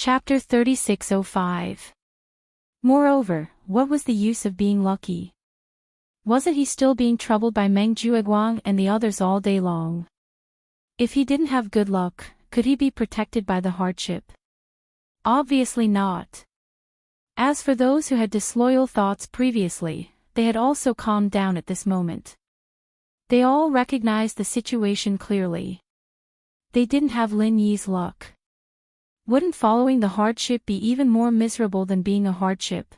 Chapter 3605. Moreover, what was the use of being lucky? Wasn't he still being troubled by Meng Jueguang and the others all day long? If he didn't have good luck, could he be protected by the hardship? Obviously not. As for those who had disloyal thoughts previously, they had also calmed down at this moment. They all recognized the situation clearly. They didn't have Lin Yi's luck. Wouldn't following the hardship be even more miserable than being a hardship?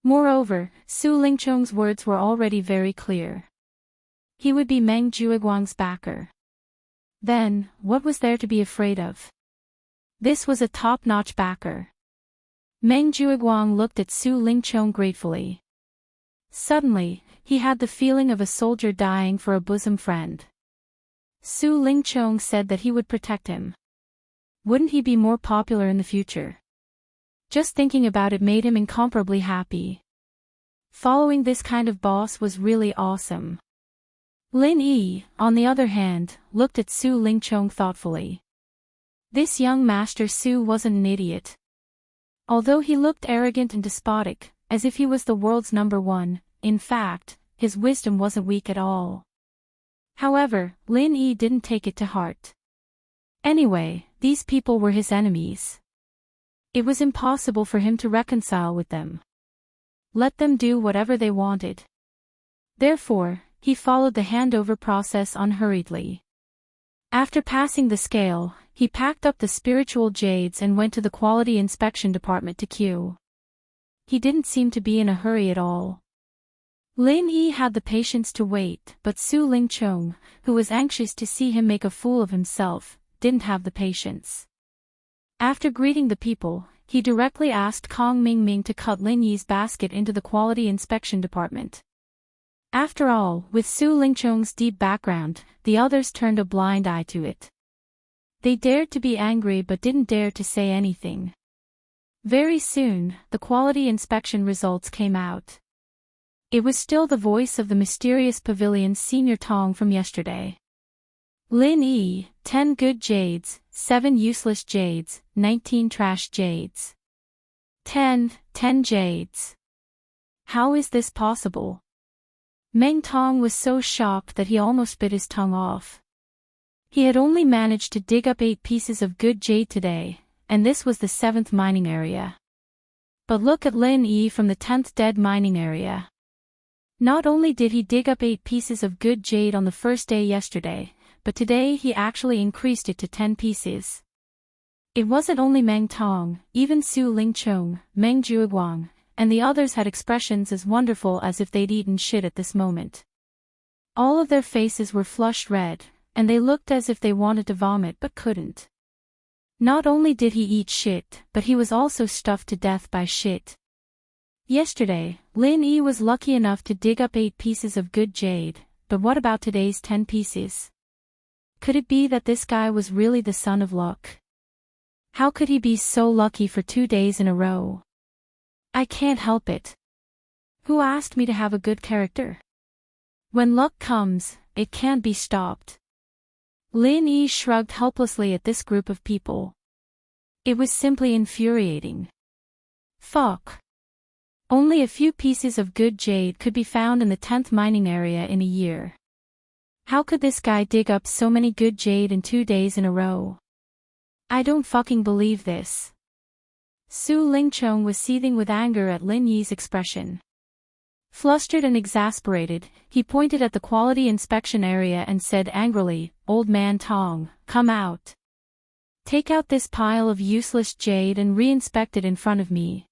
Moreover, Su Lingchong's words were already very clear. He would be Meng Jueguang's backer. Then, what was there to be afraid of? This was a top-notch backer. Meng Jueguang looked at Su Lingchong gratefully. Suddenly, he had the feeling of a soldier dying for a bosom friend. Su Lingchong said that he would protect him. Wouldn't he be more popular in the future? Just thinking about it made him incomparably happy. Following this kind of boss was really awesome. Lin Yi, on the other hand, looked at Su Lingchong thoughtfully. This young master Su wasn't an idiot. Although he looked arrogant and despotic, as if he was the world's number one, in fact, his wisdom wasn't weak at all. However, Lin Yi didn't take it to heart. Anyway, these people were his enemies. It was impossible for him to reconcile with them. Let them do whatever they wanted. Therefore, he followed the handover process unhurriedly. After passing the scale, he packed up the spiritual jades and went to the quality inspection department to queue. He didn't seem to be in a hurry at all. Lin Yi had the patience to wait, but Su Lingchong, who was anxious to see him make a fool of himself, didn't have the patience. After greeting the people, he directly asked Kong Mingming to cut Lin Yi's basket into the quality inspection department. After all, with Su Lingchong's deep background, the others turned a blind eye to it. They dared to be angry but didn't dare to say anything. Very soon, the quality inspection results came out. It was still the voice of the mysterious pavilion's senior Tong from yesterday. Lin Yi, 10 good jades, 7 useless jades, 19 trash jades. 10 jades. How is this possible? Meng Tong was so shocked that he almost bit his tongue off. He had only managed to dig up 8 pieces of good jade today, and this was the 7th mining area. But look at Lin Yi from the 10th dead mining area. Not only did he dig up 8 pieces of good jade on the first day yesterday, but today he actually increased it to 10 pieces. It wasn't only Meng Tong, even Su Lingchong, Meng Jueguang, and the others had expressions as wonderful as if they'd eaten shit at this moment. All of their faces were flushed red, and they looked as if they wanted to vomit but couldn't. Not only did he eat shit, but he was also stuffed to death by shit. Yesterday, Lin Yi was lucky enough to dig up 8 pieces of good jade, but what about today's 10 pieces? Could it be that this guy was really the son of luck? How could he be so lucky for 2 days in a row? I can't help it. Who asked me to have a good character? When luck comes, it can't be stopped. Lin Yi shrugged helplessly at this group of people. It was simply infuriating. Fuck. Only a few pieces of good jade could be found in the 10th mining area in a year. How could this guy dig up so many good jade in 2 days in a row? I don't fucking believe this. Su Lingchong was seething with anger at Lin Yi's expression. Flustered and exasperated, he pointed at the quality inspection area and said angrily, "Old man Tong, come out. Take out this pile of useless jade and re-inspect it in front of me."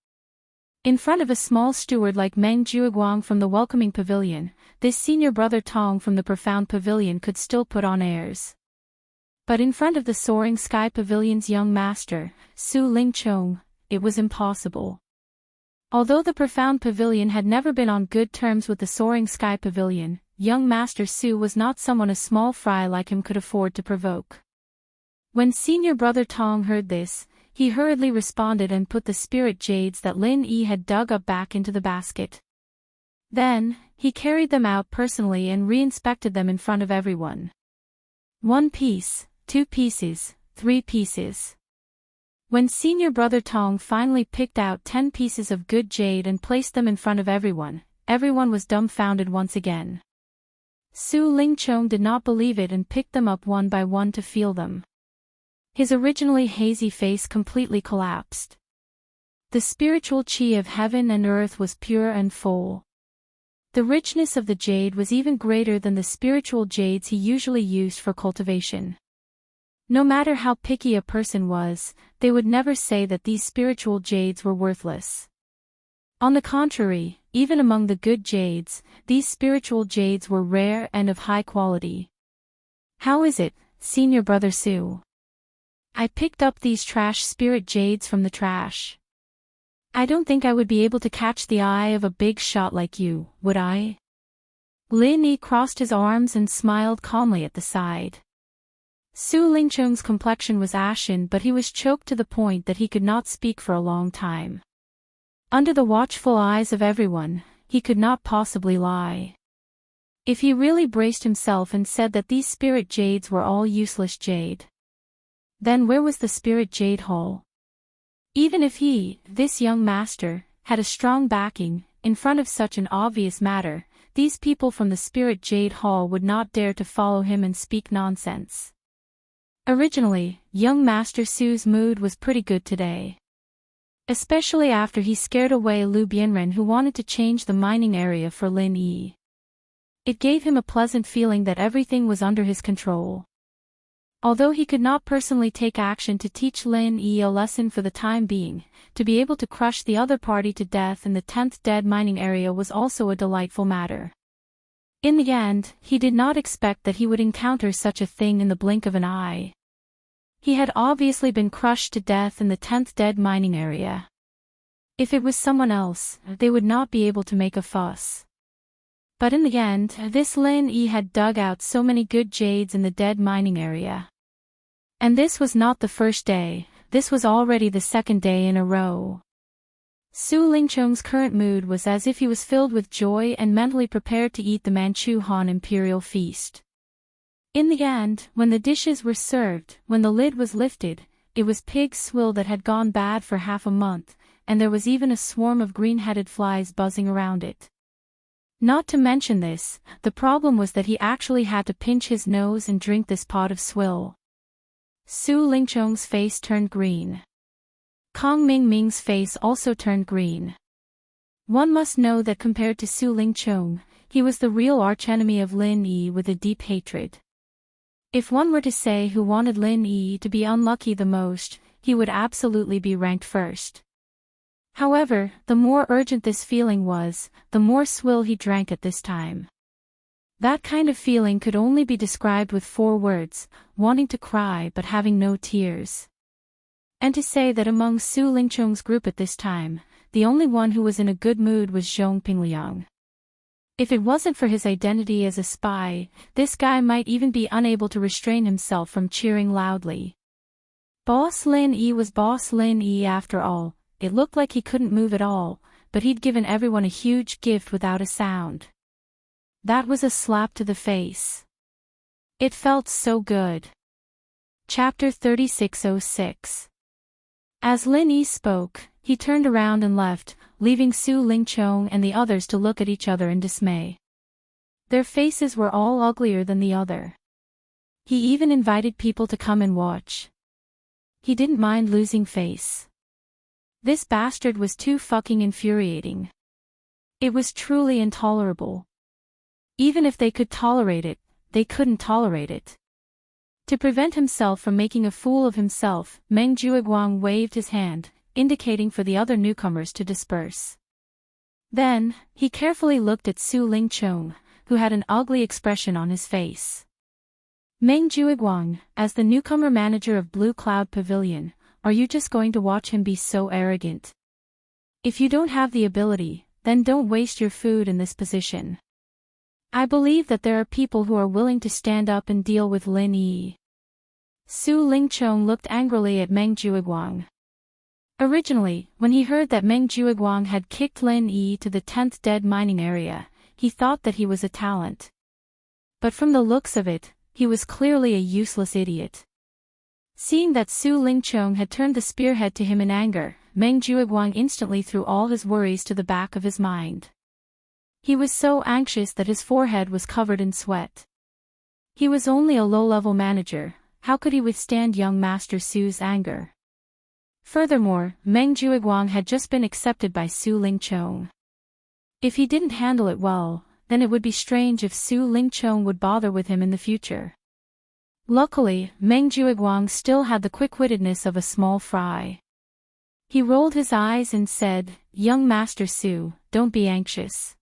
In front of a small steward like Meng Jueguang from the welcoming pavilion, this senior brother Tong from the profound pavilion could still put on airs. But in front of the soaring sky pavilion's young master, Su Lingchong, it was impossible. Although the profound pavilion had never been on good terms with the soaring sky pavilion, young master Su was not someone a small fry like him could afford to provoke. When senior brother Tong heard this, he hurriedly responded and put the spirit jades that Lin Yi had dug up back into the basket. Then, he carried them out personally and re-inspected them in front of everyone. 1 piece, 2 pieces, 3 pieces. When senior brother Tong finally picked out 10 pieces of good jade and placed them in front of everyone, everyone was dumbfounded once again. Su Lingchong did not believe it and picked them up one by one to feel them. His originally hazy face completely collapsed. The spiritual chi of heaven and earth was pure and full. The richness of the jade was even greater than the spiritual jades he usually used for cultivation. No matter how picky a person was, they would never say that these spiritual jades were worthless. On the contrary, even among the good jades, these spiritual jades were rare and of high quality. How is it, senior brother Su? I picked up these trash spirit jades from the trash. I don't think I would be able to catch the eye of a big shot like you, would I? Lin Yi crossed his arms and smiled calmly at the side. Su Lingchong's complexion was ashen, but he was choked to the point that he could not speak for a long time. Under the watchful eyes of everyone, he could not possibly lie. If he really braced himself and said that these spirit jades were all useless jade, then where was the spirit jade hall? Even if he, this young master, had a strong backing, in front of such an obvious matter, these people from the Spirit Jade Hall would not dare to follow him and speak nonsense. Originally, young Master Su's mood was pretty good today. Especially after he scared away Lu Bianren, who wanted to change the mining area for Lin Yi. It gave him a pleasant feeling that everything was under his control. Although he could not personally take action to teach Lin Yi a lesson for the time being, to be able to crush the other party to death in the 10th dead mining area was also a delightful matter. In the end, he did not expect that he would encounter such a thing in the blink of an eye. He had obviously been crushed to death in the 10th dead mining area. If it was someone else, they would not be able to make a fuss. But in the end, this Lin Yi had dug out so many good jades in the dead mining area. And this was not the first day, this was already the second day in a row. Su Lingchong's current mood was as if he was filled with joy and mentally prepared to eat the Manchu Han imperial feast. In the end, when the dishes were served, when the lid was lifted, it was pig's swill that had gone bad for half a month, and there was even a swarm of green-headed flies buzzing around it. Not to mention this, the problem was that he actually had to pinch his nose and drink this pot of swill. Su Lingchong's face turned green. Kong Mingming's face also turned green. One must know that compared to Su Lingchong, he was the real archenemy of Lin Yi with a deep hatred. If one were to say who wanted Lin Yi to be unlucky the most, he would absolutely be ranked first. However, the more urgent this feeling was, the more swill he drank at this time. That kind of feeling could only be described with 4 words, wanting to cry but having no tears. And to say that among Su Lingchong's group at this time, the only one who was in a good mood was Zhong Pingliang. If it wasn't for his identity as a spy, this guy might even be unable to restrain himself from cheering loudly. Boss Lin Yi was Boss Lin Yi after all. It looked like he couldn't move at all, but he'd given everyone a huge gift without a sound. That was a slap to the face. It felt so good. Chapter 3606. As Lin Yi spoke, he turned around and left, leaving Su Lingchong and the others to look at each other in dismay. Their faces were all uglier than the other. He even invited people to come and watch. He didn't mind losing face. This bastard was too fucking infuriating. It was truly intolerable. Even if they could tolerate it, they couldn't tolerate it. To prevent himself from making a fool of himself, Meng Jueguang waved his hand, indicating for the other newcomers to disperse. Then, he carefully looked at Su Lingchong, who had an ugly expression on his face. Meng Jueguang, as the newcomer manager of Blue Cloud Pavilion, are you just going to watch him be so arrogant? If you don't have the ability, then don't waste your food in this position. I believe that there are people who are willing to stand up and deal with Lin Yi. Su Lingchong looked angrily at Meng Jueguang. Originally, when he heard that Meng Jueguang had kicked Lin Yi to the 10th dead mining area, he thought that he was a talent. But from the looks of it, he was clearly a useless idiot. Seeing that Su Lingchong had turned the spearhead to him in anger, Meng Jueguang instantly threw all his worries to the back of his mind. He was so anxious that his forehead was covered in sweat. He was only a low-level manager, how could he withstand young Master Su's anger? Furthermore, Meng Jueguang had just been accepted by Su Lingchong. If he didn't handle it well, then it would be strange if Su Lingchong would bother with him in the future. Luckily, Meng Jueguang still had the quick-wittedness of a small fry. He rolled his eyes and said, "Young Master Su, don't be anxious.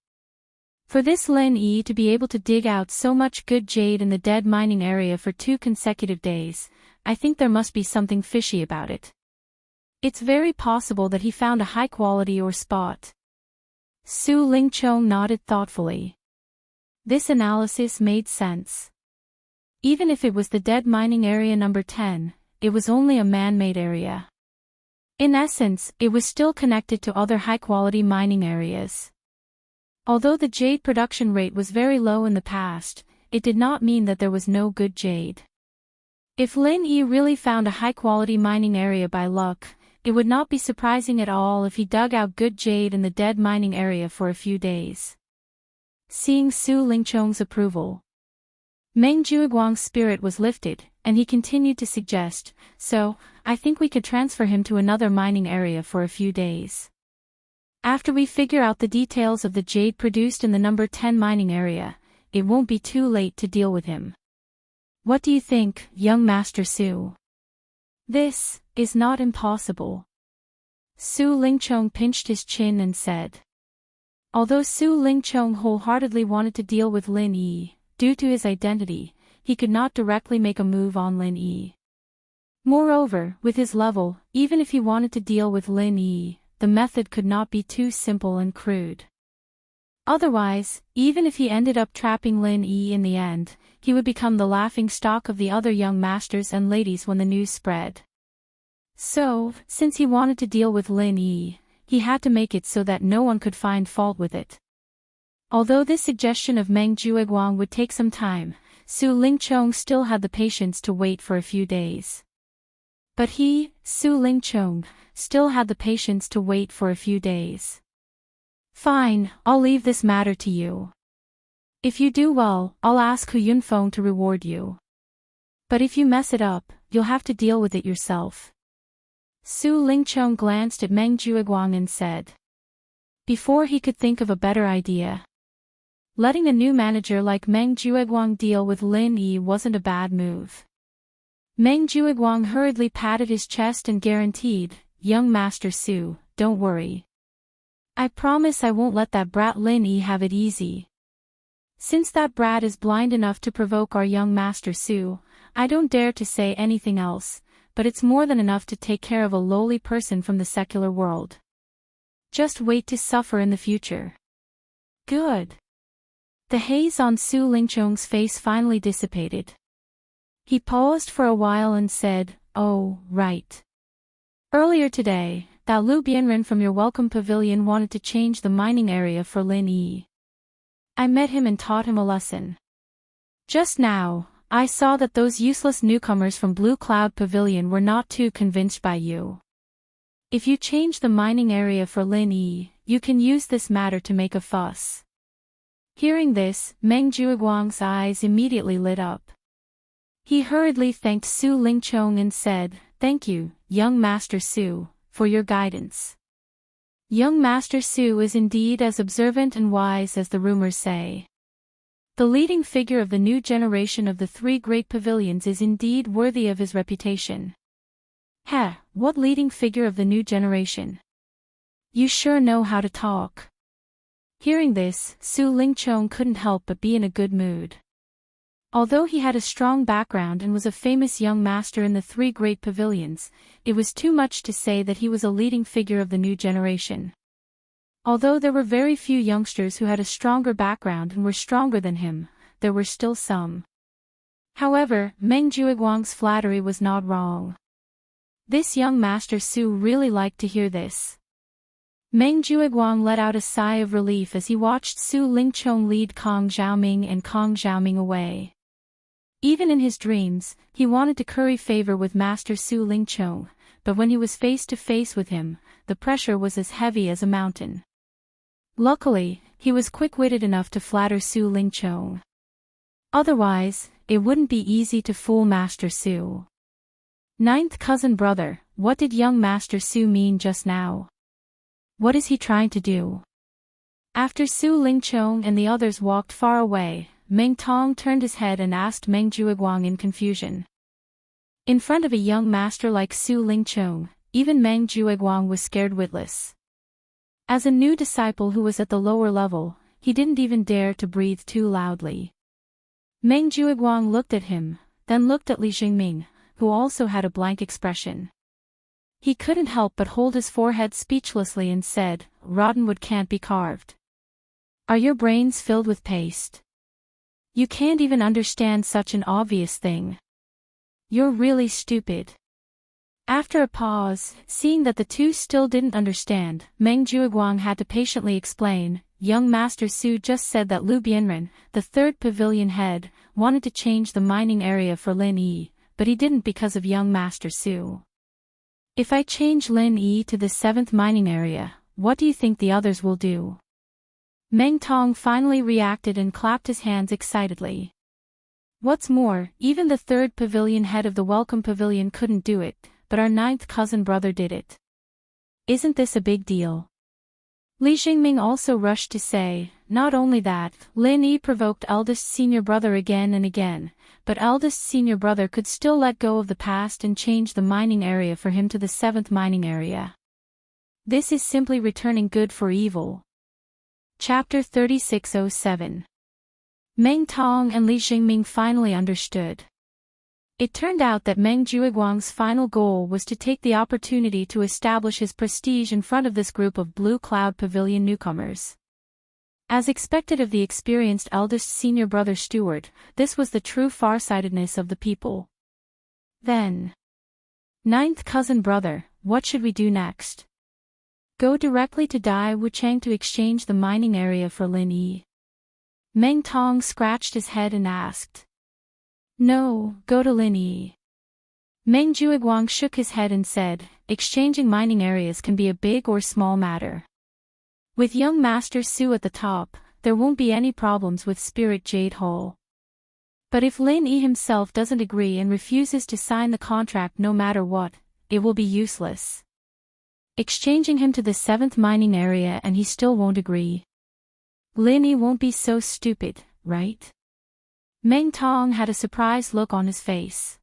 For this Lin Yi to be able to dig out so much good jade in the dead mining area for 2 consecutive days, I think there must be something fishy about it. It's very possible that he found a high-quality ore spot." Su Lingchong nodded thoughtfully. This analysis made sense. Even if it was the dead mining area number 10, it was only a man-made area. In essence, it was still connected to other high-quality mining areas. Although the jade production rate was very low in the past, it did not mean that there was no good jade. If Lin Yi really found a high-quality mining area by luck, it would not be surprising at all if he dug out good jade in the dead mining area for a few days. Seeing Su Lingchong's approval, Meng Jueguang's spirit was lifted, and he continued to suggest, "So, I think we could transfer him to another mining area for a few days. After we figure out the details of the jade produced in the number 10 mining area, it won't be too late to deal with him. What do you think, young Master Su?" "This is not impossible." Su Lingchong pinched his chin and said. Although Su Lingchong wholeheartedly wanted to deal with Lin Yi, due to his identity, he could not directly make a move on Lin Yi. Moreover, with his level, even if he wanted to deal with Lin Yi, the method could not be too simple and crude. Otherwise, even if he ended up trapping Lin Yi in the end, he would become the laughing stock of the other young masters and ladies when the news spread. So, since he wanted to deal with Lin Yi, he had to make it so that no one could find fault with it. Although this suggestion of Meng Jueguang would take some time, Su Lingchong still had the patience to wait for a few days. But he, Su Lingchong, still had the patience to wait for a few days. "Fine, I'll leave this matter to you. If you do well, I'll ask Hu Yunfeng to reward you. But if you mess it up, you'll have to deal with it yourself." Su Lingchong glanced at Meng Jueguang and said. Before he could think of a better idea, letting a new manager like Meng Jueguang deal with Lin Yi wasn't a bad move. Meng Jueguang hurriedly patted his chest and guaranteed, "Young Master Su, don't worry. I promise I won't let that brat Lin Yi have it easy. Since that brat is blind enough to provoke our young Master Su, I don't dare to say anything else, but it's more than enough to take care of a lowly person from the secular world. Just wait to suffer in the future." "Good." The haze on Su Lingchong's face finally dissipated. He paused for a while and said, "Oh, right. Earlier today, that Lu Bianren from your welcome pavilion wanted to change the mining area for Lin Yi. I met him and taught him a lesson. Just now, I saw that those useless newcomers from Blue Cloud Pavilion were not too convinced by you. If you change the mining area for Lin Yi, you can use this matter to make a fuss." Hearing this, Meng Jueguang's eyes immediately lit up. He hurriedly thanked Su Lingchong and said, "Thank you, young Master Su, for your guidance. Young Master Su is indeed as observant and wise as the rumors say. The leading figure of the new generation of the 3 great pavilions is indeed worthy of his reputation." "Heh, what leading figure of the new generation? You sure know how to talk." Hearing this, Su Lingchong couldn't help but be in a good mood. Although he had a strong background and was a famous young master in the 3 great pavilions, it was too much to say that he was a leading figure of the new generation. Although there were very few youngsters who had a stronger background and were stronger than him, there were still some. However, Meng Jueguang's flattery was not wrong. This young Master Su really liked to hear this. Meng Jueguang let out a sigh of relief as he watched Su Lingchong lead Kong Xiaoming and Kong Xiaoming away. Even in his dreams, he wanted to curry favor with Master Su Lingqiong, but when he was face to face with him, the pressure was as heavy as a mountain. Luckily, he was quick-witted enough to flatter Su Lingqiong. Otherwise, it wouldn't be easy to fool Master Su. Ninth cousin brother, what did young Master Su mean just now? What is he trying to do? After Su Lingqiong and the others walked far away, Meng Tong turned his head and asked Meng Jueguang in confusion. In front of a young master like Su Lingqiong, even Meng Jueguang was scared witless. As a new disciple who was at the lower level, he didn't even dare to breathe too loudly. Meng Jueguang looked at him, then looked at Li Xingming, who also had a blank expression. He couldn't help but hold his forehead speechlessly and said, "Rotten wood can't be carved. Are your brains filled with paste? You can't even understand such an obvious thing. You're really stupid." After a pause, seeing that the two still didn't understand, Meng Jueguang had to patiently explain, "Young Master Su just said that Lu Bianren, the third pavilion head, wanted to change the mining area for Lin Yi, but he didn't because of young Master Su. If I change Lin Yi to the 7th mining area, what do you think the others will do?" Meng Tong finally reacted and clapped his hands excitedly. What's more, even the 3rd pavilion head of the Welcome Pavilion couldn't do it, but our 9th cousin brother did it. Isn't this a big deal? Li Xingming also rushed to say, not only that, Lin Yi provoked eldest senior brother again and again, but eldest senior brother could still let go of the past and change the mining area for him to the 7th mining area. This is simply returning good for evil. Chapter 3607. Meng Tong and Li Xingming finally understood. It turned out that Meng Jueguang's final goal was to take the opportunity to establish his prestige in front of this group of Blue Cloud Pavilion newcomers. As expected of the experienced eldest senior brother Stewart, this was the true farsightedness of the people. Then, 9th cousin brother, what should we do next? Go directly to Dai Wuchang to exchange the mining area for Lin Yi? Meng Tong scratched his head and asked. No, go to Lin Yi. Meng Jueguang shook his head and said, exchanging mining areas can be a big or small matter. With young Master Su at the top, there won't be any problems with Spirit Jade Hall. But if Lin Yi himself doesn't agree and refuses to sign the contract no matter what, it will be useless. Exchanging him to the 7th mining area and he still won't agree. Lin Yi won't be so stupid, right? Meng Tong had a surprised look on his face.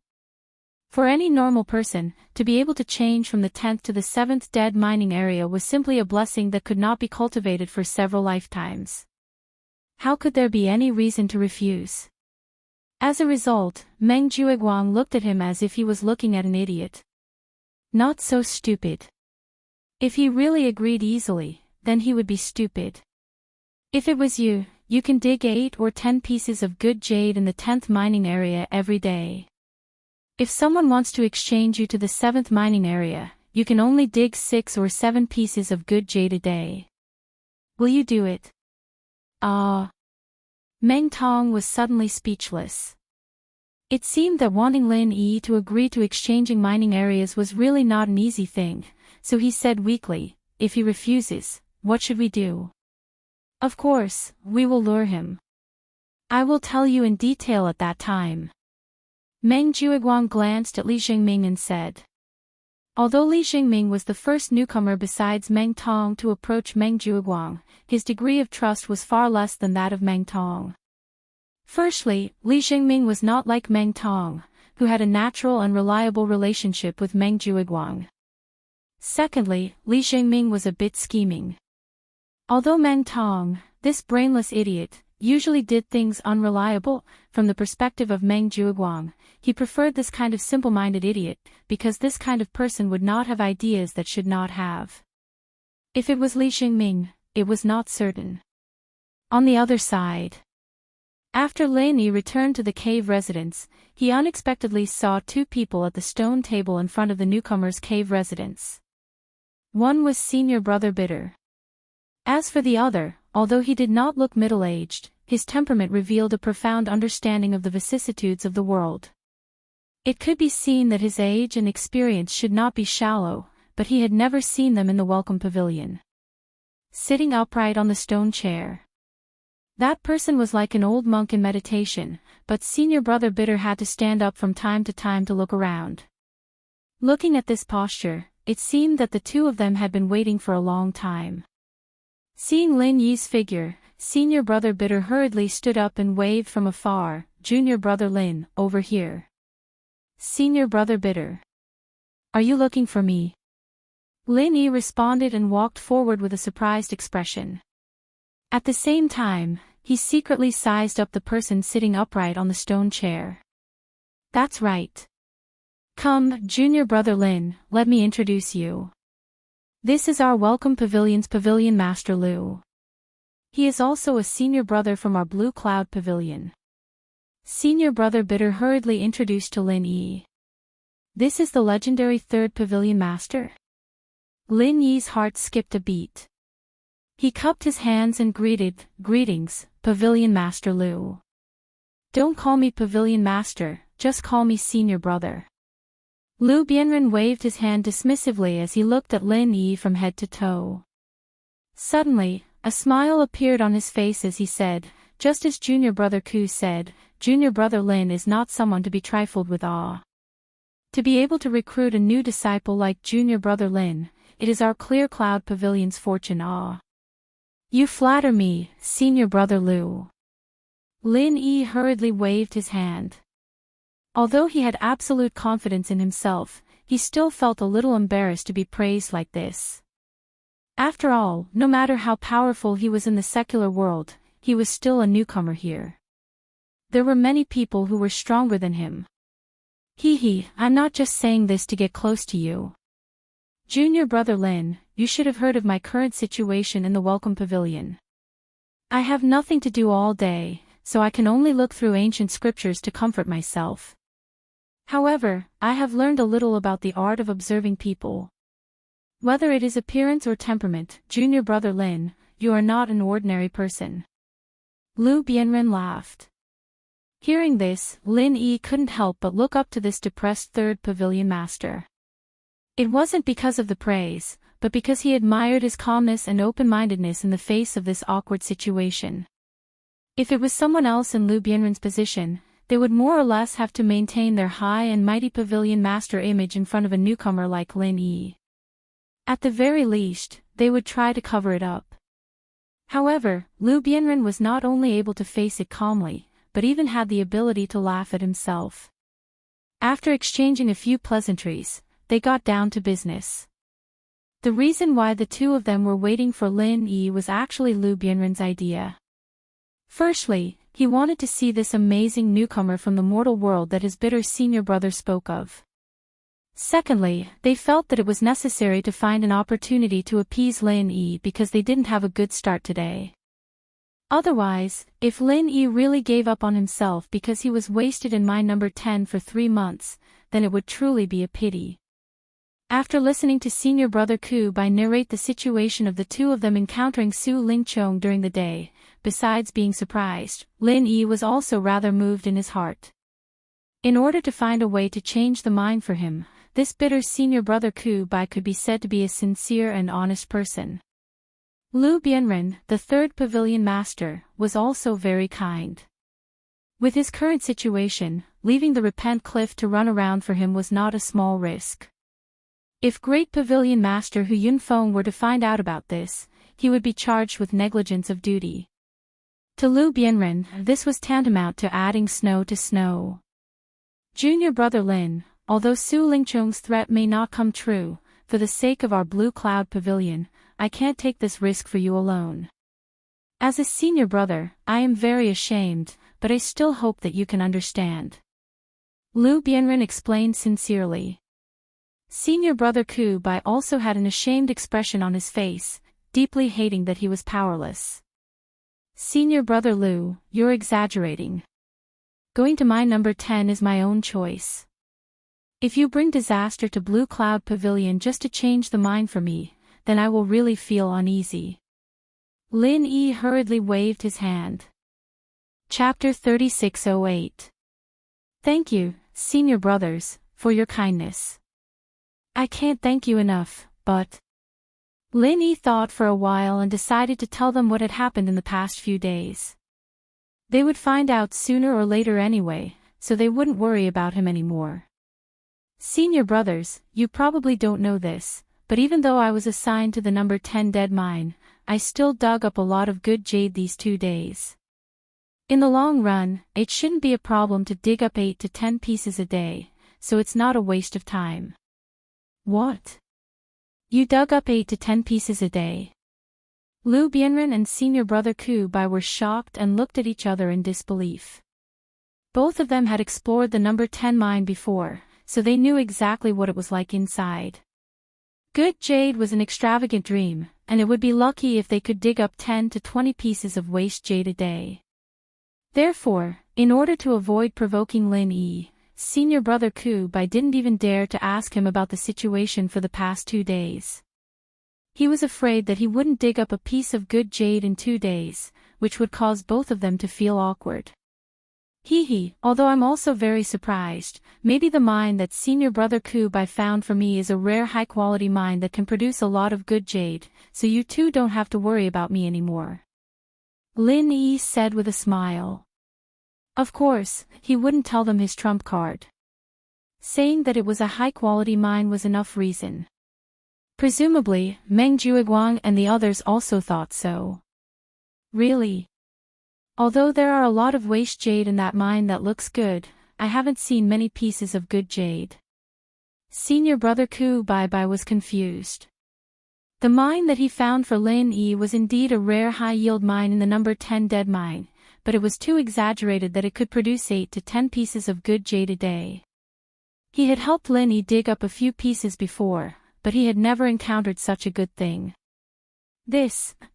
For any normal person, to be able to change from the 10th to the 7th dead mining area was simply a blessing that could not be cultivated for several lifetimes. How could there be any reason to refuse? As a result, Meng Jueguang looked at him as if he was looking at an idiot. Not so stupid. If he really agreed easily, then he would be stupid. If it was you, you can dig 8 or 10 pieces of good jade in the 10th mining area every day. If someone wants to exchange you to the 7th mining area, you can only dig 6 or 7 pieces of good jade a day. Will you do it? Meng Tong was suddenly speechless. It seemed that wanting Lin Yi to agree to exchanging mining areas was really not an easy thing, so he said weakly, if he refuses, what should we do? Of course, we will lure him. I will tell you in detail at that time. Meng Jueguang glanced at Li Xingming and said. Although Li Xingming was the first newcomer besides Meng Tong to approach Meng Jueguang, his degree of trust was far less than that of Meng Tong. Firstly, Li Xingming was not like Meng Tong, who had a natural and reliable relationship with Meng Jueguang. Secondly, Li Xingming was a bit scheming. Although Meng Tong, this brainless idiot, usually did things unreliable, from the perspective of Meng Jueguang, he preferred this kind of simple-minded idiot, because this kind of person would not have ideas that should not have. If it was Li Xingming, it was not certain. On the other side, after Lin Yi returned to the cave residence, he unexpectedly saw 2 people at the stone table in front of the newcomer's cave residence. One was senior brother Bitter. As for the other, although he did not look middle-aged, his temperament revealed a profound understanding of the vicissitudes of the world. It could be seen that his age and experience should not be shallow, but he had never seen them in the welcome pavilion. Sitting upright on the stone chair. That person was like an old monk in meditation, but Senior Brother Bitter had to stand up from time to look around. Looking at this posture, it seemed that the two of them had been waiting for a long time. Seeing Lin Yi's figure, Senior Brother Bitter hurriedly stood up and waved from afar, "Junior Brother Lin, over here." "Senior Brother Bitter. Are you looking for me?" Lin Yi responded and walked forward with a surprised expression. At the same time, he secretly sized up the person sitting upright on the stone chair. "That's right. Come, Junior Brother Lin, let me introduce you. This is our Welcome Pavilion's Pavilion Master Lu. He is also a senior brother from our Blue Cloud Pavilion." Senior Brother Bitter hurriedly introduced to Lin Yi. "This is the legendary third Pavilion Master?" Lin Yi's heart skipped a beat. He cupped his hands and greeted, "Greetings, Pavilion Master Lu. Don't call me Pavilion Master, just call me Senior Brother." Lu Bianren waved his hand dismissively as he looked at Lin Yi from head to toe. Suddenly, a smile appeared on his face as he said, "Just as Junior Brother Ku said, Junior Brother Lin is not someone to be trifled with. To be able to recruit a new disciple like Junior Brother Lin, it is our Clear Cloud Pavilion's fortune. You flatter me, Senior Brother Lu." Lin Yi hurriedly waved his hand. Although he had absolute confidence in himself, he still felt a little embarrassed to be praised like this. After all, no matter how powerful he was in the secular world, he was still a newcomer here. There were many people who were stronger than him. I'm not just saying this to get close to you. Junior Brother Lin, you should have heard of my current situation in the Welcome Pavilion. I have nothing to do all day, so I can only look through ancient scriptures to comfort myself. However, I have learned a little about the art of observing people. Whether it is appearance or temperament, Junior Brother Lin, you are not an ordinary person." Lu Bianren laughed. Hearing this, Lin Yi couldn't help but look up to this depressed third pavilion master. It wasn't because of the praise, but because he admired his calmness and open-mindedness in the face of this awkward situation. If it was someone else in Lu Bianren's position, they would more or less have to maintain their high and mighty pavilion master image in front of a newcomer like Lin Yi. At the very least, they would try to cover it up. However, Lu Bianren was not only able to face it calmly, but even had the ability to laugh at himself. After exchanging a few pleasantries, they got down to business. The reason why the two of them were waiting for Lin Yi was actually Lu Bianren's idea. Firstly, he wanted to see this amazing newcomer from the mortal world that his bitter senior brother spoke of. Secondly, they felt that it was necessary to find an opportunity to appease Lin Yi because they didn't have a good start today. Otherwise, if Lin Yi really gave up on himself because he was wasted in mine number 10 for 3 months, then it would truly be a pity. After listening to Senior Brother Ku narrate the situation of the two of them encountering Su Lingchong during the day, besides being surprised, Lin Yi was also rather moved in his heart. In order to find a way to change the mind for him, this bitter Senior Brother Ku could be said to be a sincere and honest person. Lu Bianren, the third pavilion master, was also very kind. With his current situation, leaving the Repent Cliff to run around for him was not a small risk. If Great Pavilion Master Hu Yunfeng were to find out about this, he would be charged with negligence of duty. To Lu Bianren, this was tantamount to adding snow to snow. Junior Brother Lin, although Su Lingchong's threat may not come true, for the sake of our Blue Cloud Pavilion, I can't take this risk for you alone. As a senior brother, I am very ashamed, but I still hope that you can understand. Lu Bianren explained sincerely. Senior Brother Ku also had an ashamed expression on his face, deeply hating that he was powerless. Senior Brother Lu, you're exaggerating. Going to my number 10 is my own choice. If you bring disaster to Blue Cloud Pavilion just to change the mind for me, then I will really feel uneasy. Lin Yi hurriedly waved his hand. Chapter 3608. Thank you, senior brothers, for your kindness. I can't thank you enough, but... Lin Yi thought for a while and decided to tell them what had happened in the past few days. They would find out sooner or later anyway, so they wouldn't worry about him anymore. Senior brothers, you probably don't know this, but even though I was assigned to the number 10 dead mine, I still dug up a lot of good jade these 2 days. In the long run, it shouldn't be a problem to dig up 8 to 10 pieces a day, so it's not a waste of time. What? You dug up 8 to 10 pieces a day? Lu Bianren and senior brother Ku Bai were shocked and looked at each other in disbelief. Both of them had explored the number 10 mine before, so they knew exactly what it was like inside. Good jade was an extravagant dream, and it would be lucky if they could dig up 10 to 20 pieces of waste jade a day. Therefore, in order to avoid provoking Lin Yi, senior brother Ku Bai didn't even dare to ask him about the situation for the past 2 days. He was afraid that he wouldn't dig up a piece of good jade in 2 days, which would cause both of them to feel awkward. Although I'm also very surprised, maybe the mine that senior brother Ku Bai found for me is a rare high-quality mine that can produce a lot of good jade, so you two don't have to worry about me anymore. Lin Yi said with a smile. Of course, he wouldn't tell them his trump card. Saying that it was a high-quality mine was enough reason. Presumably, Meng Jueguang and the others also thought so. Really? Although there are a lot of waste jade in that mine that looks good, I haven't seen many pieces of good jade. Senior brother Ku Bai was confused. The mine that he found for Lin Yi was indeed a rare high-yield mine in the number 10 dead mine, but it was too exaggerated that it could produce 8 to 10 pieces of good jade a day. He had helped Lin Yi dig up a few pieces before, but he had never encountered such a good thing.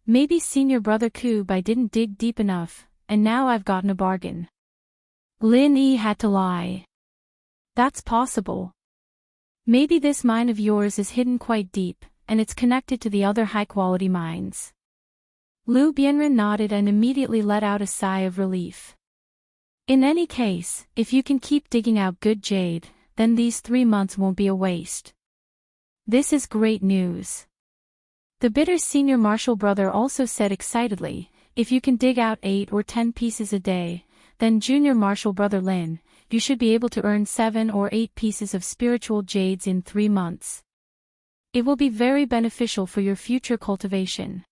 Maybe senior brother Ku Bai didn't dig deep enough, and now I've gotten a bargain. Lin Yi had to lie. That's possible. Maybe this mine of yours is hidden quite deep, and it's connected to the other high-quality mines. Lu Bianren nodded and immediately let out a sigh of relief. In any case, if you can keep digging out good jade, then these 3 months won't be a waste. This is great news. The bitter senior marshal brother also said excitedly, if you can dig out 8 or 10 pieces a day, then junior marshal brother Lin, you should be able to earn 7 or 8 pieces of spiritual jades in 3 months. It will be very beneficial for your future cultivation.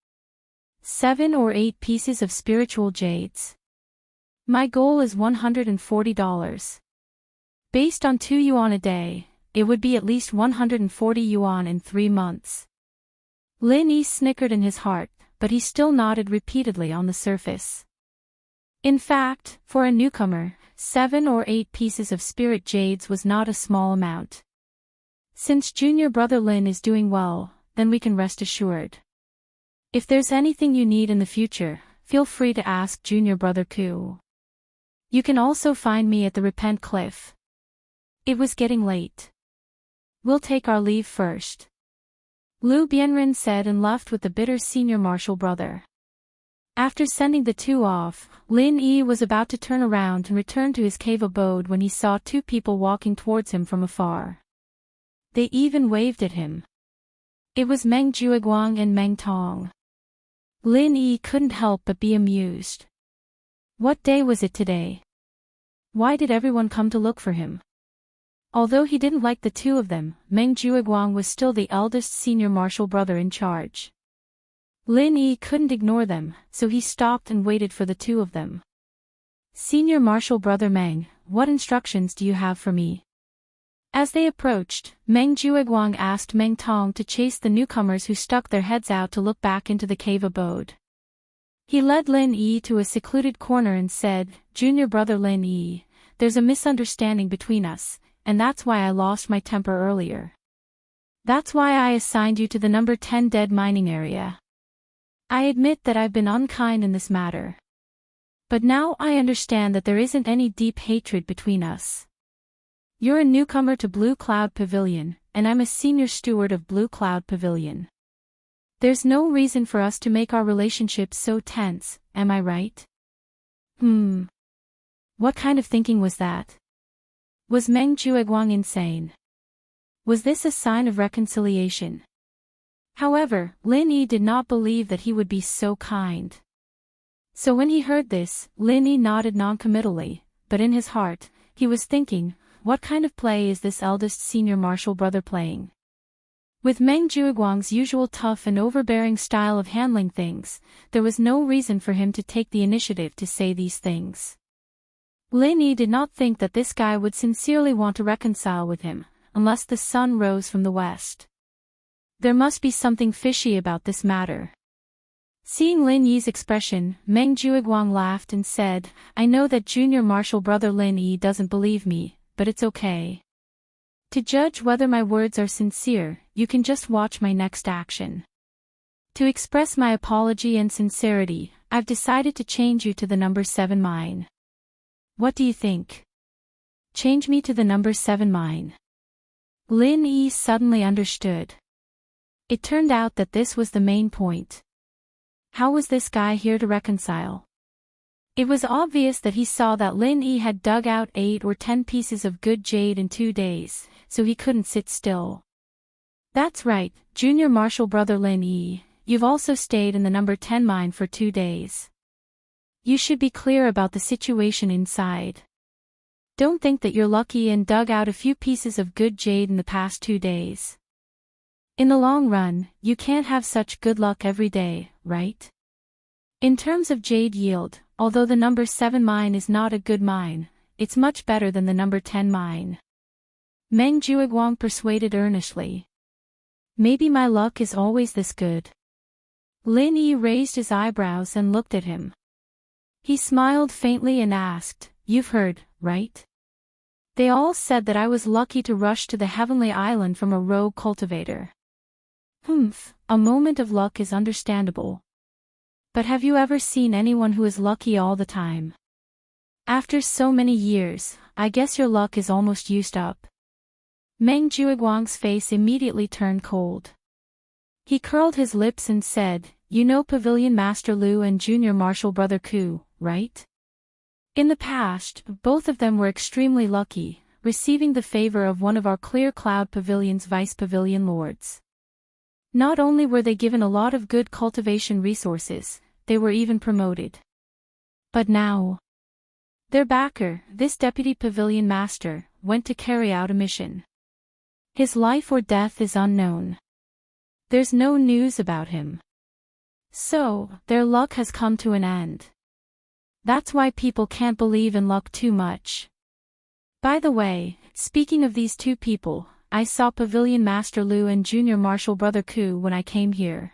7 or 8 pieces of spiritual jades. My goal is $140. Based on 2 yuan a day, it would be at least 140 yuan in 3 months. Lin Yi snickered in his heart, but he still nodded repeatedly on the surface. In fact, for a newcomer, 7 or 8 pieces of spirit jades was not a small amount. Since junior brother Lin is doing well, then we can rest assured. If there's anything you need in the future, feel free to ask junior brother Ku. You can also find me at the Repent Cliff. It was getting late. We'll take our leave first. Lu Bianren said and left with the bitter senior marshal brother. After sending the 2 off, Lin Yi was about to turn around and return to his cave abode when he saw 2 people walking towards him from afar. They even waved at him. It was Meng Jueguang and Meng Tong. Lin Yi couldn't help but be amused. What day was it today? Why did everyone come to look for him? Although he didn't like the 2 of them, Meng Jueguang was still the eldest senior marshal brother in charge. Lin Yi couldn't ignore them, so he stopped and waited for the 2 of them. Senior marshal brother Meng, what instructions do you have for me? As they approached, Meng Jueguang asked Meng Tong to chase the newcomers who stuck their heads out to look back into the cave abode. He led Lin Yi to a secluded corner and said, Junior brother Lin Yi, there's a misunderstanding between us, and that's why I lost my temper earlier. That's why I assigned you to the number 10 dead mining area. I admit that I've been unkind in this matter. But now I understand that there isn't any deep hatred between us. You're a newcomer to Blue Cloud Pavilion, and I'm a senior steward of Blue Cloud Pavilion. There's no reason for us to make our relationship so tense, am I right? What kind of thinking was that? Was Meng Jueguang insane? Was this a sign of reconciliation? However, Lin Yi did not believe that he would be so kind. So when he heard this, Lin Yi nodded noncommittally, but in his heart, he was thinking, what kind of play is this eldest senior martial brother playing? With Meng Jueguang's usual tough and overbearing style of handling things, there was no reason for him to take the initiative to say these things. Lin Yi did not think that this guy would sincerely want to reconcile with him, unless the sun rose from the west. There must be something fishy about this matter. Seeing Lin Yi's expression, Meng Jueguang laughed and said, I know that junior martial brother Lin Yi doesn't believe me, but it's okay. To judge whether my words are sincere, you can just watch my next action. To express my apology and sincerity, I've decided to change you to the number 7 mine. What do you think? Change me to the number 7 mine. Lin Yi suddenly understood. It turned out that this was the main point. How was this guy here to reconcile? It was obvious that he saw that Lin Yi had dug out 8 or 10 pieces of good jade in 2 days, so he couldn't sit still. That's right, junior martial brother Lin Yi, you've also stayed in the number 10 mine for 2 days. You should be clear about the situation inside. Don't think that you're lucky and dug out a few pieces of good jade in the past 2 days. In the long run, you can't have such good luck every day, right? In terms of jade yield, although the number 7 mine is not a good mine, it's much better than the number 10 mine. Meng Jueguang persuaded earnestly. Maybe my luck is always this good. Lin Yi raised his eyebrows and looked at him. He smiled faintly and asked, You've heard, right? They all said that I was lucky to rush to the heavenly island from a rogue cultivator. A moment of luck is understandable. But have you ever seen anyone who is lucky all the time? After so many years, I guess your luck is almost used up. Meng Jueguang's face immediately turned cold. He curled his lips and said, You know Pavilion Master Lu and Junior Martial Brother Ku, right? In the past, both of them were extremely lucky, receiving the favor of one of our Clear Cloud Pavilion's Vice Pavilion Lords. Not only were they given a lot of good cultivation resources, they were even promoted. But now, their backer, this Deputy Pavilion Master, went to carry out a mission. His life or death is unknown. There's no news about him. So, their luck has come to an end. That's why people can't believe in luck too much. By the way, speaking of these 2 people, I saw Pavilion Master Lu and Junior Martial Brother Ku when I came here.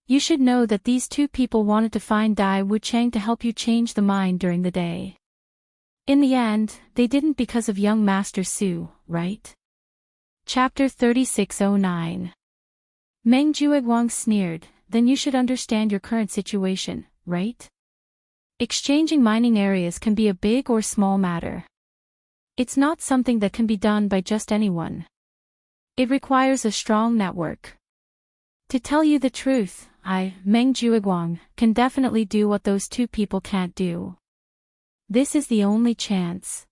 You should know that these 2 people wanted to find Dai Wuchang to help you change the mind during the day. In the end, they didn't because of young Master Su, right? Chapter 3609. Meng Jueguang sneered, Then you should understand your current situation, right? Exchanging mining areas can be a big or small matter. It's not something that can be done by just anyone. It requires a strong network. To tell you the truth, I, Meng Jueguang, can definitely do what those 2 people can't do. This is the only chance.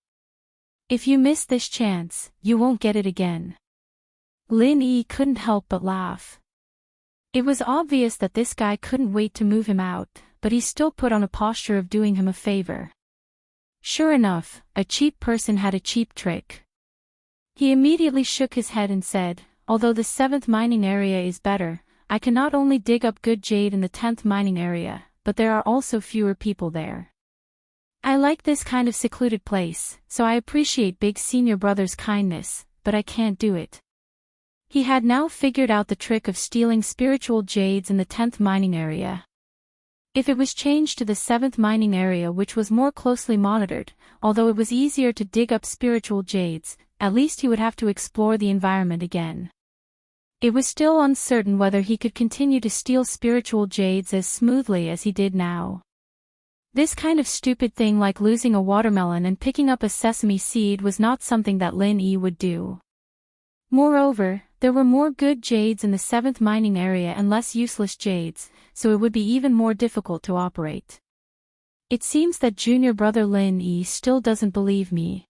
If you miss this chance, you won't get it again. Lin Yi couldn't help but laugh. It was obvious that this guy couldn't wait to move him out, but he still put on a posture of doing him a favor. Sure enough, a cheap person had a cheap trick. He immediately shook his head and said, Although the 7th mining area is better, I can not only dig up good jade in the 10th mining area, but there are also fewer people there. I like this kind of secluded place, so I appreciate Big Senior Brother's kindness, but I can't do it. He had now figured out the trick of stealing spiritual jades in the 10th mining area. If it was changed to the 7th mining area, which was more closely monitored, although it was easier to dig up spiritual jades, at least he would have to explore the environment again. It was still uncertain whether he could continue to steal spiritual jades as smoothly as he did now. This kind of stupid thing like losing a watermelon and picking up a sesame seed was not something that Lin Yi would do. Moreover, there were more good jades in the 7th mining area and less useless jades, so it would be even more difficult to operate. It seems that junior brother Lin Yi still doesn't believe me.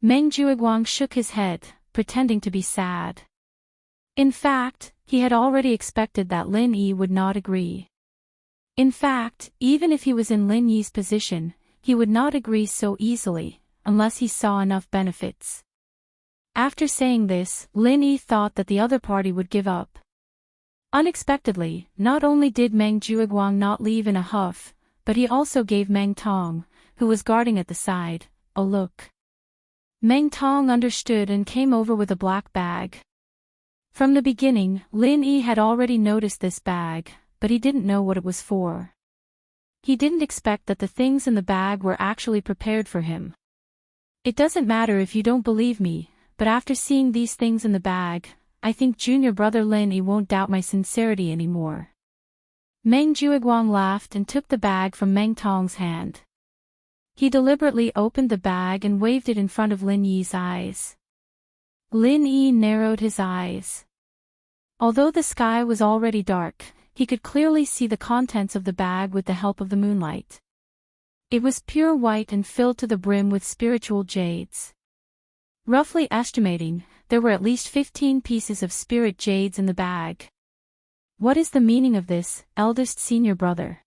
Meng Jueguang shook his head, pretending to be sad. In fact, he had already expected that Lin Yi would not agree. In fact, even if he was in Lin Yi's position, he would not agree so easily, unless he saw enough benefits. After saying this, Lin Yi thought that the other party would give up. Unexpectedly, not only did Meng Jueguang not leave in a huff, but he also gave Meng Tong, who was guarding at the side, a look. Meng Tong understood and came over with a black bag. From the beginning, Lin Yi had already noticed this bag, but he didn't know what it was for. He didn't expect that the things in the bag were actually prepared for him. It doesn't matter if you don't believe me, but after seeing these things in the bag, I think junior brother Lin Yi won't doubt my sincerity anymore. Meng Jueguang laughed and took the bag from Meng Tong's hand. He deliberately opened the bag and waved it in front of Lin Yi's eyes. Lin Yi narrowed his eyes. Although the sky was already dark, he could clearly see the contents of the bag with the help of the moonlight. It was pure white and filled to the brim with spiritual jades. Roughly estimating, there were at least 15 pieces of spirit jades in the bag. What is the meaning of this, eldest senior brother?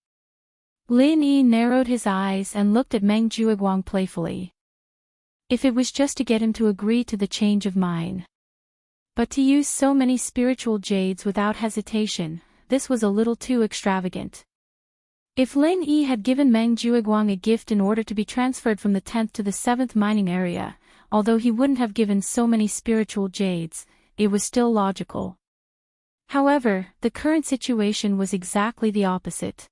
Lin Yi narrowed his eyes and looked at Meng Jueguang playfully. If it was just to get him to agree to the change of mine. But to use so many spiritual jades without hesitation, this was a little too extravagant. If Lin Yi had given Meng Jueguang a gift in order to be transferred from the 10th to the 7th mining area, although he wouldn't have given so many spiritual jades, it was still logical. However, the current situation was exactly the opposite.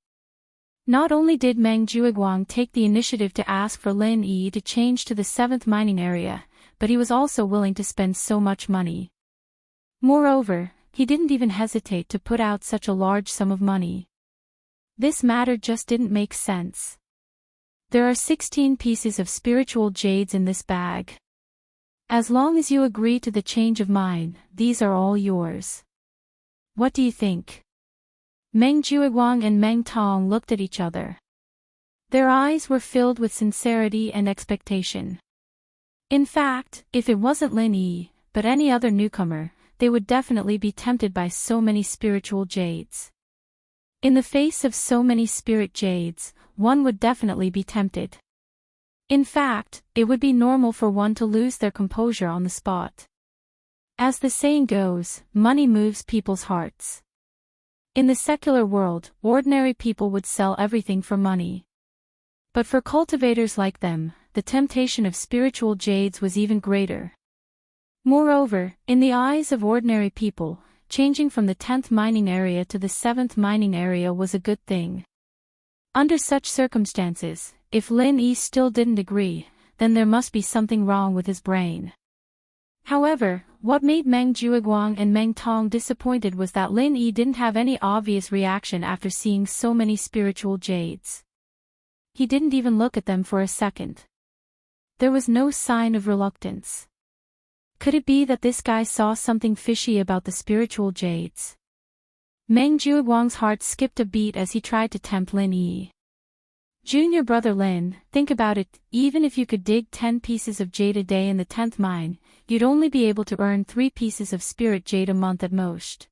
Not only did Meng Jueguang take the initiative to ask for Lin Yi to change to the 7th mining area, but he was also willing to spend so much money. Moreover, he didn't even hesitate to put out such a large sum of money. This matter just didn't make sense. There are 16 pieces of spiritual jades in this bag. As long as you agree to the change of mine, these are all yours. What do you think? Meng Jueguang and Meng Tong looked at each other. Their eyes were filled with sincerity and expectation. In fact, if it wasn't Lin Yi, but any other newcomer, they would definitely be tempted by so many spiritual jades. In the face of so many spirit jades, one would definitely be tempted. In fact, it would be normal for one to lose their composure on the spot. As the saying goes, money moves people's hearts. In the secular world, ordinary people would sell everything for money. But for cultivators like them, the temptation of spiritual jades was even greater. Moreover, in the eyes of ordinary people, changing from the 10th mining area to the 7th mining area was a good thing. Under such circumstances, if Lin Yi still didn't agree, then there must be something wrong with his brain. However, what made Meng Jueguang and Meng Tong disappointed was that Lin Yi didn't have any obvious reaction after seeing so many spiritual jades. He didn't even look at them for a second. There was no sign of reluctance. Could it be that this guy saw something fishy about the spiritual jades? Meng Jueguang's heart skipped a beat as he tried to tempt Lin Yi. Junior brother Lin, think about it, even if you could dig 10 pieces of jade a day in the 10th mine, you'd only be able to earn 3 pieces of spirit jade a month at most.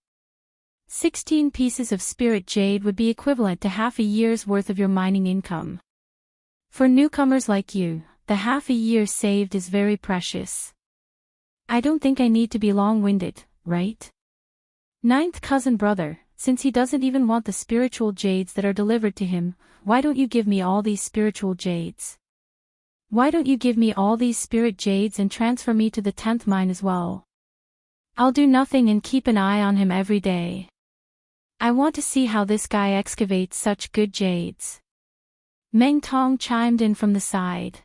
16 pieces of spirit jade would be equivalent to half a year's worth of your mining income. For newcomers like you, the half a year saved is very precious. I don't think I need to be long-winded, right? Ninth cousin brother, since he doesn't even want the spiritual jades that are delivered to him, why don't you give me all these spiritual jades? Why don't you give me all these spirit jades and transfer me to the 10th mine as well? I'll do nothing and keep an eye on him every day. I want to see how this guy excavates such good jades. Meng Tong chimed in from the side.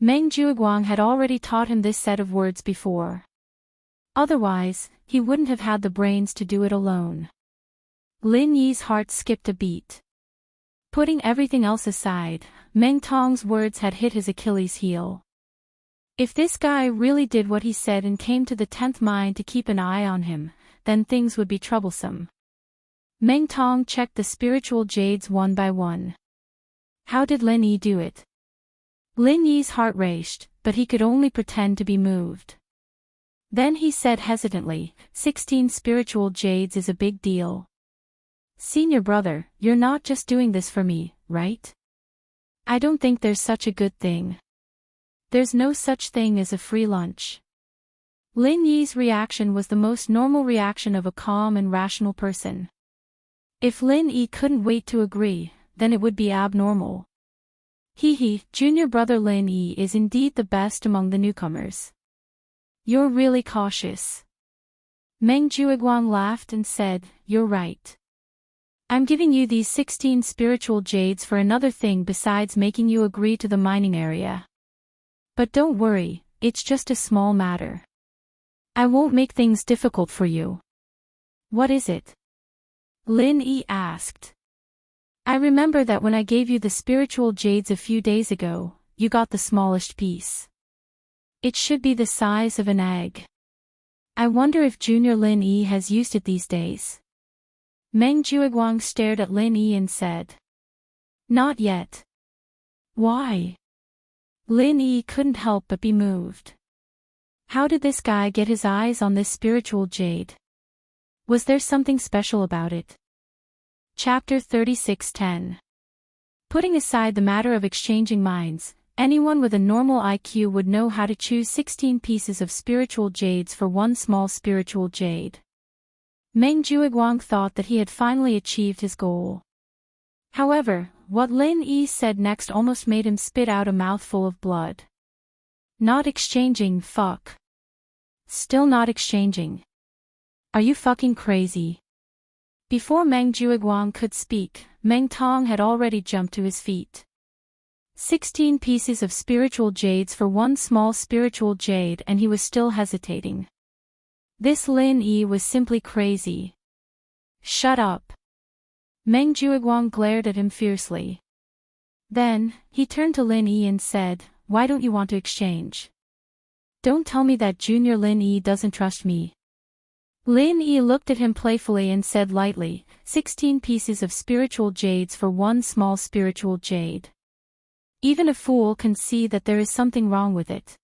Meng Jueguang had already taught him this set of words before. Otherwise, he wouldn't have had the brains to do it alone. Lin Yi's heart skipped a beat. Putting everything else aside, Meng Tong's words had hit his Achilles heel. If this guy really did what he said and came to the 10th mine to keep an eye on him, then things would be troublesome. Meng Tong checked the spiritual jades one by one. How did Lin Yi do it? Lin Yi's heart raced, but he could only pretend to be moved. Then he said hesitantly, 16 spiritual jades is a big deal. Senior brother, you're not just doing this for me, right? I don't think there's such a good thing. There's no such thing as a free lunch. Lin Yi's reaction was the most normal reaction of a calm and rational person. If Lin Yi couldn't wait to agree, then it would be abnormal. Junior brother Lin Yi is indeed the best among the newcomers. You're really cautious. Meng Jueguang laughed and said, you're right. I'm giving you these 16 spiritual jades for another thing besides making you agree to the mining area. But don't worry, it's just a small matter. I won't make things difficult for you. What is it? Lin Yi asked. I remember that when I gave you the spiritual jades a few days ago, you got the smallest piece. It should be the size of an egg. I wonder if Junior Lin Yi has used it these days. Meng Jueguang stared at Lin Yi and said. Not yet. Why? Lin Yi couldn't help but be moved. How did this guy get his eyes on this spiritual jade? Was there something special about it? Chapter 36:10. Putting aside the matter of exchanging minds, anyone with a normal IQ would know how to choose 16 pieces of spiritual jades for one small spiritual jade. Meng Jueguang thought that he had finally achieved his goal. However, what Lin Yi said next almost made him spit out a mouthful of blood. Not exchanging, fuck. Still not exchanging. Are you fucking crazy? Before Meng Jueguang could speak, Meng Tong had already jumped to his feet. 16 pieces of spiritual jades for one small spiritual jade, and he was still hesitating. This Lin Yi was simply crazy. Shut up. Meng Jueguang glared at him fiercely. Then, he turned to Lin Yi and said, why don't you want to exchange? Don't tell me that Junior Lin Yi doesn't trust me. Lin Yi looked at him playfully and said lightly, 16 pieces of spiritual jades for one small spiritual jade. Even a fool can see that there is something wrong with it.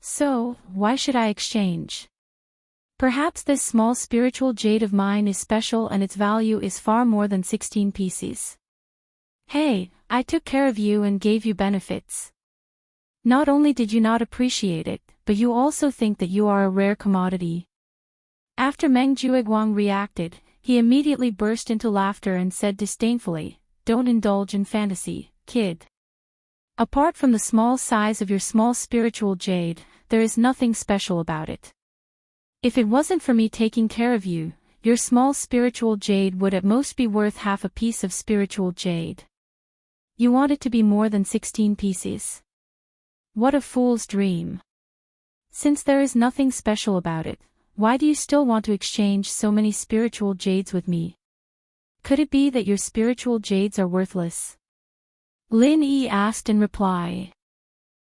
So, why should I exchange? Perhaps this small spiritual jade of mine is special and its value is far more than 16 pieces. Hey, I took care of you and gave you benefits. Not only did you not appreciate it, but you also think that you are a rare commodity. After Meng Jueguang reacted, he immediately burst into laughter and said disdainfully, don't indulge in fantasy, kid. Apart from the small size of your small spiritual jade, there is nothing special about it. If it wasn't for me taking care of you, your small spiritual jade would at most be worth half a piece of spiritual jade. You want it to be more than 16 pieces. What a fool's dream. Since there is nothing special about it, why do you still want to exchange so many spiritual jades with me? Could it be that your spiritual jades are worthless? Lin Yi asked in reply.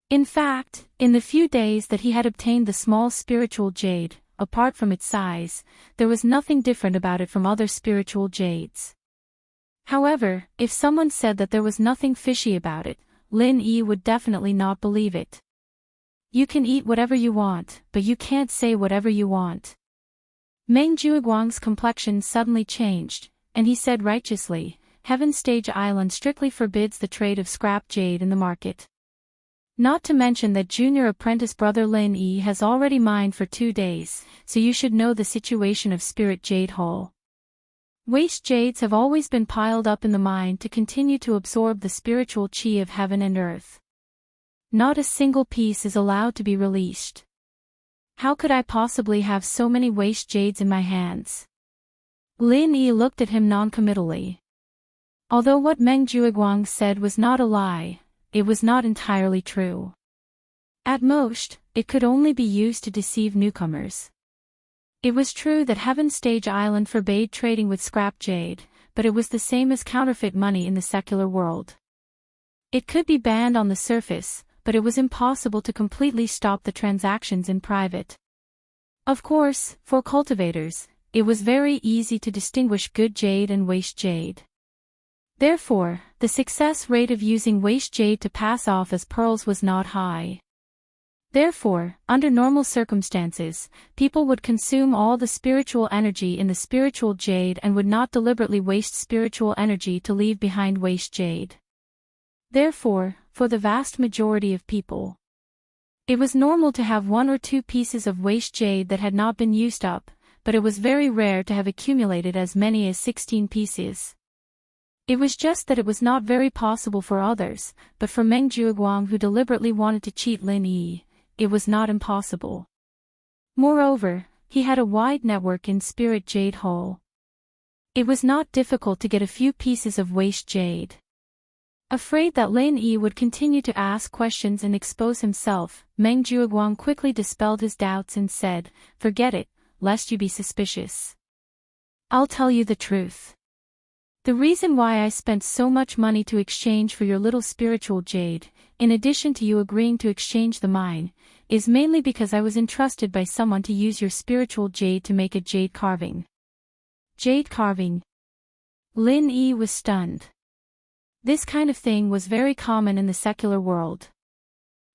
In fact, in the few days that he had obtained the small spiritual jade, apart from its size, there was nothing different about it from other spiritual jades. However, if someone said that there was nothing fishy about it, Lin Yi would definitely not believe it. You can eat whatever you want, but you can't say whatever you want. Meng Jueguang's complexion suddenly changed, and he said righteously, Heaven Stage Island strictly forbids the trade of scrap jade in the market. Not to mention that junior apprentice brother Lin Yi has already mined for 2 days, so you should know the situation of Spirit Jade Hall. Waste jades have always been piled up in the mine to continue to absorb the spiritual chi of heaven and earth. Not a single piece is allowed to be released. How could I possibly have so many waste jades in my hands? Lin Yi looked at him noncommittally. Although what Meng Jueguang said was not a lie, it was not entirely true. At most, it could only be used to deceive newcomers. It was true that Heaven Stage Island forbade trading with scrap jade, but it was the same as counterfeit money in the secular world. It could be banned on the surface, but it was impossible to completely stop the transactions in private. Of course, for cultivators, it was very easy to distinguish good jade and waste jade. Therefore, the success rate of using waste jade to pass off as pearls was not high. Therefore, under normal circumstances, people would consume all the spiritual energy in the spiritual jade and would not deliberately waste spiritual energy to leave behind waste jade. Therefore, for the vast majority of people, it was normal to have 1 or 2 pieces of waste jade that had not been used up, but it was very rare to have accumulated as many as 16 pieces. It was just that it was not very possible for others, but for Meng Jueguang, who deliberately wanted to cheat Lin Yi, it was not impossible. Moreover, he had a wide network in Spirit Jade Hall. It was not difficult to get a few pieces of waste jade. Afraid that Lin Yi would continue to ask questions and expose himself, Meng Jueguang quickly dispelled his doubts and said, "Forget it, lest you be suspicious. I'll tell you the truth. The reason why I spent so much money to exchange for your little spiritual jade, in addition to you agreeing to exchange the mine, is mainly because I was entrusted by someone to use your spiritual jade to make a jade carving." Jade carving? Lin Yi was stunned. This kind of thing was very common in the secular world.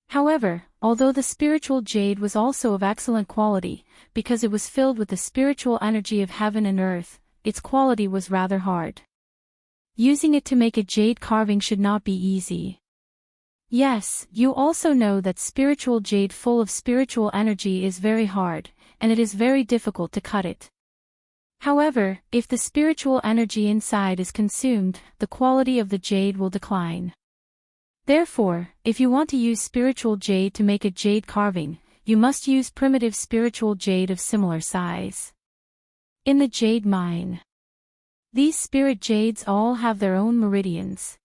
However, although the spiritual jade was also of excellent quality, because it was filled with the spiritual energy of heaven and earth, its quality was rather hard. Using it to make a jade carving should not be easy. Yes, you also know that spiritual jade full of spiritual energy is very hard, and it is very difficult to cut it. However, if the spiritual energy inside is consumed, the quality of the jade will decline. Therefore, if you want to use spiritual jade to make a jade carving, you must use primitive spiritual jade of similar size. In the jade mine, these spirit jades all have their own meridians.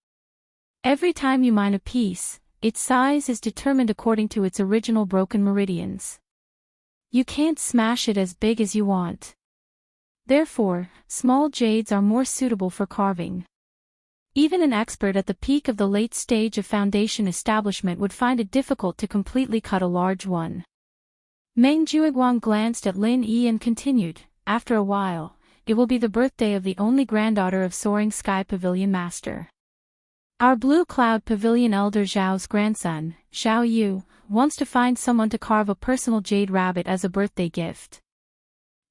Every time you mine a piece, its size is determined according to its original broken meridians. You can't smash it as big as you want. Therefore, small jades are more suitable for carving. Even an expert at the peak of the late stage of foundation establishment would find it difficult to completely cut a large one. Meng Jueguang glanced at Lin Yi and continued, "After a while, it will be the birthday of the only granddaughter of Soaring Sky Pavilion Master. Our Blue Cloud Pavilion Elder Zhao's grandson, Zhao Yu, wants to find someone to carve a personal jade rabbit as a birthday gift.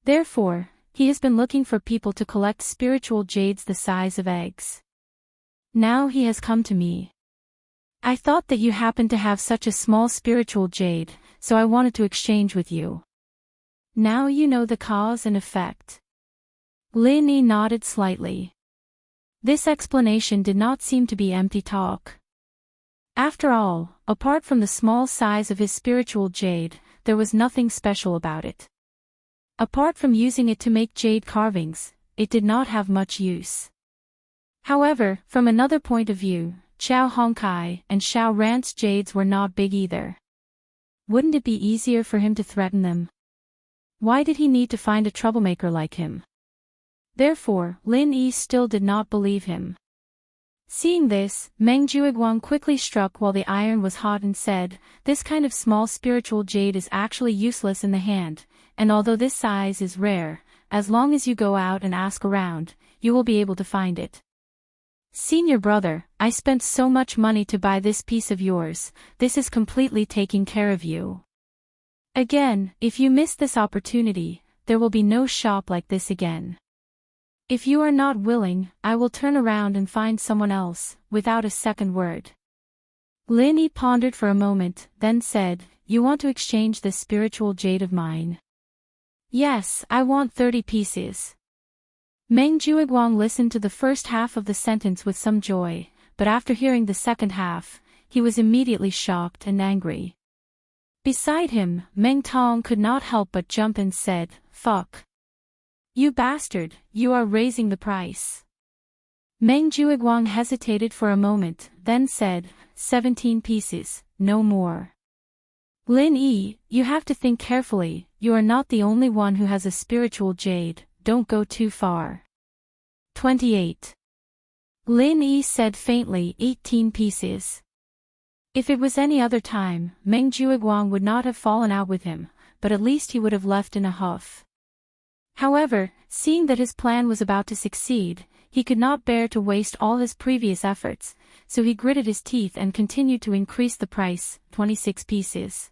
Therefore, he has been looking for people to collect spiritual jades the size of eggs. Now he has come to me. I thought that you happened to have such a small spiritual jade, so I wanted to exchange with you. Now you know the cause and effect." Lin Yi nodded slightly. This explanation did not seem to be empty talk. After all, apart from the small size of his spiritual jade, there was nothing special about it. Apart from using it to make jade carvings, it did not have much use. However, from another point of view, Xiao Hongkai and Xiao Rant's jades were not big either. Wouldn't it be easier for him to threaten them? Why did he need to find a troublemaker like him? Therefore, Lin Yi still did not believe him. Seeing this, Meng Jueguang quickly struck while the iron was hot and said, "This kind of small spiritual jade is actually useless in the hand, and although this size is rare, as long as you go out and ask around, you will be able to find it. Senior brother, I spent so much money to buy this piece of yours, this is completely taking care of you. Again, if you miss this opportunity, there will be no shop like this again. If you are not willing, I will turn around and find someone else," without a second word. Lin Yi pondered for a moment, then said, "You want to exchange this spiritual jade of mine?" "Yes, I want 30 pieces." Meng Jueguang listened to the first half of the sentence with some joy, but after hearing the second half, he was immediately shocked and angry. Beside him, Meng Tong could not help but jump and said, "Fuck. You bastard, you are raising the price." Meng Jueguang hesitated for a moment, then said, 17 pieces, no more. Lin Yi, you have to think carefully, you are not the only one who has a spiritual jade, don't go too far. 28. Lin Yi said faintly, 18 pieces. If it was any other time, Meng Jueguang would not have fallen out with him, but at least he would have left in a huff. However, seeing that his plan was about to succeed, he could not bear to waste all his previous efforts, so he gritted his teeth and continued to increase the price, 26 pieces.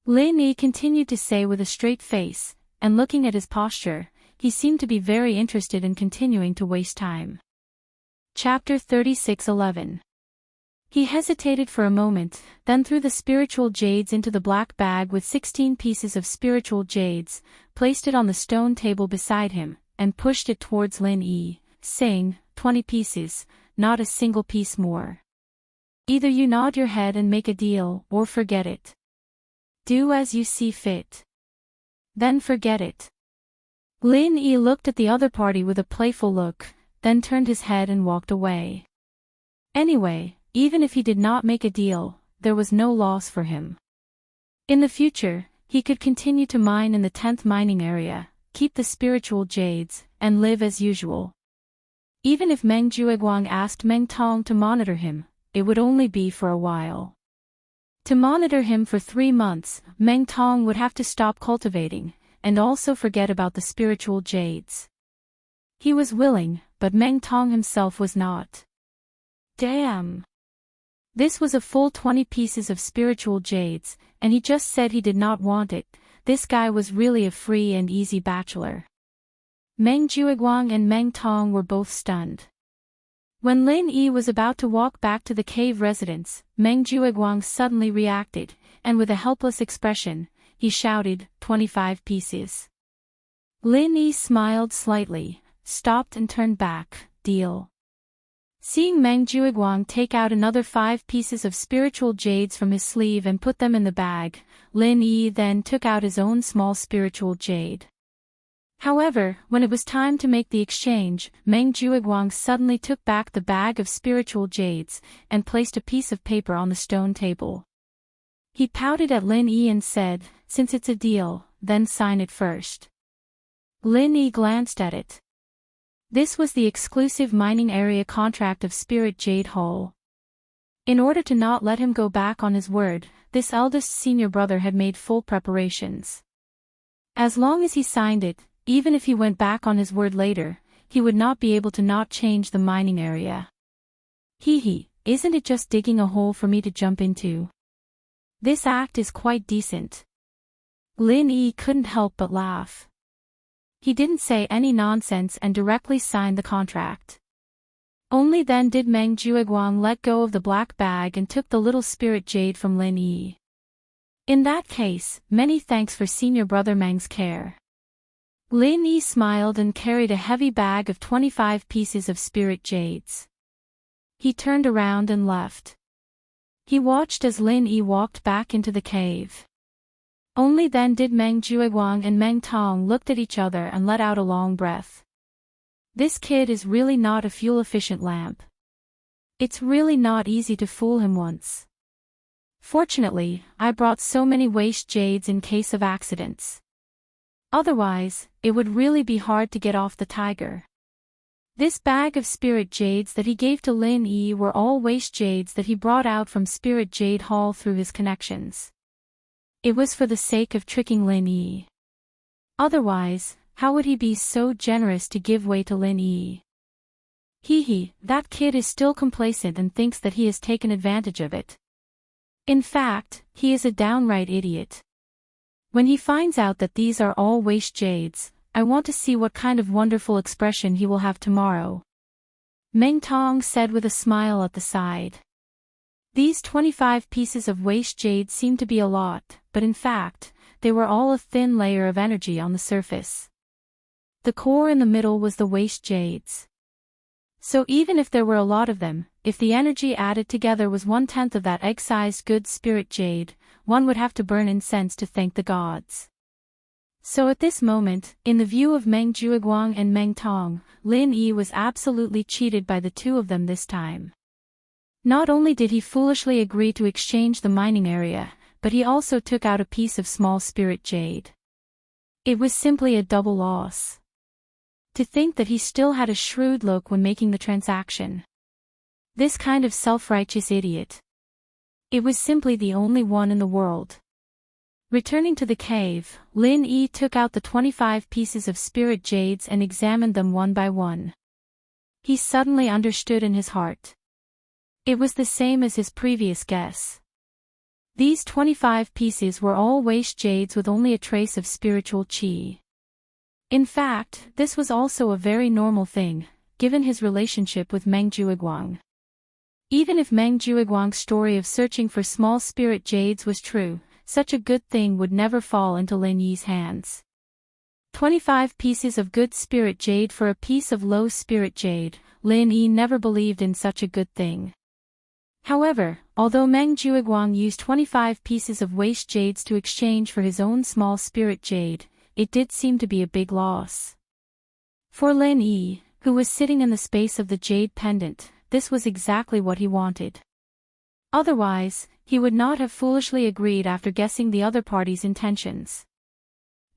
Lin Yi continued to say with a straight face, and looking at his posture, he seemed to be very interested in continuing to waste time. Chapter 36:11. He hesitated for a moment, then threw the spiritual jades into the black bag with 16 pieces of spiritual jades, placed it on the stone table beside him, and pushed it towards Lin Yi, saying, 20 pieces, not a single piece more. Either you nod your head and make a deal, or forget it. Do as you see fit. Then forget it. Lin Yi looked at the other party with a playful look, then turned his head and walked away. Anyway, even if he did not make a deal, there was no loss for him. In the future, he could continue to mine in the 10th mining area, keep the spiritual jades, and live as usual. Even if Meng Jueguang asked Meng Tong to monitor him, it would only be for a while. To monitor him for 3 months, Meng Tong would have to stop cultivating, and also forget about the spiritual jades. He was willing, but Meng Tong himself was not. Damn! This was a full 20 pieces of spiritual jades, and he just said he did not want it. This guy was really a free and easy bachelor. Meng Jueguang and Meng Tong were both stunned. When Lin Yi was about to walk back to the cave residence, Meng Jueguang suddenly reacted, and with a helpless expression, he shouted, 25 pieces. Lin Yi smiled slightly, stopped and turned back, deal. Seeing Meng Jueguang take out another 5 pieces of spiritual jades from his sleeve and put them in the bag, Lin Yi then took out his own small spiritual jade. However, when it was time to make the exchange, Meng Jueguang suddenly took back the bag of spiritual jades, and placed a piece of paper on the stone table. He pouted at Lin Yi and said, since it's a deal, then sign it first. Lin Yi glanced at it. This was the exclusive mining area contract of Spirit Jade Hall. In order to not let him go back on his word, this eldest senior brother had made full preparations. As long as he signed it, even if he went back on his word later, he would not be able to not change the mining area. Hee, isn't it just digging a hole for me to jump into? This act is quite decent. Lin Yi couldn't help but laugh. He didn't say any nonsense and directly signed the contract. Only then did Meng Jueguang let go of the black bag and took the little spirit jade from Lin Yi. In that case, many thanks for senior brother Meng's care. Lin Yi smiled and carried a heavy bag of 25 pieces of spirit jades. He turned around and left. He watched as Lin Yi walked back into the cave. Only then did Meng Jueguang and Meng Tong looked at each other and let out a long breath. This kid is really not a fuel-efficient lamp. It's really not easy to fool him once. Fortunately, I brought so many waste jades in case of accidents. Otherwise, it would really be hard to get off the tiger. This bag of spirit jades that he gave to Lin Yi were all waste jades that he brought out from Spirit Jade Hall through his connections. It was for the sake of tricking Lin Yi. Otherwise, how would he be so generous to give way to Lin Yi? That kid is still complacent and thinks that he has taken advantage of it. In fact, he is a downright idiot. When he finds out that these are all waste jades, I want to see what kind of wonderful expression he will have tomorrow. Meng Tong said with a smile at the side. These 25 pieces of waste jade seemed to be a lot, but in fact, they were all a thin layer of energy on the surface. The core in the middle was the waste jades. So even if there were a lot of them, if the energy added together was 1/10 of that egg-sized good spirit jade, one would have to burn incense to thank the gods. So at this moment, in the view of Meng Jueguang and Meng Tong, Lin Yi was absolutely cheated by the two of them this time. Not only did he foolishly agree to exchange the mining area, but he also took out a piece of small spirit jade. It was simply a double loss. To think that he still had a shrewd look when making the transaction. This kind of self-righteous idiot. It was simply the only one in the world. Returning to the cave, Lin Yi took out the 25 pieces of spirit jades and examined them one by one. he suddenly understood in his heart. It was the same as his previous guess. These 25 pieces were all waste jades with only a trace of spiritual qi. In fact, this was also a very normal thing, given his relationship with Meng Jueguang. Even if Meng Jueguang's story of searching for small spirit jades was true, such a good thing would never fall into Lin Yi's hands. 25 pieces of good spirit jade for a piece of low spirit jade, Lin Yi never believed in such a good thing. However, although Meng Jueguang used 25 pieces of waste jades to exchange for his own small spirit jade, it did seem to be a big loss. For Lin Yi, who was sitting in the space of the jade pendant, this was exactly what he wanted. Otherwise, he would not have foolishly agreed after guessing the other party's intentions.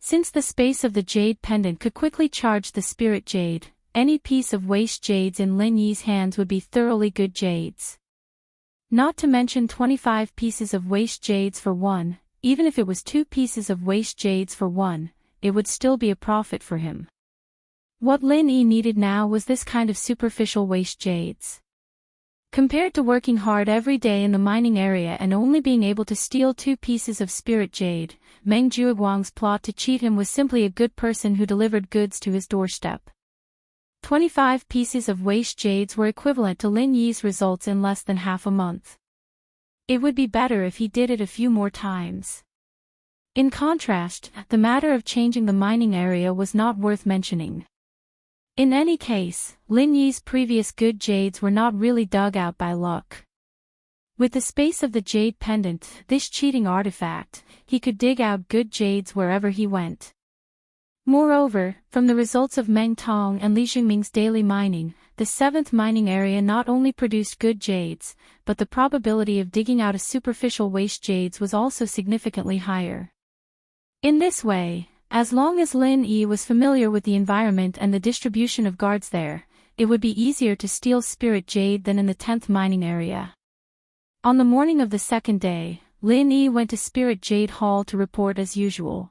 Since the space of the jade pendant could quickly charge the spirit jade, any piece of waste jades in Lin Yi's hands would be thoroughly good jades. Not to mention 25 pieces of waste jades for one, even if it was 2 pieces of waste jades for one, it would still be a profit for him. What Lin Yi needed now was this kind of superficial waste jades. Compared to working hard every day in the mining area and only being able to steal 2 pieces of spirit jade, Meng Jueguang's plot to cheat him was simply a good person who delivered goods to his doorstep. 25 pieces of waste jades were equivalent to Lin Yi's results in less than half a month. It would be better if he did it a few more times. In contrast, the matter of changing the mining area was not worth mentioning. In any case, Lin Yi's previous good jades were not really dug out by luck. With the space of the jade pendant, this cheating artifact, he could dig out good jades wherever he went. Moreover, from the results of Meng Tong and Li Xingming's daily mining, the 7th mining area not only produced good jades, but the probability of digging out a superficial waste jades was also significantly higher. In this way, as long as Lin Yi was familiar with the environment and the distribution of guards there, it would be easier to steal spirit jade than in the 10th mining area. On the morning of the second day, Lin Yi went to Spirit Jade Hall to report as usual.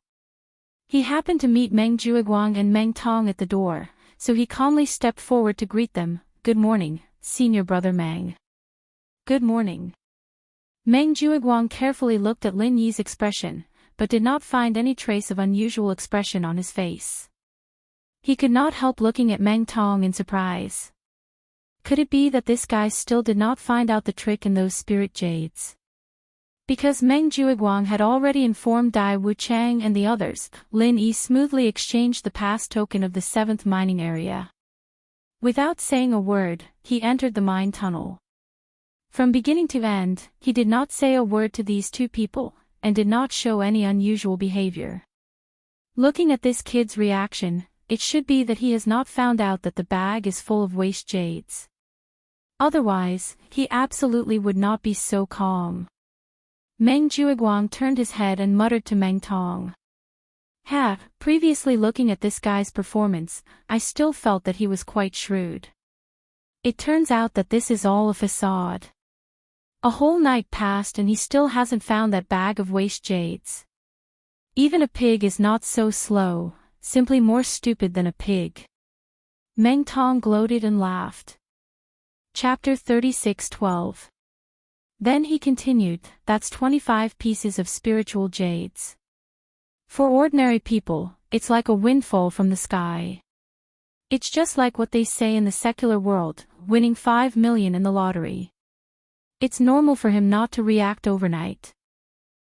He happened to meet Meng Jueguang and Meng Tong at the door, so he calmly stepped forward to greet them. "Good morning, senior brother Meng." "Good morning." Meng Jueguang carefully looked at Lin Yi's expression, but did not find any trace of unusual expression on his face. He could not help looking at Meng Tong in surprise. Could it be that this guy still did not find out the trick in those spirit jades? Because Meng Jueguang had already informed Dai Wuchang and the others, Lin Yi smoothly exchanged the pass token of the 7th mining area. Without saying a word, he entered the mine tunnel. From beginning to end, he did not say a word to these 2 people, and did not show any unusual behavior. Looking at this kid's reaction, it should be that he has not found out that the bag is full of waste jades. Otherwise, he absolutely would not be so calm. Meng Jueguang turned his head and muttered to Meng Tong. Previously looking at this guy's performance, I still felt that he was quite shrewd. It turns out that this is all a facade. A whole night passed and he still hasn't found that bag of waste jades. Even a pig is not so slow, simply more stupid than a pig. Meng Tong gloated and laughed. Chapter 36:12. Then he continued, "That's 25 pieces of spiritual jades. For ordinary people, it's like a windfall from the sky. It's just like what they say in the secular world, winning 5 million in the lottery. It's normal for him not to react overnight.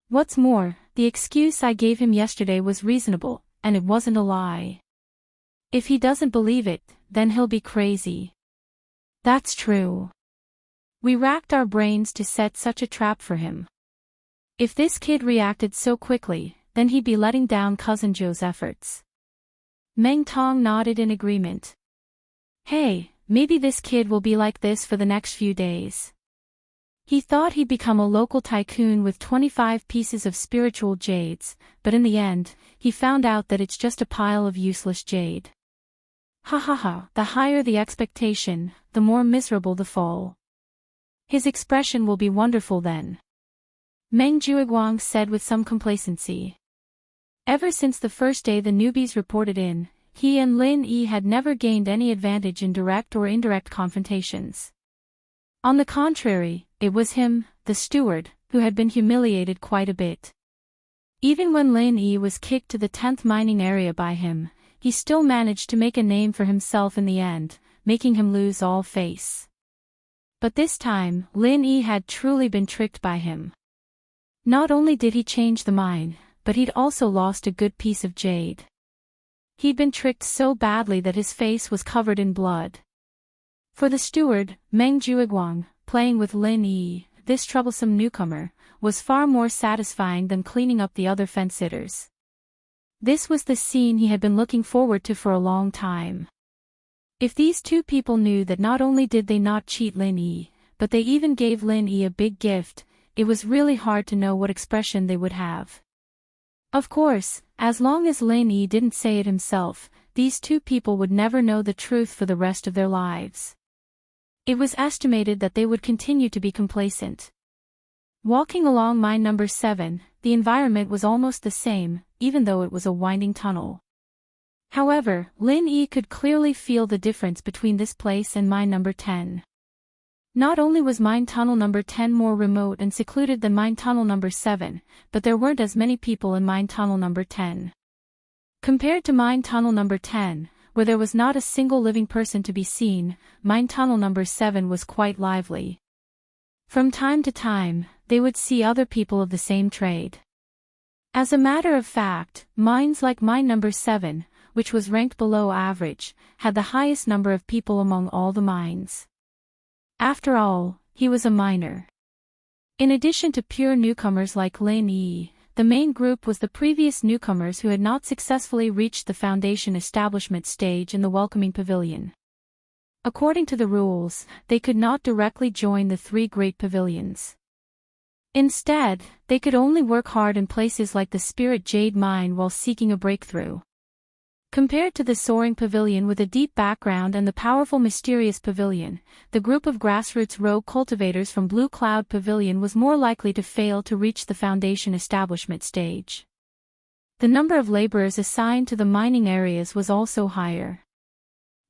What's more, the excuse I gave him yesterday was reasonable, and it wasn't a lie. If he doesn't believe it, then he'll be crazy. That's true. We racked our brains to set such a trap for him. If this kid reacted so quickly, then he'd be letting down Cousin Joe's efforts." Meng Tong nodded in agreement. "Hey, maybe this kid will be like this for the next few days." He thought he'd become a local tycoon with 25 pieces of spiritual jades, but in the end, he found out that it's just a pile of useless jade. Ha ha ha, the higher the expectation, the more miserable the fall. His expression will be wonderful then. Meng Jueguang said with some complacency. Ever since the first day the newbies reported in, he and Lin Yi had never gained any advantage in direct or indirect confrontations. On the contrary, it was him, the steward, who had been humiliated quite a bit. Even when Lin Yi was kicked to the 10th mining area by him, he still managed to make a name for himself in the end, making him lose all face. But this time, Lin Yi had truly been tricked by him. Not only did he change the mine, but he'd also lost a good piece of jade. He'd been tricked so badly that his face was covered in blood. For the steward, Meng Juiguang, playing with Lin Yi, this troublesome newcomer, was far more satisfying than cleaning up the other fence-sitters. This was the scene he had been looking forward to for a long time. If these two people knew that not only did they not cheat Lin Yi, but they even gave Lin Yi a big gift, it was really hard to know what expression they would have. Of course, as long as Lin Yi didn't say it himself, these two people would never know the truth for the rest of their lives. It was estimated that they would continue to be complacent. Walking along mine number 7, the environment was almost the same, even though it was a winding tunnel. However, Lin Yi could clearly feel the difference between this place and mine number 10. Not only was mine tunnel number 10 more remote and secluded than mine tunnel number 7, but there weren't as many people in mine tunnel number 10. Compared to mine tunnel number 10, where there was not a single living person to be seen, mine tunnel number 7 was quite lively. From time to time, they would see other people of the same trade. As a matter of fact, mines like mine number 7, which was ranked below average, had the highest number of people among all the mines. After all, he was a miner. In addition to pure newcomers like Lin Yi, the main group was the previous newcomers who had not successfully reached the foundation establishment stage in the welcoming pavilion. According to the rules, they could not directly join the 3 great pavilions. Instead, they could only work hard in places like the Spirit Jade Mine while seeking a breakthrough. Compared to the soaring pavilion with a deep background and the powerful mysterious pavilion, the group of grassroots rogue cultivators from Blue Cloud Pavilion was more likely to fail to reach the foundation establishment stage. The number of laborers assigned to the mining areas was also higher.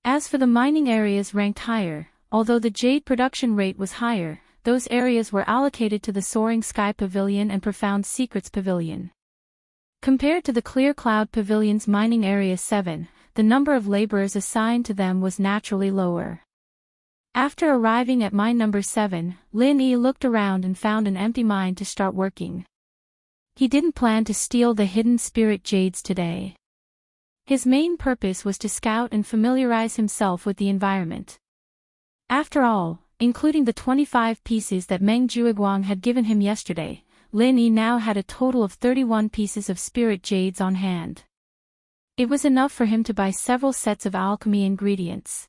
As for the mining areas ranked higher, although the jade production rate was higher, those areas were allocated to the Soaring Sky Pavilion and Profound Secrets Pavilion. Compared to the Clear Cloud Pavilion's mining area 7, the number of laborers assigned to them was naturally lower. After arriving at mine number 7, Lin Yi looked around and found an empty mine to start working. He didn't plan to steal the hidden spirit jades today. His main purpose was to scout and familiarize himself with the environment. After all, including the 25 pieces that Meng Juiguang had given him yesterday, Lin Yi now had a total of 31 pieces of spirit jades on hand. It was enough for him to buy several sets of alchemy ingredients.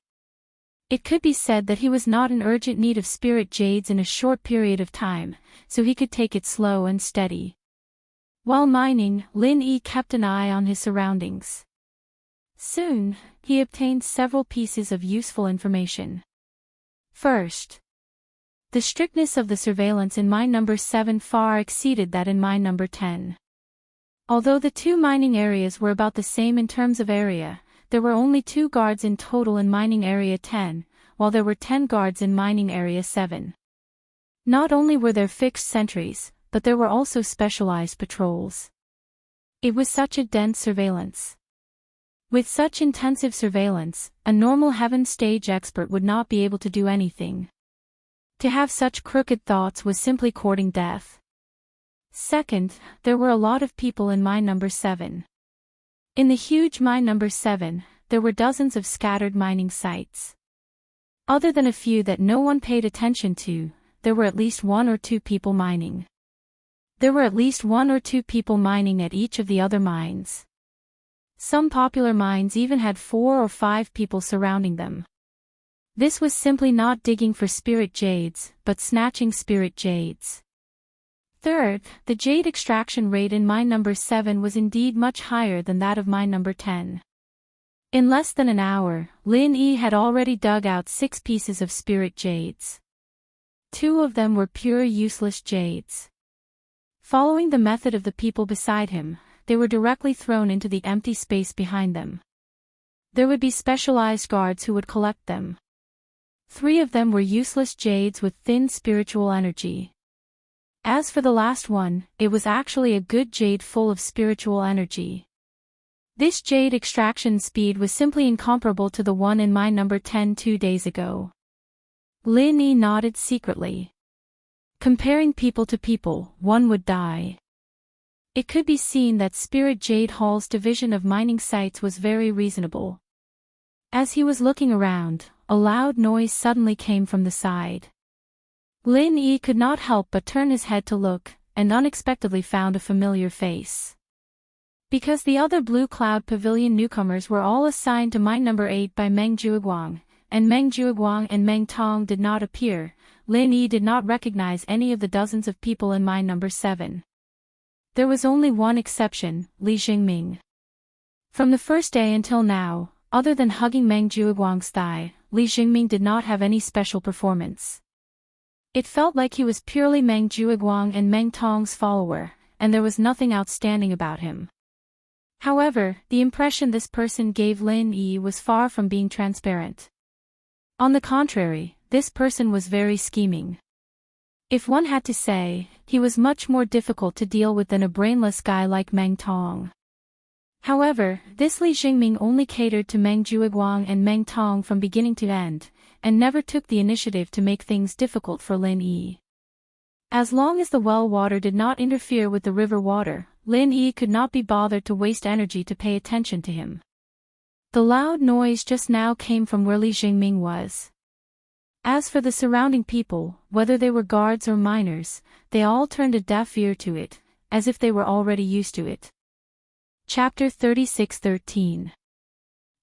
It could be said that he was not in urgent need of spirit jades in a short period of time, so he could take it slow and steady. While mining, Lin Yi kept an eye on his surroundings. Soon, he obtained several pieces of useful information. First, the strictness of the surveillance in mine number 7 far exceeded that in mine number 10. Although the 2 mining areas were about the same in terms of area, there were only 2 guards in total in mining area 10, while there were 10 guards in mining area 7. Not only were there fixed sentries, but there were also specialized patrols. It was such a dense surveillance. With such intensive surveillance, a normal heaven stage expert would not be able to do anything. To have such crooked thoughts was simply courting death. Second, there were a lot of people in mine number 7. In the huge mine number 7, there were dozens of scattered mining sites. Other than a few that no one paid attention to, there were at least 1 or 2 people mining. There were at least 1 or 2 people mining at each of the other mines. Some popular mines even had 4 or 5 people surrounding them. This was simply not digging for spirit jades, but snatching spirit jades. Third, the jade extraction rate in mine number 7 was indeed much higher than that of mine number 10. In less than an hour, Lin Yi had already dug out 6 pieces of spirit jades. 2 of them were pure useless jades. Following the method of the people beside him, they were directly thrown into the empty space behind them. There would be specialized guards who would collect them. 3 of them were useless jades with thin spiritual energy. As for the last one, it was actually a good jade full of spiritual energy. This jade extraction speed was simply incomparable to the one in mine number 10 2 days ago. Lin Yi nodded secretly. Comparing people to people, one would die. It could be seen that Spirit Jade Hall's division of mining sites was very reasonable. As he was looking around, a loud noise suddenly came from the side. Lin Yi could not help but turn his head to look, and unexpectedly found a familiar face. Because the other Blue Cloud Pavilion newcomers were all assigned to mine number 8 by Meng Jueguang, and Meng Jueguang and Meng Tong did not appear, Lin Yi did not recognize any of the dozens of people in mine number 7. There was only one exception, Li Jingming. From the first day until now, other than hugging Meng Jueguang's thigh, Li Jingming did not have any special performance. It felt like he was purely Meng Jueguang and Meng Tong's follower, and there was nothing outstanding about him. However, the impression this person gave Lin Yi was far from being transparent. On the contrary, this person was very scheming. If one had to say, he was much more difficult to deal with than a brainless guy like Meng Tong. However, this Li Jingming only catered to Meng Jueguang and Meng Tong from beginning to end, and never took the initiative to make things difficult for Lin Yi. As long as the well water did not interfere with the river water, Lin Yi could not be bothered to waste energy to pay attention to him. The loud noise just now came from where Li Jingming was. As for the surrounding people, whether they were guards or miners, they all turned a deaf ear to it, as if they were already used to it. Chapter 36:13.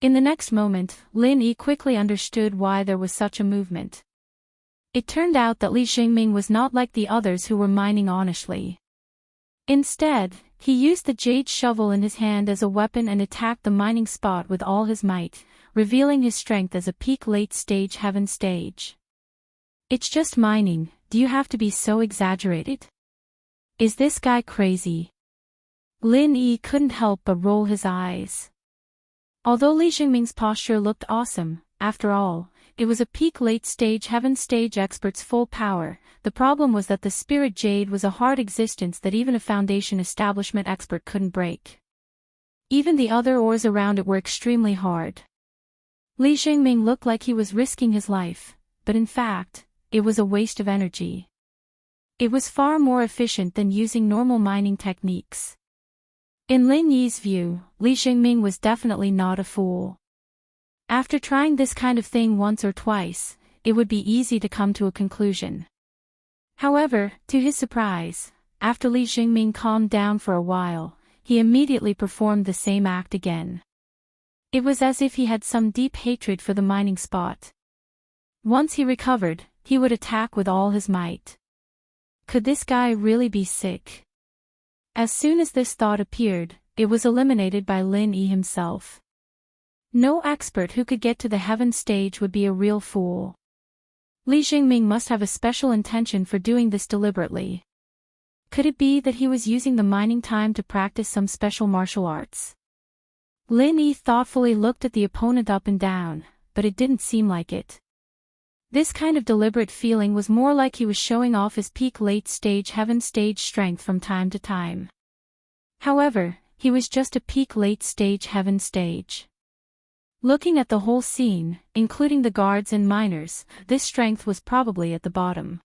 In the next moment, Lin Yi quickly understood why there was such a movement. It turned out that Li Jingming was not like the others who were mining honestly. Instead, he used the jade shovel in his hand as a weapon and attacked the mining spot with all his might, revealing his strength as a peak late-stage heaven stage. It's just mining, do you have to be so exaggerated? Is this guy crazy? Lin Yi couldn't help but roll his eyes. Although Li Jingming's posture looked awesome, after all, it was a peak late-stage heaven stage expert's full power. The problem was that the spirit jade was a hard existence that even a foundation establishment expert couldn't break. Even the other ores around it were extremely hard. Li Jingming looked like he was risking his life, but in fact, it was a waste of energy. It was far more efficient than using normal mining techniques. In Lin Yi's view, Li Jingming was definitely not a fool. After trying this kind of thing once or twice, it would be easy to come to a conclusion. However, to his surprise, after Li Jingming calmed down for a while, he immediately performed the same act again. It was as if he had some deep hatred for the mining spot. Once he recovered, he would attack with all his might. Could this guy really be sick? As soon as this thought appeared, it was eliminated by Lin Yi himself. No expert who could get to the heaven stage would be a real fool. Li Jingming must have a special intention for doing this deliberately. Could it be that he was using the mining time to practice some special martial arts? Lin Yi thoughtfully looked at the opponent up and down, but it didn't seem like it. This kind of deliberate feeling was more like he was showing off his peak late-stage heaven stage strength from time to time. However, he was just a peak late-stage heaven stage. Looking at the whole scene, including the guards and miners, this strength was probably at the bottom.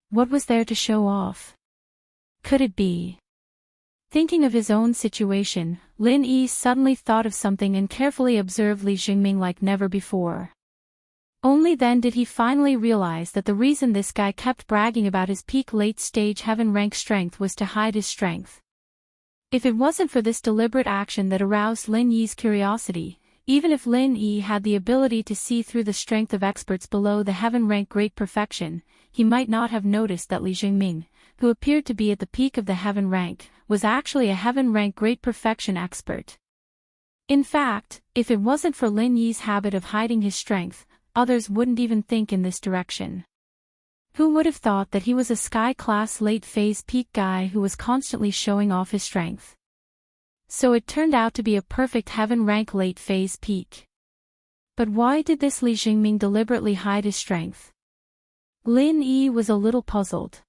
What was there to show off? Could it be? Thinking of his own situation, Lin Yi suddenly thought of something and carefully observed Li Jingming like never before. Only then did he finally realize that the reason this guy kept bragging about his peak late-stage heaven rank strength was to hide his strength. If it wasn't for this deliberate action that aroused Lin Yi's curiosity, even if Lin Yi had the ability to see through the strength of experts below the heaven rank great perfection, he might not have noticed that Li Jingming, who appeared to be at the peak of the heaven rank, was actually a heaven rank great perfection expert. In fact, if it wasn't for Lin Yi's habit of hiding his strength, others wouldn't even think in this direction. Who would have thought that he was a sky-class late-phase peak guy who was constantly showing off his strength? So it turned out to be a perfect heaven rank late-phase peak. But why did this Li Jingming deliberately hide his strength? Lin Yi was a little puzzled.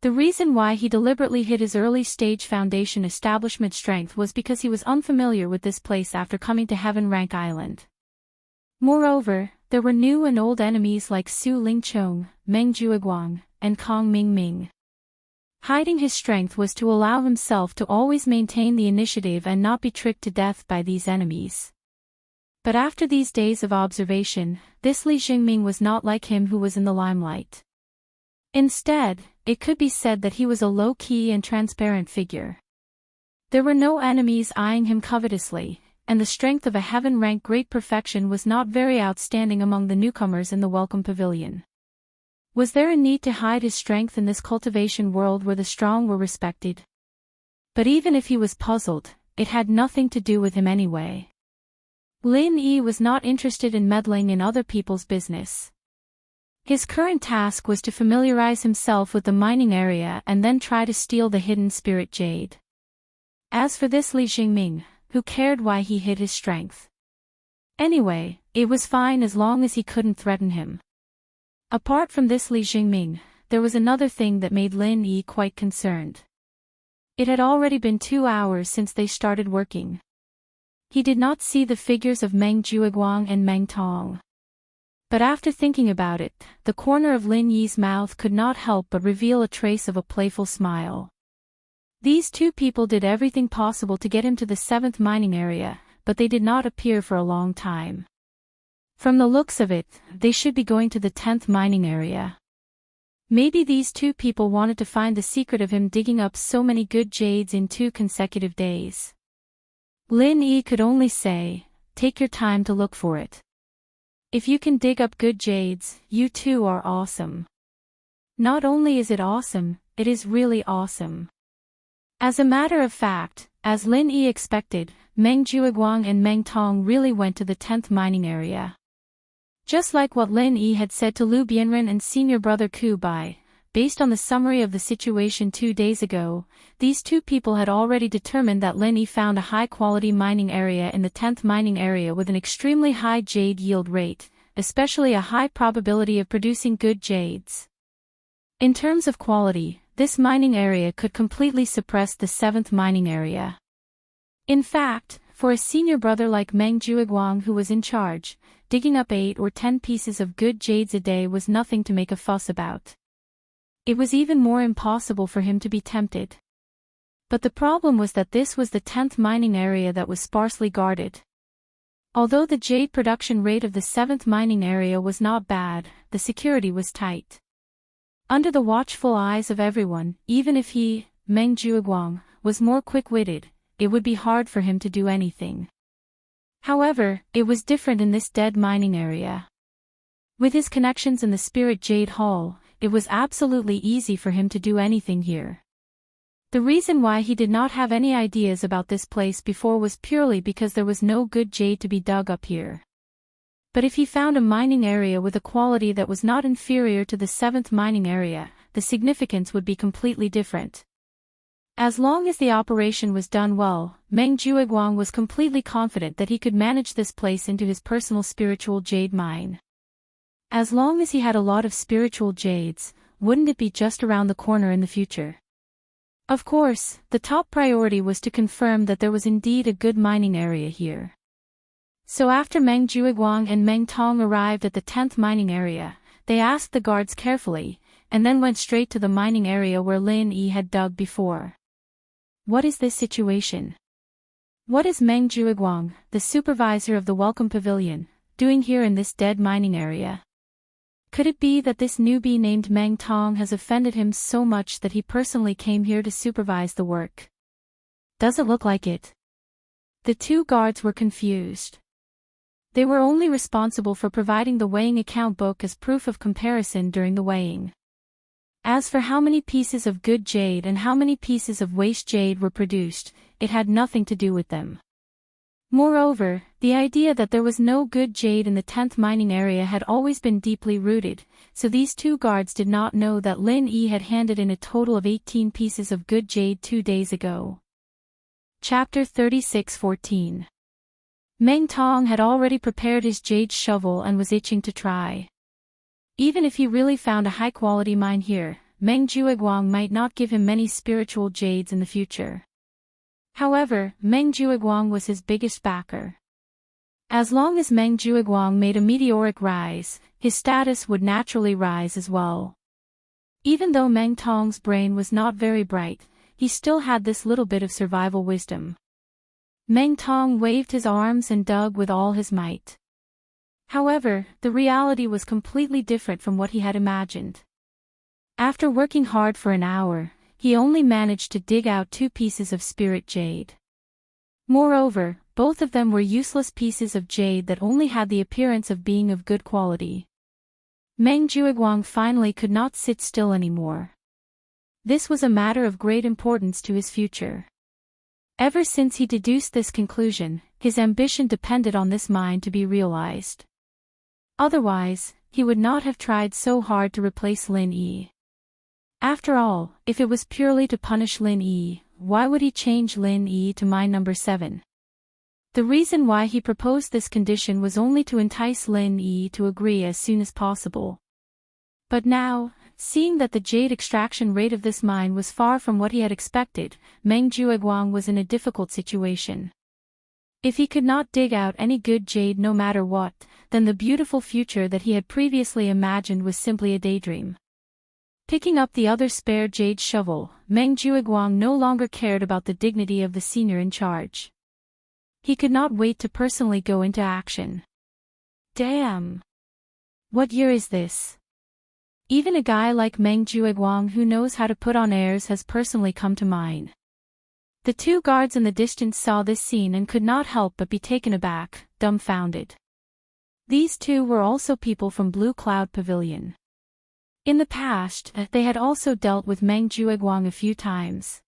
The reason why he deliberately hid his early-stage foundation establishment strength was because he was unfamiliar with this place after coming to Heaven Rank Island. Moreover, there were new and old enemies like Su Lingchong, Meng Jueguang, and Kong Mingming. Hiding his strength was to allow himself to always maintain the initiative and not be tricked to death by these enemies. But after these days of observation, this Li Jingming was not like him who was in the limelight. Instead, it could be said that he was a low-key and transparent figure. There were no enemies eyeing him covetously, and the strength of a heaven-rank great perfection was not very outstanding among the newcomers in the Welcome Pavilion. Was there a need to hide his strength in this cultivation world where the strong were respected? But even if he was puzzled, it had nothing to do with him anyway. Lin Yi was not interested in meddling in other people's business. His current task was to familiarize himself with the mining area and then try to steal the hidden spirit jade. As for this Li Jingming, who cared why he hid his strength? Anyway, it was fine as long as he couldn't threaten him. Apart from this Li Jingming, there was another thing that made Lin Yi quite concerned. It had already been 2 hours since they started working. He did not see the figures of Meng Jueguang and Meng Tong. But after thinking about it, the corner of Lin Yi's mouth could not help but reveal a trace of a playful smile. These two people did everything possible to get him to the 7th mining area, but they did not appear for a long time. From the looks of it, they should be going to the 10th mining area. Maybe these two people wanted to find the secret of him digging up so many good jades in 2 consecutive days. Lin Yi could only say, take your time to look for it. If you can dig up good jades, you too are awesome. Not only is it awesome, it is really awesome. As a matter of fact, as Lin Yi expected, Meng Jueguang and Meng Tong really went to the 10th mining area. Just like what Lin Yi had said to Lu Bianren and senior brother Ku Bai, based on the summary of the situation 2 days ago, these two people had already determined that Lin Yi found a high-quality mining area in the 10th mining area with an extremely high jade yield rate, especially a high probability of producing good jades. In terms of quality, this mining area could completely suppress the 7th mining area. In fact, for a senior brother like Meng Jueguang who was in charge, digging up 8 or 10 pieces of good jades a day was nothing to make a fuss about. It was even more impossible for him to be tempted. But the problem was that this was the 10th mining area that was sparsely guarded. Although the jade production rate of the 7th mining area was not bad, the security was tight. Under the watchful eyes of everyone, even if he, Meng Jueguang, was more quick-witted, it would be hard for him to do anything. However, it was different in this dead mining area. With his connections in the Spirit Jade Hall, it was absolutely easy for him to do anything here. The reason why he did not have any ideas about this place before was purely because there was no good jade to be dug up here. But if he found a mining area with a quality that was not inferior to the 7th mining area, the significance would be completely different. As long as the operation was done well, Meng Jueguang was completely confident that he could manage this place into his personal spiritual jade mine. As long as he had a lot of spiritual jades, wouldn't it be just around the corner in the future? Of course, the top priority was to confirm that there was indeed a good mining area here. So after Meng Jueguang and Meng Tong arrived at the 10th mining area, they asked the guards carefully, and then went straight to the mining area where Lin Yi had dug before. What is this situation? What is Meng Jueguang, the supervisor of the Welcome Pavilion, doing here in this dead mining area? Could it be that this newbie named Meng Tong has offended him so much that he personally came here to supervise the work? Does it look like it? The two guards were confused. They were only responsible for providing the weighing account book as proof of comparison during the weighing. As for how many pieces of good jade and how many pieces of waste jade were produced, it had nothing to do with them. Moreover, the idea that there was no good jade in the 10th mining area had always been deeply rooted, so these two guards did not know that Lin Yi had handed in a total of 18 pieces of good jade 2 days ago. Chapter 36:14. Meng Tong had already prepared his jade shovel and was itching to try. Even if he really found a high-quality mine here, Meng Jueguang might not give him many spiritual jades in the future. However, Meng Jueguang was his biggest backer. As long as Meng Jueguang made a meteoric rise, his status would naturally rise as well. Even though Meng Tong's brain was not very bright, he still had this little bit of survival wisdom. Meng Tong waved his arms and dug with all his might. However, the reality was completely different from what he had imagined. After working hard for an hour, he only managed to dig out 2 pieces of spirit jade. Moreover, both of them were useless pieces of jade that only had the appearance of being of good quality. Meng Jueguang finally could not sit still anymore. This was a matter of great importance to his future. Ever since he deduced this conclusion, his ambition depended on this mine to be realized. Otherwise, he would not have tried so hard to replace Lin Yi. After all, if it was purely to punish Lin Yi, why would he change Lin Yi to mine number 7? The reason why he proposed this condition was only to entice Lin Yi to agree as soon as possible. But now, seeing that the jade extraction rate of this mine was far from what he had expected, Meng Jueguang was in a difficult situation. If he could not dig out any good jade no matter what, then the beautiful future that he had previously imagined was simply a daydream. Picking up the other spare jade shovel, Meng Jueguang no longer cared about the dignity of the senior in charge. He could not wait to personally go into action. Damn! What year is this? Even a guy like Meng Jueguang who knows how to put on airs has personally come to mind. The 2 guards in the distance saw this scene and could not help but be taken aback, dumbfounded. These 2 were also people from Blue Cloud Pavilion. In the past, they had also dealt with Meng Jueguang a few times.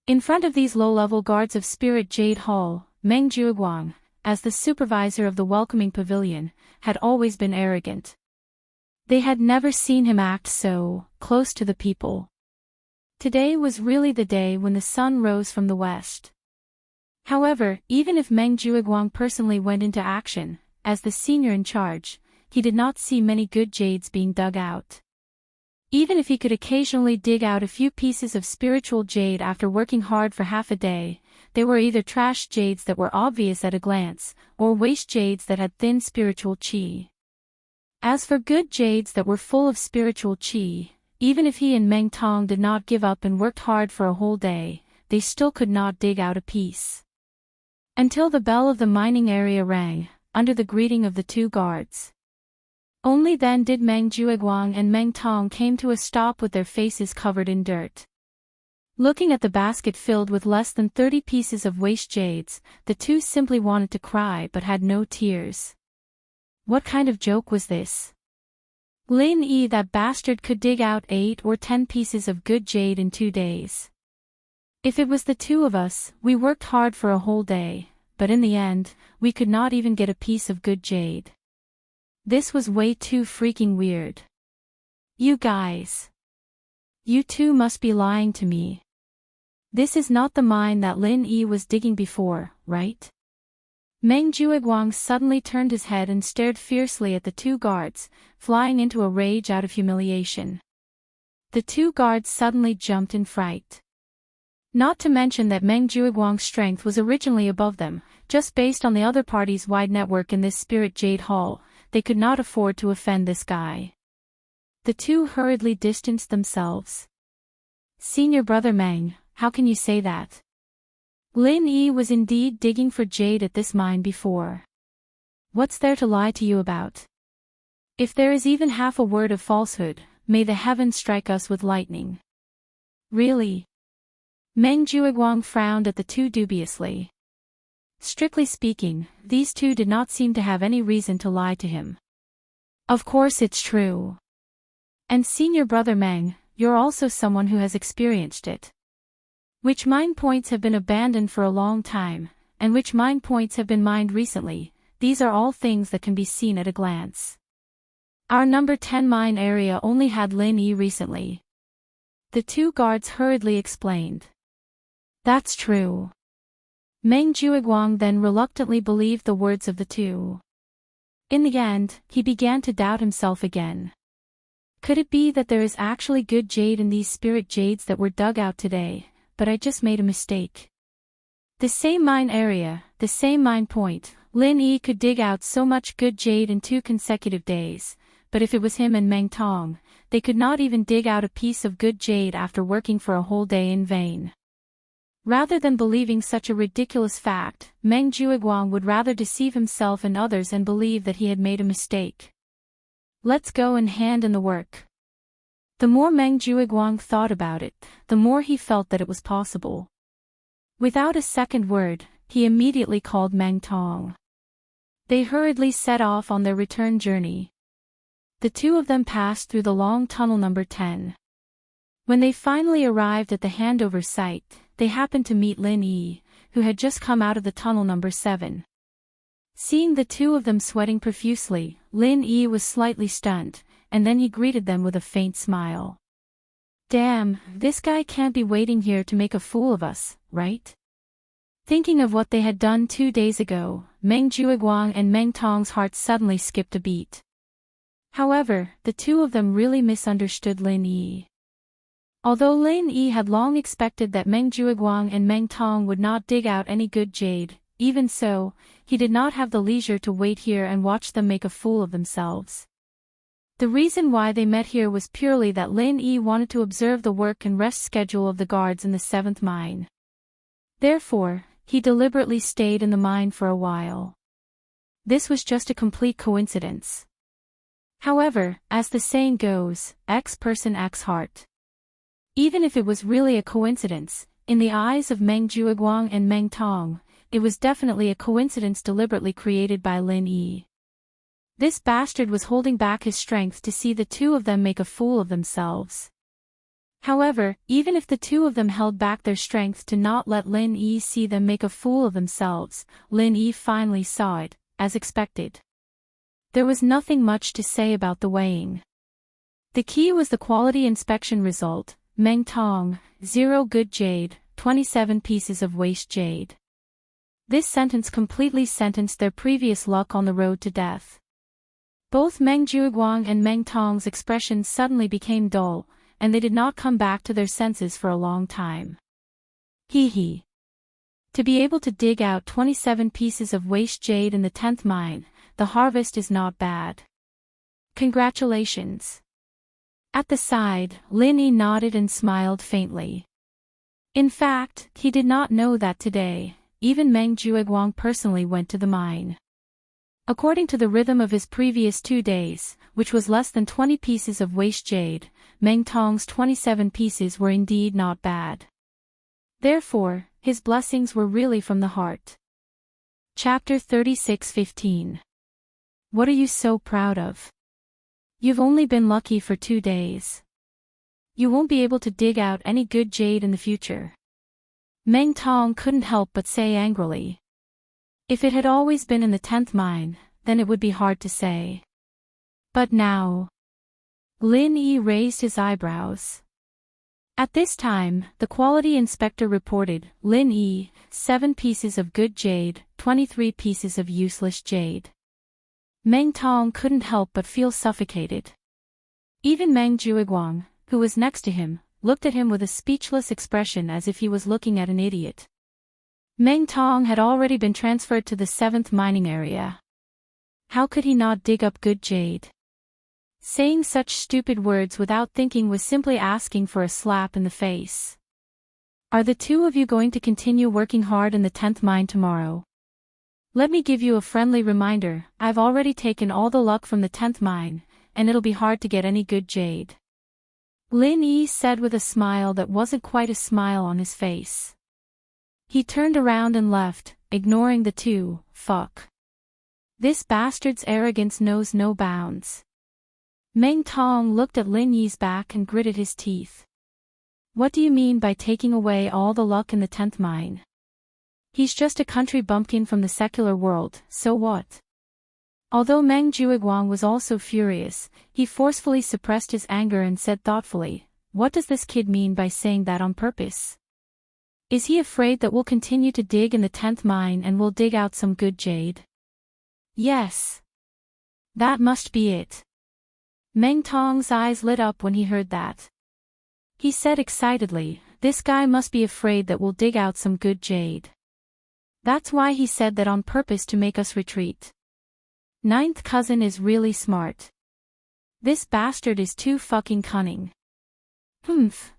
In front of these low-level guards of Spirit Jade Hall, Meng Jueguang, as the supervisor of the welcoming pavilion, had always been arrogant. They had never seen him act so close to the people. Today was really the day when the sun rose from the west. However, even if Meng Jueguang personally went into action, as the senior in charge, he did not see many good jades being dug out. Even if he could occasionally dig out a few pieces of spiritual jade after working hard for half a day, they were either trash jades that were obvious at a glance, or waste jades that had thin spiritual qi. As for good jades that were full of spiritual qi, even if he and Meng Tong did not give up and worked hard for a whole day, they still could not dig out a piece. Until the bell of the mining area rang, under the greeting of the 2 guards. Only then did Meng Jueguang and Meng Tong came to a stop with their faces covered in dirt. Looking at the basket filled with less than 30 pieces of waste jades, the 2 simply wanted to cry but had no tears. What kind of joke was this? Lin Yi, that bastard, could dig out 8 or 10 pieces of good jade in 2 days. If it was the 2 of us, we worked hard for a whole day, but in the end, we could not even get a piece of good jade. This was way too freaking weird. You guys. You 2 must be lying to me. This is not the mine that Lin Yi was digging before, right? Meng Jueguang suddenly turned his head and stared fiercely at the 2 guards, flying into a rage out of humiliation. The 2 guards suddenly jumped in fright. Not to mention that Meng Jueguang's strength was originally above them, just based on the other party's wide network in this Spirit Jade Hall, they could not afford to offend this guy. The 2 hurriedly distanced themselves. Senior brother Meng, how can you say that? Lin Yi was indeed digging for jade at this mine before. What's there to lie to you about? If there is even half a word of falsehood, may the heavens strike us with lightning. Really? Meng Jueguang frowned at the 2 dubiously. Strictly speaking, these 2 did not seem to have any reason to lie to him. Of course it's true. And senior brother Meng, you're also someone who has experienced it. Which mine points have been abandoned for a long time, and which mine points have been mined recently, these are all things that can be seen at a glance. Our number 10 mine area only had Lin Yi recently. The 2 guards hurriedly explained. That's true. Meng Jueguang then reluctantly believed the words of the two. In the end, he began to doubt himself again. Could it be that there is actually good jade in these spirit jades that were dug out today, but I just made a mistake? The same mine area, the same mine point, Lin Yi could dig out so much good jade in 2 consecutive days, but if it was him and Meng Tong, they could not even dig out a piece of good jade after working for a whole day in vain. Rather than believing such a ridiculous fact, Meng Jueguang would rather deceive himself and others and believe that he had made a mistake. Let's go and hand in the work. The more Meng Jueguang thought about it, the more he felt that it was possible. Without a second word, he immediately called Meng Tong. They hurriedly set off on their return journey. The two of them passed through the long tunnel number 10. When they finally arrived at the handover site, they happened to meet Lin Yi, who had just come out of the tunnel number 7. Seeing the two of them sweating profusely, Lin Yi was slightly stunned, and then he greeted them with a faint smile. Damn, this guy can't be waiting here to make a fool of us, right? Thinking of what they had done 2 days ago, Meng Jueguang and Meng Tong's hearts suddenly skipped a beat. However, the two of them really misunderstood Lin Yi. Although Lin Yi had long expected that Meng Jueguang and Meng Tong would not dig out any good jade, even so, he did not have the leisure to wait here and watch them make a fool of themselves. The reason why they met here was purely that Lin Yi wanted to observe the work and rest schedule of the guards in the 7th mine. Therefore, he deliberately stayed in the mine for a while. This was just a complete coincidence. However, as the saying goes, X person X heart. Even if it was really a coincidence, in the eyes of Meng Jueguang and Meng Tong, it was definitely a coincidence deliberately created by Lin Yi. This bastard was holding back his strength to see the two of them make a fool of themselves. However, even if the two of them held back their strength to not let Lin Yi see them make a fool of themselves, Lin Yi finally saw it, as expected. There was nothing much to say about the weighing. The key was the quality inspection result. Meng Tong, 0 good jade, 27 pieces of waste jade. This sentence completely sentenced their previous luck on the road to death. Both Meng Jueguang and Meng Tong's expressions suddenly became dull, and they did not come back to their senses for a long time. Hee. To be able to dig out 27 pieces of waste jade in the 10th mine, the harvest is not bad. Congratulations. At the side, Lin Yi nodded and smiled faintly. In fact, he did not know that today, even Meng Jueguang personally went to the mine. According to the rhythm of his previous 2 days, which was less than 20 pieces of waste jade, Meng Tong's 27 pieces were indeed not bad. Therefore, his blessings were really from the heart. Chapter 36:15. What are you so proud of? You've only been lucky for 2 days. You won't be able to dig out any good jade in the future. Meng Tong couldn't help but say angrily. If it had always been in the 10th mine, then it would be hard to say. But now... Lin Yi raised his eyebrows. At this time, the quality inspector reported, Lin Yi, 7 pieces of good jade, 23 pieces of useless jade. Meng Tong couldn't help but feel suffocated. Even Meng Jueguang, who was next to him, looked at him with a speechless expression as if he was looking at an idiot. Meng Tong had already been transferred to the 7th mining area. How could he not dig up good jade? Saying such stupid words without thinking was simply asking for a slap in the face. Are the two of you going to continue working hard in the 10th mine tomorrow? Let me give you a friendly reminder, I've already taken all the luck from the 10th mine, and it'll be hard to get any good jade. Lin Yi said with a smile that wasn't quite a smile on his face. He turned around and left, ignoring the two. Fuck. This bastard's arrogance knows no bounds. Meng Tong looked at Lin Yi's back and gritted his teeth. What do you mean by taking away all the luck in the 10th mine? He's just a country bumpkin from the secular world, so what? Although Meng Jueguang was also furious, he forcefully suppressed his anger and said thoughtfully, what does this kid mean by saying that on purpose? Is he afraid that we'll continue to dig in the 10th mine and we'll dig out some good jade? Yes. That must be it. Meng Tong's eyes lit up when he heard that. He said excitedly, this guy must be afraid that we'll dig out some good jade. That's why he said that on purpose to make us retreat. Ninth cousin is really smart. This bastard is too fucking cunning.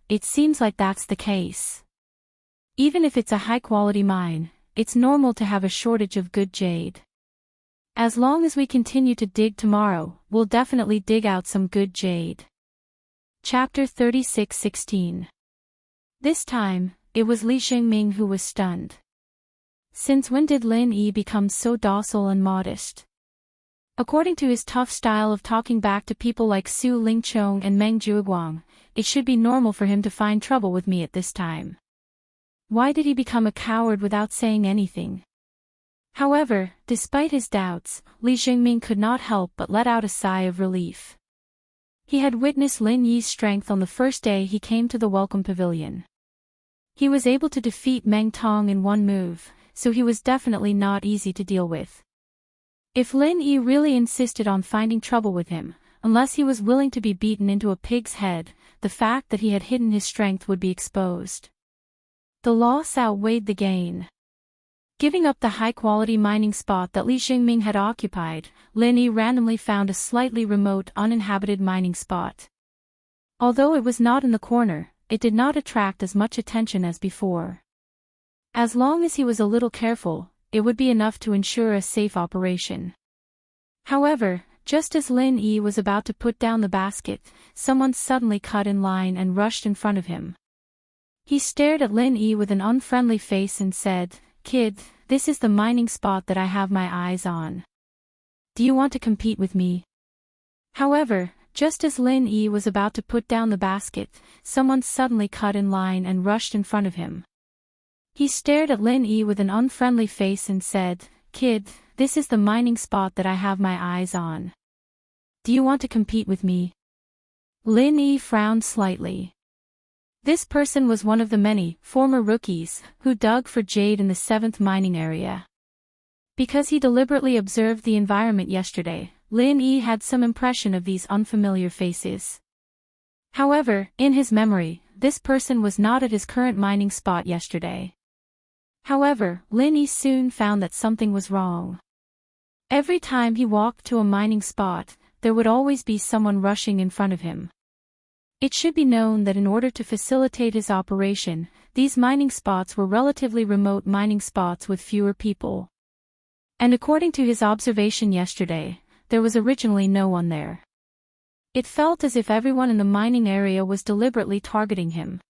It seems like that's the case. Even if it's a high-quality mine, it's normal to have a shortage of good jade. As long as we continue to dig tomorrow, we'll definitely dig out some good jade. Chapter 36:16. This time, it was Li Xingming who was stunned. Since when did Lin Yi become so docile and modest? According to his tough style of talking back to people like Su Lingchong and Meng Juiguang, it should be normal for him to find trouble with me at this time. Why did he become a coward without saying anything? However, despite his doubts, Li Xingming could not help but let out a sigh of relief. He had witnessed Lin Yi's strength on the first day he came to the Welcome Pavilion. He was able to defeat Meng Tong in one move, so he was definitely not easy to deal with. If Lin Yi really insisted on finding trouble with him, unless he was willing to be beaten into a pig's head, the fact that he had hidden his strength would be exposed. The loss outweighed the gain. Giving up the high-quality mining spot that Li Xingming had occupied, Lin Yi randomly found a slightly remote uninhabited mining spot. Although it was not in the corner, it did not attract as much attention as before. As long as he was a little careful, it would be enough to ensure a safe operation. However, just as Lin Yi was about to put down the basket, someone suddenly cut in line and rushed in front of him. He stared at Lin Yi with an unfriendly face and said, "Kid, this is the mining spot that I have my eyes on. Do you want to compete with me?" However, just as Lin Yi was about to put down the basket, someone suddenly cut in line and rushed in front of him. He stared at Lin Yi with an unfriendly face and said, "Kid, this is the mining spot that I have my eyes on. Do you want to compete with me?" Lin Yi frowned slightly. This person was one of the many former rookies who dug for jade in the 7th mining area. Because he deliberately observed the environment yesterday, Lin Yi had some impression of these unfamiliar faces. However, in his memory, this person was not at his current mining spot yesterday. However, Lin Yi soon found that something was wrong. Every time he walked to a mining spot, there would always be someone rushing in front of him. It should be known that in order to facilitate his operation, these mining spots were relatively remote mining spots with fewer people. And according to his observation yesterday, there was originally no one there. It felt as if everyone in the mining area was deliberately targeting him.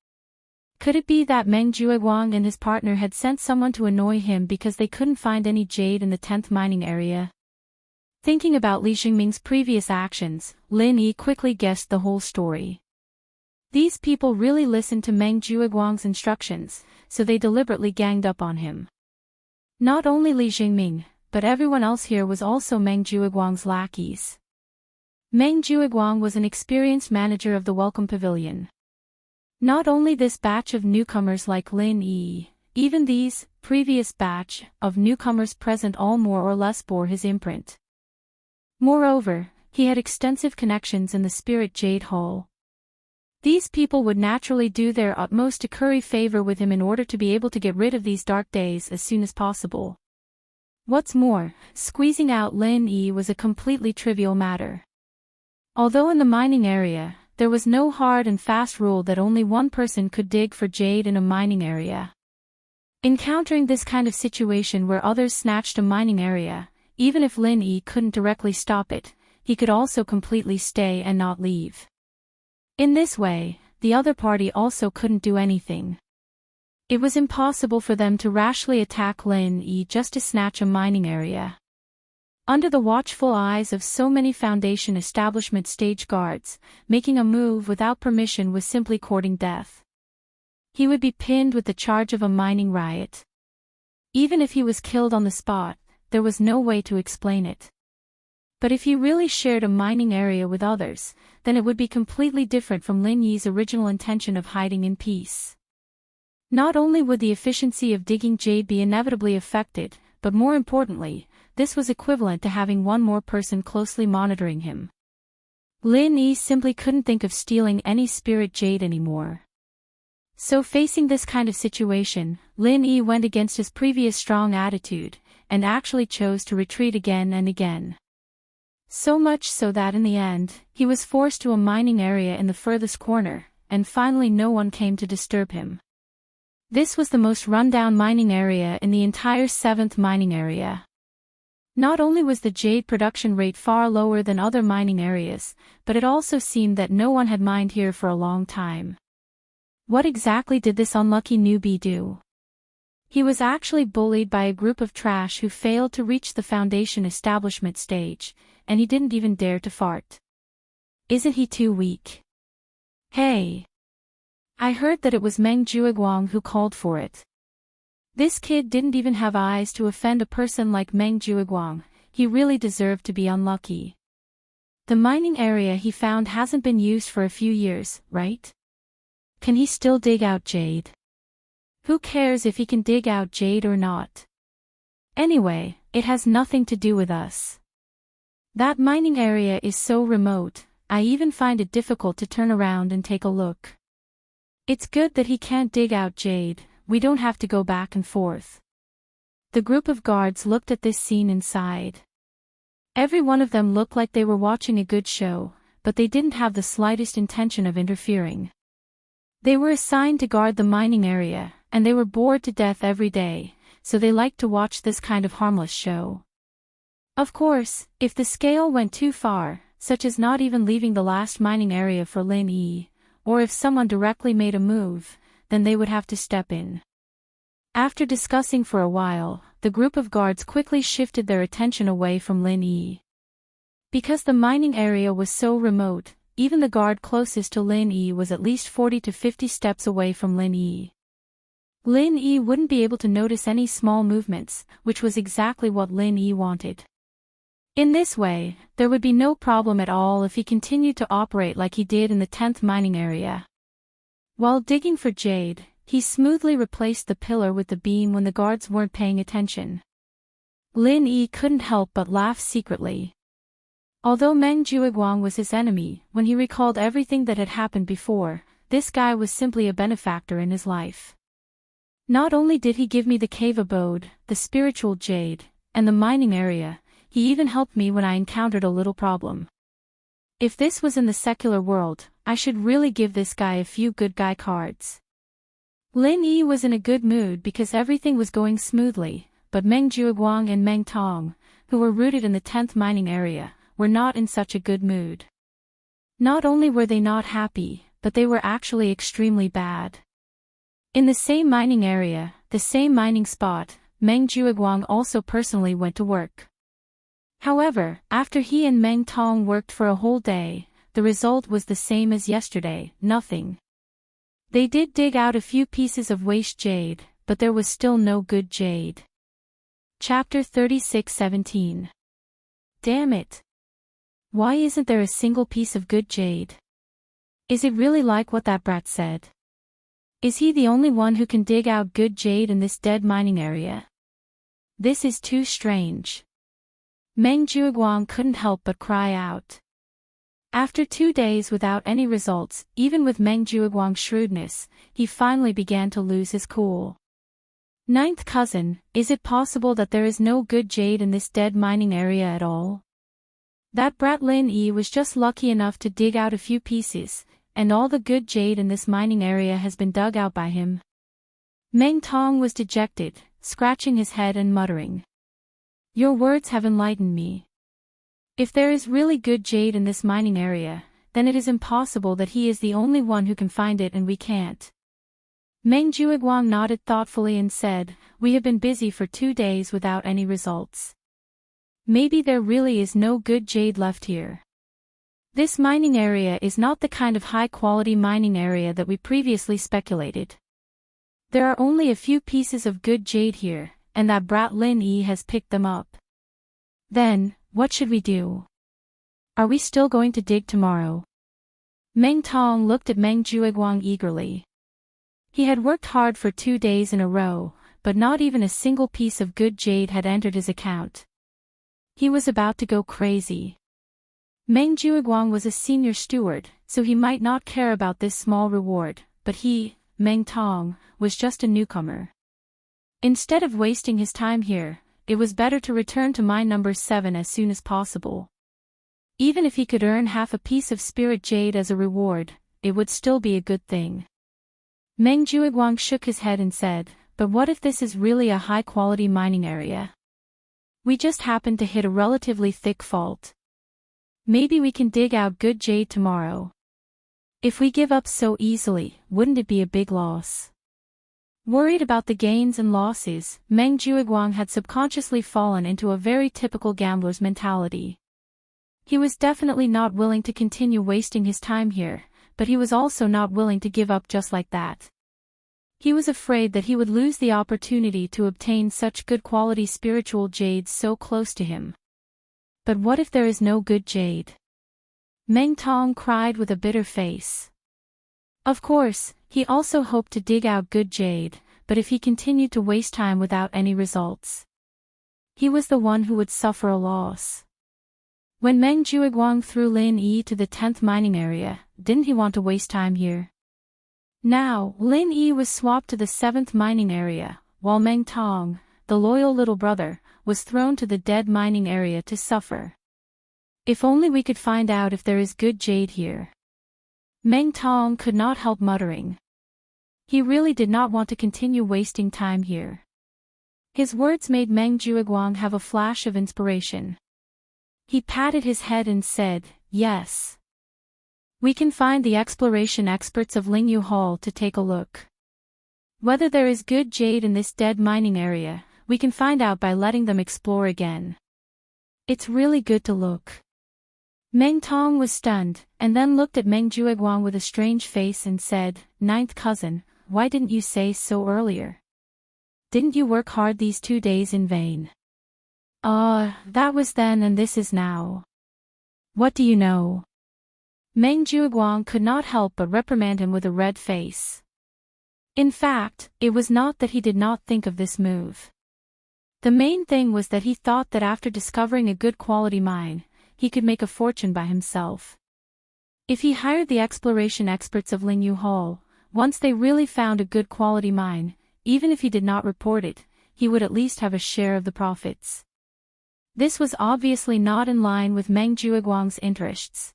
Could it be that Meng Juiguang and his partner had sent someone to annoy him because they couldn't find any jade in the 10th mining area? Thinking about Li Xingming's previous actions, Lin Yi quickly guessed the whole story. These people really listened to Meng Juiguang's instructions, so they deliberately ganged up on him. Not only Li Xingming, but everyone else here was also Meng Juiguang's lackeys. Meng Juiguang was an experienced manager of the Welcome Pavilion. Not only this batch of newcomers like Lin Yi, even these previous batch of newcomers present all more or less bore his imprint. Moreover, he had extensive connections in the Spirit Jade Hall. These people would naturally do their utmost to curry favor with him in order to be able to get rid of these dark days as soon as possible. What's more, squeezing out Lin Yi was a completely trivial matter. Although in the mining area, there was no hard and fast rule that only one person could dig for jade in a mining area. Encountering this kind of situation where others snatched a mining area, even if Lin Yi couldn't directly stop it, he could also completely stay and not leave. In this way, the other party also couldn't do anything. It was impossible for them to rashly attack Lin Yi just to snatch a mining area. Under the watchful eyes of so many Foundation establishment stage guards, making a move without permission was simply courting death. He would be pinned with the charge of a mining riot. Even if he was killed on the spot, there was no way to explain it. But if he really shared a mining area with others, then it would be completely different from Lin Yi's original intention of hiding in peace. Not only would the efficiency of digging jade be inevitably affected, but more importantly, this was equivalent to having one more person closely monitoring him. Lin Yi simply couldn't think of stealing any spirit jade anymore. So facing this kind of situation, Lin Yi went against his previous strong attitude, and actually chose to retreat again and again. So much so that in the end, he was forced to a mining area in the furthest corner, and finally no one came to disturb him. This was the most rundown mining area in the entire 7th mining area. Not only was the jade production rate far lower than other mining areas, but it also seemed that no one had mined here for a long time. What exactly did this unlucky newbie do? He was actually bullied by a group of trash who failed to reach the foundation establishment stage, and he didn't even dare to fart. Isn't he too weak? Hey! I heard that it was Meng Jueguang who called for it. This kid didn't even have eyes to offend a person like Meng Jueguang. He really deserved to be unlucky. The mining area he found hasn't been used for a few years, right? Can he still dig out jade? Who cares if he can dig out jade or not? Anyway, it has nothing to do with us. That mining area is so remote, I even find it difficult to turn around and take a look. It's good that he can't dig out jade. We don't have to go back and forth. The group of guards looked at this scene and sighed. Every one of them looked like they were watching a good show, but they didn't have the slightest intention of interfering. They were assigned to guard the mining area, and they were bored to death every day, so they liked to watch this kind of harmless show. Of course, if the scale went too far, such as not even leaving the last mining area for Lin Yi, or if someone directly made a move, then they would have to step in. After discussing for a while, the group of guards quickly shifted their attention away from Lin Yi. Because the mining area was so remote, even the guard closest to Lin Yi was at least 40 to 50 steps away from Lin Yi. Lin Yi wouldn't be able to notice any small movements, which was exactly what Lin Yi wanted. In this way, there would be no problem at all if he continued to operate like he did in the 10th mining area. While digging for jade, he smoothly replaced the pillar with the beam when the guards weren't paying attention. Lin Yi couldn't help but laugh secretly. Although Meng Jueguang was his enemy, when he recalled everything that had happened before, this guy was simply a benefactor in his life. Not only did he give me the cave abode, the spiritual jade, and the mining area, he even helped me when I encountered a little problem. If this was in the secular world, I should really give this guy a few good guy cards. Lin Yi was in a good mood because everything was going smoothly, but Meng Jueguang and Meng Tong, who were rooted in the 10th mining area, were not in such a good mood. Not only were they not happy, but they were actually extremely bad. In the same mining area, the same mining spot, Meng Jueguang also personally went to work. However, after he and Meng Tong worked for a whole day, the result was the same as yesterday, nothing. They did dig out a few pieces of waste jade, but there was still no good jade. Chapter 36:17. Damn it! Why isn't there a single piece of good jade? Is it really like what that brat said? Is he the only one who can dig out good jade in this dead mining area? This is too strange. Meng Jueguang couldn't help but cry out. After 2 days without any results, even with Meng Jueguang's shrewdness, he finally began to lose his cool. Ninth cousin, is it possible that there is no good jade in this dead mining area at all? That brat Lin Yi was just lucky enough to dig out a few pieces, and all the good jade in this mining area has been dug out by him. Meng Tong was dejected, scratching his head and muttering. Your words have enlightened me. If there is really good jade in this mining area, then it is impossible that he is the only one who can find it and we can't. Meng Jueguang nodded thoughtfully and said, we have been busy for 2 days without any results. Maybe there really is no good jade left here. This mining area is not the kind of high-quality mining area that we previously speculated. There are only a few pieces of good jade here, and that brat Lin Yi has picked them up. Then, what should we do? Are we still going to dig tomorrow? Meng Tong looked at Meng Jueguang eagerly. He had worked hard for 2 days in a row, but not even a single piece of good jade had entered his account. He was about to go crazy. Meng Juiguang was a senior steward, so he might not care about this small reward, but he, Meng Tong, was just a newcomer. Instead of wasting his time here, it was better to return to mine number 7 as soon as possible. Even if he could earn half a piece of spirit jade as a reward, it would still be a good thing. Meng Juiguang shook his head and said, "But what if this is really a high-quality mining area? We just happened to hit a relatively thick fault. Maybe we can dig out good jade tomorrow. If we give up so easily, wouldn't it be a big loss?" Worried about the gains and losses, Meng Juiguang had subconsciously fallen into a very typical gambler's mentality. He was definitely not willing to continue wasting his time here, but he was also not willing to give up just like that. He was afraid that he would lose the opportunity to obtain such good quality spiritual jades so close to him. But what if there is no good jade? Meng Tong cried with a bitter face. Of course, he also hoped to dig out good jade, but if he continued to waste time without any results, he was the one who would suffer a loss. When Meng Juiguang threw Lin Yi to the 10th mining area, didn't he want to waste time here? Now, Lin Yi was swapped to the 7th mining area, while Meng Tong, the loyal little brother, was thrown to the dead mining area to suffer. If only we could find out if there is good jade here. Meng Tong could not help muttering. He really did not want to continue wasting time here. His words made Meng Juiguang have a flash of inspiration. He patted his head and said, "Yes. We can find the exploration experts of Lingyu Hall to take a look. Whether there is good jade in this dead mining area, we can find out by letting them explore again. It's really good to look." Meng Tong was stunned, and then looked at Meng Juiguang with a strange face and said, "Ninth cousin, why didn't you say so earlier? Didn't you work hard these 2 days in vain?" That was then and this is now. What do you know?" Meng Juiguang could not help but reprimand him with a red face. In fact, it was not that he did not think of this move. The main thing was that he thought that after discovering a good quality mine, he could make a fortune by himself. If he hired the exploration experts of Lingyu Hall, once they really found a good quality mine, even if he did not report it, he would at least have a share of the profits. This was obviously not in line with Meng Juiguang's interests.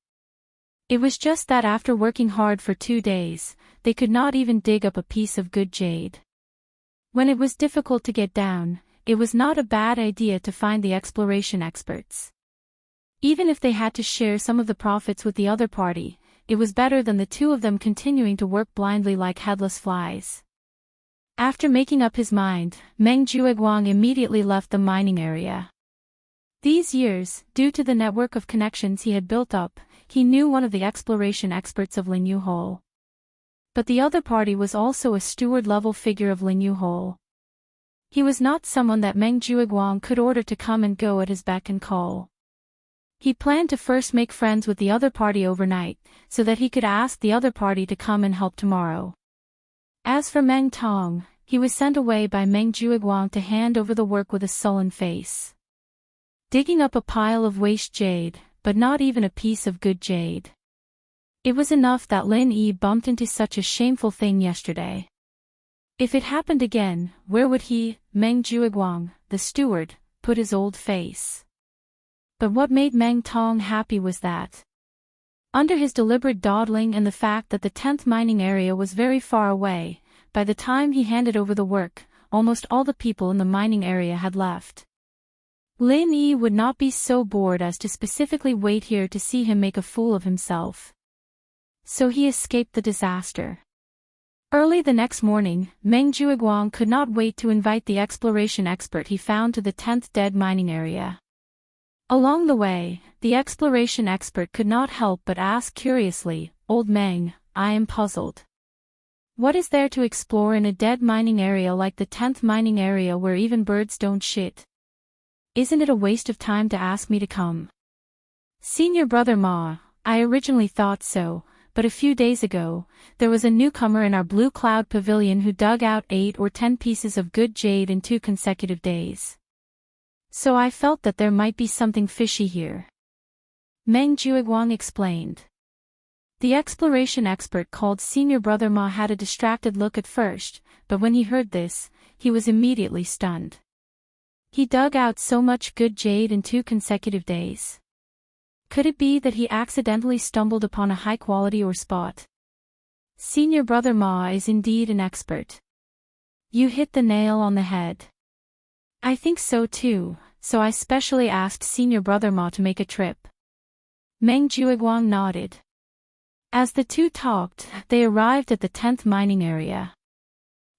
It was just that after working hard for 2 days, they could not even dig up a piece of good jade. When it was difficult to get down, it was not a bad idea to find the exploration experts. Even if they had to share some of the profits with the other party, it was better than the two of them continuing to work blindly like headless flies. After making up his mind, Meng Juiguang immediately left the mining area. These years, due to the network of connections he had built up, he knew one of the exploration experts of Lingyu Hall. But the other party was also a steward-level figure of Lingyu Hall. He was not someone that Meng Juiguang could order to come and go at his beck and call. He planned to first make friends with the other party overnight, so that he could ask the other party to come and help tomorrow. As for Meng Tong, he was sent away by Meng Juiguang to hand over the work with a sullen face. Digging up a pile of waste jade, but not even a piece of good jade. It was enough that Lin Yi bumped into such a shameful thing yesterday. If it happened again, where would he, Meng Juiguang, the steward, put his old face? But what made Meng Tong happy was that, under his deliberate dawdling and the fact that the 10th mining area was very far away, by the time he handed over the work, almost all the people in the mining area had left. Lin Yi would not be so bored as to specifically wait here to see him make a fool of himself. So he escaped the disaster. Early the next morning, Meng Juiguang could not wait to invite the exploration expert he found to the 10th dead mining area. Along the way, the exploration expert could not help but ask curiously, "Old Meng, I am puzzled. What is there to explore in a dead mining area like the 10th mining area where even birds don't shit? Isn't it a waste of time to ask me to come?" "Senior brother Ma, I originally thought so, but a few days ago, there was a newcomer in our Blue Cloud Pavilion who dug out 8 or 10 pieces of good jade in 2 consecutive days. So I felt that there might be something fishy here. Meng Juiguang explained. The exploration expert called Senior Brother Ma had a distracted look at first, but when he heard this, he was immediately stunned. He dug out so much good jade in 2 consecutive days. Could it be that he accidentally stumbled upon a high-quality ore spot? Senior Brother Ma is indeed an expert. You hit the nail on the head. I think so too, so I specially asked Senior Brother Ma to make a trip. Meng Juiguang nodded. As the two talked, they arrived at the 10th mining area.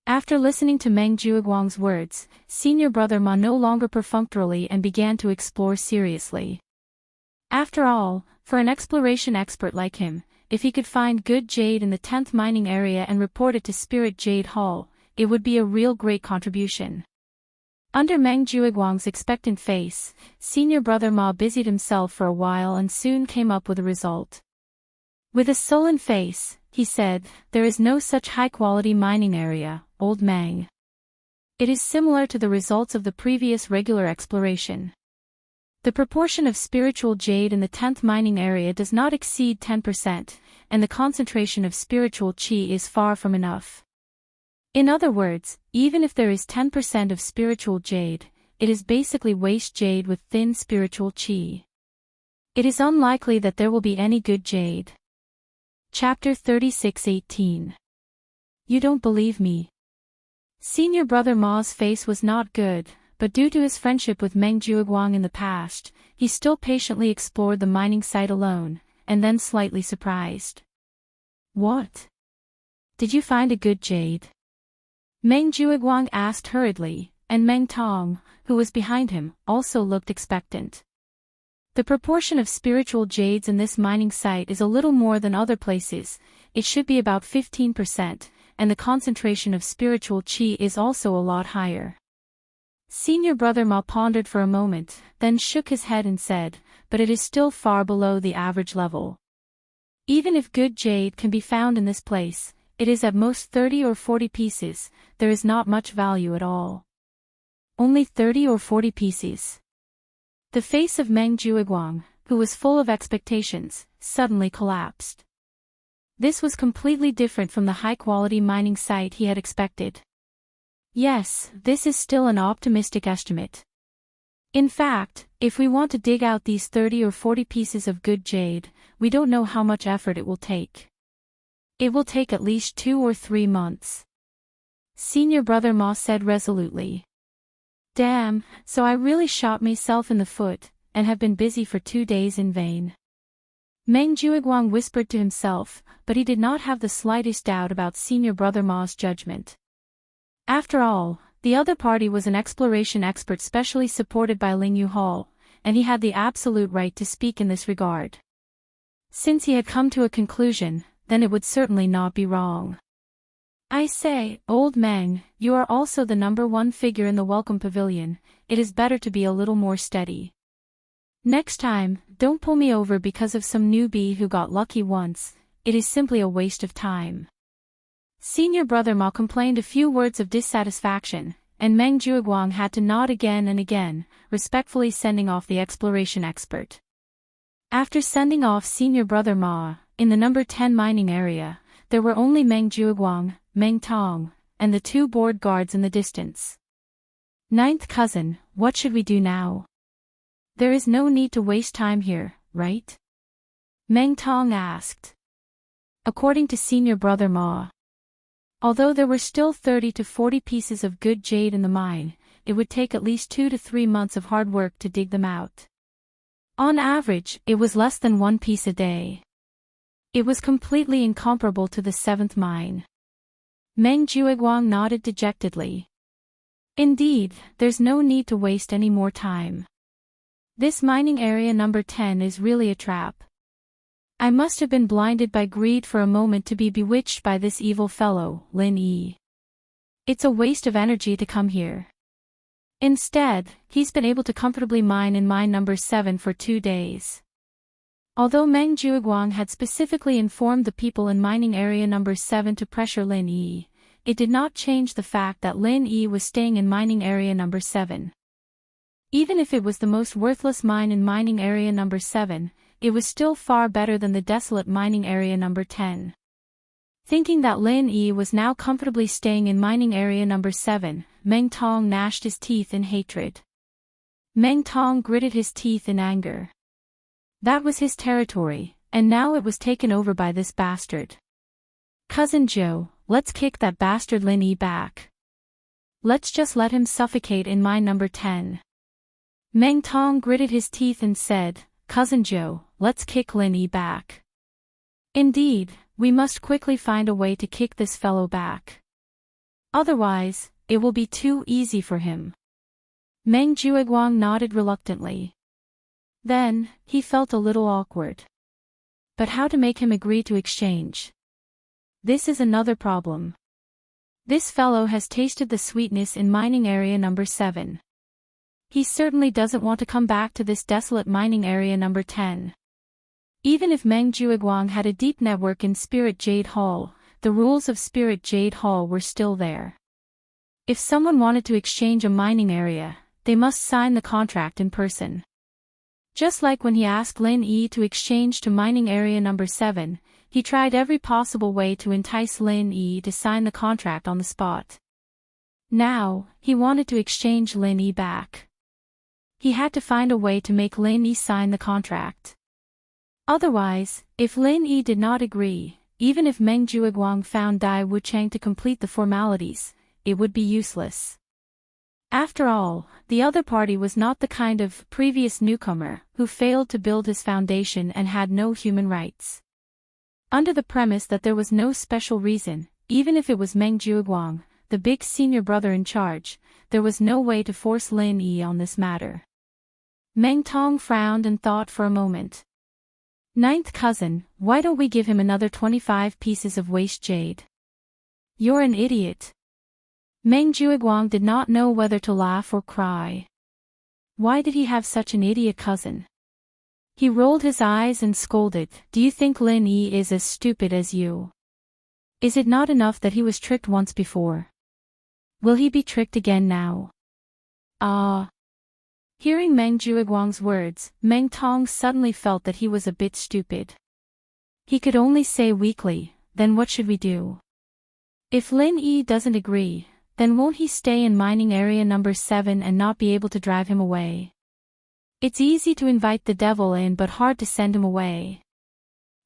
After listening to Meng Juiguang's words, Senior Brother Ma no longer perfunctorily and began to explore seriously. After all, for an exploration expert like him, if he could find good jade in the 10th mining area and report it to Spirit Jade Hall, it would be a real great contribution. Under Meng Juiguang's expectant face, Senior Brother Ma busied himself for a while and soon came up with a result. With a sullen face, he said, "There is no such high-quality mining area, Old Meng. It is similar to the results of the previous regular exploration. The proportion of spiritual jade in the 10th mining area does not exceed 10%, and the concentration of spiritual qi is far from enough. In other words, even if there is 10% of spiritual jade, it is basically waste jade with thin spiritual qi. It is unlikely that there will be any good jade." Chapter 36:18. You don't believe me. Senior Brother Ma's face was not good, but due to his friendship with Meng Juiguang in the past, he still patiently explored the mining site alone, and then slightly surprised. What? Did you find a good jade? Meng Juiguang asked hurriedly, and Meng Tong, who was behind him, also looked expectant. The proportion of spiritual jades in this mining site is a little more than other places, it should be about 15%, and the concentration of spiritual qi is also a lot higher. Senior Brother Ma pondered for a moment, then shook his head and said, "But it is still far below the average level. Even if good jade can be found in this place, it is at most 30 or 40 pieces, there is not much value at all." Only 30 or 40 pieces. The face of Meng Juiguang, who was full of expectations, suddenly collapsed. This was completely different from the high-quality mining site he had expected. Yes, this is still an optimistic estimate. In fact, if we want to dig out these 30 or 40 pieces of good jade, we don't know how much effort it will take. It will take at least 2 or 3 months. Senior Brother Ma said resolutely. Damn, so I really shot myself in the foot, and have been busy for 2 days in vain. Meng Juiguang whispered to himself, but he did not have the slightest doubt about Senior Brother Ma's judgment. After all, the other party was an exploration expert specially supported by Lingyu Hall, and he had the absolute right to speak in this regard. Since he had come to a conclusion, then it would certainly not be wrong. I say, Old Meng, you are also the #1 figure in the Welcome Pavilion, it is better to be a little more steady. Next time, don't pull me over because of some newbie who got lucky once, it is simply a waste of time. Senior Brother Ma complained a few words of dissatisfaction, and Meng Juiguang had to nod again and again, respectfully sending off the exploration expert. After sending off Senior Brother Ma, in the #10 mining area, there were only Meng Juiguang, Meng Tong, and the 2 board guards in the distance. Ninth cousin, what should we do now? There is no need to waste time here, right? Meng Tong asked. According to Senior Brother Ma, although there were still 30 to 40 pieces of good jade in the mine, it would take at least 2 to 3 months of hard work to dig them out. On average, it was less than 1 piece a day. It was completely incomparable to the 7th mine. Meng Juiguang nodded dejectedly. Indeed, there's no need to waste any more time. This mining area #10 is really a trap. I must have been blinded by greed for a moment to be bewitched by this evil fellow, Lin Yi. It's a waste of energy to come here. Instead, he's been able to comfortably mine in mine #7 for 2 days. Although Meng Juiguang had specifically informed the people in mining area number 7 to pressure Lin Yi, it did not change the fact that Lin Yi was staying in mining area number 7. Even if it was the most worthless mine in mining area number 7, it was still far better than the desolate mining area number 10. Thinking that Lin Yi was now comfortably staying in mining area number 7, Meng Tong gnashed his teeth in hatred. Meng Tong gritted his teeth in anger. That was his territory, and now it was taken over by this bastard. Cousin Joe, let's kick that bastard Lin Yi back. Let's just let him suffocate in mine number 10. Meng Tong gritted his teeth and said, Cousin Joe, let's kick Lin Yi back. Indeed, we must quickly find a way to kick this fellow back. Otherwise, it will be too easy for him. Meng Juiguang nodded reluctantly. Then, he felt a little awkward. But how to make him agree to exchange? This is another problem. This fellow has tasted the sweetness in mining area number 7. He certainly doesn't want to come back to this desolate mining area number 10. Even if Meng Juiguang had a deep network in Spirit Jade Hall, the rules of Spirit Jade Hall were still there. If someone wanted to exchange a mining area, they must sign the contract in person. Just like when he asked Lin Yi to exchange to mining area number 7, he tried every possible way to entice Lin Yi to sign the contract on the spot. Now, he wanted to exchange Lin Yi back. He had to find a way to make Lin Yi sign the contract. Otherwise, if Lin Yi did not agree, even if Meng Juiguang found Dai Wuchang to complete the formalities, it would be useless. After all, the other party was not the kind of previous newcomer who failed to build his foundation and had no human rights. Under the premise that there was no special reason, even if it was Meng Juiguang, the big senior brother in charge, there was no way to force Lin Yi on this matter. Meng Tong frowned and thought for a moment. Ninth cousin, why don't we give him another 25 pieces of waste jade? You're an idiot. Meng Juiguang did not know whether to laugh or cry. Why did he have such an idiot cousin? He rolled his eyes and scolded, Do you think Lin Yi is as stupid as you? Is it not enough that he was tricked once before? Will he be tricked again now? Hearing Meng Juiguang's words, Meng Tong suddenly felt that he was a bit stupid. He could only say weakly, Then what should we do? If Lin Yi doesn't agree, then won't he stay in mining area number 7 and not be able to drive him away? It's easy to invite the devil in but hard to send him away.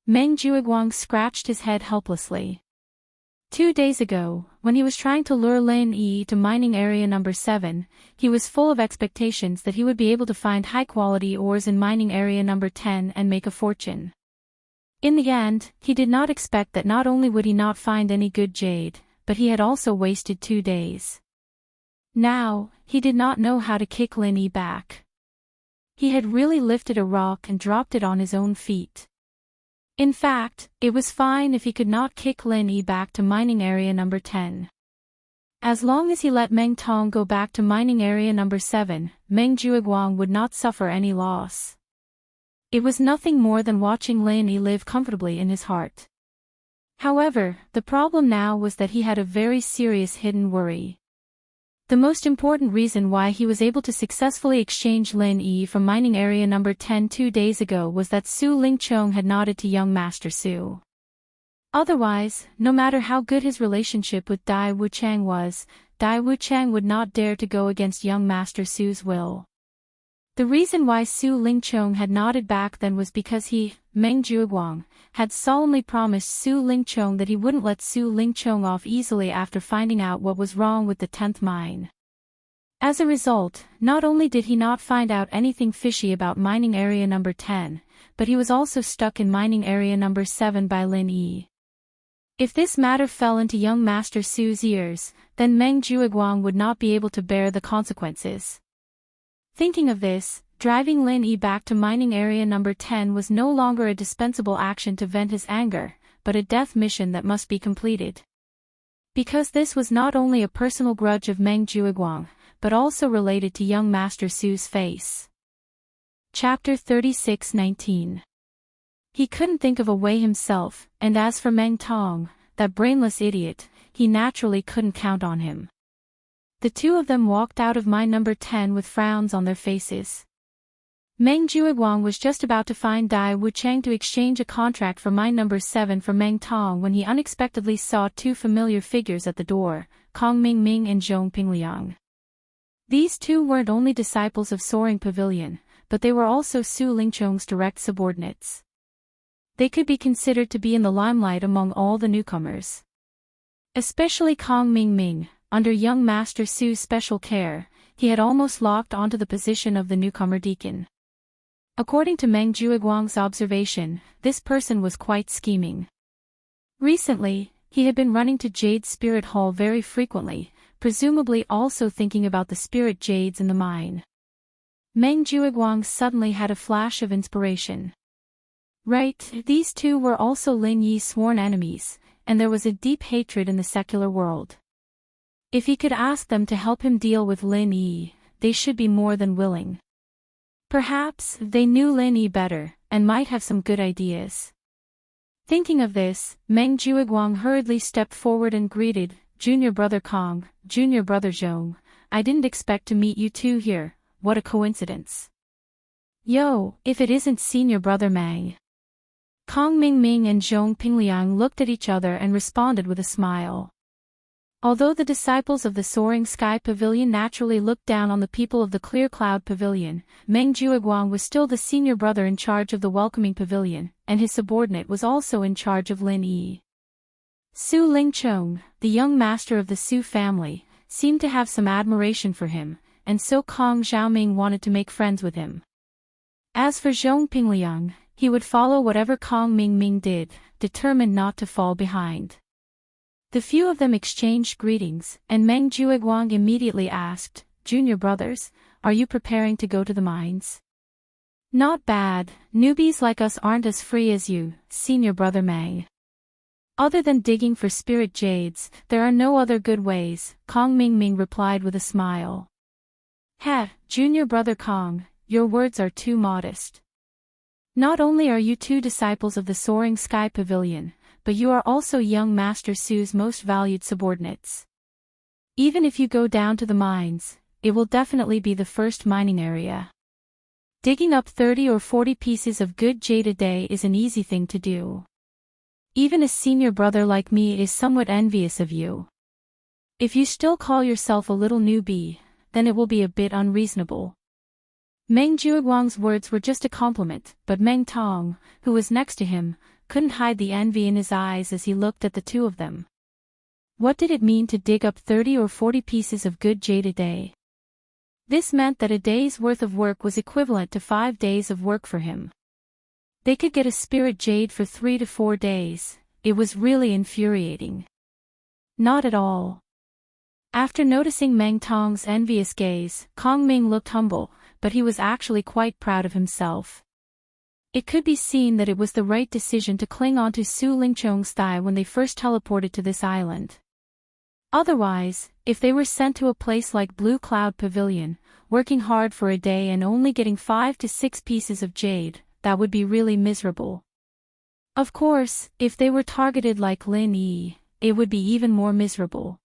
Meng Juiguang scratched his head helplessly. 2 days ago, when he was trying to lure Lin Yi to mining area number 7, he was full of expectations that he would be able to find high-quality ores in mining area number 10 and make a fortune. In the end, he did not expect that not only would he not find any good jade, but he had also wasted 2 days. Now, he did not know how to kick Lin Yi back. He had really lifted a rock and dropped it on his own feet. In fact, it was fine if he could not kick Lin Yi back to mining area number 10. As long as he let Meng Tong go back to mining area number 7, Meng Juiguang would not suffer any loss. It was nothing more than watching Lin Yi live comfortably in his heart. However, the problem now was that he had a very serious hidden worry. The most important reason why he was able to successfully exchange Lin Yi from mining area number 10 2 days ago was that Su Lingchong had nodded to young Master Su. Otherwise, no matter how good his relationship with Dai Wuchang was, Dai Wuchang would not dare to go against young Master Su's will. The reason why Su Lingchong had nodded back then was because he, Meng Juiguang, had solemnly promised Su Lingchong that he wouldn't let Su Lingchong off easily after finding out what was wrong with the 10th mine. As a result, not only did he not find out anything fishy about mining area number 10, but he was also stuck in mining area number 7 by Lin Yi. If this matter fell into young Master Su's ears, then Meng Juiguang would not be able to bear the consequences. Thinking of this, driving Lin Yi back to mining area number 10 was no longer a dispensable action to vent his anger, but a death mission that must be completed. Because this was not only a personal grudge of Meng Juiguang, but also related to young Master Su's face. Chapter 36-19 He couldn't think of a way himself, and as for Meng Tong, that brainless idiot, he naturally couldn't count on him. The two of them walked out of mine number 10 with frowns on their faces. Meng Jueguang was just about to find Dai Wuchang to exchange a contract for mine number 7 for Meng Tong when he unexpectedly saw two familiar figures at the door, Kong Mingming and Zhong Pingliang. These two weren't only disciples of Soaring Pavilion, but they were also Su Lingchong's direct subordinates. They could be considered to be in the limelight among all the newcomers. Especially Kong Mingming, under young Master Su's special care, he had almost locked onto the position of the newcomer deacon. According to Meng Jueguang's observation, this person was quite scheming. Recently, he had been running to Jade Spirit Hall very frequently, presumably also thinking about the spirit jades in the mine. Meng Jueguang suddenly had a flash of inspiration. Right, these two were also Lin Yi's sworn enemies, and there was a deep hatred in the secular world. If he could ask them to help him deal with Lin Yi, they should be more than willing. Perhaps they knew Lin Yi better, and might have some good ideas. Thinking of this, Meng Jueguang hurriedly stepped forward and greeted, "Junior Brother Kong, Junior Brother Zhong, I didn't expect to meet you two here, what a coincidence." "Yo, if it isn't Senior Brother Meng." Kong Mingming and Zhong Pingliang looked at each other and responded with a smile. Although the disciples of the Soaring Sky Pavilion naturally looked down on the people of the Clear Cloud Pavilion, Meng Jueguang was still the senior brother in charge of the Welcoming Pavilion, and his subordinate was also in charge of Lin Yi. Su Lingchong, the young master of the Su family, seemed to have some admiration for him, and so Kong Xiaoming wanted to make friends with him. As for Zhong Pingliang, he would follow whatever Kong Mingming did, determined not to fall behind. The few of them exchanged greetings, and Meng Jueguang immediately asked, "Junior brothers, are you preparing to go to the mines?" "Not bad, newbies like us aren't as free as you, Senior Brother Meng. Other than digging for spirit jades, there are no other good ways," Kong Mingming replied with a smile. "Heh, Junior Brother Kong, your words are too modest. Not only are you two disciples of the Soaring Sky Pavilion, but you are also young Master Su's most valued subordinates. Even if you go down to the mines, it will definitely be the first mining area. Digging up 30 or 40 pieces of good jade a day is an easy thing to do. Even a senior brother like me is somewhat envious of you. If you still call yourself a little newbie, then it will be a bit unreasonable." Meng Jueguang's words were just a compliment, but Meng Tong, who was next to him, couldn't hide the envy in his eyes as he looked at the two of them. What did it mean to dig up 30 or 40 pieces of good jade a day? This meant that a day's worth of work was equivalent to 5 days of work for him. They could get a spirit jade for 3 to 4 days. It was really infuriating. Not at all. After noticing Meng Tong's envious gaze, Kong Ming looked humble, but he was actually quite proud of himself. It could be seen that it was the right decision to cling onto Su Lingchong's thigh when they first teleported to this island. Otherwise, if they were sent to a place like Blue Cloud Pavilion, working hard for a day and only getting 5 to 6 pieces of jade, that would be really miserable. Of course, if they were targeted like Lin Yi, it would be even more miserable.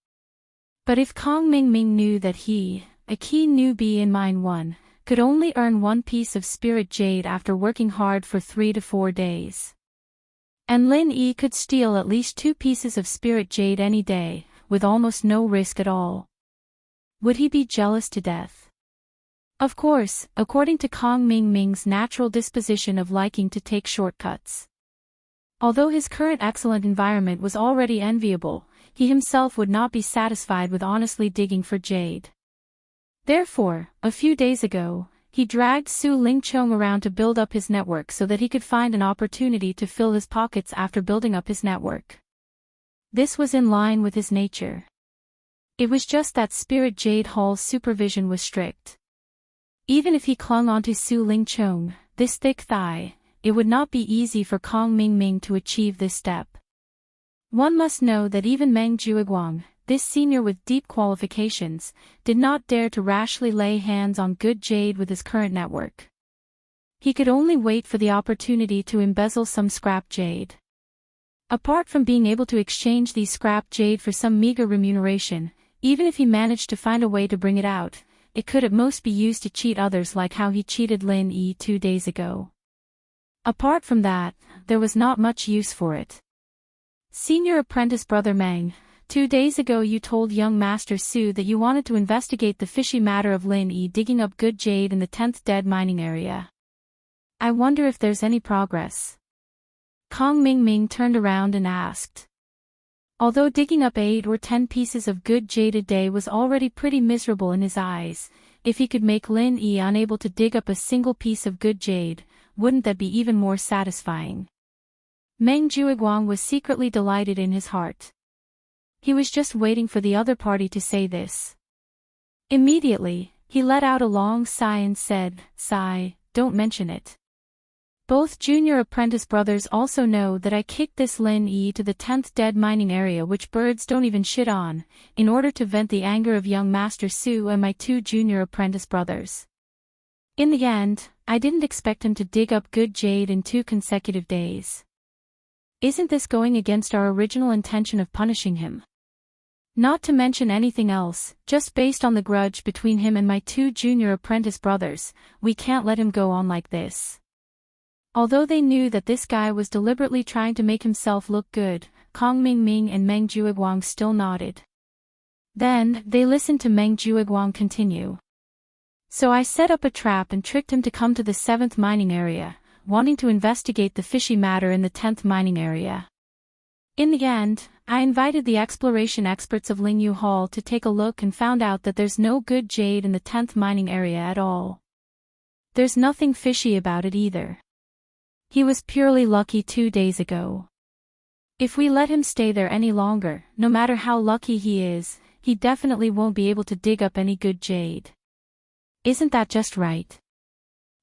But if Kong Mingming knew that he, a keen newbie in Mine 1, could only earn 1 piece of spirit jade after working hard for 3 to 4 days. And Lin Yi could steal at least 2 pieces of spirit jade any day, with almost no risk at all. Would he be jealous to death? Of course, according to Kong Mingming's natural disposition of liking to take shortcuts. Although his current excellent environment was already enviable, he himself would not be satisfied with honestly digging for jade. Therefore, a few days ago, he dragged Su Lingchong around to build up his network so that he could find an opportunity to fill his pockets after building up his network. This was in line with his nature. It was just that Spirit Jade Hall's supervision was strict. Even if he clung onto Su Lingchong, this thick thigh, it would not be easy for Kong Mingming to achieve this step. One must know that even Meng Jueguang, this senior with deep qualifications, did not dare to rashly lay hands on good jade with his current network. He could only wait for the opportunity to embezzle some scrap jade. Apart from being able to exchange these scrap jade for some meager remuneration, even if he managed to find a way to bring it out, it could at most be used to cheat others like how he cheated Lin Yi 2 days ago. Apart from that, there was not much use for it. Senior Apprentice Brother Meng, 2 days ago you told young Master Su that you wanted to investigate the fishy matter of Lin Yi digging up good jade in the 10th dead mining area. I wonder if there's any progress. Kong Mingming turned around and asked. Although digging up 8 or 10 pieces of good jade a day was already pretty miserable in his eyes, if he could make Lin Yi unable to dig up a single piece of good jade, wouldn't that be even more satisfying? Meng Jueguang was secretly delighted in his heart. He was just waiting for the other party to say this. Immediately, he let out a long sigh and said, "Sigh, don't mention it. Both junior apprentice brothers also know that I kicked this Lin Yi to the 10th dead mining area which birds don't even shit on, in order to vent the anger of young Master Su and my 2 junior apprentice brothers. In the end, I didn't expect him to dig up good jade in 2 consecutive days. Isn't this going against our original intention of punishing him? Not to mention anything else, just based on the grudge between him and my 2 junior apprentice brothers, we can't let him go on like this." Although they knew that this guy was deliberately trying to make himself look good, Kong Mingming and Meng Jueguang still nodded. Then, they listened to Meng Jueguang continue. "So I set up a trap and tricked him to come to the 7th mining area, wanting to investigate the fishy matter in the 10th mining area. In the end, I invited the exploration experts of Lingyu Hall to take a look and found out that there's no good jade in the 10th mining area at all. There's nothing fishy about it either. He was purely lucky 2 days ago. If we let him stay there any longer, no matter how lucky he is, he definitely won't be able to dig up any good jade. Isn't that just right?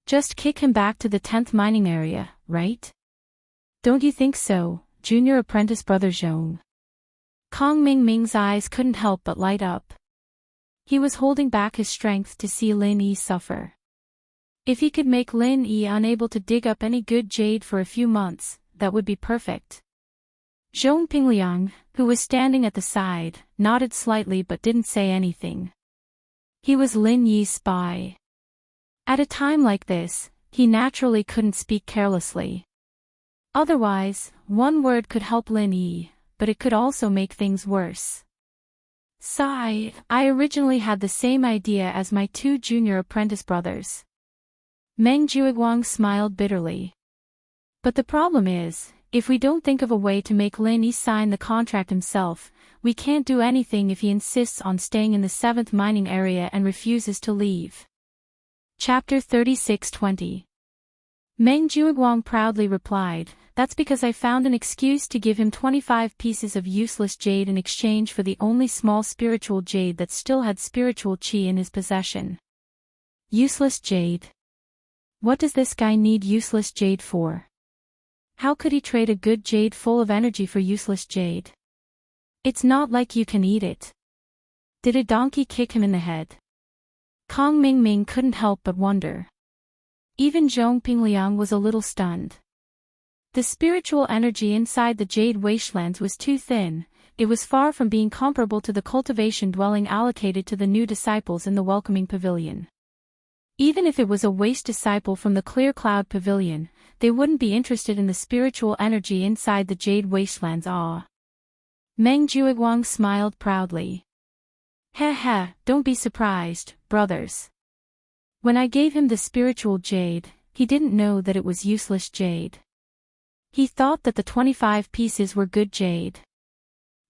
Just kick him back to the 10th mining area, right? Don't you think so, junior apprentice brother Zhong?" Kong Mingming's eyes couldn't help but light up. He was holding back his strength to see Lin Yi suffer. If he could make Lin Yi unable to dig up any good jade for a few months, that would be perfect. Zhong Pingliang, who was standing at the side, nodded slightly but didn't say anything. He was Lin Yi's spy. At a time like this, he naturally couldn't speak carelessly. Otherwise, one word could help Lin Yi, but it could also make things worse. "Sigh, I originally had the same idea as my 2 junior apprentice brothers." Meng Jueguang smiled bitterly. "But the problem is, if we don't think of a way to make Lin Yi sign the contract himself, we can't do anything if he insists on staying in the 7th mining area and refuses to leave." Chapter 36:20. Meng Jueguang proudly replied, "That's because I found an excuse to give him 25 pieces of useless jade in exchange for the only small spiritual jade that still had spiritual qi in his possession." Useless jade. What does this guy need useless jade for? How could he trade a good jade full of energy for useless jade? It's not like you can eat it. Did a donkey kick him in the head? Kong Mingming couldn't help but wonder. Even Zhong Pingliang was a little stunned. The spiritual energy inside the Jade Wastelands was too thin, it was far from being comparable to the cultivation dwelling allocated to the new disciples in the welcoming pavilion. Even if it was a waste disciple from the Clear Cloud Pavilion, they wouldn't be interested in the spiritual energy inside the Jade Wastelands. Meng Jueguang smiled proudly. "Heh, don't be surprised, brothers. When I gave him the spiritual jade, he didn't know that it was useless jade. He thought that the 25 pieces were good jade.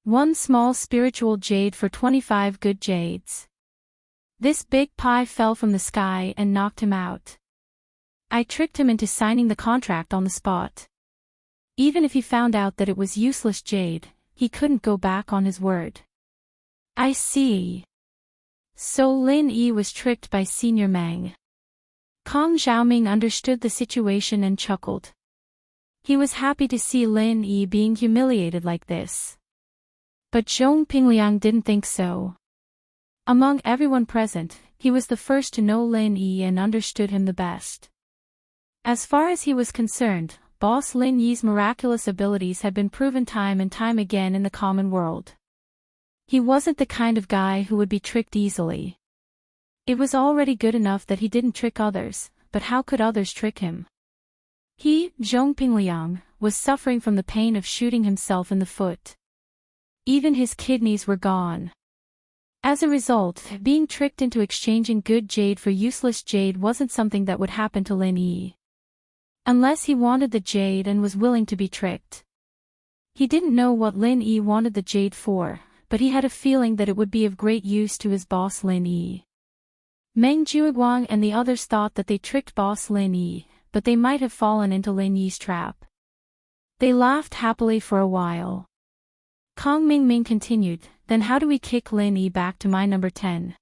1 small spiritual jade for 25 good jades. This big pie fell from the sky and knocked him out. I tricked him into signing the contract on the spot. Even if he found out that it was useless jade, he couldn't go back on his word." "I see. So Lin Yi was tricked by Senior Meng." Kong Xiaoming understood the situation and chuckled. He was happy to see Lin Yi being humiliated like this. But Zhong Pingliang didn't think so. Among everyone present, he was the first to know Lin Yi and understood him the best. As far as he was concerned, Boss Lin Yi's miraculous abilities had been proven time and time again in the common world. He wasn't the kind of guy who would be tricked easily. It was already good enough that he didn't trick others, but how could others trick him? He, Zhong Pingliang, was suffering from the pain of shooting himself in the foot. Even his kidneys were gone. As a result, being tricked into exchanging good jade for useless jade wasn't something that would happen to Lin Yi. Unless he wanted the jade and was willing to be tricked. He didn't know what Lin Yi wanted the jade for, but he had a feeling that it would be of great use to his boss Lin Yi. Meng Juiguang and the others thought that they tricked boss Lin Yi, but they might have fallen into Lin Yi's trap. They laughed happily for a while. Kong Mingming continued, "Then how do we kick Lin Yi back to my number 10?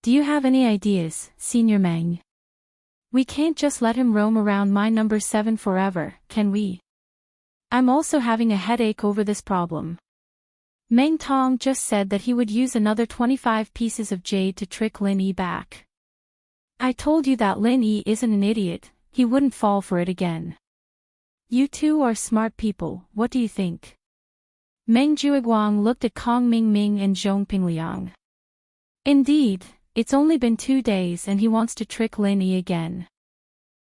Do you have any ideas, Senior Meng? We can't just let him roam around my number 7 forever, can we? I'm also having a headache over this problem." Meng Tong just said that he would use another 25 pieces of jade to trick Lin Yi back. I told you that Lin Yi isn't an idiot, he wouldn't fall for it again. You two are smart people, what do you think? Meng Juiguang looked at Kong Mingming and Zhong Pingliang. Indeed, it's only been 2 days and he wants to trick Lin Yi again.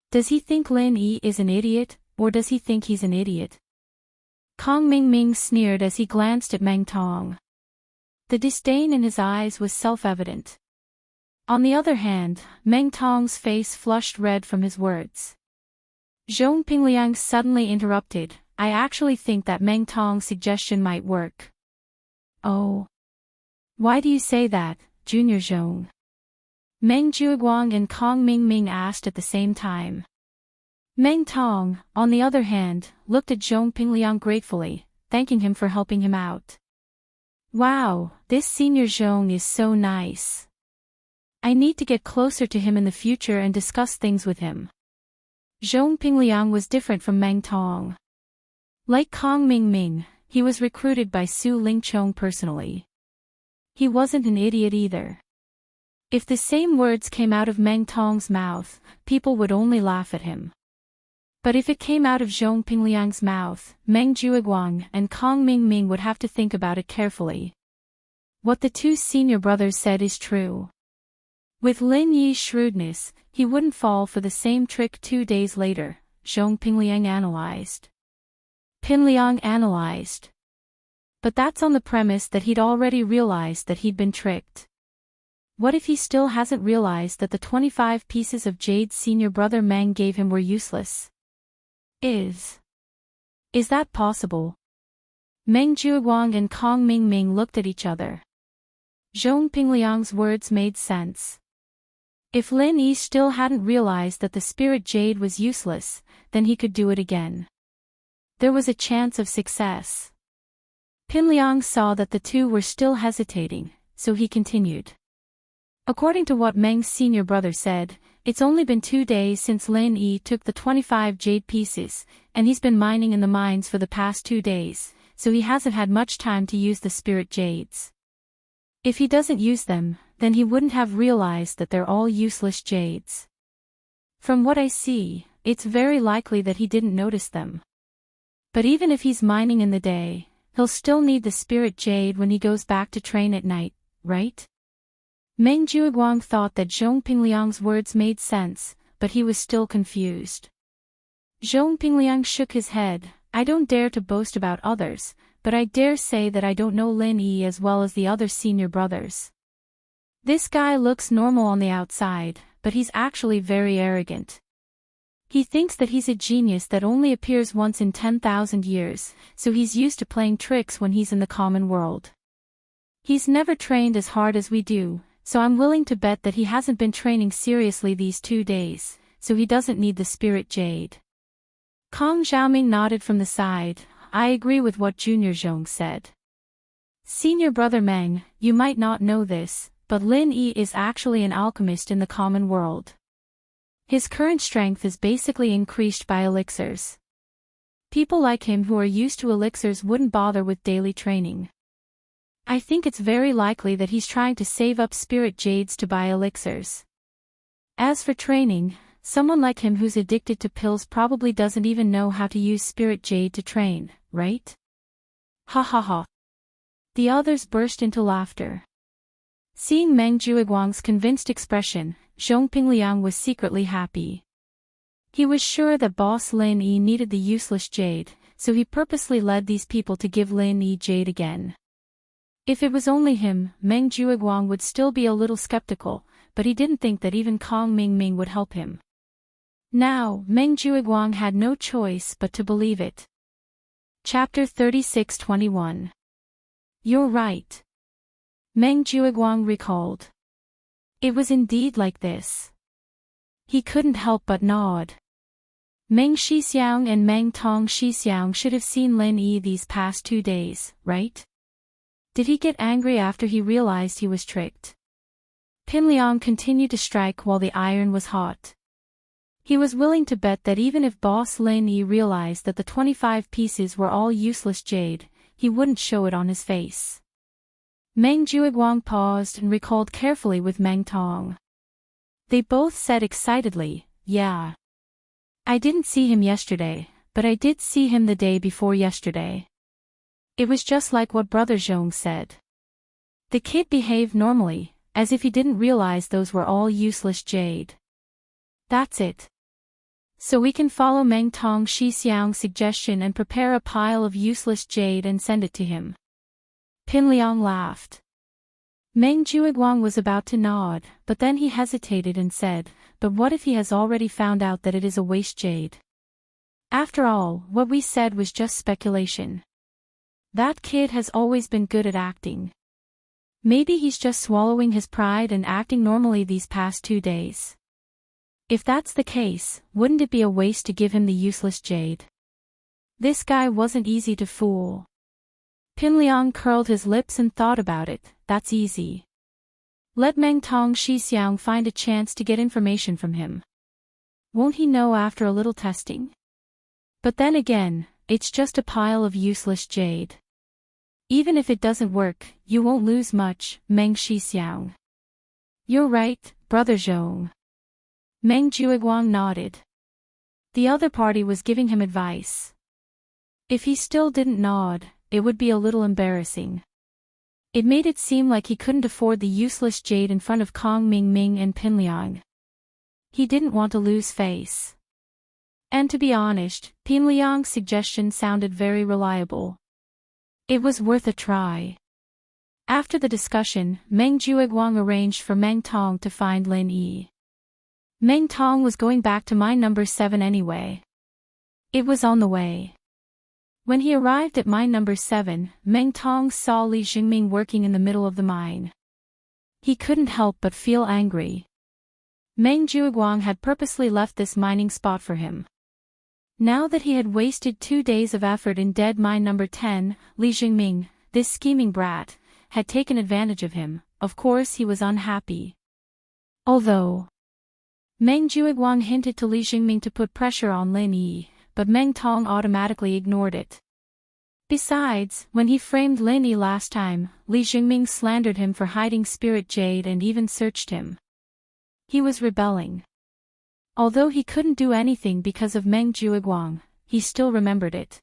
Does he think Lin Yi is an idiot, or does he think he's an idiot? Kong Mingming sneered as he glanced at Meng Tong. The disdain in his eyes was self-evident. On the other hand, Meng Tong's face flushed red from his words. Zhong Pingliang suddenly interrupted, "I actually think that Meng Tong's suggestion might work." "Oh. Why do you say that, Junior Zhong?" Meng Juiguang and Kong Mingming asked at the same time. Meng Tong, on the other hand, looked at Zhong Pingliang gratefully, thanking him for helping him out. "Wow, this Senior Zhong is so nice. I need to get closer to him in the future and discuss things with him." Zhong Pingliang was different from Meng Tong. Like Kong Mingming, he was recruited by Su Lingchong personally. He wasn't an idiot either. If the same words came out of Meng Tong's mouth, people would only laugh at him. But if it came out of Zhong Pingliang's mouth, Meng Juiguang and Kong Mingming would have to think about it carefully. What the two senior brothers said is true. With Lin Yi's shrewdness, he wouldn't fall for the same trick 2 days later, Zhong Pingliang analyzed. But that's on the premise that he'd already realized that he'd been tricked. What if he still hasn't realized that the 25 pieces of jade senior brother Meng gave him were useless? Is that possible? Meng Juiguang and Kong Mingming looked at each other. Zhong Pingliang's words made sense. If Lin Yi still hadn't realized that the spirit jade was useless, then he could do it again. There was a chance of success. Pinliang saw that the two were still hesitating, so he continued. According to what Meng's senior brother said, it's only been 2 days since Lin Yi took the 25 jade pieces, and he's been mining in the mines for the past 2 days, so he hasn't had much time to use the spirit jades. If he doesn't use them, then he wouldn't have realized that they're all useless jades. From what I see, it's very likely that he didn't notice them. But even if he's mining in the day, he'll still need the spirit jade when he goes back to train at night, right? Meng Juiguang thought that Zhong Pingliang's words made sense, but he was still confused. Zhong Pingliang shook his head. "I don't dare to boast about others, but I dare say that I don't know Lin Yi as well as the other senior brothers. This guy looks normal on the outside, but he's actually very arrogant. He thinks that he's a genius that only appears once in 10,000 years, so he's used to playing tricks when he's in the common world. He's never trained as hard as we do, so I'm willing to bet that he hasn't been training seriously these 2 days, so he doesn't need the spirit jade." Kong Xiaoming nodded from the side. "I agree with what Junior Zhong said. Senior brother Meng, you might not know this, but Lin Yi is actually an alchemist in the common world. His current strength is basically increased by elixirs. People like him who are used to elixirs wouldn't bother with daily training. I think it's very likely that he's trying to save up spirit jades to buy elixirs. As for training, Someone like him who's addicted to pills probably doesn't even know how to use spirit jade to train, right? Ha ha ha. The others burst into laughter. Seeing Meng Juiguang's convinced expression, Zhong Pingliang was secretly happy. He was sure that boss Lin Yi needed the useless jade, so he purposely led these people to give Lin Yi jade again. If it was only him, Meng Juiguang would still be a little skeptical, but he didn't think that even Kong Mingming would help him. Now, Meng Juiguang had no choice but to believe it. Chapter 36-21. You're right. Meng Juiguang recalled. It was indeed like this. He couldn't help but nod. Meng Shixiang and Meng Tong Shixiang should have seen Lin Yi these past 2 days, right? Did he get angry after he realized he was tricked? Pinliang continued to strike while the iron was hot. He was willing to bet that even if boss Lin Yi realized that the 25 pieces were all useless jade, he wouldn't show it on his face. Meng Juiguang paused and recalled carefully with Meng Tong. They both said excitedly, yeah. I didn't see him yesterday, but I did see him the day before yesterday. It was just like what Brother Zhong said. The kid behaved normally, as if he didn't realize those were all useless jade. That's it. So we can follow Meng Tong Shixiang's suggestion and prepare a pile of useless jade and send it to him. Pinliang laughed. Meng Juiguang was about to nod, but then he hesitated and said, but what if he has already found out that it is a waste jade? After all, what we said was just speculation. That kid has always been good at acting. Maybe he's just swallowing his pride and acting normally these past 2 days. If that's the case, wouldn't it be a waste to give him the useless jade? This guy wasn't easy to fool. Pinliang curled his lips and thought about it. That's easy. Let Meng Tong Shixiang find a chance to get information from him. Won't he know after a little testing? But then again, it's just a pile of useless jade. Even if it doesn't work, you won't lose much, Meng Shixiang. You're right, Brother Zhong. Meng Juiguang nodded. The other party was giving him advice. If he still didn't nod, it would be a little embarrassing. It made it seem like he couldn't afford the useless jade in front of Kong Mingming and Pinliang. He didn't want to lose face. And to be honest, Pinliang's suggestion sounded very reliable. It was worth a try. After the discussion, Meng Juiguang arranged for Meng Tong to find Lin Yi. Meng Tong was going back to mine number 7 anyway. It was on the way. When he arrived at mine number 7, Meng Tong saw Li Jingming working in the middle of the mine. He couldn't help but feel angry. Meng Juiguang had purposely left this mining spot for him. Now that he had wasted 2 days of effort in dead mine number 10, Li Jingming, this scheming brat, had taken advantage of him. Of course he was unhappy. Although Meng Juiguang hinted to Li Jingming to put pressure on Lin Yi, but Meng Tong automatically ignored it. Besides, when he framed Lin Yi last time, Li Jingming slandered him for hiding spirit jade and even searched him. He was rebelling. Although he couldn't do anything because of Meng Juiguang, he still remembered it.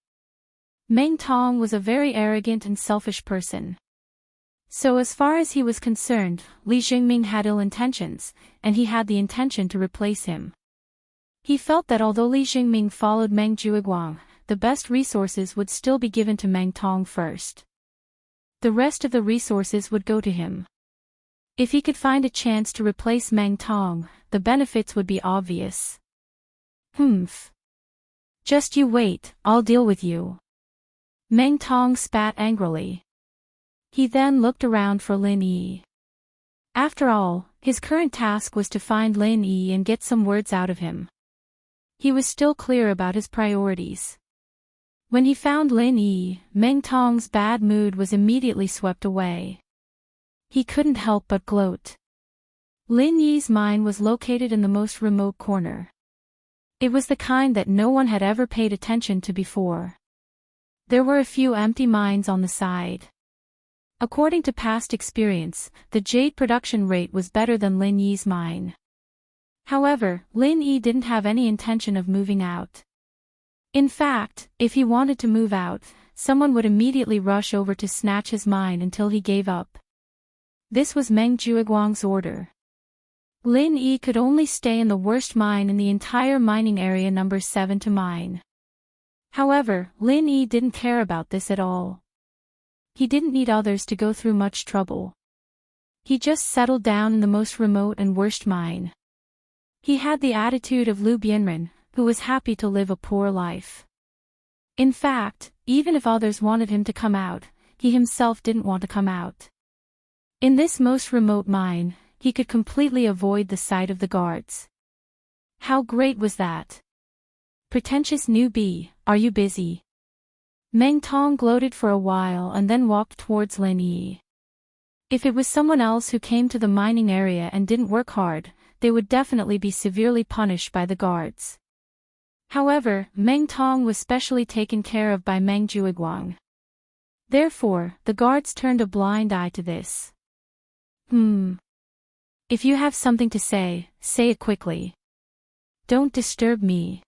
Meng Tong was a very arrogant and selfish person. So as far as he was concerned, Li Jingming had ill intentions, and he had the intention to replace him. He felt that although Li Jingming followed Meng Juiguang, the best resources would still be given to Meng Tong first. The rest of the resources would go to him. If he could find a chance to replace Meng Tong, the benefits would be obvious. Humph. Just you wait, I'll deal with you. Meng Tong spat angrily. He then looked around for Lin Yi. After all, his current task was to find Lin Yi and get some words out of him. He was still clear about his priorities. When he found Lin Yi, Meng Tong's bad mood was immediately swept away. He couldn't help but gloat. Lin Yi's mine was located in the most remote corner. It was the kind that no one had ever paid attention to before. There were a few empty mines on the side. According to past experience, the jade production rate was better than Lin Yi's mine. However, Lin Yi didn't have any intention of moving out. In fact, if he wanted to move out, someone would immediately rush over to snatch his mine until he gave up. This was Meng Jueguang's order. Lin Yi could only stay in the worst mine in the entire mining area number 7 to mine. However, Lin Yi didn't care about this at all. He didn't need others to go through much trouble. He just settled down in the most remote and worst mine. He had the attitude of Liu Bianren, who was happy to live a poor life. In fact, even if others wanted him to come out, he himself didn't want to come out. In this most remote mine, he could completely avoid the sight of the guards. How great was that? Pretentious newbie, are you busy? Meng Tong gloated for a while and then walked towards Lin Yi. If it was someone else who came to the mining area and didn't work hard, they would definitely be severely punished by the guards. However, Meng Tong was specially taken care of by Meng Jueguang. Therefore, the guards turned a blind eye to this. If you have something to say it quickly. Don't disturb me.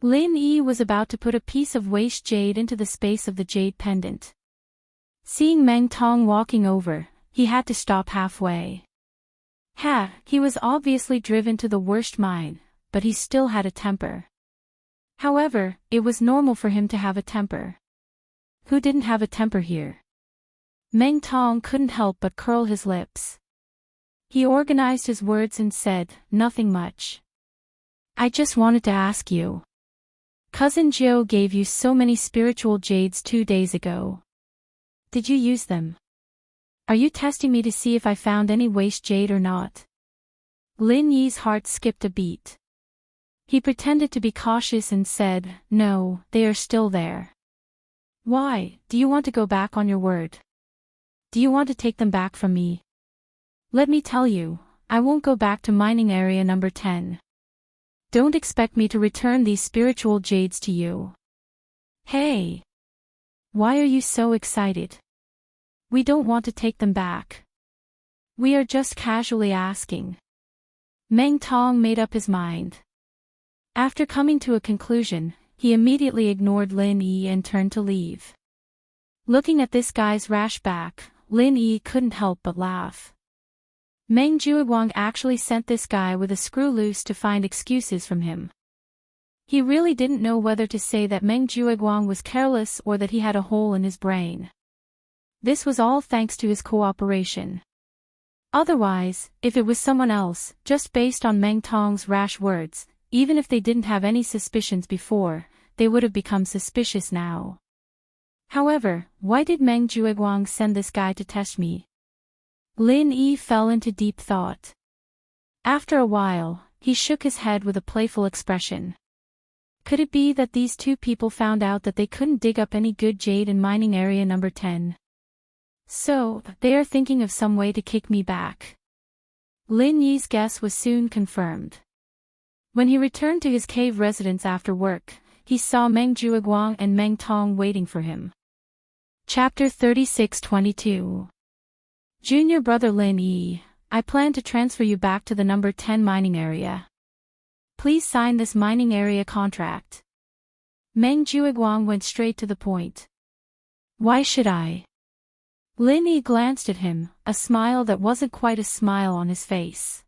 Lin Yi was about to put a piece of waste jade into the space of the jade pendant. Seeing Meng Tong walking over, he had to stop halfway. He was obviously driven to the worst mine, but he still had a temper. However, it was normal for him to have a temper. Who didn't have a temper here? Meng Tong couldn't help but curl his lips. He organized his words and said, nothing much. I just wanted to ask you. Cousin Jiu gave you so many spiritual jades 2 days ago. Did you use them? Are you testing me to see if I found any waste jade or not? Lin Yi's heart skipped a beat. He pretended to be cautious and said, no, they are still there. Why, do you want to go back on your word? Do you want to take them back from me? Let me tell you, I won't go back to mining area number 10. Don't expect me to return these spiritual jades to you. Hey! Why are you so excited? We don't want to take them back. We are just casually asking. Meng Tong made up his mind. After coming to a conclusion, he immediately ignored Lin Yi and turned to leave. Looking at this guy's rash back, Lin Yi couldn't help but laugh. Meng Jueguang actually sent this guy with a screw loose to find excuses from him. He really didn't know whether to say that Meng Jueguang was careless or that he had a hole in his brain. This was all thanks to his cooperation. Otherwise, if it was someone else, just based on Meng Tong's rash words, even if they didn't have any suspicions before, they would have become suspicious now. However, why did Meng Jueguang send this guy to test me? Lin Yi fell into deep thought. After a while, he shook his head with a playful expression. Could it be that these two people found out that they couldn't dig up any good jade in mining area number 10? So, they are thinking of some way to kick me back. Lin Yi's guess was soon confirmed. When he returned to his cave residence after work, he saw Meng Jueguang and Meng Tong waiting for him. Chapter 36-22. Junior brother Lin Yi, I plan to transfer you back to the number 10 mining area. Please sign this mining area contract. Meng Jueguang went straight to the point. Why should I? Lin Yi glanced at him, a smile that wasn't quite a smile on his face.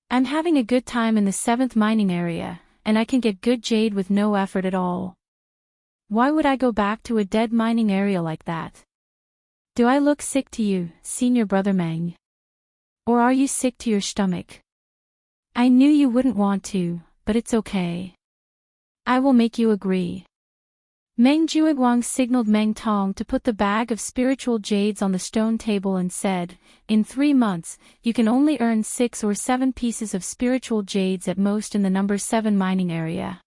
I'm having a good time in the 7th mining area, and I can get good jade with no effort at all. Why would I go back to a dead mining area like that? Do I look sick to you, senior brother Meng? Or are you sick to your stomach? I knew you wouldn't want to, but it's okay. I will make you agree. Meng Jueguang signaled Meng Tong to put the bag of spiritual jades on the stone table and said, in 3 months, you can only earn 6 or 7 pieces of spiritual jades at most in the number 7 mining area.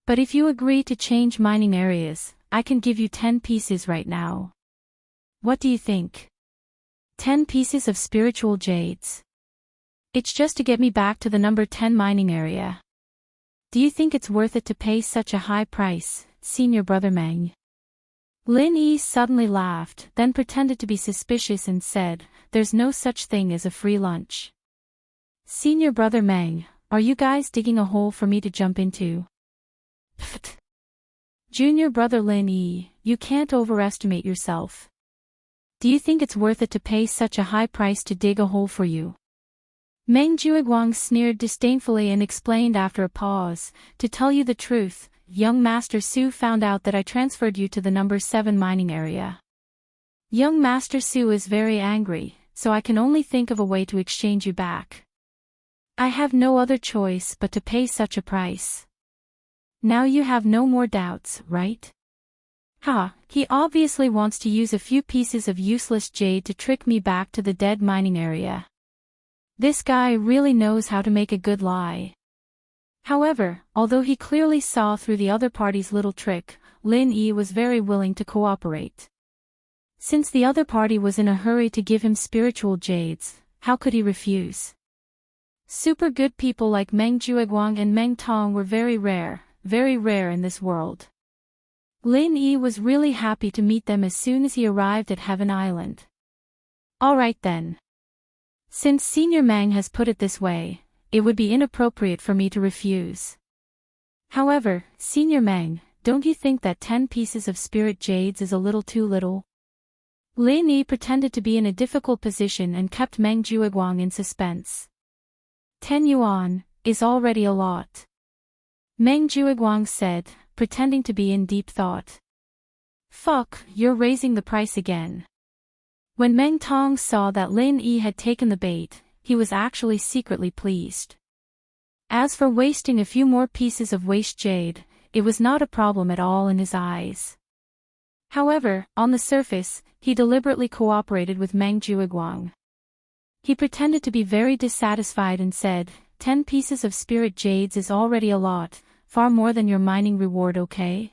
But if you agree to change mining areas, I can give you 10 pieces right now. What do you think? 10 pieces of spiritual jades. It's just to get me back to the number 10 mining area. Do you think it's worth it to pay such a high price, senior brother Meng? Lin Yi suddenly laughed, then pretended to be suspicious and said, there's no such thing as a free lunch. Senior brother Meng, are you guys digging a hole for me to jump into? Pfft. Junior brother Lin Yi, you can't overestimate yourself. Do you think it's worth it to pay such a high price to dig a hole for you? Meng Jueguang sneered disdainfully and explained after a pause, to tell you the truth, young Master Su found out that I transferred you to the number 7 mining area. Young Master Su is very angry, so I can only think of a way to exchange you back. I have no other choice but to pay such a price. Now you have no more doubts, right? Ha, he obviously wants to use a few pieces of useless jade to trick me back to the dead mining area. This guy really knows how to make a good lie. However, although he clearly saw through the other party's little trick, Lin Yi was very willing to cooperate. Since the other party was in a hurry to give him spiritual jades, how could he refuse? Super good people like Meng Jueguang and Meng Tong were very rare in this world. Lin Yi was really happy to meet them as soon as he arrived at Heaven Island. Alright then. Since Senior Meng has put it this way, it would be inappropriate for me to refuse. However, Senior Meng, don't you think that 10 pieces of spirit jades is a little too little? Lin Yi pretended to be in a difficult position and kept Meng Jueguang in suspense. 10 yuan is already a lot. Meng Jueguang said, pretending to be in deep thought. Fuck, you're raising the price again. When Meng Tong saw that Lin Yi had taken the bait, he was actually secretly pleased. As for wasting a few more pieces of waste jade, it was not a problem at all in his eyes. However, on the surface, he deliberately cooperated with Meng Jueguang. He pretended to be very dissatisfied and said, 10 pieces of spirit jades is already a lot, far more than your mining reward, okay?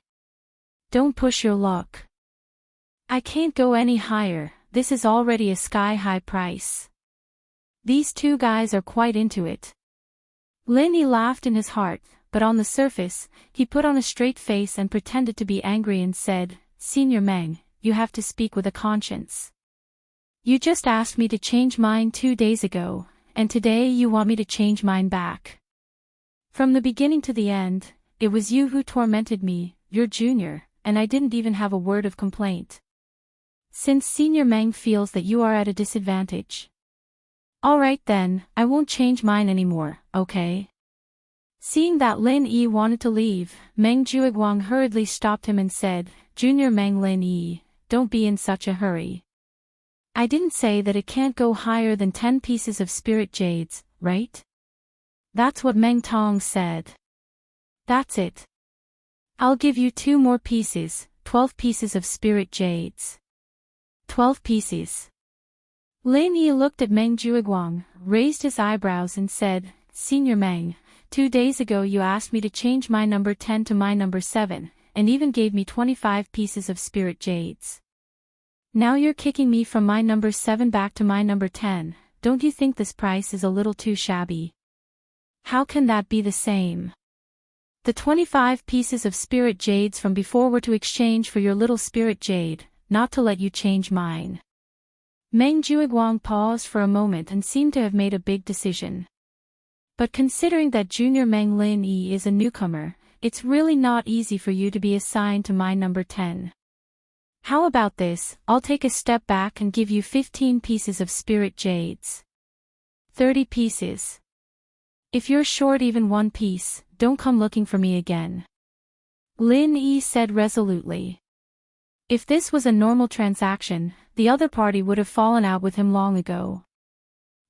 Don't push your luck. I can't go any higher, this is already a sky-high price. These two guys are quite into it. Lin Yi laughed in his heart, but on the surface, he put on a straight face and pretended to be angry and said, Senior Meng, you have to speak with a conscience. You just asked me to change mine 2 days ago, and today you want me to change mine back. From the beginning to the end, it was you who tormented me, your junior, and I didn't even have a word of complaint. Since Senior Meng feels that you are at a disadvantage. Alright then, I won't change mine anymore, okay? Seeing that Lin Yi wanted to leave, Meng Jueguang hurriedly stopped him and said, Junior Meng Lin Yi, don't be in such a hurry. I didn't say that it can't go higher than 10 pieces of spirit jades, right? That's what Meng Tong said. That's it. I'll give you 2 more pieces, 12 pieces of spirit jades. 12 pieces. Lin Yi looked at Meng Jueguang, raised his eyebrows and said, Senior Meng, 2 days ago you asked me to change my number 10 to my number 7, and even gave me 25 pieces of spirit jades. Now you're kicking me from my number 7 back to my number 10, don't you think this price is a little too shabby? How can that be the same? The 25 pieces of spirit jades from before were to exchange for your little spirit jade, not to let you change mine. Meng Jueguang paused for a moment and seemed to have made a big decision. But considering that Junior Meng Lin Yi is a newcomer, it's really not easy for you to be assigned to my number 10. How about this, I'll take a step back and give you 15 pieces of spirit jades. 30 pieces. If you're short even 1 piece, don't come looking for me again. Lin Yi said resolutely. If this was a normal transaction, the other party would have fallen out with him long ago.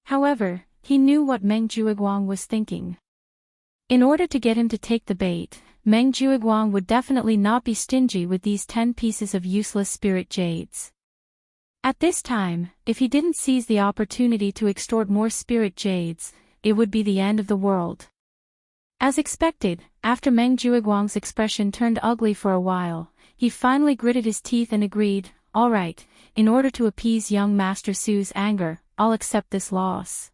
However, he knew what Meng Jueguang was thinking. In order to get him to take the bait, Meng Jueguang would definitely not be stingy with these 10 pieces of useless spirit jades. At this time, if he didn't seize the opportunity to extort more spirit jades, it would be the end of the world. As expected, after Meng Jueguang's expression turned ugly for a while, he finally gritted his teeth and agreed, alright, in order to appease young Master Su's anger, I'll accept this loss.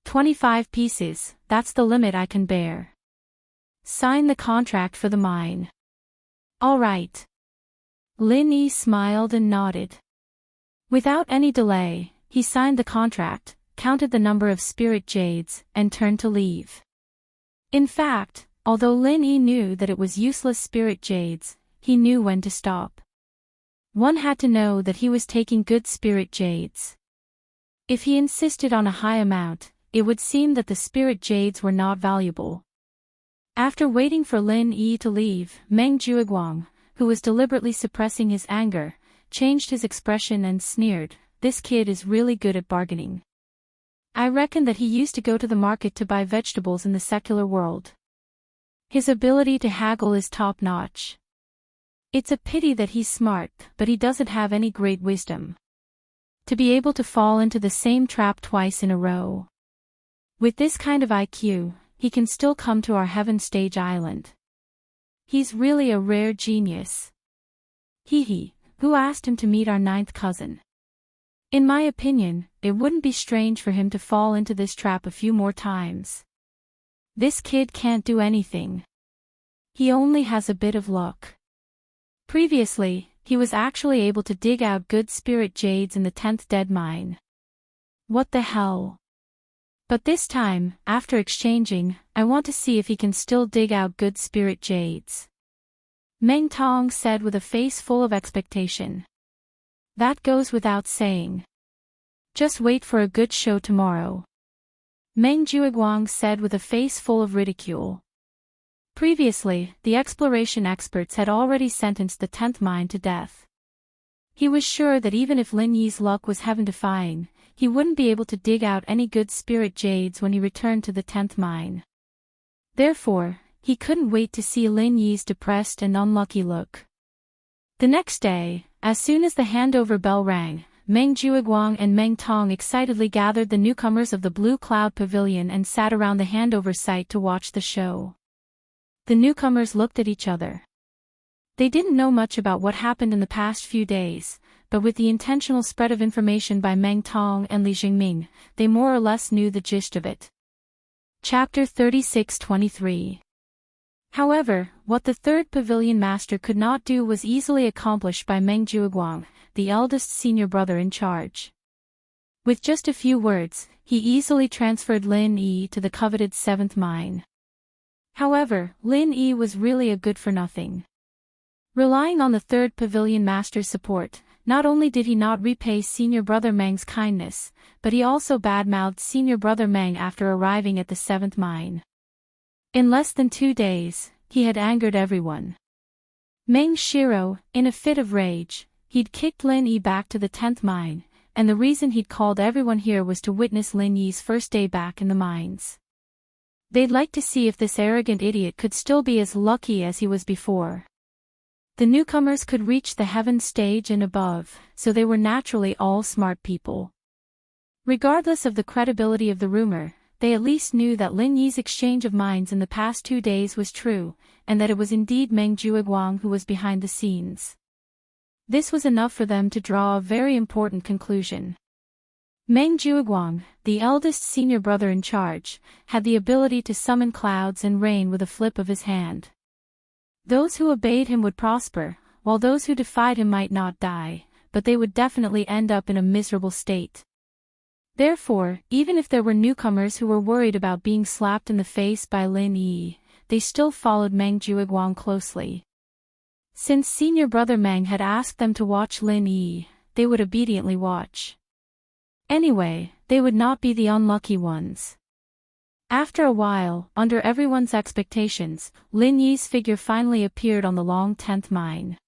25 pieces, that's the limit I can bear. Sign the contract for the mine. Alright. Lin Yi smiled and nodded. Without any delay, he signed the contract, counted the number of spirit jades, and turned to leave. In fact, although Lin Yi knew that it was useless spirit jades, he knew when to stop. One had to know that he was taking good spirit jades. If he insisted on a high amount, it would seem that the spirit jades were not valuable. After waiting for Lin Yi to leave, Meng Jueguang, who was deliberately suppressing his anger, changed his expression and sneered, "This kid is really good at bargaining. I reckon that he used to go to the market to buy vegetables in the secular world. His ability to haggle is top-notch. It's a pity that he's smart, but he doesn't have any great wisdom. To be able to fall into the same trap twice in a row. With this kind of IQ, he can still come to our heaven stage island. He's really a rare genius. Hee, who asked him to meet our 9th cousin? In my opinion, it wouldn't be strange for him to fall into this trap a few more times. This kid can't do anything. He only has a bit of luck." Previously, he was actually able to dig out good spirit jades in the 10th dead mine. What the hell? But this time, after exchanging, I want to see if he can still dig out good spirit jades. Meng Tong said with a face full of expectation. That goes without saying. Just wait for a good show tomorrow. Meng Jueguang said with a face full of ridicule. Previously, the exploration experts had already sentenced the 10th mine to death. He was sure that even if Lin Yi's luck was heaven-defying, he wouldn't be able to dig out any good spirit jades when he returned to the 10th mine. Therefore, he couldn't wait to see Lin Yi's depressed and unlucky look. The next day, as soon as the handover bell rang, Meng Jueguang and Meng Tong excitedly gathered the newcomers of the Blue Cloud Pavilion and sat around the handover site to watch the show. The newcomers looked at each other. They didn't know much about what happened in the past few days, but with the intentional spread of information by Meng Tong and Li Jingming, they more or less knew the gist of it. Chapter 36-23. However, what the 3rd pavilion master could not do was easily accomplished by Meng Jueguang, the eldest senior brother in charge. With just a few words, he easily transferred Lin Yi to the coveted 7th mine. However, Lin Yi was really a good-for-nothing. Relying on the 3rd pavilion master's support, not only did he not repay senior brother Meng's kindness, but he also badmouthed senior brother Meng after arriving at the 7th mine. In less than 2 days, he had angered everyone. Meng Shiro, in a fit of rage, he'd kicked Lin Yi back to the 10th mine, and the reason he'd called everyone here was to witness Lin Yi's first day back in the mines. They'd like to see if this arrogant idiot could still be as lucky as he was before. The newcomers could reach the heaven stage and above, so they were naturally all smart people. Regardless of the credibility of the rumor, they at least knew that Lin Yi's exchange of minds in the past 2 days was true, and that it was indeed Meng Jueguang who was behind the scenes. This was enough for them to draw a very important conclusion. Meng Jueguang, the eldest senior brother in charge, had the ability to summon clouds and rain with a flip of his hand. Those who obeyed him would prosper, while those who defied him might not die, but they would definitely end up in a miserable state. Therefore, even if there were newcomers who were worried about being slapped in the face by Lin Yi, they still followed Meng Jueguang closely. Since senior brother Meng had asked them to watch Lin Yi, they would obediently watch. Anyway, they would not be the unlucky ones. After a while, under everyone's expectations, Lin Yi's figure finally appeared on the long 10th mine.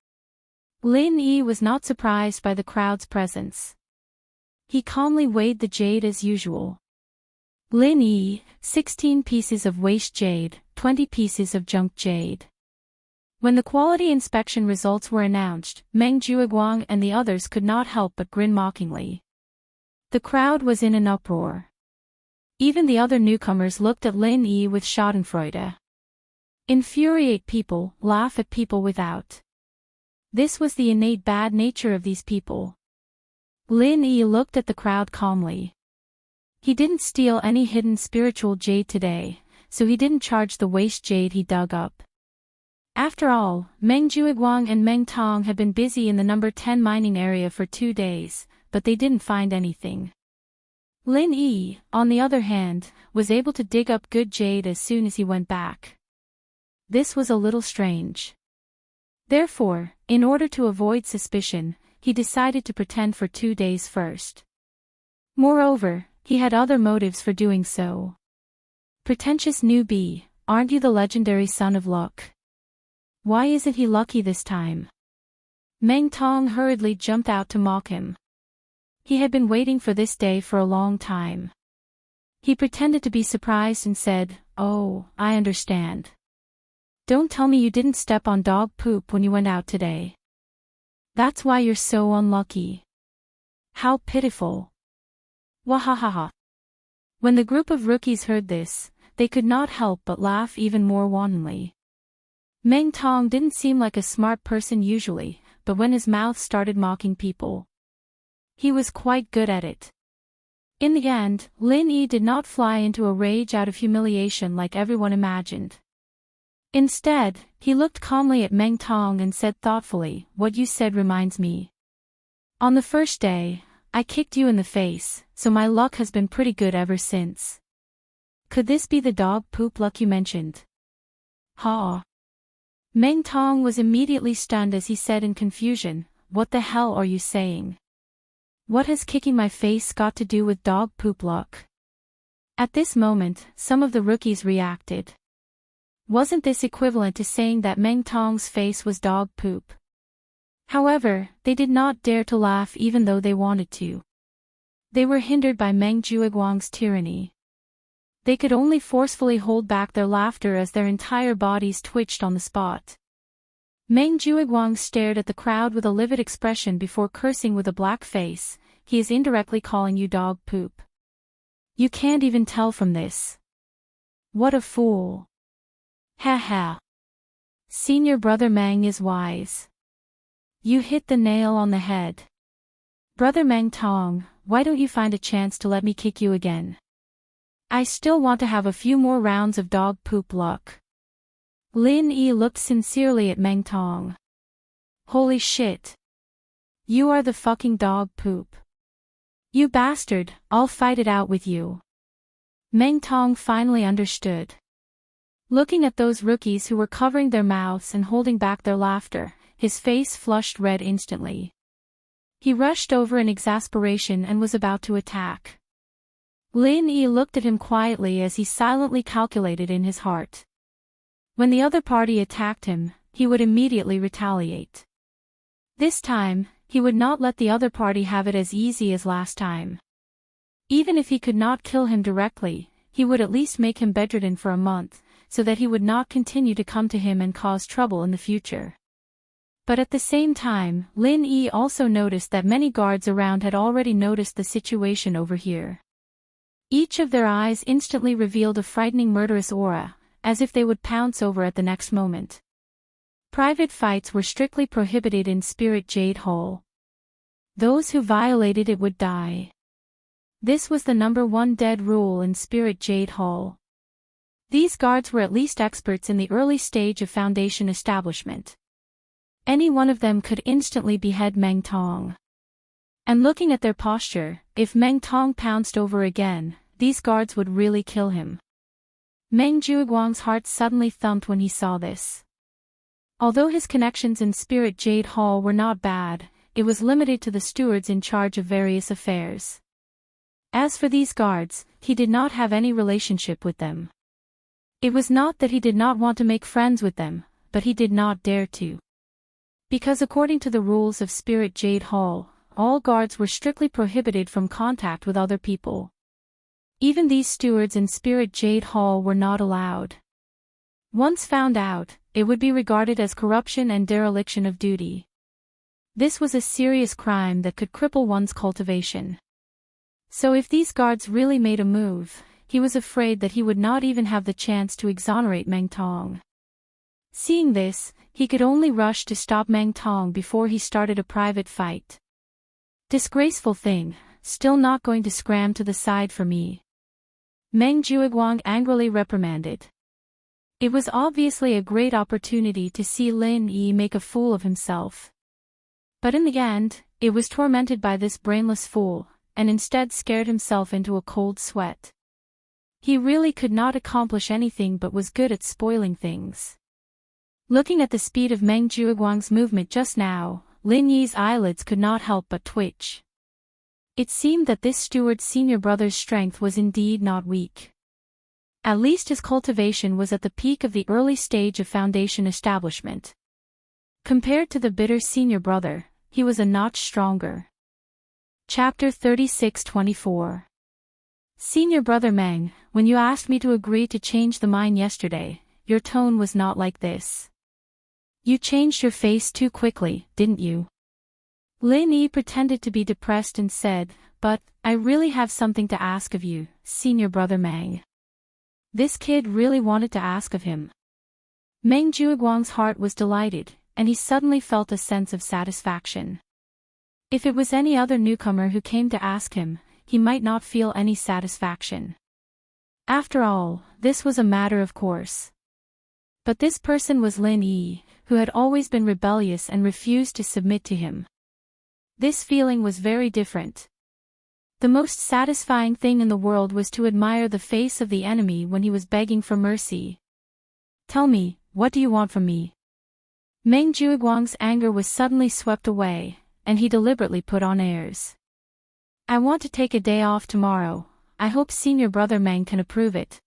Lin Yi was not surprised by the crowd's presence. He calmly weighed the jade as usual. Lin Yi, 16 pieces of waste jade, 20 pieces of junk jade. When the quality inspection results were announced, Meng Jueguang and the others could not help but grin mockingly. The crowd was in an uproar. Even the other newcomers looked at Lin Yi with schadenfreude. Infuriate people, laugh at people without. This was the innate bad nature of these people. Lin Yi looked at the crowd calmly. He didn't steal any hidden spiritual jade today, so he didn't charge the waste jade he dug up. After all, Meng Jueguang and Meng Tong had been busy in the number 10 mining area for 2 days, but they didn't find anything. Lin Yi, on the other hand, was able to dig up good jade as soon as he went back. This was a little strange. Therefore, in order to avoid suspicion, he decided to pretend for 2 days first. Moreover, he had other motives for doing so. Pretentious newbie, aren't you the legendary son of luck? Why isn't he lucky this time? Meng Tong hurriedly jumped out to mock him. He had been waiting for this day for a long time. He pretended to be surprised and said, "Oh, I understand. Don't tell me you didn't step on dog poop when you went out today. That's why you're so unlucky. How pitiful." Wahahaha. When the group of rookies heard this, they could not help but laugh even more wantonly. Meng Tong didn't seem like a smart person usually, but when his mouth started mocking people, he was quite good at it. In the end, Lin Yi did not fly into a rage out of humiliation like everyone imagined. Instead, he looked calmly at Meng Tong and said thoughtfully, "What you said reminds me. On the first day, I kicked you in the face, so my luck has been pretty good ever since. Could this be the dog poop luck you mentioned?" Ha! Meng Tong was immediately stunned as he said in confusion, "What the hell are you saying? What has kicking my face got to do with dog poop luck?" At this moment, some of the rookies reacted. Wasn't this equivalent to saying that Meng Tong's face was dog poop? However, they did not dare to laugh even though they wanted to. They were hindered by Meng Jueguang's tyranny. They could only forcefully hold back their laughter as their entire bodies twitched on the spot. Meng Jueguang stared at the crowd with a livid expression before cursing with a black face. "He is indirectly calling you dog poop. You can't even tell from this. What a fool. Ha ha. Senior brother Meng is wise. You hit the nail on the head. Brother Meng Tong, why don't you find a chance to let me kick you again? I still want to have a few more rounds of dog poop luck." Lin Yi looked sincerely at Meng Tong. "Holy shit. You are the fucking dog poop. You bastard, I'll fight it out with you." Meng Tong finally understood. Looking at those rookies who were covering their mouths and holding back their laughter, his face flushed red instantly. He rushed over in exasperation and was about to attack. Lin Yi looked at him quietly as he silently calculated in his heart. When the other party attacked him, he would immediately retaliate. This time, he would not let the other party have it as easy as last time. Even if he could not kill him directly, he would at least make him bedridden for a month, so that he would not continue to come to him and cause trouble in the future. But at the same time, Lin Yi also noticed that many guards around had already noticed the situation over here. Each of their eyes instantly revealed a frightening murderous aura, as if they would pounce over at the next moment. Private fights were strictly prohibited in Spirit Jade Hall. Those who violated it would die. This was the #1 dead rule in Spirit Jade Hall. These guards were at least experts in the early stage of Foundation establishment. Any one of them could instantly behead Meng Tong. And looking at their posture, if Meng Tong pounced over again, these guards would really kill him. Meng Jueguang's heart suddenly thumped when he saw this. Although his connections in Spirit Jade Hall were not bad, it was limited to the stewards in charge of various affairs. As for these guards, he did not have any relationship with them. It was not that he did not want to make friends with them, but he did not dare to. Because according to the rules of Spirit Jade Hall, all guards were strictly prohibited from contact with other people. Even these stewards in Spirit Jade Hall were not allowed. Once found out, it would be regarded as corruption and dereliction of duty. This was a serious crime that could cripple one's cultivation. So if these guards really made a move, he was afraid that he would not even have the chance to exonerate Meng Tong. Seeing this, he could only rush to stop Meng Tong before he started a private fight. Disgraceful thing, still not going to scram to the side for me. Meng Jueguang angrily reprimanded. It was obviously a great opportunity to see Lin Yi make a fool of himself. But in the end, it was tormented by this brainless fool, and instead scared himself into a cold sweat. He really could not accomplish anything but was good at spoiling things. Looking at the speed of Meng Jueguang's movement just now, Lin Yi's eyelids could not help but twitch. It seemed that this steward's senior brother's strength was indeed not weak. At least his cultivation was at the peak of the early stage of foundation establishment. Compared to the bitter senior brother, he was a notch stronger. Chapter 36-24. Senior brother Meng, when you asked me to agree to change the mine yesterday, your tone was not like this. You changed your face too quickly, didn't you? Lin Yi pretended to be depressed and said, but, I really have something to ask of you, senior brother Meng. This kid really wanted to ask of him. Meng Jueguang's heart was delighted, and he suddenly felt a sense of satisfaction. If it was any other newcomer who came to ask him, he might not feel any satisfaction. After all, this was a matter of course. But this person was Lin Yi, who had always been rebellious and refused to submit to him. This feeling was very different. The most satisfying thing in the world was to admire the face of the enemy when he was begging for mercy. Tell me, what do you want from me? Meng Jueguang's anger was suddenly swept away, and he deliberately put on airs. I want to take a day off tomorrow. I hope senior brother Meng can approve it.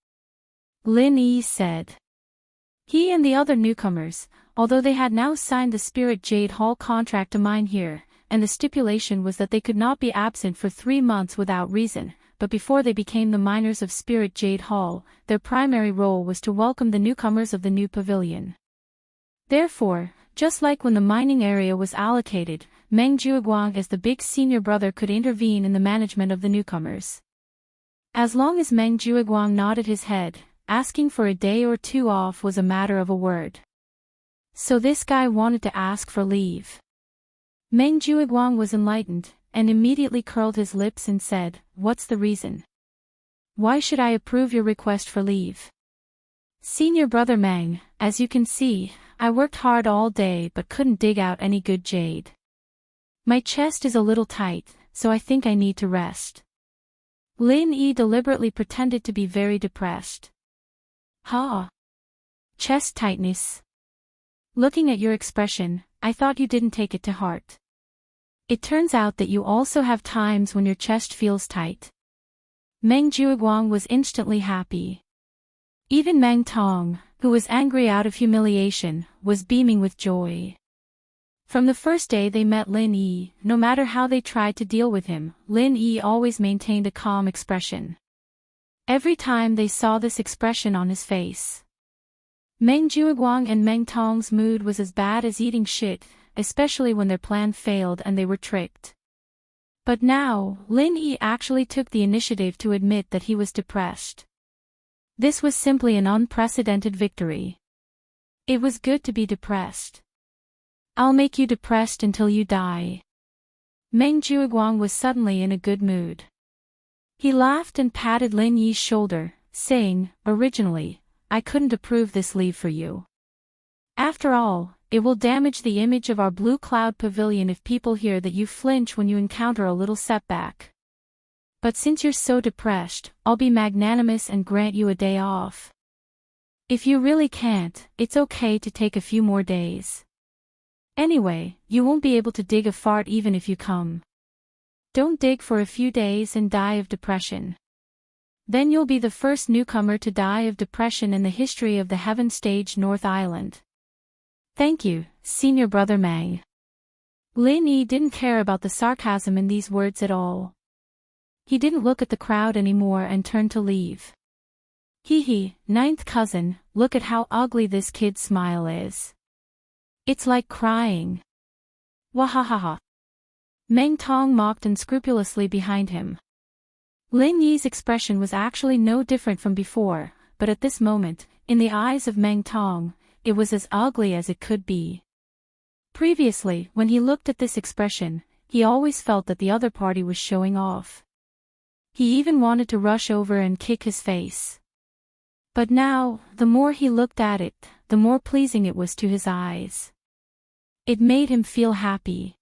Lin Yi said. He and the other newcomers, although they had now signed the Spirit Jade Hall contract to mine here, and the stipulation was that they could not be absent for 3 months without reason, but before they became the miners of Spirit Jade Hall, their primary role was to welcome the newcomers of the new pavilion. Therefore, just like when the mining area was allocated, Meng Jueguang as the big senior brother could intervene in the management of the newcomers. As long as Meng Jueguang nodded his head, asking for a day or 2 off was a matter of a word. So this guy wanted to ask for leave. Meng Jueguang was enlightened, and immediately curled his lips and said, What's the reason? Why should I approve your request for leave? Senior brother Meng, as you can see, I worked hard all day but couldn't dig out any good jade. My chest is a little tight, so I think I need to rest. Lin Yi deliberately pretended to be very depressed. Ha! Chest tightness. Looking at your expression, I thought you didn't take it to heart. It turns out that you also have times when your chest feels tight. Meng Jueguang was instantly happy. Even Meng Tong, who was angry out of humiliation, was beaming with joy. From the first day they met Lin Yi, no matter how they tried to deal with him, Lin Yi always maintained a calm expression. Every time they saw this expression on his face. Meng Jueguang and Meng Tong's mood was as bad as eating shit, especially when their plan failed and they were tricked. But now, Lin Yi actually took the initiative to admit that he was depressed. This was simply an unprecedented victory. It was good to be depressed. I'll make you depressed until you die. Meng Jueguang was suddenly in a good mood. He laughed and patted Lin Yi's shoulder, saying, Originally, I couldn't approve this leave for you. After all, it will damage the image of our Blue Cloud Pavilion if people hear that you flinch when you encounter a little setback. But since you're so depressed, I'll be magnanimous and grant you a day off. If you really can't, it's okay to take a few more days. Anyway, you won't be able to dig a fart even if you come. Don't dig for a few days and die of depression. Then you'll be the first newcomer to die of depression in the history of the Heaven Stage North Island. Thank you, senior brother Meng. Lin Yi didn't care about the sarcasm in these words at all. He didn't look at the crowd anymore and turned to leave. Hee, ninth cousin, look at how ugly this kid's smile is. It's like crying. Wahahaha. Meng Tong mocked unscrupulously behind him. Lin Yi's expression was actually no different from before, but at this moment, in the eyes of Meng Tong, it was as ugly as it could be. Previously, when he looked at this expression, he always felt that the other party was showing off. He even wanted to rush over and kick his face. But now, the more he looked at it, the more pleasing it was to his eyes. It made him feel happy.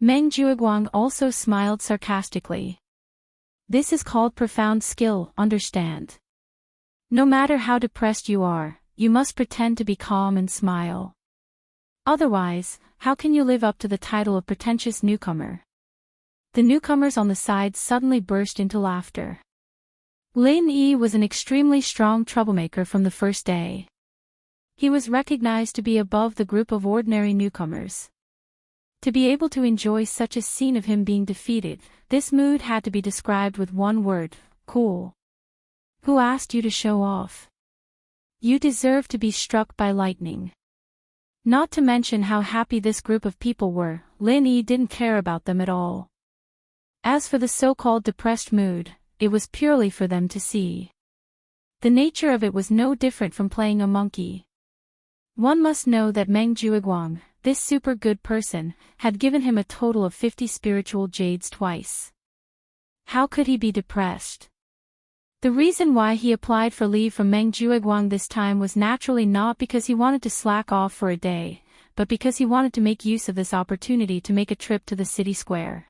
Meng Jueguang also smiled sarcastically. This is called profound skill, understand? No matter how depressed you are, you must pretend to be calm and smile. Otherwise, how can you live up to the title of pretentious newcomer? The newcomers on the sides suddenly burst into laughter. Lin Yi was an extremely strong troublemaker from the first day. He was recognized to be above the group of ordinary newcomers. To be able to enjoy such a scene of him being defeated, this mood had to be described with one word: cool. Who asked you to show off? You deserve to be struck by lightning. Not to mention how happy this group of people were, Lin Yi didn't care about them at all. As for the so-called depressed mood, it was purely for them to see. The nature of it was no different from playing a monkey. One must know that Meng Jueguang, this super good person, had given him a total of 50 spiritual jades twice. How could he be depressed? The reason why he applied for leave from Meng Jueguang this time was naturally not because he wanted to slack off for a day, but because he wanted to make use of this opportunity to make a trip to the city square.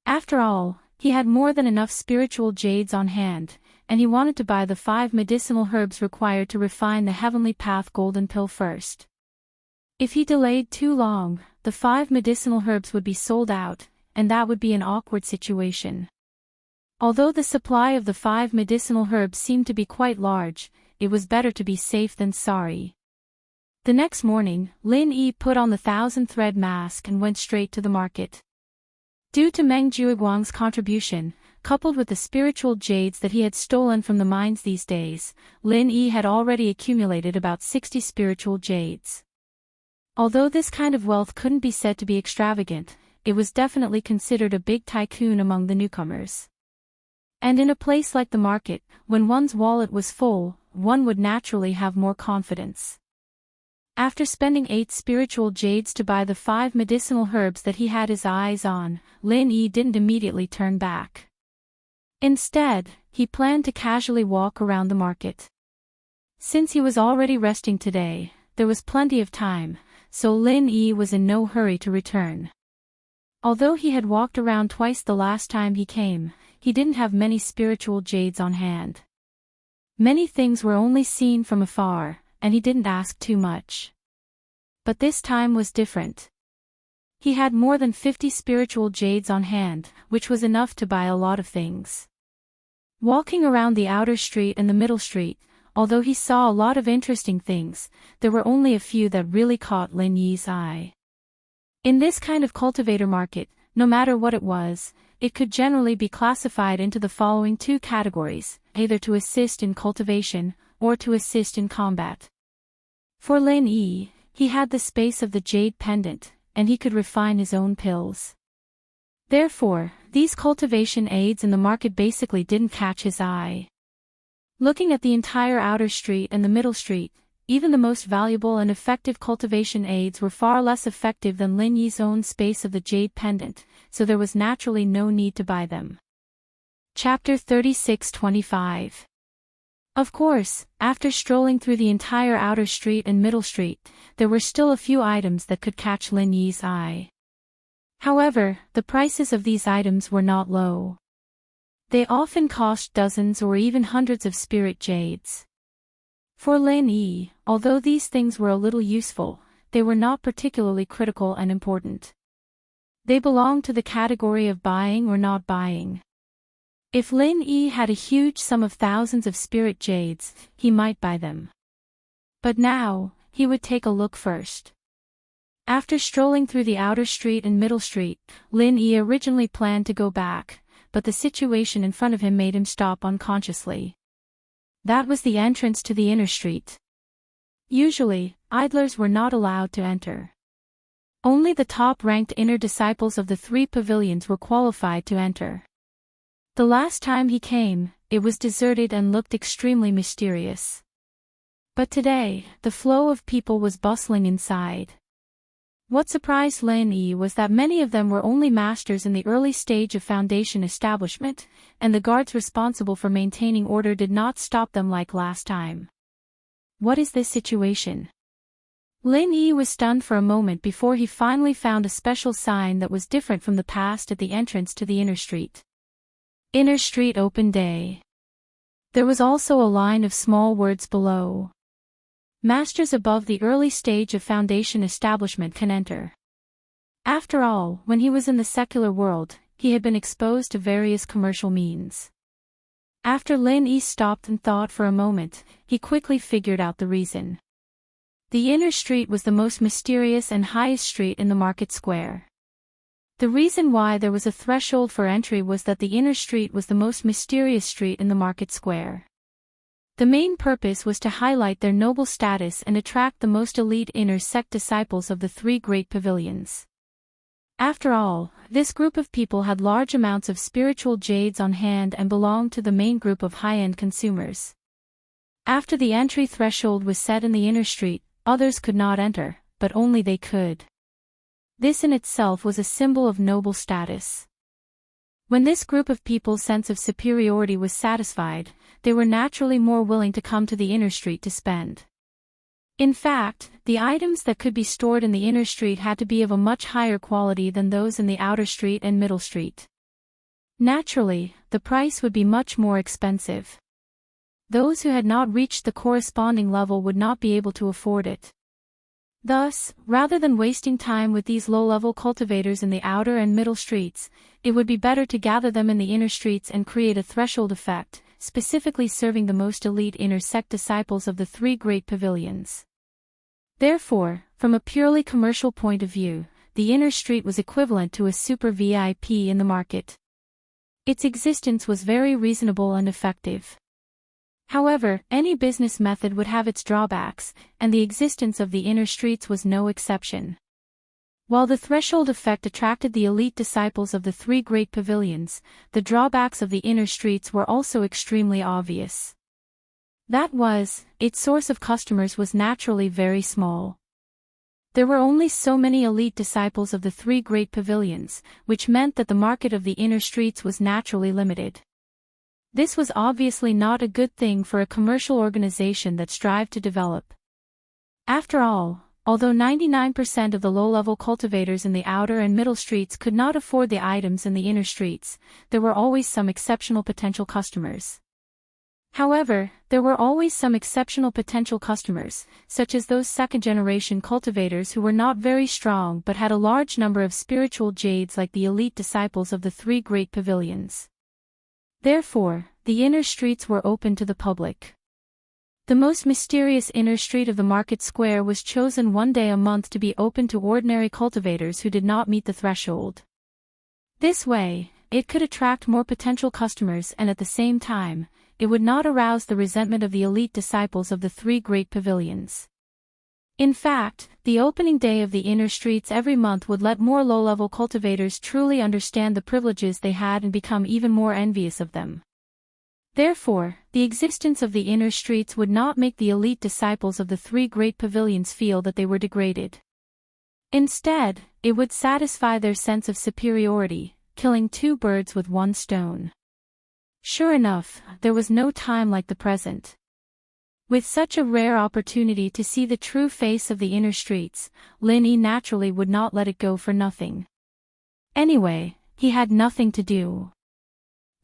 After all, he had more than enough spiritual jades on hand, and he wanted to buy the 5 medicinal herbs required to refine the heavenly path golden pill first. If he delayed too long, the 5 medicinal herbs would be sold out, and that would be an awkward situation. Although the supply of the 5 medicinal herbs seemed to be quite large, it was better to be safe than sorry. The next morning, Lin Yi put on the 1,000-thread mask and went straight to the market. Due to Meng Jueguang's contribution, coupled with the spiritual jades that he had stolen from the mines these days, Lin Yi had already accumulated about 60 spiritual jades. Although this kind of wealth couldn't be said to be extravagant, it was definitely considered a big tycoon among the newcomers. And in a place like the market, when one's wallet was full, one would naturally have more confidence. After spending 8 spiritual jades to buy the 5 medicinal herbs that he had his eyes on, Lin Yi didn't immediately turn back. Instead, he planned to casually walk around the market. Since he was already resting today, there was plenty of time, so Lin Yi was in no hurry to return. Although he had walked around twice the last time he came, he didn't have many spiritual jades on hand. Many things were only seen from afar, and he didn't ask too much. But this time was different. He had more than 50 spiritual jades on hand, which was enough to buy a lot of things. Walking around the outer street and the middle street, although he saw a lot of interesting things, there were only a few that really caught Lin Yi's eye. In this kind of cultivator market, no matter what it was, it could generally be classified into the following 2 categories, either to assist in cultivation, or to assist in combat. For Lin Yi, he had the space of the jade pendant, and he could refine his own pills. Therefore, these cultivation aids in the market basically didn't catch his eye. Looking at the entire outer street and the middle street, even the most valuable and effective cultivation aids were far less effective than Lin Yi's own space of the jade pendant, so there was naturally no need to buy them. Chapter 36-25. Of course, after strolling through the entire outer street and middle street, there were still a few items that could catch Lin Yi's eye. However, the prices of these items were not low. They often cost dozens or even hundreds of spirit jades. For Lin Yi, although these things were a little useful, they were not particularly critical and important. They belonged to the category of buying or not buying. If Lin Yi had a huge sum of thousands of spirit jades, he might buy them. But now, he would take a look first. After strolling through the outer street and middle street, Lin Yi originally planned to go back, but the situation in front of him made him stop unconsciously. That was the entrance to the inner street. Usually, idlers were not allowed to enter. Only the top-ranked inner disciples of the 3 pavilions were qualified to enter. The last time he came, it was deserted and looked extremely mysterious. But today, the flow of people was bustling inside. What surprised Lin Yi was that many of them were only masters in the early stage of foundation establishment, and the guards responsible for maintaining order did not stop them like last time. What is this situation? Lin Yi was stunned for a moment before he finally found a special sign that was different from the past at the entrance to the inner street. Inner Street Open Day. There was also a line of small words below. Masters above the early stage of foundation establishment can enter. After all, when he was in the secular world, he had been exposed to various commercial means. After Lin Yi stopped and thought for a moment, he quickly figured out the reason. The inner street was the most mysterious and highest street in the market square. The reason why there was a threshold for entry was that the inner street was the most mysterious street in the market square. The main purpose was to highlight their noble status and attract the most elite inner sect disciples of the three great pavilions. After all, this group of people had large amounts of spiritual jades on hand and belonged to the main group of high-end consumers. After the entry threshold was set in the inner street, others could not enter, but only they could. This in itself was a symbol of noble status. When this group of people's sense of superiority was satisfied, they were naturally more willing to come to the inner street to spend. In fact, the items that could be stored in the inner street had to be of a much higher quality than those in the outer street and middle street. Naturally, the price would be much more expensive. Those who had not reached the corresponding level would not be able to afford it. Thus, rather than wasting time with these low-level cultivators in the outer and middle streets, it would be better to gather them in the inner streets and create a threshold effect, specifically serving the most elite inner sect disciples of the three great pavilions. Therefore, from a purely commercial point of view, the inner street was equivalent to a super VIP in the market. Its existence was very reasonable and effective. However, any business method would have its drawbacks, and the existence of the inner streets was no exception. While the threshold effect attracted the elite disciples of the three great pavilions, the drawbacks of the inner streets were also extremely obvious. That was, its source of customers was naturally very small. There were only so many elite disciples of the three great pavilions, which meant that the market of the inner streets was naturally limited. This was obviously not a good thing for a commercial organization that strived to develop. After all, although 99% of the low-level cultivators in the outer and middle streets could not afford the items in the inner streets, there were always some exceptional potential customers. However, there were always some exceptional potential customers, such as those second-generation cultivators who were not very strong but had a large number of spiritual jades like the elite disciples of the three great pavilions. Therefore, the inner streets were open to the public. The most mysterious inner street of the market square was chosen one day a month to be open to ordinary cultivators who did not meet the threshold. This way, it could attract more potential customers and at the same time, it would not arouse the resentment of the elite disciples of the three great pavilions. In fact, the opening day of the inner streets every month would let more low-level cultivators truly understand the privileges they had and become even more envious of them. Therefore, the existence of the inner streets would not make the elite disciples of the three great pavilions feel that they were degraded. Instead, it would satisfy their sense of superiority, killing two birds with one stone. Sure enough, there was no time like the present. With such a rare opportunity to see the true face of the inner streets, Lin Yi naturally would not let it go for nothing. Anyway, he had nothing to do.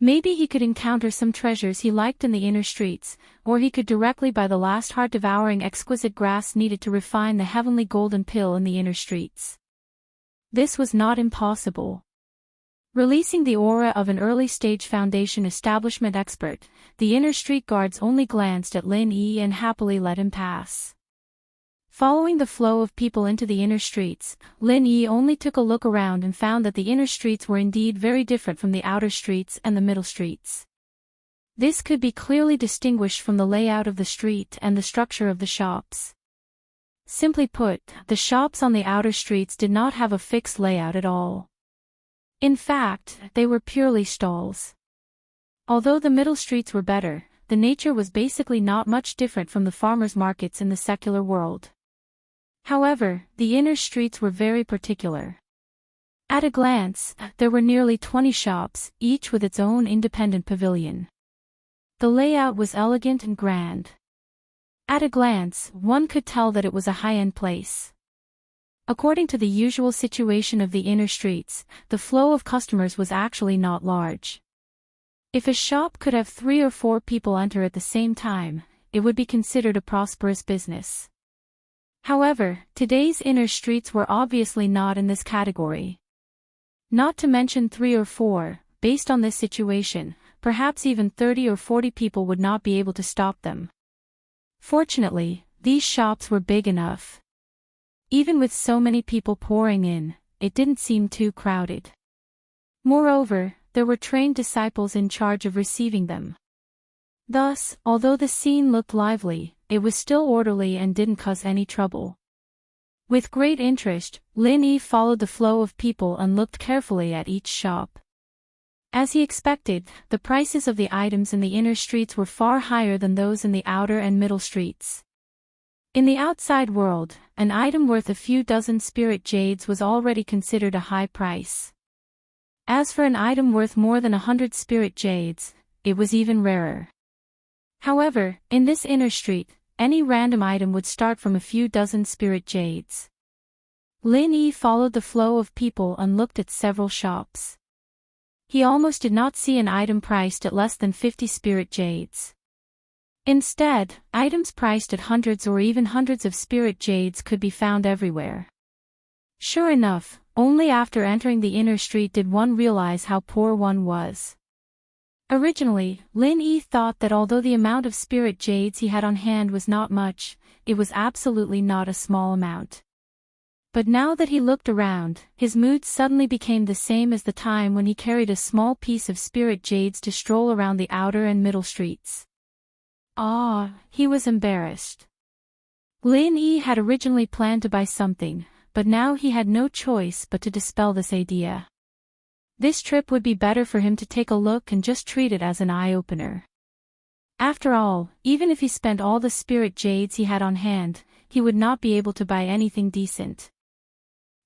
Maybe he could encounter some treasures he liked in the inner streets, or he could directly buy the last heart-devouring exquisite grass needed to refine the heavenly golden pill in the inner streets. This was not impossible. Releasing the aura of an early-stage foundation establishment expert, the inner street guards only glanced at Lin Yi and happily let him pass. Following the flow of people into the inner streets, Lin Yi only took a look around and found that the inner streets were indeed very different from the outer streets and the middle streets. This could be clearly distinguished from the layout of the street and the structure of the shops. Simply put, the shops on the outer streets did not have a fixed layout at all. In fact, they were purely stalls. Although the middle streets were better, the nature was basically not much different from the farmers' markets in the secular world. However, the inner streets were very particular. At a glance, there were nearly 20 shops, each with its own independent pavilion. The layout was elegant and grand. At a glance, one could tell that it was a high-end place. According to the usual situation of the inner streets, the flow of customers was actually not large. If a shop could have 3 or 4 people enter at the same time, it would be considered a prosperous business. However, today's inner streets were obviously not in this category. Not to mention 3 or 4, based on this situation, perhaps even 30 or 40 people would not be able to stop them. Fortunately, these shops were big enough. Even with so many people pouring in, it didn't seem too crowded. Moreover, there were trained disciples in charge of receiving them. Thus, although the scene looked lively, it was still orderly and didn't cause any trouble. With great interest, Lin Yi followed the flow of people and looked carefully at each shop. As he expected, the prices of the items in the inner streets were far higher than those in the outer and middle streets. In the outside world, an item worth a few dozen spirit jades was already considered a high price. As for an item worth more than 100 spirit jades, it was even rarer. However, in this inner street, any random item would start from a few dozen spirit jades. Lin Yi followed the flow of people and looked at several shops. He almost did not see an item priced at less than 50 spirit jades. Instead, items priced at hundreds or even hundreds of spirit jades could be found everywhere. Sure enough, only after entering the inner street did one realize how poor one was. Originally, Lin Yi thought that although the amount of spirit jades he had on hand was not much, it was absolutely not a small amount. But now that he looked around, his mood suddenly became the same as the time when he carried a small piece of spirit jades to stroll around the outer and middle streets. He was embarrassed. Lin Yi had originally planned to buy something, but now he had no choice but to dispel this idea. This trip would be better for him to take a look and just treat it as an eye-opener. After all, even if he spent all the spirit jades he had on hand, he would not be able to buy anything decent.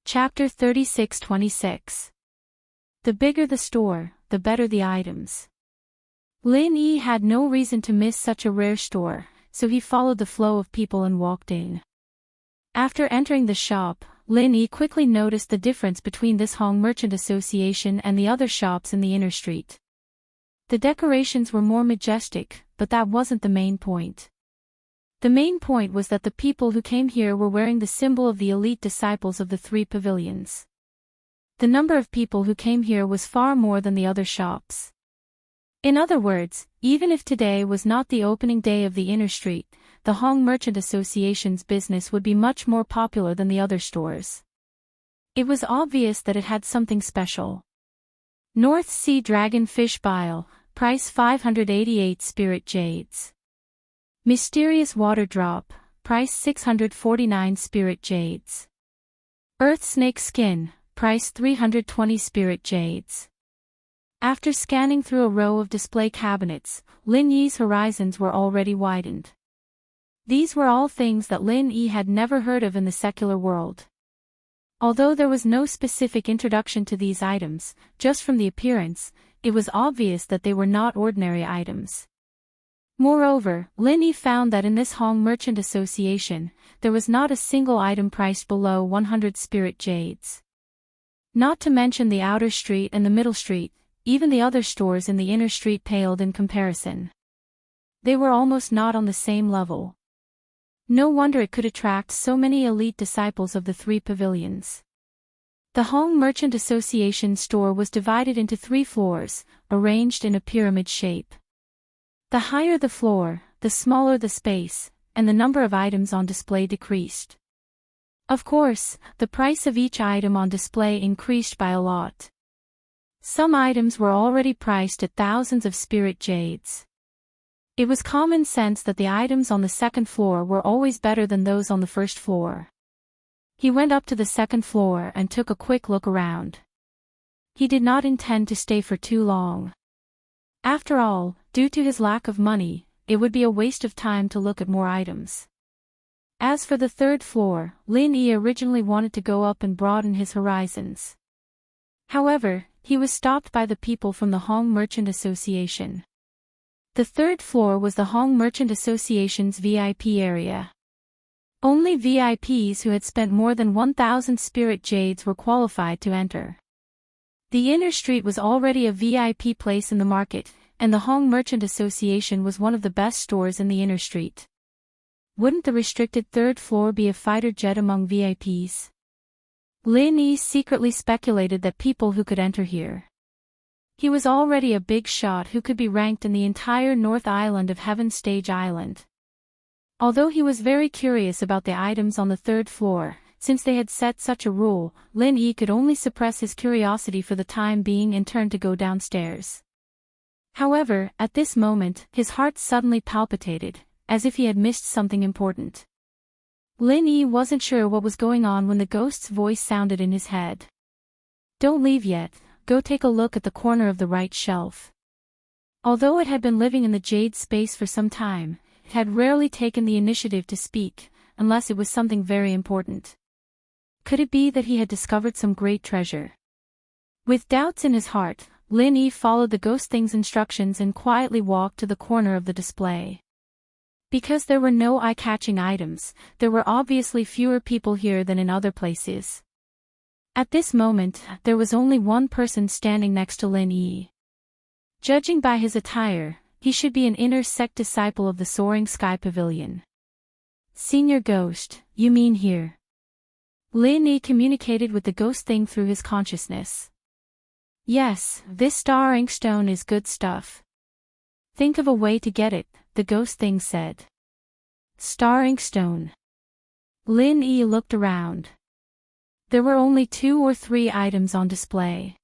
Chapter 36-26. The bigger the store, the better the items. Lin Yi had no reason to miss such a rare store, so he followed the flow of people and walked in. After entering the shop, Lin Yi quickly noticed the difference between this Hong Merchant Association and the other shops in the inner street. The decorations were more majestic, but that wasn't the main point. The main point was that the people who came here were wearing the symbol of the elite disciples of the 3 pavilions. The number of people who came here was far more than the other shops. In other words, even if today was not the opening day of the inner street, the Hong Merchant Association's business would be much more popular than the other stores. It was obvious that it had something special. North Sea Dragon Fish Bile, price 588 spirit jades. Mysterious Water Drop, price 649 spirit jades. Earth Snake Skin, price 320 spirit jades. After scanning through a row of display cabinets, Lin Yi's horizons were already widened. These were all things that Lin Yi had never heard of in the secular world. Although there was no specific introduction to these items, just from the appearance, it was obvious that they were not ordinary items. Moreover, Lin Yi found that in this Hong Merchant Association, there was not a single item priced below 100 spirit jades. Not to mention the outer street and the middle street, even the other stores in the inner street paled in comparison. They were almost not on the same level. No wonder it could attract so many elite disciples of the 3 pavilions. The Hong Merchant Association store was divided into 3 floors, arranged in a pyramid shape. The higher the floor, the smaller the space, and the number of items on display decreased. Of course, the price of each item on display increased by a lot. Some items were already priced at thousands of spirit jades. It was common sense that the items on the second floor were always better than those on the first floor. He went up to the second floor and took a quick look around. He did not intend to stay for too long. After all, due to his lack of money, it would be a waste of time to look at more items. As for the third floor, Lin Yi originally wanted to go up and broaden his horizons. However, he was stopped by the people from the Hong Merchant Association. The third floor was the Hong Merchant Association's VIP area. Only VIPs who had spent more than 1,000 spirit jades were qualified to enter. The inner street was already a VIP place in the market, and the Hong Merchant Association was one of the best stores in the inner street. Wouldn't the restricted third floor be a fighter jet among VIPs? Lin Yi secretly speculated that people who could enter here. He was already a big shot who could be ranked in the entire North Island of Heaven Stage Island. Although he was very curious about the items on the third floor, since they had set such a rule, Lin Yi could only suppress his curiosity for the time being and turn to go downstairs. However, at this moment, his heart suddenly palpitated, as if he had missed something important. Lin Yi wasn't sure what was going on when the ghost's voice sounded in his head. "Don't leave yet, go take a look at the corner of the right shelf." Although it had been living in the jade space for some time, it had rarely taken the initiative to speak, unless it was something very important. Could it be that he had discovered some great treasure? With doubts in his heart, Lin Yi followed the ghost thing's instructions and quietly walked to the corner of the display. Because there were no eye-catching items, there were obviously fewer people here than in other places. At this moment, there was only one person standing next to Lin Yi. Judging by his attire, he should be an inner sect disciple of the Soaring Sky Pavilion. "Senior Ghost, you mean here?" Lin Yi communicated with the ghost thing through his consciousness. "Yes, this star inkstone is good stuff. Think of a way to get it," the ghost thing said. Star inkstone. Lin Yi looked around. There were only 2 or 3 items on display.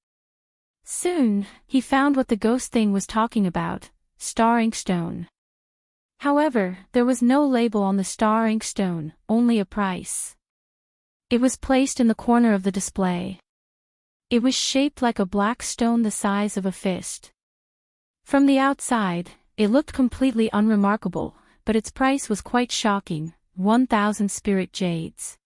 Soon, he found what the ghost thing was talking about, star inkstone. However, there was no label on the star inkstone, only a price. It was placed in the corner of the display. It was shaped like a black stone the size of a fist. From the outside, it looked completely unremarkable, but its price was quite shocking, 1,000 spirit jades.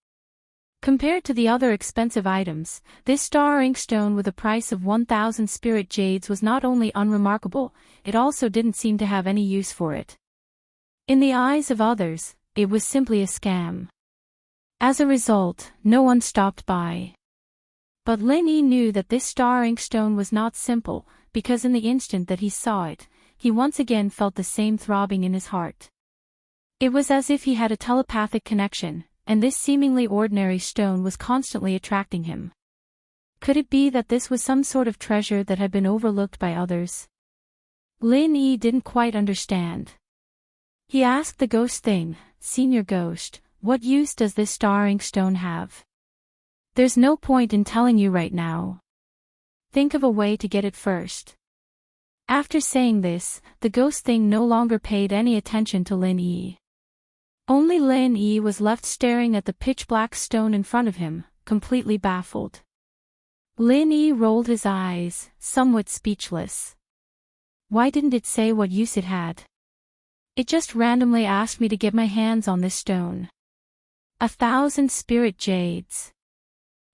Compared to the other expensive items, this star inkstone with a price of 1,000 spirit jades was not only unremarkable, it also didn't seem to have any use for it. In the eyes of others, it was simply a scam. As a result, no one stopped by. But Lin Yi knew that this star inkstone was not simple, because in the instant that he saw it, he once again felt the same throbbing in his heart. It was as if he had a telepathic connection, and this seemingly ordinary stone was constantly attracting him. Could it be that this was some sort of treasure that had been overlooked by others? Lin Yi didn't quite understand. He asked the ghost thing, "Senior Ghost, what use does this star inkstone have?" "There's no point in telling you right now. Think of a way to get it first." After saying this, the ghost thing no longer paid any attention to Lin Yi. Only Lin Yi was left staring at the pitch-black stone in front of him, completely baffled. Lin Yi rolled his eyes, somewhat speechless. Why didn't it say what use it had? It just randomly asked me to get my hands on this stone. 1,000 spirit jades.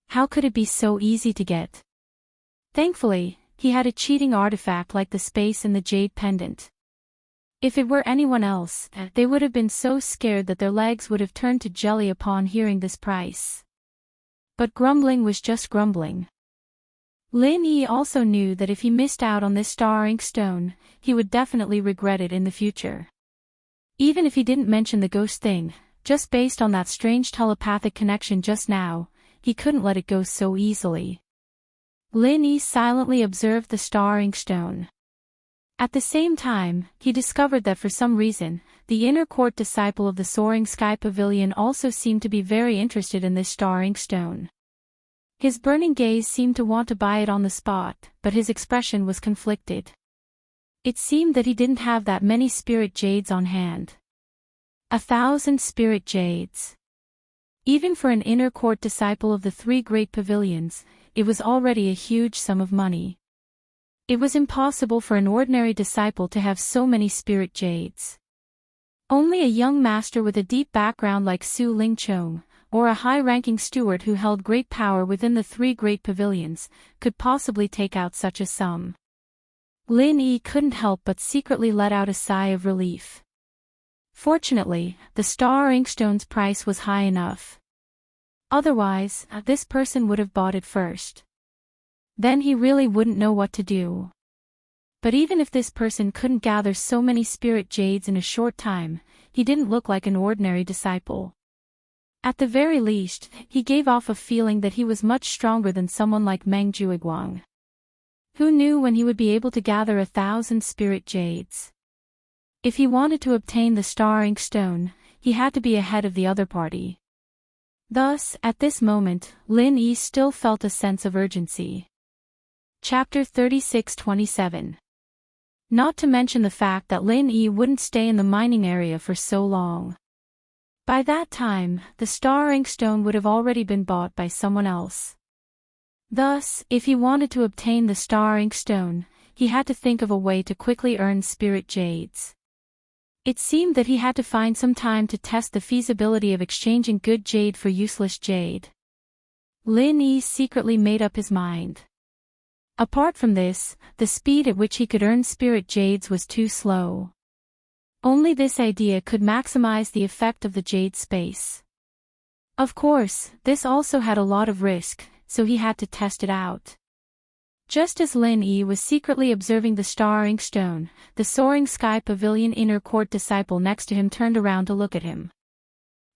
How could it be so easy to get? Thankfully, he had a cheating artifact like the space in the jade pendant. If it were anyone else, they would have been so scared that their legs would have turned to jelly upon hearing this price. But grumbling was just grumbling. Lin Yi also knew that if he missed out on this star inkstone, he would definitely regret it in the future. Even if he didn't mention the ghost thing, just based on that strange telepathic connection just now, he couldn't let it go so easily. Lin Yi silently observed the star inkstone. At the same time, he discovered that for some reason, the inner court disciple of the Soaring Sky Pavilion also seemed to be very interested in this star inkstone. His burning gaze seemed to want to buy it on the spot, but his expression was conflicted. It seemed that he didn't have that many spirit jades on hand. 1,000 spirit jades. Even for an inner court disciple of the 3 great pavilions, it was already a huge sum of money. It was impossible for an ordinary disciple to have so many spirit jades. Only a young master with a deep background like Su Lingchong, or a high-ranking steward who held great power within the 3 great pavilions, could possibly take out such a sum. Lin Yi couldn't help but secretly let out a sigh of relief. Fortunately, the star inkstone's price was high enough. Otherwise, this person would have bought it first. Then he really wouldn't know what to do. But even if this person couldn't gather so many spirit jades in a short time, he didn't look like an ordinary disciple. At the very least, he gave off a feeling that he was much stronger than someone like Meng Juiguang. Who knew when he would be able to gather 1,000 spirit jades? If he wanted to obtain the star inkstone, he had to be ahead of the other party. Thus, at this moment, Lin Yi still felt a sense of urgency. Chapter 36-27. Not to mention the fact that Lin Yi wouldn't stay in the mining area for so long. By that time, the star inkstone would have already been bought by someone else. Thus, if he wanted to obtain the star inkstone, he had to think of a way to quickly earn spirit jades. It seemed that he had to find some time to test the feasibility of exchanging good jade for useless jade. Lin Yi secretly made up his mind. Apart from this, the speed at which he could earn spirit jades was too slow. Only this idea could maximize the effect of the jade space. Of course, this also had a lot of risk, so he had to test it out. Just as Lin Yi was secretly observing the star inkstone, the soaring sky pavilion inner court disciple next to him turned around to look at him.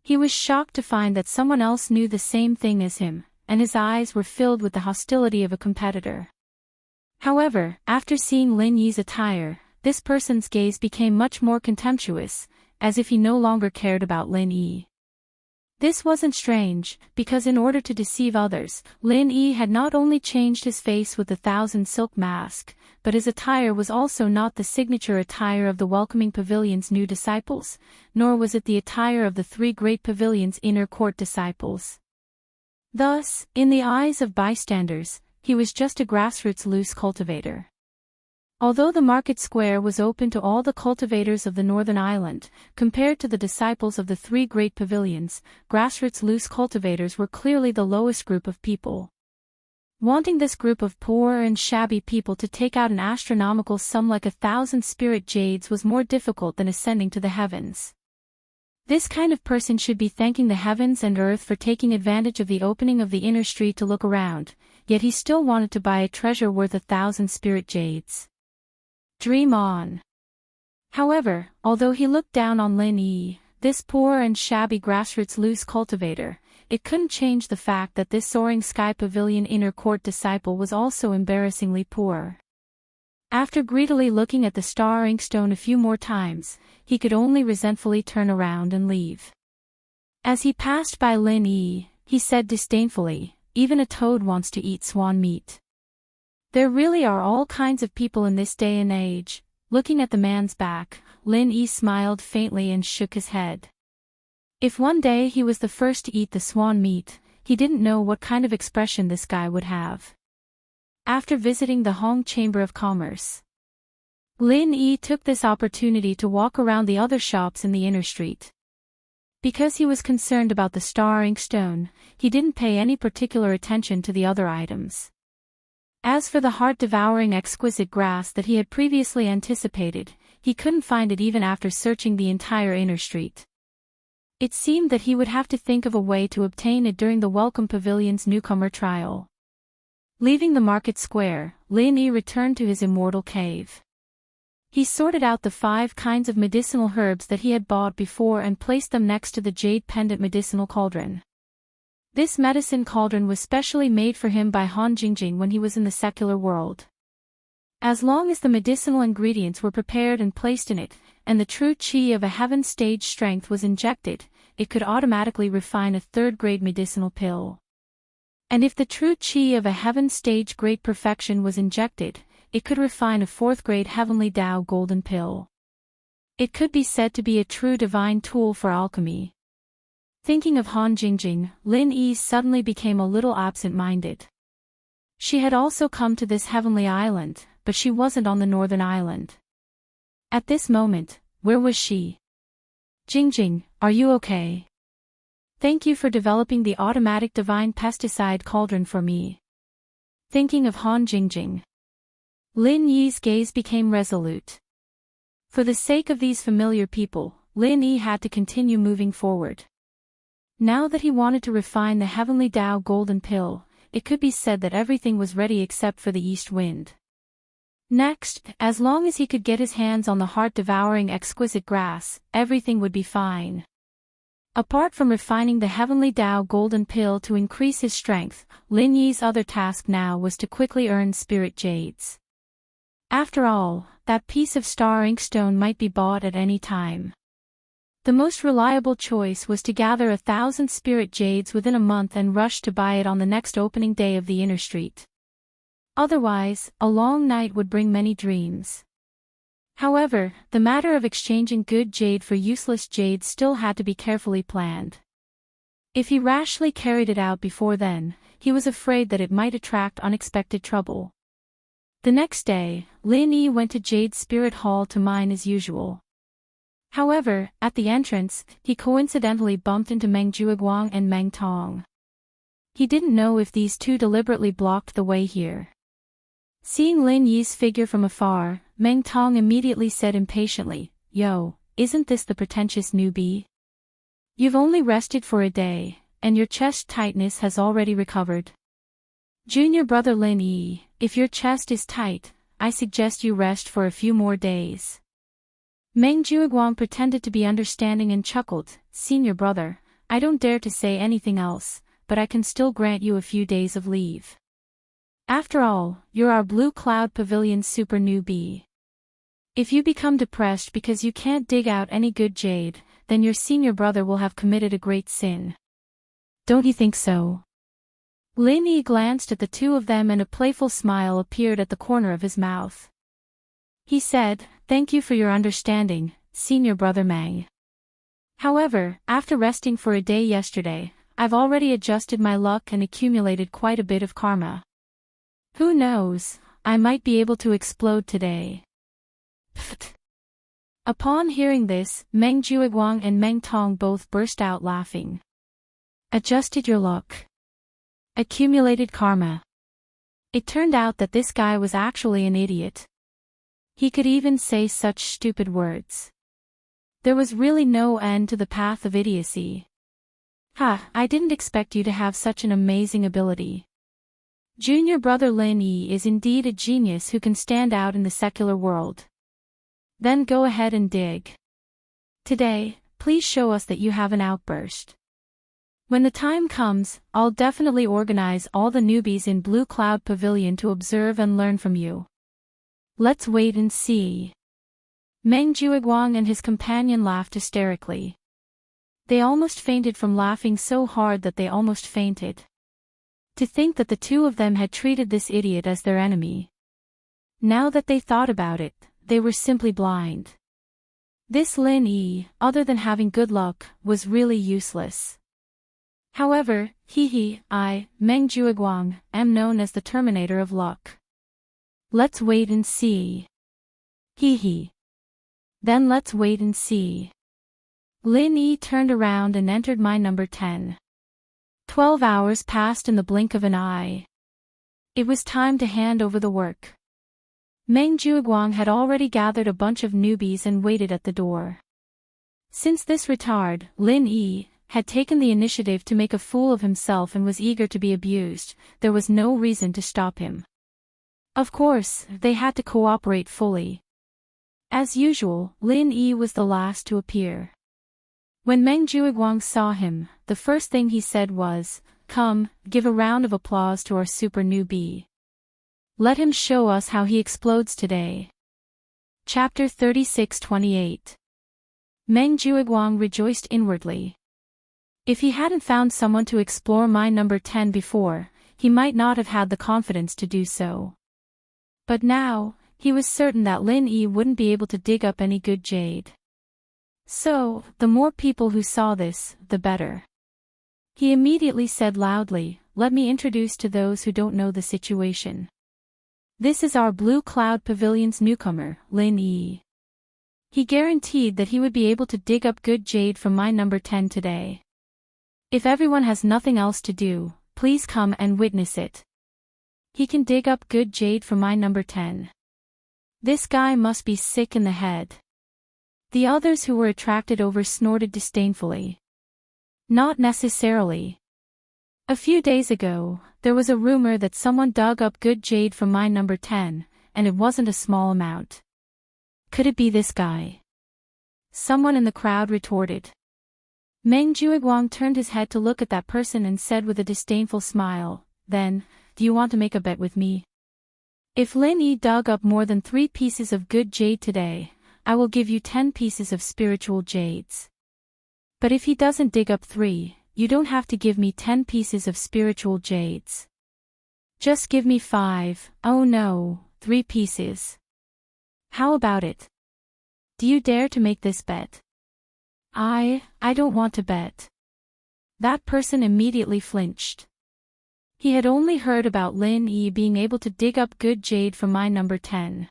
He was shocked to find that someone else knew the same thing as him, and his eyes were filled with the hostility of a competitor. However, after seeing Lin Yi's attire, this person's gaze became much more contemptuous, as if he no longer cared about Lin Yi. This wasn't strange, because in order to deceive others, Lin Yi had not only changed his face with the 1,000 silk mask, but his attire was also not the signature attire of the welcoming pavilion's new disciples, nor was it the attire of the 3 great pavilion's inner court disciples. Thus, in the eyes of bystanders, he was just a grassroots loose cultivator. Although the market square was open to all the cultivators of the northern island, compared to the disciples of the 3 great pavilions, grassroots loose cultivators were clearly the lowest group of people. Wanting this group of poor and shabby people to take out an astronomical sum like 1,000 spirit jades was more difficult than ascending to the heavens. This kind of person should be thanking the heavens and earth for taking advantage of the opening of the inner street to look around, yet he still wanted to buy a treasure worth 1,000 spirit jades. Dream on. However, although he looked down on Lin Yi, this poor and shabby grassroots loose cultivator, it couldn't change the fact that this soaring sky pavilion inner court disciple was also embarrassingly poor. After greedily looking at the star inkstone a few more times, he could only resentfully turn around and leave. As he passed by Lin Yi, he said disdainfully, "Even a toad wants to eat swan meat." There really are all kinds of people in this day and age. Looking at the man's back, Lin Yi smiled faintly and shook his head. If one day he was the first to eat the swan meat, he didn't know what kind of expression this guy would have. After visiting the Hong Chamber of Commerce, Lin Yi took this opportunity to walk around the other shops in the inner street. Because he was concerned about the star inkstone, he didn't pay any particular attention to the other items. As for the heart-devouring exquisite grass that he had previously anticipated, he couldn't find it even after searching the entire inner street. It seemed that he would have to think of a way to obtain it during the Welcome Pavilion's newcomer trial. Leaving the market square, Lin Yi returned to his immortal cave. He sorted out the 5 kinds of medicinal herbs that he had bought before and placed them next to the jade pendant medicinal cauldron. This medicine cauldron was specially made for him by Han Jingjing when he was in the secular world. As long as the medicinal ingredients were prepared and placed in it, and the true qi of a heaven stage strength was injected, it could automatically refine a 3rd-grade medicinal pill. And if the true qi of a heaven stage great perfection was injected, it could refine a 4th-grade heavenly Tao golden pill. It could be said to be a true divine tool for alchemy. Thinking of Han Jingjing, Lin Yi suddenly became a little absent-minded. She had also come to this heavenly island, but she wasn't on the northern island. At this moment, where was she? "Jingjing, are you okay? Thank you for developing the automatic divine pesticide cauldron for me." Thinking of Han Jingjing, Lin Yi's gaze became resolute. For the sake of these familiar people, Lin Yi had to continue moving forward. Now that he wanted to refine the Heavenly Tao Golden Pill, it could be said that everything was ready except for the east wind. Next, as long as he could get his hands on the heart-devouring exquisite grass, everything would be fine. Apart from refining the Heavenly Tao Golden Pill to increase his strength, Lin Yi's other task now was to quickly earn spirit jades. After all, that piece of star inkstone might be bought at any time. The most reliable choice was to gather 1,000 spirit jades within a month and rush to buy it on the next opening day of the inner street. Otherwise, a long night would bring many dreams. However, the matter of exchanging good jade for useless jade still had to be carefully planned. If he rashly carried it out before then, he was afraid that it might attract unexpected trouble. The next day, Lin Yi went to Jade Spirit Hall to mine as usual. However, at the entrance, he coincidentally bumped into Meng Jueguang and Meng Tong. He didn't know if these two deliberately blocked the way here. Seeing Lin Yi's figure from afar, Meng Tong immediately said impatiently, "Yo, isn't this the pretentious newbie? You've only rested for a day, and your chest tightness has already recovered. Junior brother Lin Yi, if your chest is tight, I suggest you rest for a few more days." Meng Jueguang pretended to be understanding and chuckled, "Senior brother, I don't dare to say anything else, but I can still grant you a few days of leave. After all, you're our Blue Cloud Pavilion super newbie. If you become depressed because you can't dig out any good jade, then your senior brother will have committed a great sin. Don't you think so?" Lin Yi glanced at the two of them and a playful smile appeared at the corner of his mouth. He said, "Thank you for your understanding, senior brother Meng. However, after resting for a day yesterday, I've already adjusted my luck and accumulated quite a bit of karma. Who knows, I might be able to explode today." Pfft. Upon hearing this, Meng Jueguang and Meng Tong both burst out laughing. Adjusted your luck. Accumulated karma. It turned out that this guy was actually an idiot. He could even say such stupid words. There was really no end to the path of idiocy. Ha, I didn't expect you to have such an amazing ability. Junior brother Lin Yi is indeed a genius who can stand out in the secular world. Then go ahead and dig. Today, please show us that you have an outburst. When the time comes, I'll definitely organize all the newbies in Blue Cloud Pavilion to observe and learn from you. Let's wait and see." Meng Jueguang and his companion laughed hysterically. They almost fainted from laughing so hard that they almost fainted. To think that the two of them had treated this idiot as their enemy. Now that they thought about it, they were simply blind. This Lin Yi, other than having good luck, was really useless. However, I, Meng Jueguang, am known as the Terminator of Luck. Let's wait and see. Then let's wait and see. Lin Yi turned around and entered my number 10. 12 hours passed in the blink of an eye. It was time to hand over the work. Meng Jueguang had already gathered a bunch of newbies and waited at the door. Since this retard, Lin Yi, had taken the initiative to make a fool of himself and was eager to be abused, there was no reason to stop him. Of course, they had to cooperate fully. As usual, Lin Yi was the last to appear. When Meng Jueguang saw him, the first thing he said was, "Come, give a round of applause to our super newbie. Let him show us how he explodes today." Chapter 36-28. Meng Jueguang rejoiced inwardly. If he hadn't found someone to explore my number 10 before, he might not have had the confidence to do so. But now, he was certain that Lin Yi wouldn't be able to dig up any good jade. So, the more people who saw this, the better. He immediately said loudly, "Let me introduce to those who don't know the situation. This is our Blue Cloud Pavilion's newcomer, Lin Yi. He guaranteed that he would be able to dig up good jade from my number 10 today. If everyone has nothing else to do, please come and witness it. He can dig up good jade from my number 10. This guy must be sick in the head. The others who were attracted over snorted disdainfully. Not necessarily. A few days ago, there was a rumor that someone dug up good jade from mine number 10, and it wasn't a small amount. Could it be this guy? Someone in the crowd retorted. Meng Jueguang turned his head to look at that person and said with a disdainful smile, "Then, do you want to make a bet with me? If Lin Yi dug up more than 3 pieces of good jade today, I will give you 10 pieces of spiritual jades. But if he doesn't dig up 3, you don't have to give me 10 pieces of spiritual jades. Just give me 5, oh no, 3 pieces. How about it? Do you dare to make this bet?" I don't want to bet." That person immediately flinched. He had only heard about Lin Yi being able to dig up good jade from mine number 10.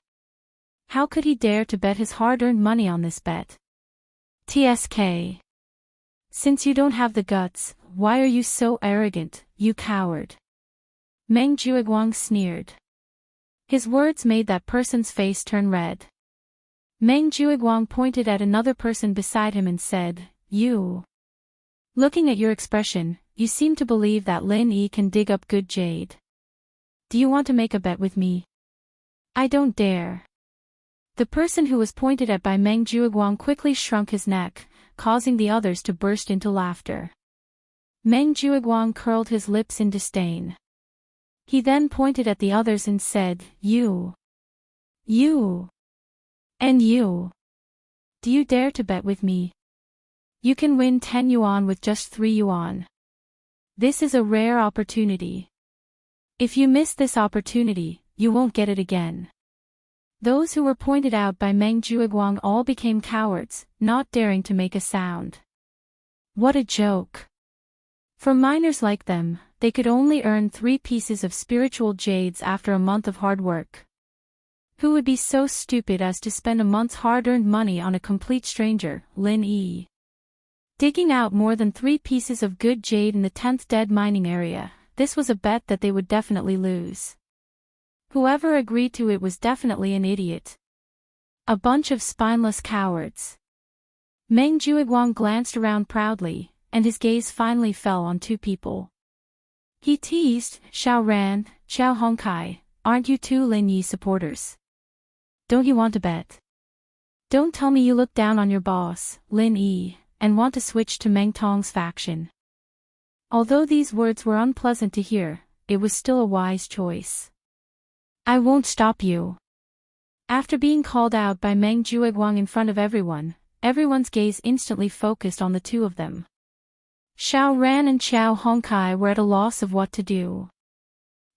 How could he dare to bet his hard-earned money on this bet? TSK. Since you don't have the guts, why are you so arrogant, you coward? Meng Jueguang sneered. His words made that person's face turn red. Meng Jueguang pointed at another person beside him and said, "You. Looking at your expression, you seem to believe that Lin Yi can dig up good jade. Do you want to make a bet with me?" "I don't dare." The person who was pointed at by Meng Jueguang quickly shrunk his neck, causing the others to burst into laughter. Meng Jueguang curled his lips in disdain. He then pointed at the others and said, You, and you. Do you dare to bet with me? You can win 10 yuan with just 3 yuan. This is a rare opportunity. If you miss this opportunity, you won't get it again." Those who were pointed out by Meng Jueguang all became cowards, not daring to make a sound. What a joke. For miners like them, they could only earn 3 pieces of spiritual jades after a month of hard work. Who would be so stupid as to spend a month's hard-earned money on a complete stranger, Lin Yi? Digging out more than 3 pieces of good jade in the 10th dead mining area, this was a bet that they would definitely lose. Whoever agreed to it was definitely an idiot. A bunch of spineless cowards. Meng Jueguang glanced around proudly, and his gaze finally fell on 2 people. He teased, "Xiao Ran, Xiao Hongkai, aren't you 2 Lin Yi supporters? Don't you want to bet? Don't tell me you look down on your boss, Lin Yi, and want to switch to Meng Tong's faction." Although these words were unpleasant to hear, it was still a wise choice. "I won't stop you." After being called out by Meng Jueguang in front of everyone, everyone's gaze instantly focused on the 2 of them. Xiao Ran and Xiao Hongkai were at a loss of what to do.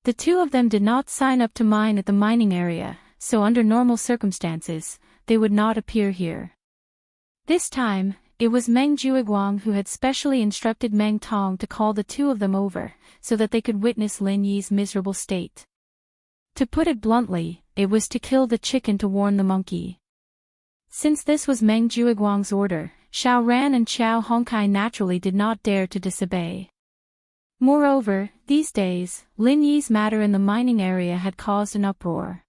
The 2 of them did not sign up to mine at the mining area, so under normal circumstances, they would not appear here. This time, it was Meng Jueguang who had specially instructed Meng Tong to call the 2 of them over, so that they could witness Lin Yi's miserable state. To put it bluntly, it was to kill the chicken to warn the monkey. Since this was Meng Jueguang's order, Xiao Ran and Xiao Hongkai naturally did not dare to disobey. Moreover, these days, Lin Yi's matter in the mining area had caused an uproar.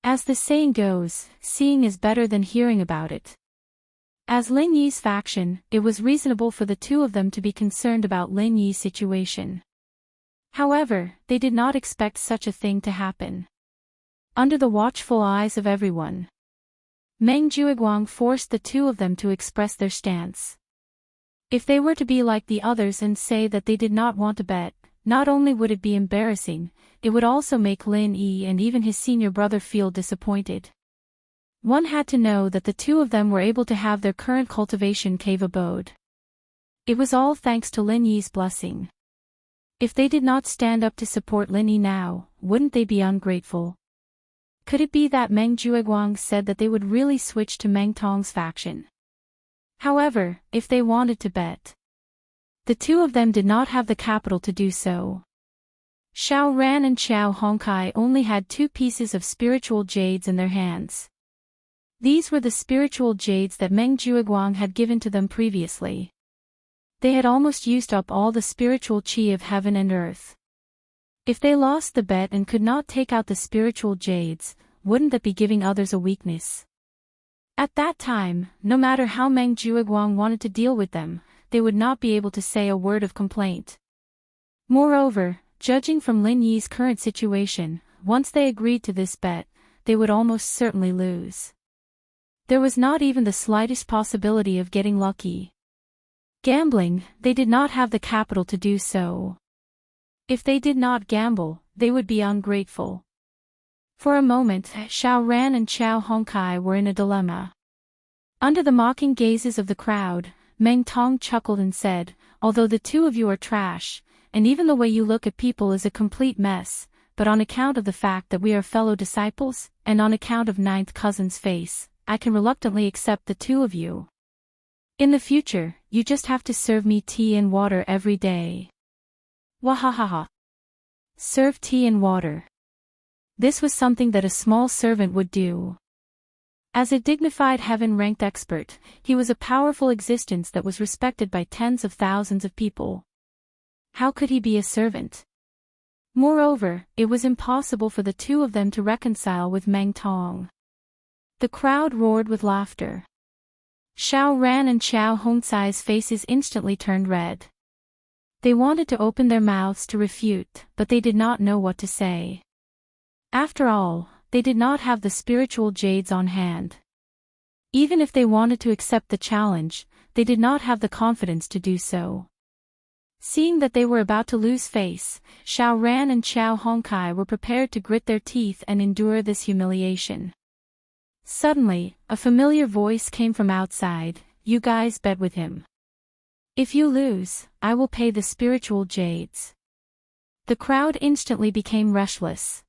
As the saying goes, seeing is better than hearing about it. As Lin Yi's faction, it was reasonable for the 2 of them to be concerned about Lin Yi's situation. However, they did not expect such a thing to happen. Under the watchful eyes of everyone, Meng Jueguang forced the 2 of them to express their stance. If they were to be like the others and say that they did not want to bet, not only would it be embarrassing, it would also make Lin Yi and even his senior brother feel disappointed. One had to know that the 2 of them were able to have their current cultivation cave abode. It was all thanks to Lin Yi's blessing. If they did not stand up to support Lin Yi now, wouldn't they be ungrateful? Could it be that Meng Jueguang said that they would really switch to Meng Tong's faction? However, if they wanted to bet, the 2 of them did not have the capital to do so. Xiao Ran and Xiao Hongkai only had 2 pieces of spiritual jades in their hands. These were the spiritual jades that Meng Jueguang had given to them previously. They had almost used up all the spiritual qi of heaven and earth. If they lost the bet and could not take out the spiritual jades, wouldn't that be giving others a weakness? At that time, no matter how Meng Jueguang wanted to deal with them, they would not be able to say a word of complaint. Moreover, judging from Lin Yi's current situation, once they agreed to this bet, they would almost certainly lose. There was not even the slightest possibility of getting lucky. Gambling, they did not have the capital to do so. If they did not gamble, they would be ungrateful. For a moment, Xiao Ran and Xiao Hongkai were in a dilemma. Under the mocking gazes of the crowd, Meng Tong chuckled and said, "Although the two of you are trash, and even the way you look at people is a complete mess, but on account of the fact that we are fellow disciples, and on account of ninth cousin's face, I can reluctantly accept the two of you. In the future, you just have to serve me tea and water every day." Wahahaha. Serve tea and water. This was something that a small servant would do. As a dignified heaven-ranked expert, he was a powerful existence that was respected by tens of thousands of people. How could he be a servant? Moreover, it was impossible for the two of them to reconcile with Meng Tong. The crowd roared with laughter. Xiao Ran and Xiao Hongcai's faces instantly turned red. They wanted to open their mouths to refute, but they did not know what to say. After all, they did not have the spiritual jades on hand. Even if they wanted to accept the challenge, they did not have the confidence to do so. Seeing that they were about to lose face, Xiao Ran and Xiao Hongkai were prepared to grit their teeth and endure this humiliation. Suddenly, a familiar voice came from outside, "You guys bet with him. If you lose, I will pay the spiritual jades." The crowd instantly became restless.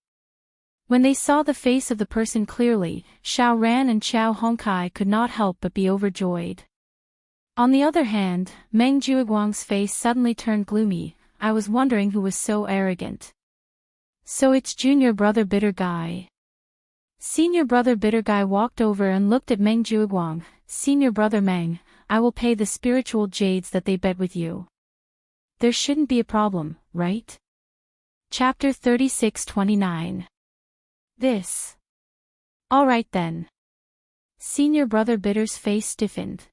When they saw the face of the person clearly, Xiao Ran and Xiao Hongkai could not help but be overjoyed. On the other hand, Meng Jueguang's face suddenly turned gloomy. "I was wondering who was so arrogant. So it's junior brother Bitter Guy." Senior brother Bitter Guy walked over and looked at Meng Jueguang. "Senior brother Meng, I will pay the spiritual jades that they bet with you. There shouldn't be a problem, right?" Chapter 36-29. This. All right then. Senior brother Bitter's face stiffened.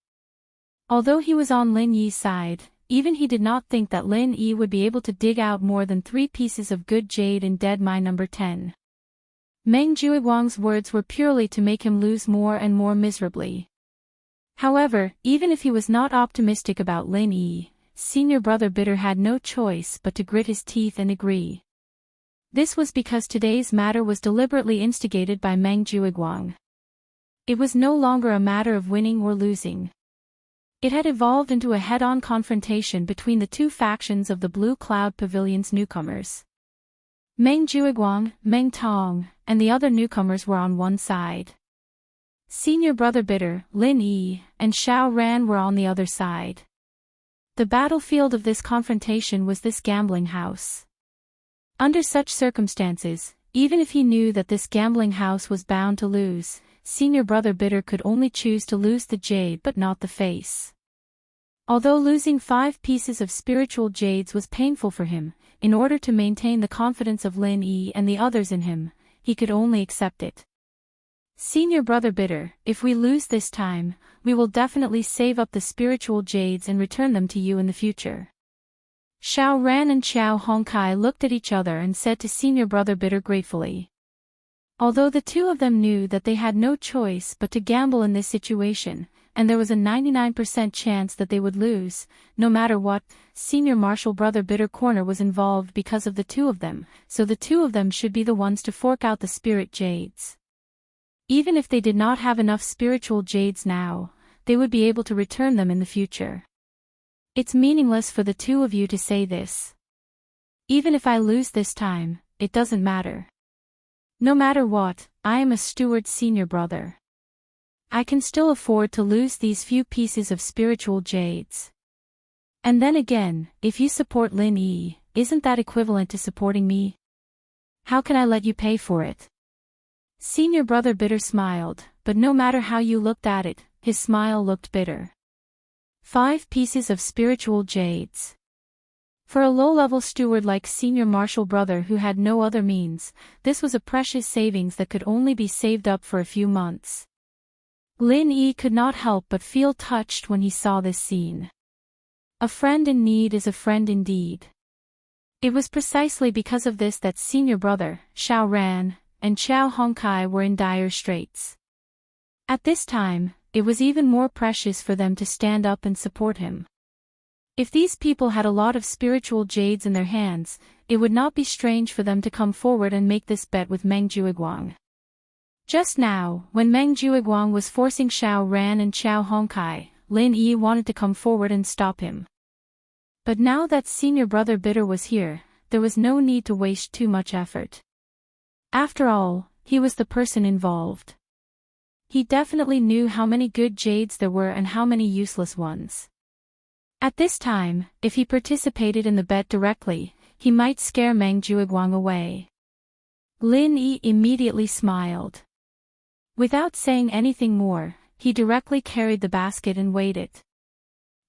Although he was on Lin Yi's side, even he did not think that Lin Yi would be able to dig out more than 3 pieces of good jade in dead mine number 10. Meng Jueguang's words were purely to make him lose more and more miserably. However, even if he was not optimistic about Lin Yi, senior brother Bitter had no choice but to grit his teeth and agree. This was because today's matter was deliberately instigated by Meng Jueguang. It was no longer a matter of winning or losing. It had evolved into a head-on confrontation between the two factions of the Blue Cloud Pavilion's newcomers. Meng Jueguang, Meng Tong, and the other newcomers were on one side. Senior brother Bitter, Lin Yi, and Xiao Ran were on the other side. The battlefield of this confrontation was this gambling house. Under such circumstances, even if he knew that this gambling house was bound to lose, senior brother Bitter could only choose to lose the jade but not the face. Although losing 5 pieces of spiritual jades was painful for him, in order to maintain the confidence of Lin Yi and the others in him, he could only accept it. "Senior brother Bitter, if we lose this time, we will definitely save up the spiritual jades and return them to you in the future." Xiao Ran and Xiao Hongkai looked at each other and said to senior brother Bitter gratefully. Although the two of them knew that they had no choice but to gamble in this situation, and there was a 99% chance that they would lose, no matter what, senior marshal brother Bitter Corner was involved because of the two of them, so the two of them should be the ones to fork out the spirit jades. Even if they did not have enough spiritual jades now, they would be able to return them in the future. It's meaningless for the two of you to say this. Even if I lose this time, it doesn't matter. No matter what, I am a steward senior brother. I can still afford to lose these few pieces of spiritual jades. And then again, if you support Lin Yi, isn't that equivalent to supporting me? How can I let you pay for it? Senior brother Bitter smiled, but no matter how you looked at it, his smile looked bitter. 5 pieces of spiritual jades. For a low-level steward like Senior Marshal Brother who had no other means, this was a precious savings that could only be saved up for a few months. Lin Yi could not help but feel touched when he saw this scene. A friend in need is a friend indeed. It was precisely because of this that Senior Brother, Xiao Ran, and Xiao Hongkai were in dire straits. At this time, it was even more precious for them to stand up and support him. If these people had a lot of spiritual jades in their hands, it would not be strange for them to come forward and make this bet with Meng Jueguang. Just now, when Meng Jueguang was forcing Xiao Ran and Xiao Hongkai, Lin Yi wanted to come forward and stop him. But now that Senior Brother Bitter was here, there was no need to waste too much effort. After all, he was the person involved. He definitely knew how many good jades there were and how many useless ones. At this time, if he participated in the bet directly, he might scare Meng Jueguang away. Lin Yi immediately smiled. Without saying anything more, he directly carried the basket and weighed it.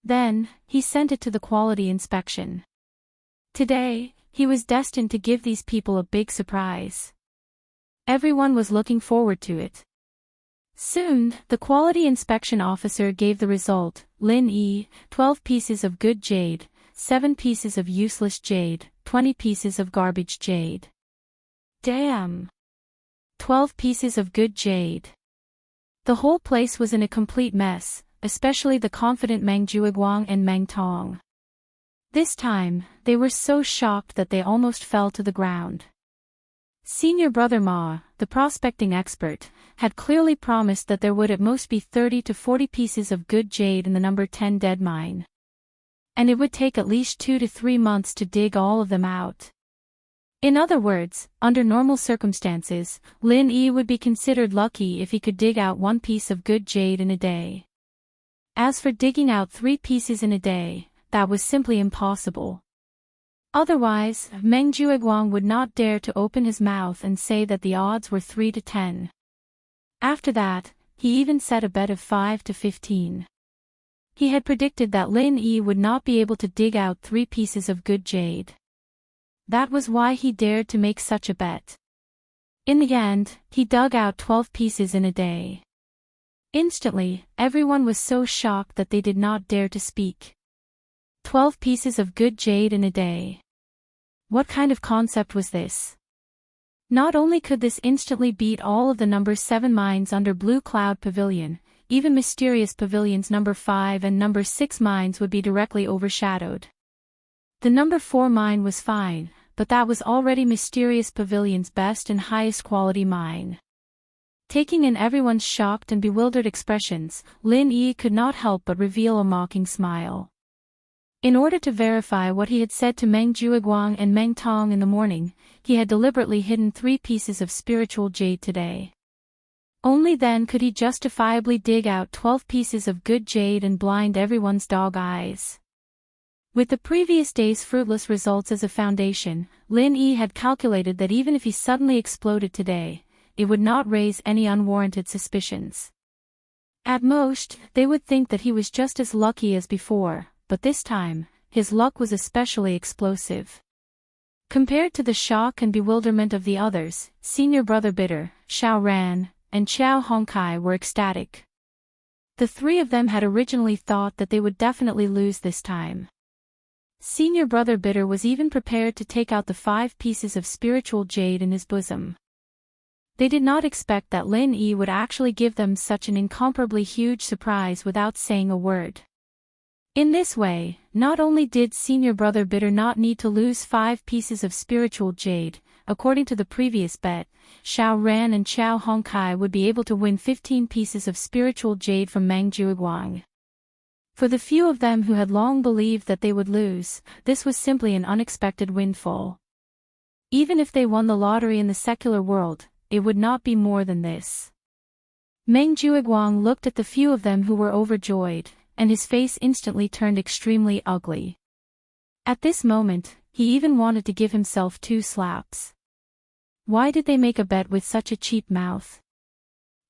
Then, he sent it to the quality inspection. Today, he was destined to give these people a big surprise. Everyone was looking forward to it. Soon, the quality inspection officer gave the result: Lin Yi, 12 pieces of good jade, 7 pieces of useless jade, 20 pieces of garbage jade. Damn! 12 pieces of good jade. The whole place was in a complete mess, especially the confident Meng Jueguang and Meng Tong. This time, they were so shocked that they almost fell to the ground. Senior Brother Ma, the prospecting expert, had clearly promised that there would at most be 30 to 40 pieces of good jade in the number 10 dead mine. And it would take at least 2 to 3 months to dig all of them out. In other words, under normal circumstances, Lin Yi would be considered lucky if he could dig out 1 piece of good jade in a day. As for digging out 3 pieces in a day, that was simply impossible. Otherwise, Meng Jueguang would not dare to open his mouth and say that the odds were 3 to 10. After that, he even set a bet of 5 to 15. He had predicted that Lin Yi would not be able to dig out 3 pieces of good jade. That was why he dared to make such a bet. In the end, he dug out 12 pieces in a day. Instantly, everyone was so shocked that they did not dare to speak. 12 pieces of good jade in a day. What kind of concept was this? Not only could this instantly beat all of the number 7 mines under Blue Cloud Pavilion, even Mysterious Pavilions number 5 and number 6 mines would be directly overshadowed. The number 4 mine was fine, but that was already Mysterious Pavilion's best and highest quality mine. Taking in everyone's shocked and bewildered expressions, Lin Yi could not help but reveal a mocking smile. In order to verify what he had said to Meng Jueguang and Meng Tong in the morning, he had deliberately hidden 3 pieces of spiritual jade today. Only then could he justifiably dig out 12 pieces of good jade and blind everyone's dog eyes. With the previous day's fruitless results as a foundation, Lin Yi had calculated that even if he suddenly exploded today, it would not raise any unwarranted suspicions. At most, they would think that he was just as lucky as before, but this time, his luck was especially explosive. Compared to the shock and bewilderment of the others, Senior Brother Bitter, Xiao Ran, and Xiao Hongkai were ecstatic. The 3 of them had originally thought that they would definitely lose this time. Senior Brother Bitter was even prepared to take out the 5 pieces of spiritual jade in his bosom. They did not expect that Lin Yi would actually give them such an incomparably huge surprise without saying a word. In this way, not only did Senior Brother Bitter not need to lose 5 pieces of spiritual jade, according to the previous bet, Xiao Ran and Xiao Hongkai would be able to win 15 pieces of spiritual jade from Meng Jueguang. For the few of them who had long believed that they would lose, this was simply an unexpected windfall. Even if they won the lottery in the secular world, it would not be more than this. Meng Jueguang looked at the few of them who were overjoyed, and his face instantly turned extremely ugly. At this moment, he even wanted to give himself 2 slaps. Why did they make a bet with such a cheap mouth?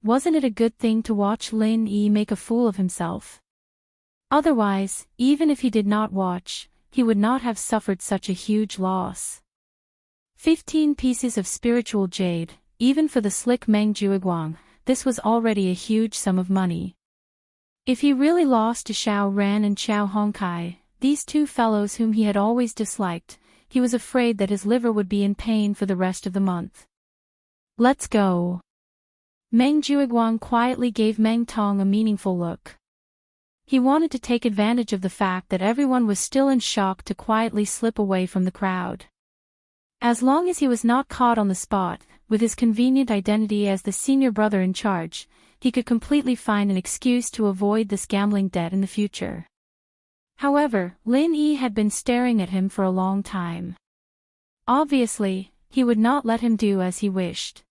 Wasn't it a good thing to watch Lin Yi make a fool of himself? Otherwise, even if he did not watch, he would not have suffered such a huge loss. 15 pieces of spiritual jade, even for the slick Meng Jueguang, this was already a huge sum of money. If he really lost to Xiao Ran and Xiao Hongkai, these two fellows whom he had always disliked, he was afraid that his liver would be in pain for the rest of the month. Let's go. Meng Jueguang quietly gave Meng Tong a meaningful look. He wanted to take advantage of the fact that everyone was still in shock to quietly slip away from the crowd. As long as he was not caught on the spot, with his convenient identity as the senior brother in charge, he could completely find an excuse to avoid this gambling debt in the future. However, Lin Yi had been staring at him for a long time. Obviously, he would not let him do as he wished.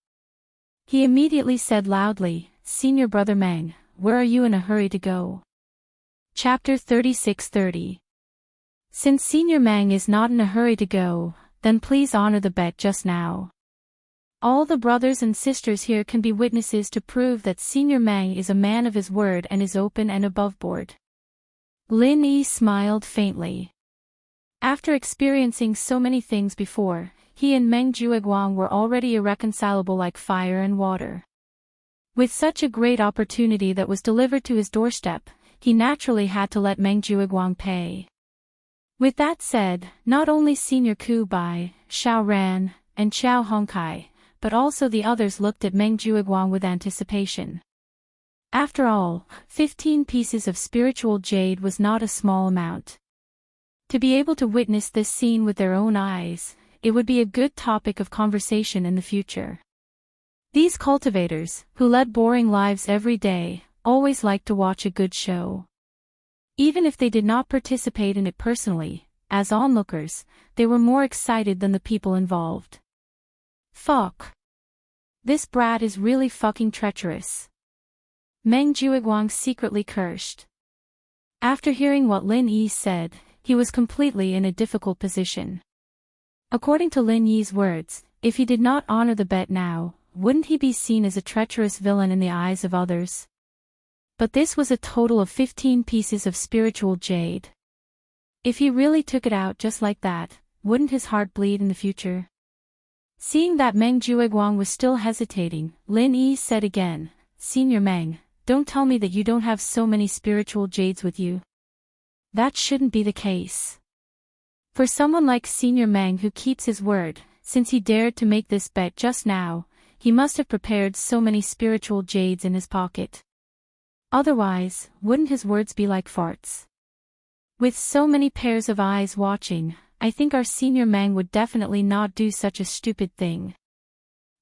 He immediately said loudly, "Senior brother Meng, where are you in a hurry to go?" Chapter 36:30. Since Senior Meng is not in a hurry to go, then please honor the bet just now. All the brothers and sisters here can be witnesses to prove that Senior Meng is a man of his word and is open and aboveboard. Lin Yi smiled faintly. After experiencing so many things before, he and Meng Jueguang were already irreconcilable like fire and water. With such a great opportunity that was delivered to his doorstep, he naturally had to let Meng Jueguang pay. With that said, not only Senior Ku Bai, Xiao Ran, and Xiao Hongkai, but also the others looked at Meng Jueguang with anticipation. After all, 15 pieces of spiritual jade was not a small amount. To be able to witness this scene with their own eyes, it would be a good topic of conversation in the future. These cultivators, who led boring lives every day, always liked to watch a good show. Even if they did not participate in it personally, as onlookers, they were more excited than the people involved. Fuck. This brat is really fucking treacherous. Meng Jueguang secretly cursed. After hearing what Lin Yi said, he was completely in a difficult position. According to Lin Yi's words, if he did not honor the bet now, wouldn't he be seen as a treacherous villain in the eyes of others? But this was a total of 15 pieces of spiritual jade. If he really took it out just like that, wouldn't his heart bleed in the future? Seeing that Meng Jueguang was still hesitating, Lin Yi said again, "Senior Meng, don't tell me that you don't have so many spiritual jades with you. That shouldn't be the case. For someone like Senior Meng who keeps his word, since he dared to make this bet just now, he must have prepared so many spiritual jades in his pocket. Otherwise, wouldn't his words be like farts? With so many pairs of eyes watching, I think our Senior Meng would definitely not do such a stupid thing."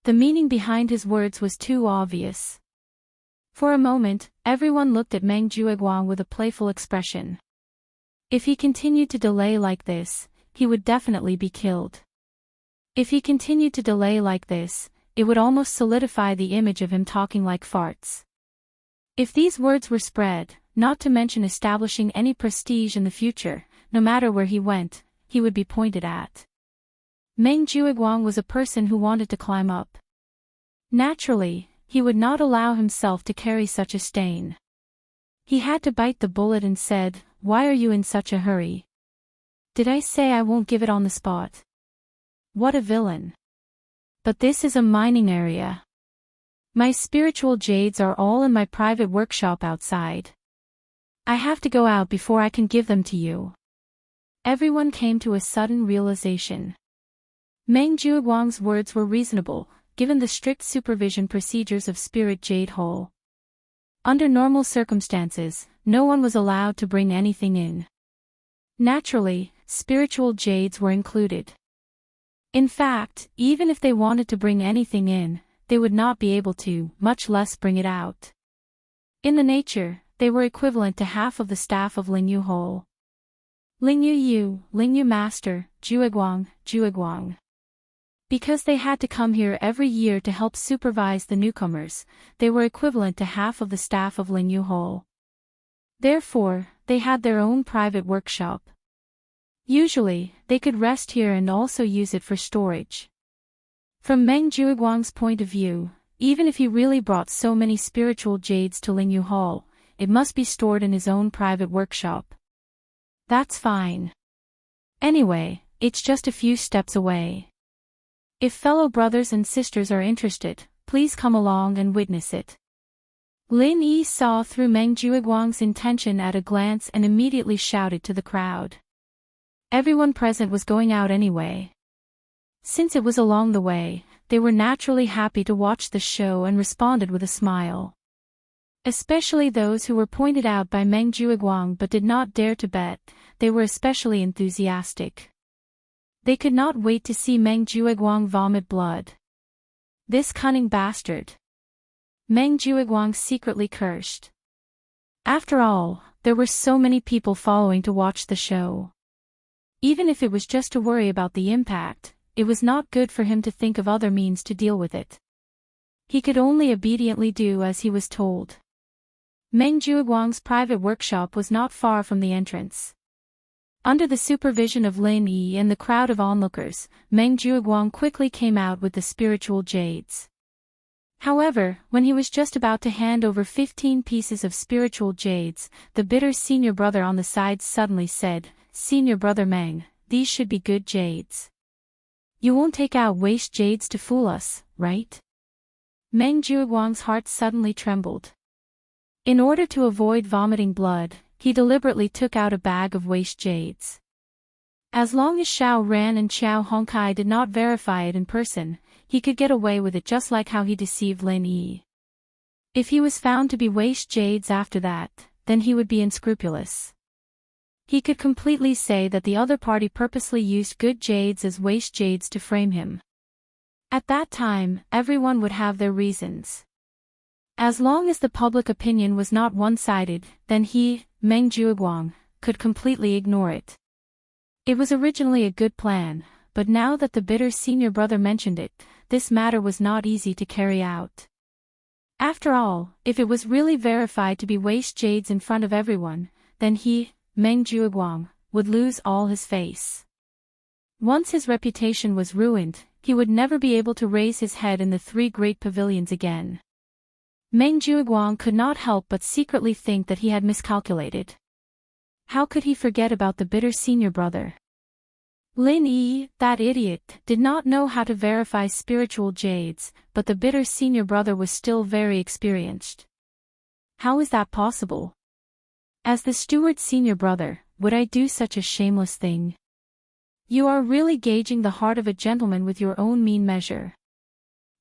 The meaning behind his words was too obvious. For a moment, everyone looked at Meng Jueguang with a playful expression. If he continued to delay like this, he would definitely be killed. If he continued to delay like this, it would almost solidify the image of him talking like farts. If these words were spread, not to mention establishing any prestige in the future, no matter where he went, he would be pointed at. Meng Jueguang was a person who wanted to climb up. Naturally, he would not allow himself to carry such a stain. He had to bite the bullet and said, "Why are you in such a hurry? Did I say I won't give it on the spot? What a villain. But this is a mining area. My spiritual jades are all in my private workshop outside. I have to go out before I can give them to you." Everyone came to a sudden realization. Meng Jueguang's words were reasonable, given the strict supervision procedures of Spirit Jade Hole. Under normal circumstances, no one was allowed to bring anything in. Naturally, spiritual jades were included. In fact, even if they wanted to bring anything in, they would not be able to, much less bring it out. In the nature, they were equivalent to half of the staff of Lingyu Hole. Lingyu Yu, Lingyu Master, Jueguang, Jueguang. Because they had to come here every year to help supervise the newcomers, they were equivalent to half of the staff of Lingyu Hole. Therefore, they had their own private workshop. Usually, they could rest here and also use it for storage. From Meng Jueguang's point of view, even if he really brought so many spiritual jades to Lingyu Hall, it must be stored in his own private workshop. That's fine. Anyway, it's just a few steps away. If fellow brothers and sisters are interested, please come along and witness it. Lin Yi saw through Meng Juiguang's intention at a glance and immediately shouted to the crowd. Everyone present was going out anyway. Since it was along the way, they were naturally happy to watch the show and responded with a smile. Especially those who were pointed out by Meng Juiguang but did not dare to bet, they were especially enthusiastic. They could not wait to see Meng Juiguang vomit blood. This cunning bastard. Meng Juiguang secretly cursed. After all, there were so many people following to watch the show. Even if it was just to worry about the impact, it was not good for him to think of other means to deal with it. He could only obediently do as he was told. Meng Juiguang's private workshop was not far from the entrance. Under the supervision of Lin Yi and the crowd of onlookers, Meng Juiguang quickly came out with the spiritual jades. However, when he was just about to hand over 15 pieces of spiritual jades, the bitter senior brother on the side suddenly said, "Senior brother Meng, these should be good jades. You won't take out waste jades to fool us, right?" Meng Juiguang's heart suddenly trembled. In order to avoid vomiting blood, he deliberately took out a bag of waste jades. As long as Xiao Ran and Xiao Hongkai did not verify it in person, he could get away with it just like how he deceived Lin Yi. If he was found to be waste jades after that, then he would be unscrupulous. He could completely say that the other party purposely used good jades as waste jades to frame him. At that time, everyone would have their reasons. As long as the public opinion was not one-sided, then he, Meng Juiguang, could completely ignore it. It was originally a good plan, but now that the bitter senior brother mentioned it, this matter was not easy to carry out. After all, if it was really verified to be waste jades in front of everyone, then he, Meng Juiguang, would lose all his face. Once his reputation was ruined, he would never be able to raise his head in the three great pavilions again. Meng Juiguang could not help but secretly think that he had miscalculated. How could he forget about the bitter senior brother? Lin Yi, that idiot, did not know how to verify spiritual jades, but the bitter senior brother was still very experienced. How is that possible? As the steward senior brother, would I do such a shameless thing? You are really gauging the heart of a gentleman with your own mean measure.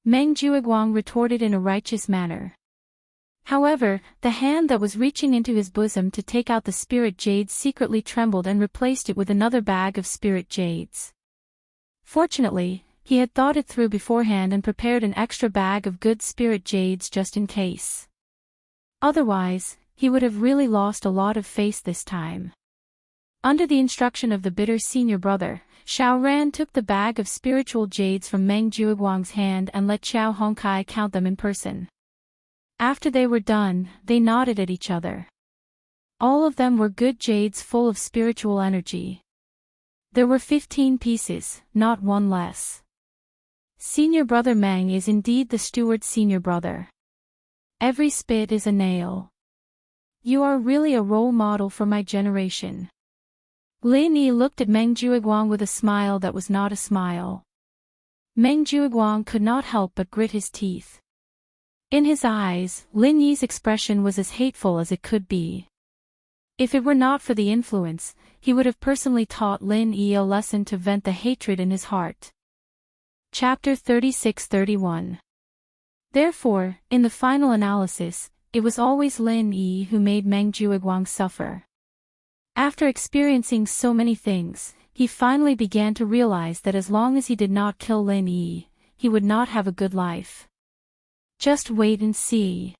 Meng Juiguang retorted in a righteous manner. However, the hand that was reaching into his bosom to take out the spirit jades secretly trembled and replaced it with another bag of spirit jades. Fortunately, he had thought it through beforehand and prepared an extra bag of good spirit jades just in case. Otherwise, he would have really lost a lot of face this time. Under the instruction of the bitter senior brother, Xiao Ran took the bag of spiritual jades from Meng Juiguang's hand and let Xiao Hongkai count them in person. After they were done, they nodded at each other. All of them were good jades full of spiritual energy. There were 15 pieces, not one less. Senior brother Meng is indeed the steward senior brother. Every spit is a nail. You are really a role model for my generation. Lin Yi looked at Meng Juiguang with a smile that was not a smile. Meng Juiguang could not help but grit his teeth. In his eyes, Lin Yi's expression was as hateful as it could be. If it were not for the influence, he would have personally taught Lin Yi a lesson to vent the hatred in his heart. Chapter 36-31. Therefore, in the final analysis, it was always Lin Yi who made Meng Juiguang suffer. After experiencing so many things, he finally began to realize that as long as he did not kill Lin Yi, he would not have a good life. Just wait and see.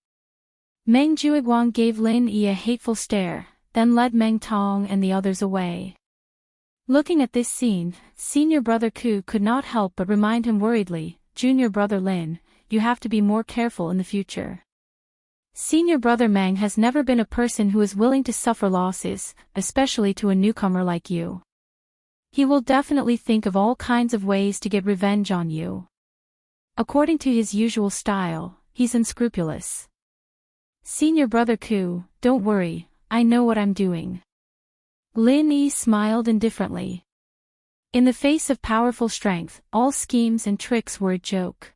Meng Juiguang gave Lin Yi a hateful stare, then led Meng Tong and the others away. Looking at this scene, senior brother Ku could not help but remind him worriedly, "Junior brother Lin, you have to be more careful in the future." Senior brother Meng has never been a person who is willing to suffer losses, especially to a newcomer like you. He will definitely think of all kinds of ways to get revenge on you. According to his usual style, he's unscrupulous. Senior brother Ku, don't worry, I know what I'm doing. Lin Yi smiled indifferently. In the face of powerful strength, all schemes and tricks were a joke.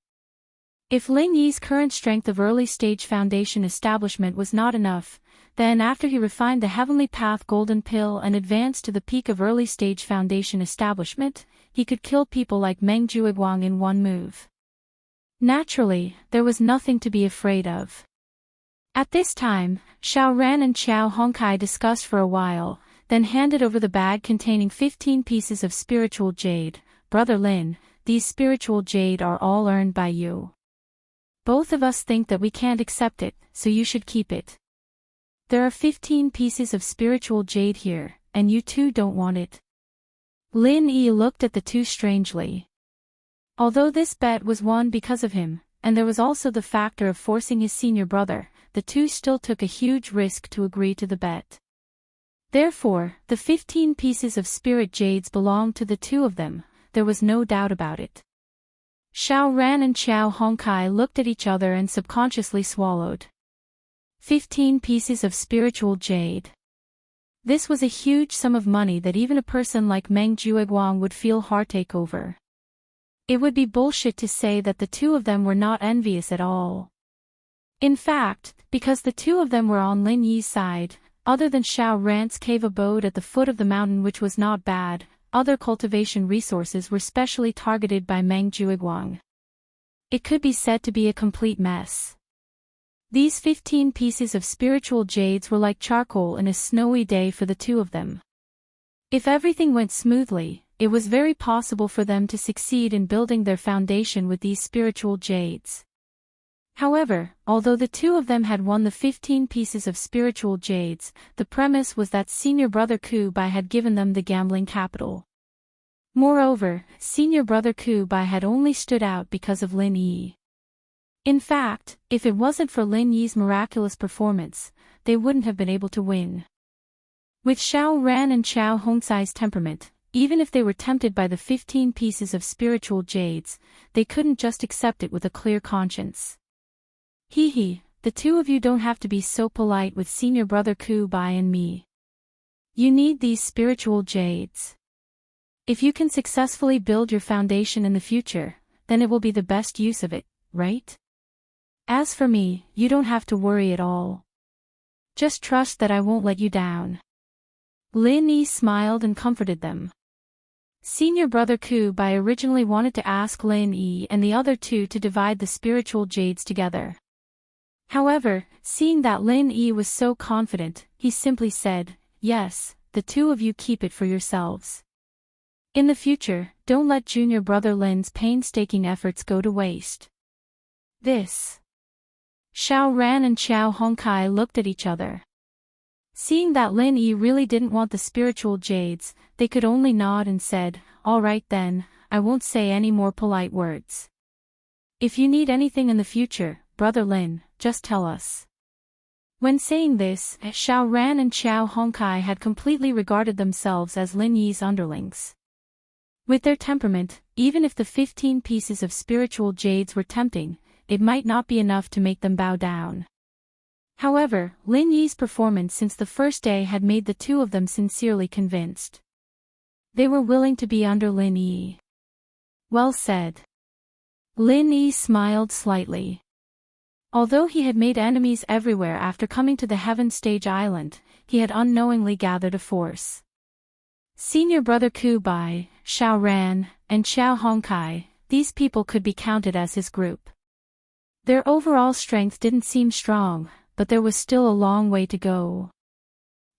If Lin Yi's current strength of early-stage foundation establishment was not enough, then after he refined the Heavenly Path Golden Pill and advanced to the peak of early-stage foundation establishment, he could kill people like Meng Jueguang in one move. Naturally, there was nothing to be afraid of. At this time, Xiao Ran and Xiao Hongkai discussed for a while, then handed over the bag containing 15 pieces of spiritual jade. Brother Lin, these spiritual jade are all earned by you. Both of us think that we can't accept it, so you should keep it. There are 15 pieces of spiritual jade here, and you too don't want it. Lin Yi looked at the two strangely. Although this bet was won because of him, and there was also the factor of forcing his senior brother, the two still took a huge risk to agree to the bet. Therefore, the 15 pieces of spirit jades belonged to the two of them, there was no doubt about it. Xiao Ran and Xiao Hongkai looked at each other and subconsciously swallowed. 15 pieces of spiritual jade. This was a huge sum of money that even a person like Meng Jueguang would feel heartache over. It would be bullshit to say that the two of them were not envious at all. In fact, because the two of them were on Lin Yi's side, other than Xiao Ran's cave abode at the foot of the mountain, which was not bad, other cultivation resources were specially targeted by Meng Jueguang. It could be said to be a complete mess. These 15 pieces of spiritual jades were like charcoal in a snowy day for the two of them. If everything went smoothly, it was very possible for them to succeed in building their foundation with these spiritual jades. However, although the two of them had won the 15 pieces of spiritual jades, the premise was that senior brother Ku Bai had given them the gambling capital. Moreover, senior brother Ku Bai had only stood out because of Lin Yi. In fact, if it wasn't for Lin Yi's miraculous performance, they wouldn't have been able to win. With Xiao Ran and Xiao Hongcai's temperament, even if they were tempted by the 15 pieces of spiritual jades, they couldn't just accept it with a clear conscience. Hee, the two of you don't have to be so polite with senior brother Ku Bai and me. You need these spiritual jades. If you can successfully build your foundation in the future, then it will be the best use of it, right? As for me, you don't have to worry at all. Just trust that I won't let you down. Lin Yi smiled and comforted them. Senior brother Ku Bai originally wanted to ask Lin Yi and the other two to divide the spiritual jades together. However, seeing that Lin Yi was so confident, he simply said, "Yes, the two of you keep it for yourselves. In the future, don't let junior brother Lin's painstaking efforts go to waste." This. Xiao Ran and Xiao Hongkai looked at each other. Seeing that Lin Yi really didn't want the spiritual jades, they could only nod and said, "All right then, I won't say any more polite words. If you need anything in the future, brother Lin, just tell us." When saying this, Xiao Ran and Xiao Hongkai had completely regarded themselves as Lin Yi's underlings. With their temperament, even if the 15 pieces of spiritual jades were tempting, it might not be enough to make them bow down. However, Lin Yi's performance since the first day had made the two of them sincerely convinced. They were willing to be under Lin Yi. Well said. Lin Yi smiled slightly. Although he had made enemies everywhere after coming to the Heaven Stage Island, he had unknowingly gathered a force. Senior brother Ku Bai, Xiao Ran, and Xiao Hongkai, these people could be counted as his group. Their overall strength didn't seem strong, but there was still a long way to go.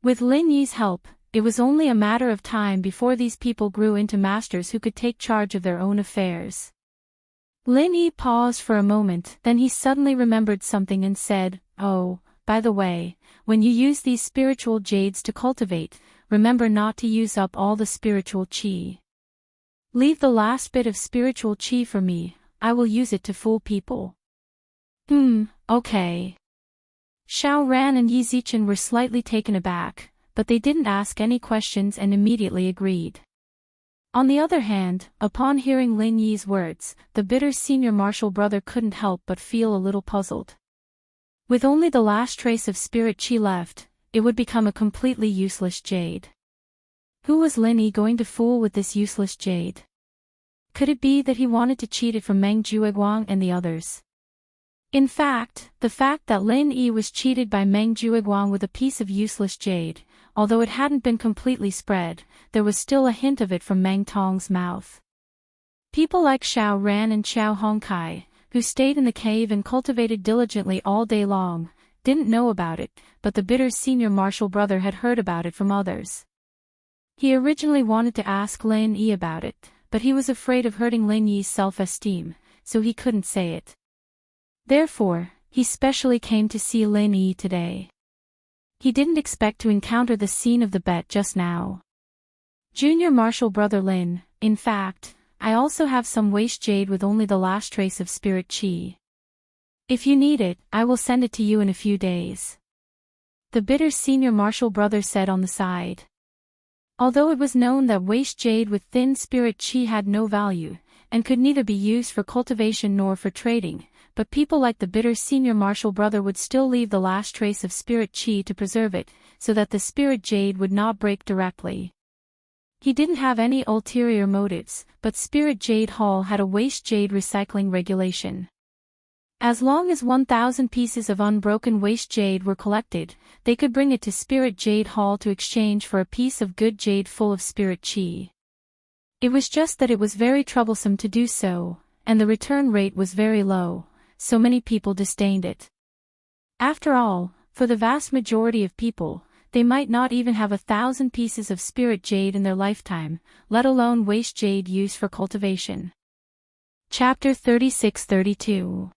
With Lin Yi's help, it was only a matter of time before these people grew into masters who could take charge of their own affairs. Lin Yi paused for a moment, then he suddenly remembered something and said, "Oh, by the way, when you use these spiritual jades to cultivate, remember not to use up all the spiritual qi. Leave the last bit of spiritual qi for me, I will use it to fool people." Okay. Xiao Ran and Yi Zichen were slightly taken aback, but they didn't ask any questions and immediately agreed. On the other hand, upon hearing Lin Yi's words, the bitter senior martial brother couldn't help but feel a little puzzled. With only the last trace of spirit qi left, it would become a completely useless jade. Who was Lin Yi going to fool with this useless jade? Could it be that he wanted to cheat it from Meng Jueguang and the others? In fact, the fact that Lin Yi was cheated by Meng Jueguang with a piece of useless jade, although it hadn't been completely spread, there was still a hint of it from Meng Tong's mouth. People like Xiao Ran and Xiao Hongkai, who stayed in the cave and cultivated diligently all day long, didn't know about it, but the bitter senior martial brother had heard about it from others. He originally wanted to ask Lin Yi about it, but he was afraid of hurting Lin Yi's self-esteem, so he couldn't say it. Therefore, he specially came to see Lin Yi today. He didn't expect to encounter the scene of the bet just now. Junior martial brother Lin, in fact, I also have some waste jade with only the last trace of spirit qi. If you need it, I will send it to you in a few days. The bitter senior martial brother said on the side. Although it was known that waste jade with thin spirit qi had no value, and could neither be used for cultivation nor for trading, but people like the bitter senior martial brother would still leave the last trace of spirit qi to preserve it, so that the spirit jade would not break directly. He didn't have any ulterior motives, but Spirit Jade Hall had a waste jade recycling regulation. As long as 1,000 pieces of unbroken waste jade were collected, they could bring it to Spirit Jade Hall to exchange for a piece of good jade full of spirit qi. It was just that it was very troublesome to do so, and the return rate was very low, so many people disdained it. After all, for the vast majority of people, they might not even have 1,000 pieces of spirit jade in their lifetime, let alone waste jade used for cultivation. Chapter 36-32.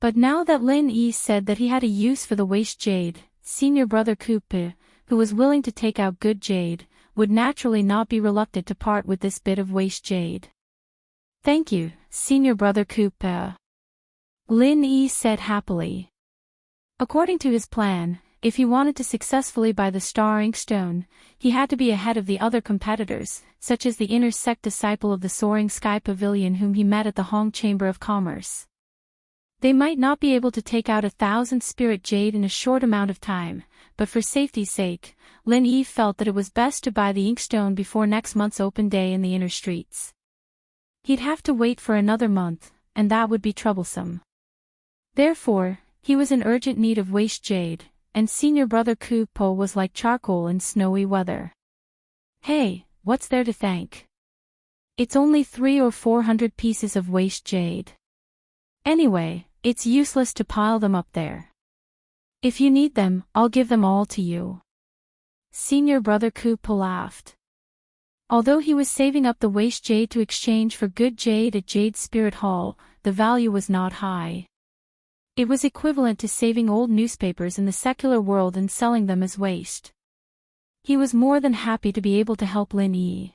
But now that Lin Yi said that he had a use for the waste jade, senior brother Kupe, who was willing to take out good jade, would naturally not be reluctant to part with this bit of waste jade. Thank you, senior brother Kupe. Lin Yi said happily. According to his plan, if he wanted to successfully buy the Star Inkstone, he had to be ahead of the other competitors, such as the inner sect disciple of the Soaring Sky Pavilion whom he met at the Hong Chamber of Commerce. They might not be able to take out 1,000 spirit jade in a short amount of time, but for safety's sake, Lin Yi felt that it was best to buy the Inkstone before next month's open day in the inner streets. He'd have to wait for another month, and that would be troublesome. Therefore, he was in urgent need of waste jade, and senior brother Ku Po was like charcoal in snowy weather. Hey, what's there to thank? It's only 300 or 400 pieces of waste jade. Anyway, it's useless to pile them up there. If you need them, I'll give them all to you. Senior brother Ku Po laughed. Although he was saving up the waste jade to exchange for good jade at Jade Spirit Hall, the value was not high. It was equivalent to saving old newspapers in the secular world and selling them as waste. He was more than happy to be able to help Lin Yi.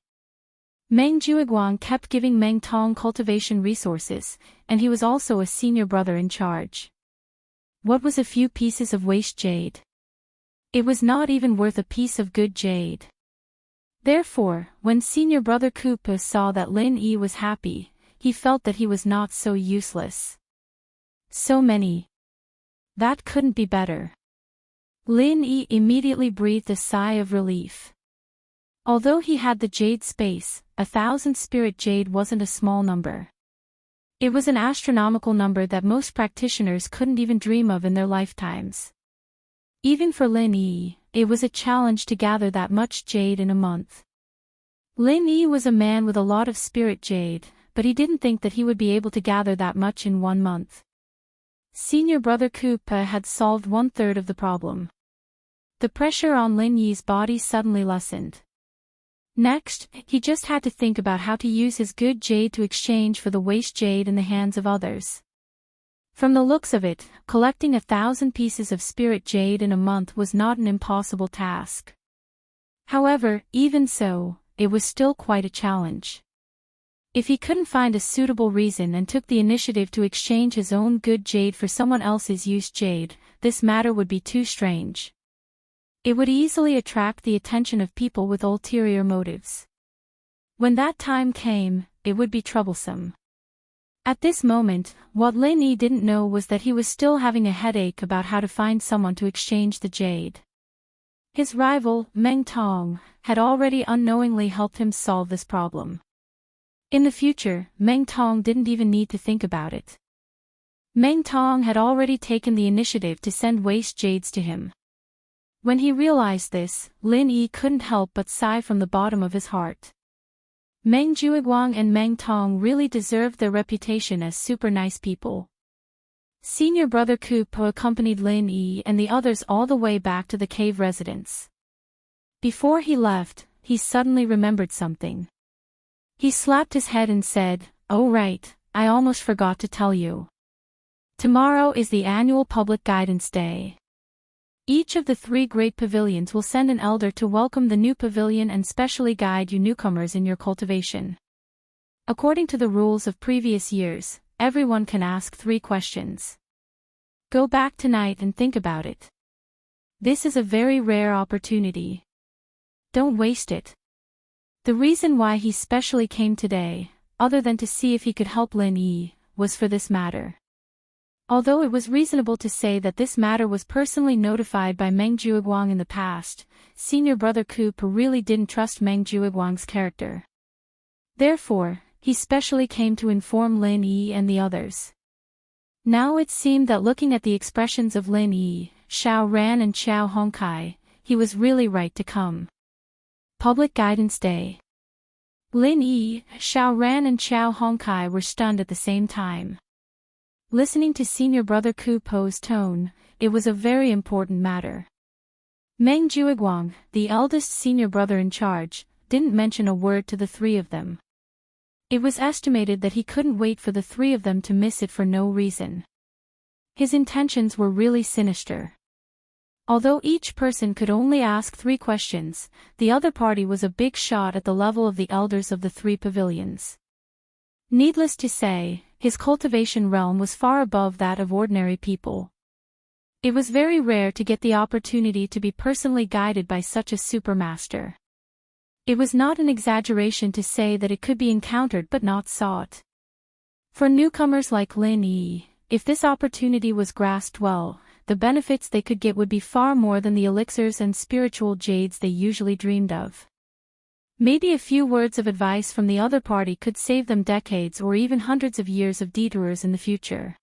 Meng Jueguang kept giving Meng Tong cultivation resources, and he was also a senior brother in charge. What was a few pieces of waste jade? It was not even worth a piece of good jade. Therefore, when senior brother Kupa saw that Lin Yi was happy, he felt that he was not so useless. So many. That couldn't be better. Lin Yi immediately breathed a sigh of relief. Although he had the jade space, 1,000 spirit jade wasn't a small number. It was an astronomical number that most practitioners couldn't even dream of in their lifetimes. Even for Lin Yi, it was a challenge to gather that much jade in a month. Lin Yi was a man with a lot of spirit jade, but he didn't think that he would be able to gather that much in 1 month. Senior brother Kupa had solved 1/3 of the problem. The pressure on Lin Yi's body suddenly lessened. Next, he just had to think about how to use his good jade to exchange for the waste jade in the hands of others. From the looks of it, collecting 1,000 pieces of spirit jade in a month was not an impossible task. However, even so, it was still quite a challenge. If he couldn't find a suitable reason and took the initiative to exchange his own good jade for someone else's used jade, this matter would be too strange. It would easily attract the attention of people with ulterior motives. When that time came, it would be troublesome. At this moment, what Lin Yi didn't know was that he was still having a headache about how to find someone to exchange the jade. His rival, Meng Tong, had already unknowingly helped him solve this problem. In the future, Meng Tong didn't even need to think about it. Meng Tong had already taken the initiative to send waste jades to him. When he realized this, Lin Yi couldn't help but sigh from the bottom of his heart. Meng Juiguang and Meng Tong really deserved their reputation as super nice people. Senior brother Ku Po accompanied Lin Yi and the others all the way back to the cave residence. Before he left, he suddenly remembered something. He slapped his head and said, "Oh right, I almost forgot to tell you. Tomorrow is the annual Public Guidance Day. Each of the 3 great pavilions will send an elder to welcome the new pavilion and specially guide you newcomers in your cultivation. According to the rules of previous years, everyone can ask 3 questions. Go back tonight and think about it. This is a very rare opportunity. Don't waste it." The reason why he specially came today, other than to see if he could help Lin Yi, was for this matter. Although it was reasonable to say that this matter was personally notified by Meng Juiguang in the past, senior brother Ku Po really didn't trust Meng Juiguang's character. Therefore, he specially came to inform Lin Yi and the others. Now it seemed that looking at the expressions of Lin Yi, Xiao Ran and Xiao Hongkai, he was really right to come. Public Guidance Day. Lin Yi, Xiao Ran and Xiao Hongkai were stunned at the same time. Listening to senior brother Ku Po's tone, it was a very important matter. Meng Juiguang, the eldest senior brother in charge, didn't mention a word to the 3 of them. It was estimated that he couldn't wait for the 3 of them to miss it for no reason. His intentions were really sinister. Although each person could only ask 3 questions, the other party was a big shot at the level of the elders of the 3 pavilions. Needless to say, his cultivation realm was far above that of ordinary people. It was very rare to get the opportunity to be personally guided by such a supermaster. It was not an exaggeration to say that it could be encountered but not sought. For newcomers like Lin Yi, if this opportunity was grasped well, the benefits they could get would be far more than the elixirs and spiritual jades they usually dreamed of. Maybe a few words of advice from the other party could save them decades or even hundreds of years of detours in the future.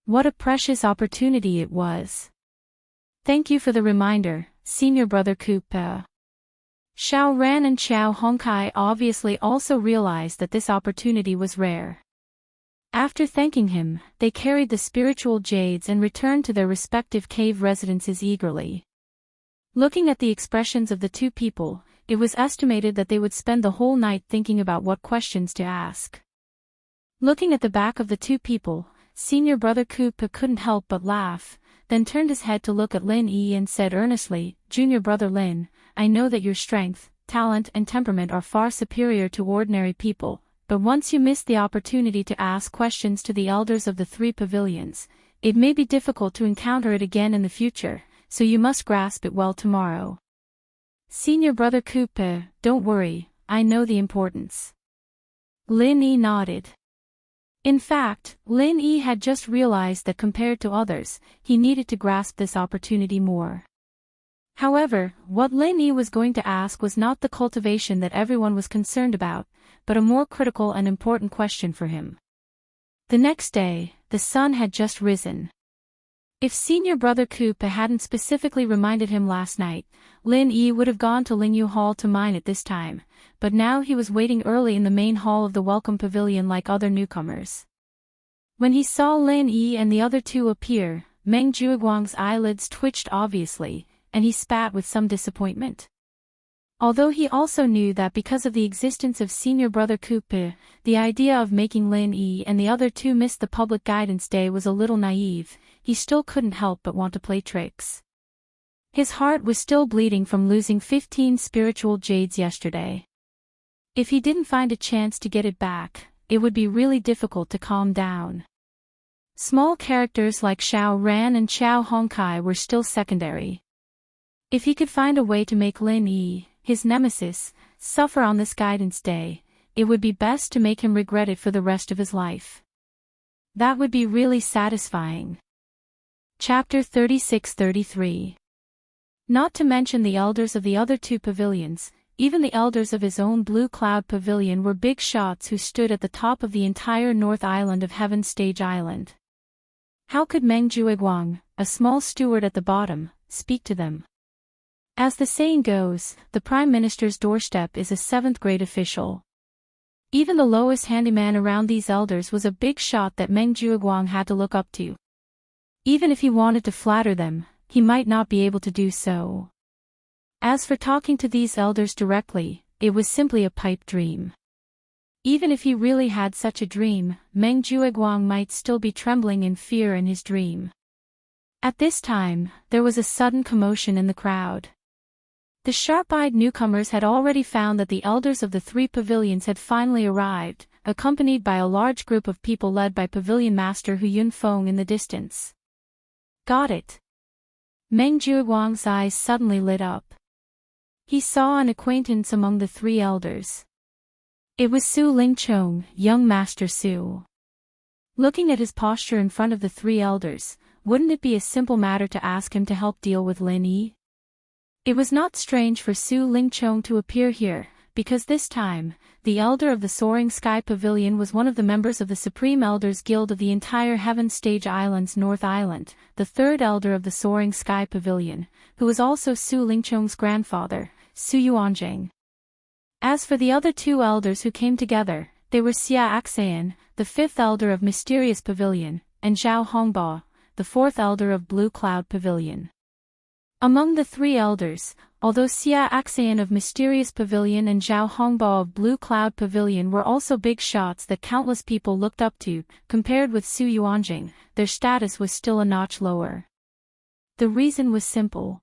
What a precious opportunity it was. Thank you for the reminder, senior brother Ku Po. Xiao Ran and Xiao Hongkai obviously also realized that this opportunity was rare. After thanking him, they carried the spiritual jades and returned to their respective cave residences eagerly. Looking at the expressions of the 2 people, it was estimated that they would spend the whole night thinking about what questions to ask. Looking at the back of the 2 people, senior brother Ku Po couldn't help but laugh, then turned his head to look at Lin Yi and said earnestly, "Junior brother Lin, I know that your strength, talent and temperament are far superior to ordinary people, but once you miss the opportunity to ask questions to the elders of the 3 pavilions, it may be difficult to encounter it again in the future, so you must grasp it well tomorrow." Senior brother Ku Po, don't worry, I know the importance. Lin Yi nodded. In fact, Lin Yi had just realized that compared to others, he needed to grasp this opportunity more. However, what Lin Yi was going to ask was not the cultivation that everyone was concerned about, but a more critical and important question for him. The next day, the sun had just risen. If senior brother Ku Po hadn't specifically reminded him last night, Lin Yi would have gone to Lingyu Hall to mine at this time, but now he was waiting early in the main hall of the welcome pavilion like other newcomers. When he saw Lin Yi and the other 2 appear, Meng Juiguang's eyelids twitched obviously, and he spat with some disappointment. Although he also knew that because of the existence of senior brother Ku Po, the idea of making Lin Yi and the other 2 miss the public guidance day was a little naive, he still couldn't help but want to play tricks. His heart was still bleeding from losing 15 spiritual jades yesterday. If he didn't find a chance to get it back, it would be really difficult to calm down. Small characters like Xiao Ran and Xiao Hongkai were still secondary. If he could find a way to make Lin Yi, his nemesis, suffer on this guidance day, it would be best to make him regret it for the rest of his life. That would be really satisfying. Chapter 36-33. Not to mention the elders of the other two pavilions, even the elders of his own Blue Cloud Pavilion were big shots who stood at the top of the entire North Island of Heaven Stage Island. How could Meng Jueguang, a small steward at the bottom, speak to them? As the saying goes, the Prime Minister's doorstep is a 7th-grade official. Even the lowest handyman around these elders was a big shot that Meng Jueguang had to look up to. Even if he wanted to flatter them, he might not be able to do so. As for talking to these elders directly, it was simply a pipe dream. Even if he really had such a dream, Meng Jueguang might still be trembling in fear in his dream. At this time, there was a sudden commotion in the crowd. The sharp-eyed newcomers had already found that the elders of the 3 pavilions had finally arrived, accompanied by a large group of people led by Pavilion Master Hu Yunfeng in the distance. Got it. Meng Jueguang's eyes suddenly lit up. He saw an acquaintance among the 3 elders. It was Su Lingchong, young Master Su. Looking at his posture in front of the 3 elders, wouldn't it be a simple matter to ask him to help deal with Lin Yi? It was not strange for Su Lingchong to appear here, because this time, the elder of the Soaring Sky Pavilion was one of the members of the Supreme Elders Guild of the entire Heaven Stage Island's North Island, the 3rd elder of the Soaring Sky Pavilion, who was also Su Lingchong's grandfather, Su Yuanjing. As for the other 2 elders who came together, they were Xia Axayan, the 5th elder of Mysterious Pavilion, and Zhao Hongba, the 4th elder of Blue Cloud Pavilion. Among the 3 elders, although Xia Axayan of Mysterious Pavilion and Zhao Hongba of Blue Cloud Pavilion were also big shots that countless people looked up to, compared with Su Yuanjing, their status was still a notch lower. The reason was simple.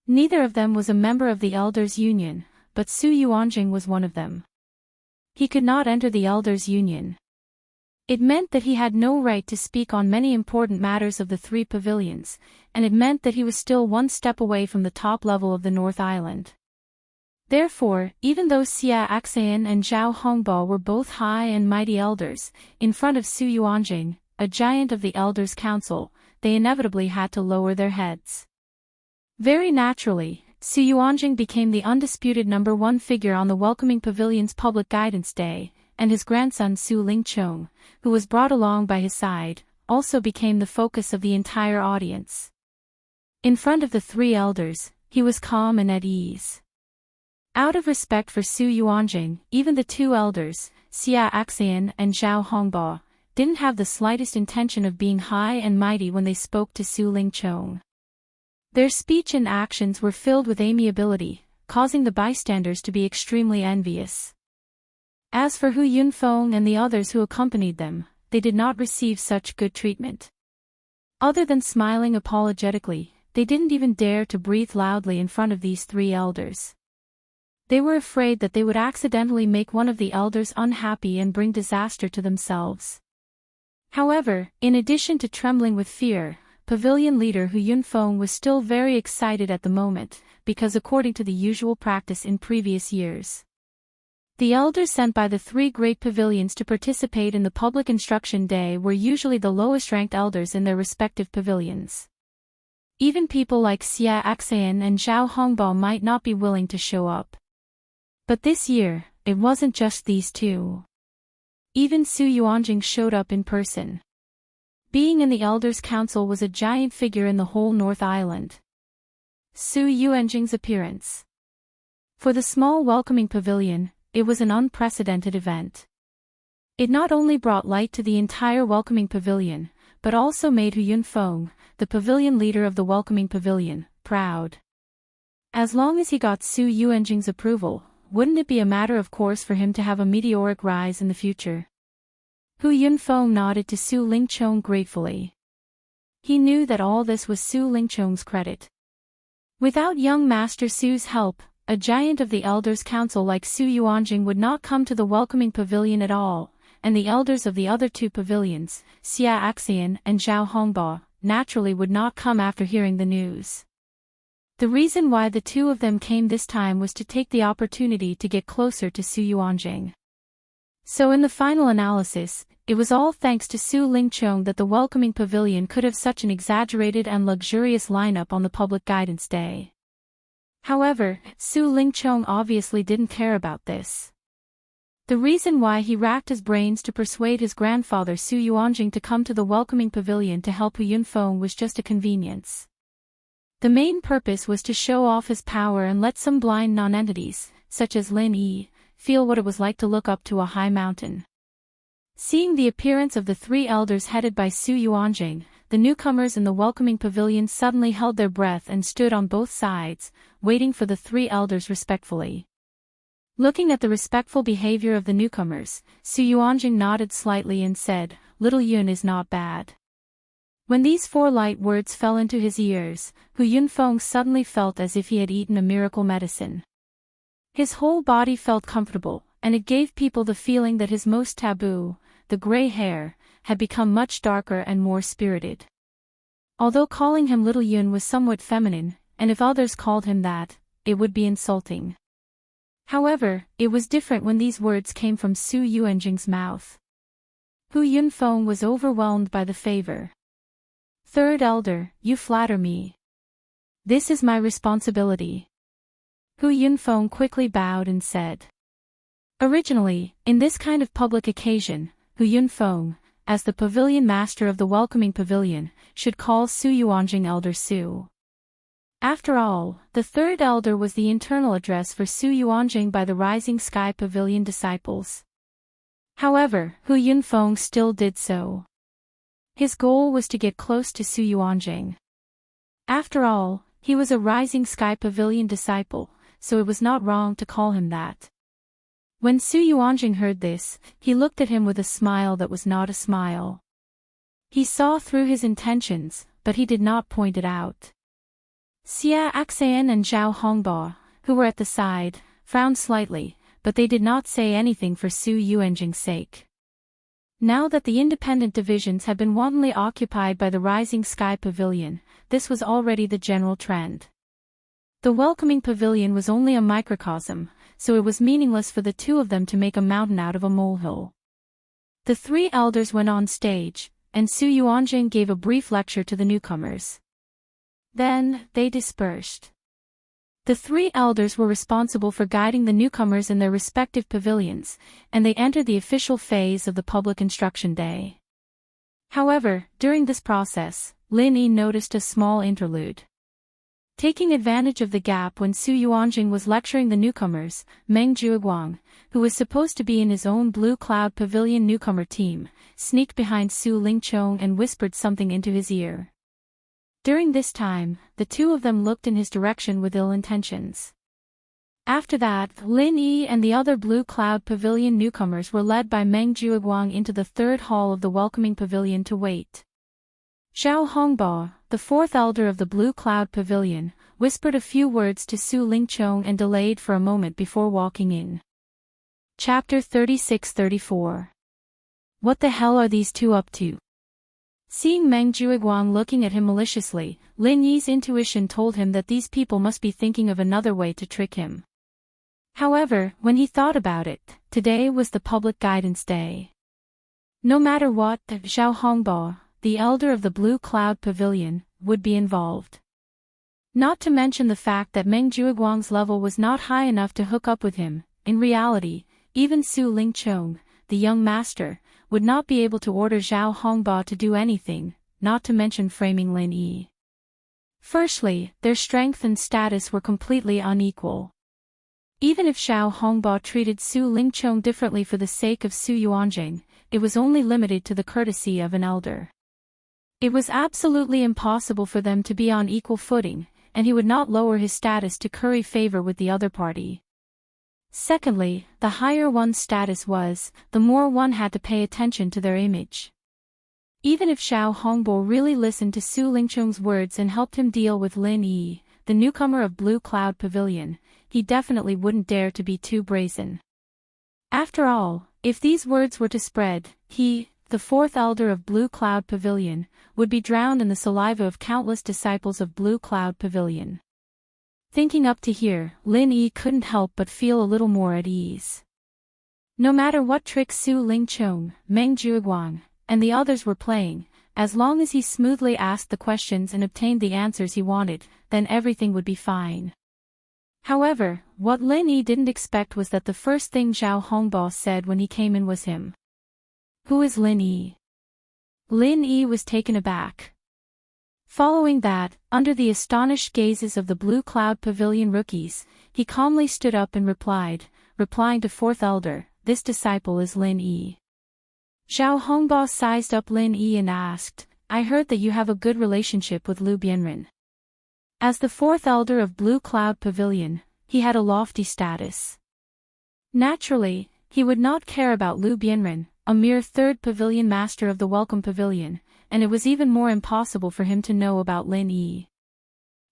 Neither of them was a member of the Elders' Union, but Su Yuanjing was one of them. He could not enter the Elders' Union. It meant that he had no right to speak on many important matters of the 3 pavilions, and it meant that he was still one step away from the top level of the North Island. Therefore, even though Xia Axayan and Zhao Hongba were both high and mighty elders, in front of Su Yuanjing, a giant of the Elders' Council, they inevitably had to lower their heads. Very naturally, Su Yuanjing became the undisputed number 1 figure on the Welcoming Pavilion's Public Guidance Day, and his grandson Su Lingchong, who was brought along by his side, also became the focus of the entire audience. In front of the 3 elders, he was calm and at ease. Out of respect for Su Yuanjing, even the 2 elders, Xia Axayan and Zhao Hongba, didn't have the slightest intention of being high and mighty when they spoke to Su Lingchong. Their speech and actions were filled with amiability, causing the bystanders to be extremely envious. As for Hu Yunfeng and the others who accompanied them, they did not receive such good treatment. Other than smiling apologetically, they didn't even dare to breathe loudly in front of these 3 elders. They were afraid that they would accidentally make one of the elders unhappy and bring disaster to themselves. However, in addition to trembling with fear, Pavilion leader Hu Yunfeng was still very excited at the moment, because according to the usual practice in previous years, the elders sent by the 3 great pavilions to participate in the public instruction day were usually the lowest-ranked elders in their respective pavilions. Even people like Xia Axayan and Zhao Hongba might not be willing to show up. But this year, it wasn't just these 2. Even Su Yuanjing showed up in person. Being in the Elders' Council was a giant figure in the whole North Island. Su Yuanjing's appearance. For the small welcoming pavilion, it was an unprecedented event. It not only brought light to the entire welcoming pavilion, but also made Hu Yunfeng, the pavilion leader of the welcoming pavilion, proud. As long as he got Su Yuanjing's approval, wouldn't it be a matter of course for him to have a meteoric rise in the future? Hu Yunfeng nodded to Su Lingchong gratefully. He knew that all this was Su Lingchong's credit. Without young Master Su's help, a giant of the Elders' Council like Su Yuanjing would not come to the welcoming pavilion at all, and the elders of the other 2 pavilions, Xia Axayan and Zhao Hongba, naturally would not come after hearing the news. The reason why the 2 of them came this time was to take the opportunity to get closer to Su Yuanjing. So in the final analysis, it was all thanks to Su Lingchong that the welcoming pavilion could have such an exaggerated and luxurious lineup on the public guidance day. However, Su Lingchong obviously didn't care about this. The reason why he racked his brains to persuade his grandfather Su Yuanjing to come to the welcoming pavilion to help Hu Yunfeng was just a convenience. The main purpose was to show off his power and let some blind non-entities, such as Lin Yi, feel what it was like to look up to a high mountain. Seeing the appearance of the three elders headed by Su Yuanjing, the newcomers in the welcoming pavilion suddenly held their breath and stood on both sides, waiting for the three elders respectfully. Looking at the respectful behavior of the newcomers, Su Yuanjing nodded slightly and said, "Little Yun is not bad." When these four light words fell into his ears, Hu Yunfeng suddenly felt as if he had eaten a miracle medicine. His whole body felt comfortable, and it gave people the feeling that his most taboo, the gray hair, had become much darker and more spirited. Although calling him Little Yun was somewhat feminine, and if others called him that, it would be insulting. However, it was different when these words came from Su Yuanjing's mouth. Hu Yunfeng was overwhelmed by the favor. "Third elder, you flatter me. This is my responsibility." Hu Yunfeng quickly bowed and said. Originally, in this kind of public occasion, Hu Yunfeng, as the pavilion master of the welcoming pavilion, should call Su Yuanjing Elder Su. After all, the third elder was the internal address for Su Yuanjing by the Rising Sky Pavilion disciples. However, Hu Yunfeng still did so. His goal was to get close to Su Yuanjing. After all, he was a Rising Sky Pavilion disciple, so it was not wrong to call him that. When Su Yuanjing heard this, he looked at him with a smile that was not a smile. He saw through his intentions, but he did not point it out. Xia Axayan and Zhao Hongbo, who were at the side, frowned slightly, but they did not say anything for Su Yuanjing's sake. Now that the independent divisions had been wantonly occupied by the Rising Sky Pavilion, this was already the general trend. The welcoming pavilion was only a microcosm, so it was meaningless for the two of them to make a mountain out of a molehill. The three elders went on stage, and Su Yuanjing gave a brief lecture to the newcomers. Then, they dispersed. The three elders were responsible for guiding the newcomers in their respective pavilions, and they entered the official phase of the public instruction day. However, during this process, Lin Yi noticed a small interlude. Taking advantage of the gap when Su Yuanjing was lecturing the newcomers, Meng Juiguang, who was supposed to be in his own Blue Cloud Pavilion newcomer team, sneaked behind Su Lingchong and whispered something into his ear. During this time, the two of them looked in his direction with ill intentions. After that, Lin Yi and the other Blue Cloud Pavilion newcomers were led by Meng Juiguang into the third hall of the welcoming pavilion to wait. Zhao Hongbo, the fourth elder of the Blue Cloud Pavilion, whispered a few words to Su Lingchong and delayed for a moment before walking in. Chapter 36-34. What the hell are these two up to? Seeing Meng Juiguang looking at him maliciously, Lin Yi's intuition told him that these people must be thinking of another way to trick him. However, when he thought about it, today was the public guidance day. No matter what, Zhao Hongbo, the elder of the Blue Cloud Pavilion, would be involved. Not to mention the fact that Meng Juiguang's level was not high enough to hook up with him. In reality, even Su Lingchong, the young master, would not be able to order Zhao Hongbo to do anything, not to mention framing Lin Yi. Firstly, their strength and status were completely unequal. Even if Zhao Hongbo treated Su Lingchong differently for the sake of Su Yuanjing, it was only limited to the courtesy of an elder. It was absolutely impossible for them to be on equal footing, and he would not lower his status to curry favor with the other party. Secondly, the higher one's status was, the more one had to pay attention to their image. Even if Zhao Hongbo really listened to Su Lingchong's words and helped him deal with Lin Yi, the newcomer of Blue Cloud Pavilion, he definitely wouldn't dare to be too brazen. After all, if these words were to spread, he, the fourth elder of Blue Cloud Pavilion, would be drowned in the saliva of countless disciples of Blue Cloud Pavilion. Thinking up to here, Lin Yi couldn't help but feel a little more at ease. No matter what tricks Su Lingchong, Meng Juiguang, and the others were playing, as long as he smoothly asked the questions and obtained the answers he wanted, then everything would be fine. However, what Lin Yi didn't expect was that the first thing Zhao Hongbo said when he came in was him. Who is Lin Yi? Lin Yi was taken aback. Following that, under the astonished gazes of the Blue Cloud Pavilion rookies, he calmly stood up and replying to fourth elder, this disciple is Lin Yi. Zhao Hongbo sized up Lin Yi and asked, I heard that you have a good relationship with Lu Bianren. As the fourth elder of Blue Cloud Pavilion, he had a lofty status. Naturally, he would not care about Lu Bianren, a mere third pavilion master of the Welcome Pavilion, and it was even more impossible for him to know about Lin Yi.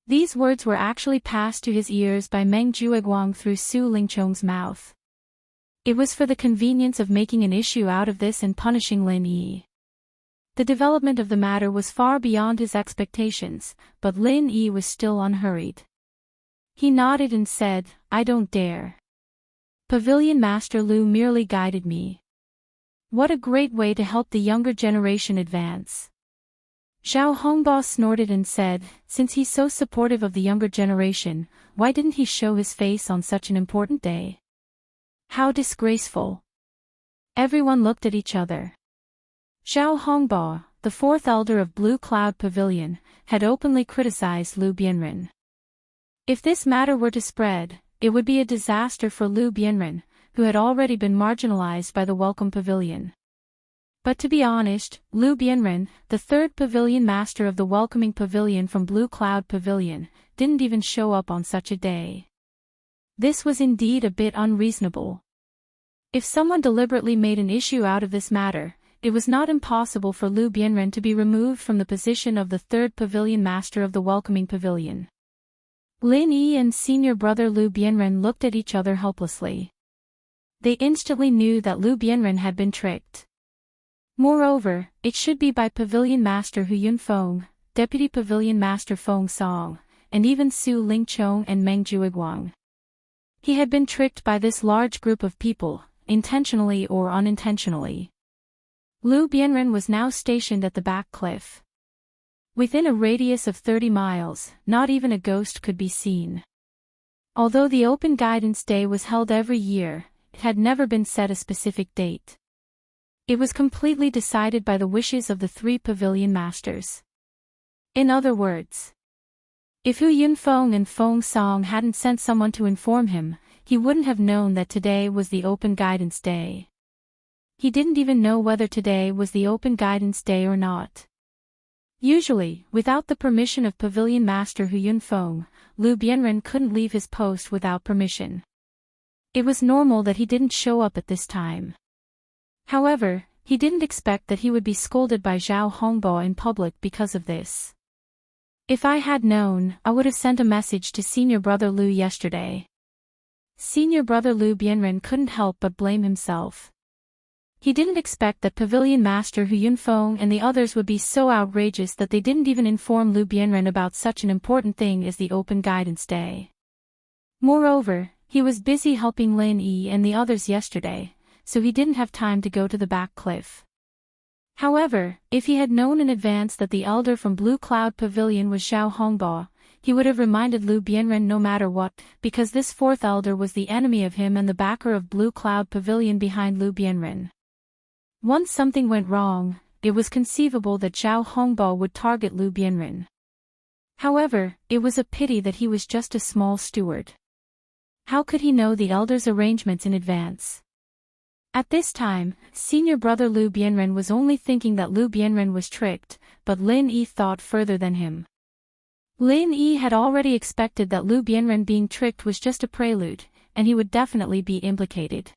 These words were actually passed to his ears by Meng Jueguang through Su Lingchong's mouth. It was for the convenience of making an issue out of this and punishing Lin Yi. The development of the matter was far beyond his expectations, but Lin Yi was still unhurried. He nodded and said, I don't dare. Pavilion Master Lu merely guided me. What a great way to help the younger generation advance. Zhao Hongbo snorted and said, since he's so supportive of the younger generation, why didn't he show his face on such an important day? How disgraceful. Everyone looked at each other. Zhao Hongbo, the fourth elder of Blue Cloud Pavilion, had openly criticized Lu Bianren. If this matter were to spread, it would be a disaster for Lu Bianren, who had already been marginalized by the Welcome Pavilion. But to be honest, Lu Bianren, the third pavilion master of the Welcoming Pavilion from Blue Cloud Pavilion, didn't even show up on such a day. This was indeed a bit unreasonable. If someone deliberately made an issue out of this matter, it was not impossible for Lu Bianren to be removed from the position of the third pavilion master of the Welcoming Pavilion. Lin Yi and senior brother Lu Bianren looked at each other helplessly. They instantly knew that Lu Bianren had been tricked. Moreover, it should be by Pavilion Master Hu Yunfeng, Deputy Pavilion Master Feng Song, and even Su Lingchong and Meng Jueguang. He had been tricked by this large group of people, intentionally or unintentionally. Lu Bianren was now stationed at the back cliff. Within a radius of 30 miles, not even a ghost could be seen. Although the Open Guidance Day was held every year, it had never been set a specific date. It was completely decided by the wishes of the three pavilion masters. In other words, if Hu Yunfeng and Feng Song hadn't sent someone to inform him, he wouldn't have known that today was the Open Guidance Day. He didn't even know whether today was the Open Guidance Day or not. Usually, without the permission of Pavilion Master Hu Yunfeng, Lu Bianren couldn't leave his post without permission. It was normal that he didn't show up at this time. However, he didn't expect that he would be scolded by Zhao Hongbo in public because of this. If I had known, I would have sent a message to senior brother Lu yesterday. Senior brother Lu Bianren couldn't help but blame himself. He didn't expect that Pavilion Master Hu Yunfeng and the others would be so outrageous that they didn't even inform Lu Bianren about such an important thing as the Open Guidance Day. Moreover, he was busy helping Lin Yi and the others yesterday, so he didn't have time to go to the back cliff. However, if he had known in advance that the elder from Blue Cloud Pavilion was Zhao Hongbo, he would have reminded Lu Bianren no matter what, because this fourth elder was the enemy of him and the backer of Blue Cloud Pavilion behind Lu Bianren. Once something went wrong, it was conceivable that Zhao Hongbo would target Lu Bianren. However, it was a pity that he was just a small steward. How could he know the elder's arrangements in advance? At this time, senior brother Lu Bianren was only thinking that Lu Bianren was tricked, but Lin Yi thought further than him. Lin Yi had already expected that Lu Bianren being tricked was just a prelude, and he would definitely be implicated.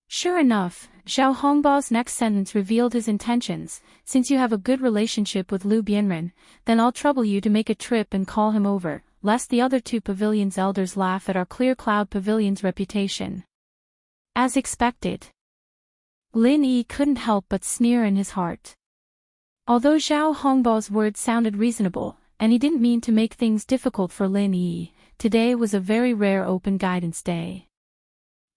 Sure enough, Zhao Hongbo's next sentence revealed his intentions. Since you have a good relationship with Lu Bianren, then I'll trouble you to make a trip and call him over, lest the other two pavilions' elders laugh at our Clear Cloud Pavilion's reputation. As expected, Lin Yi couldn't help but sneer in his heart. Although Zhao Hongbo's words sounded reasonable, and he didn't mean to make things difficult for Lin Yi, today was a very rare Open Guidance Day.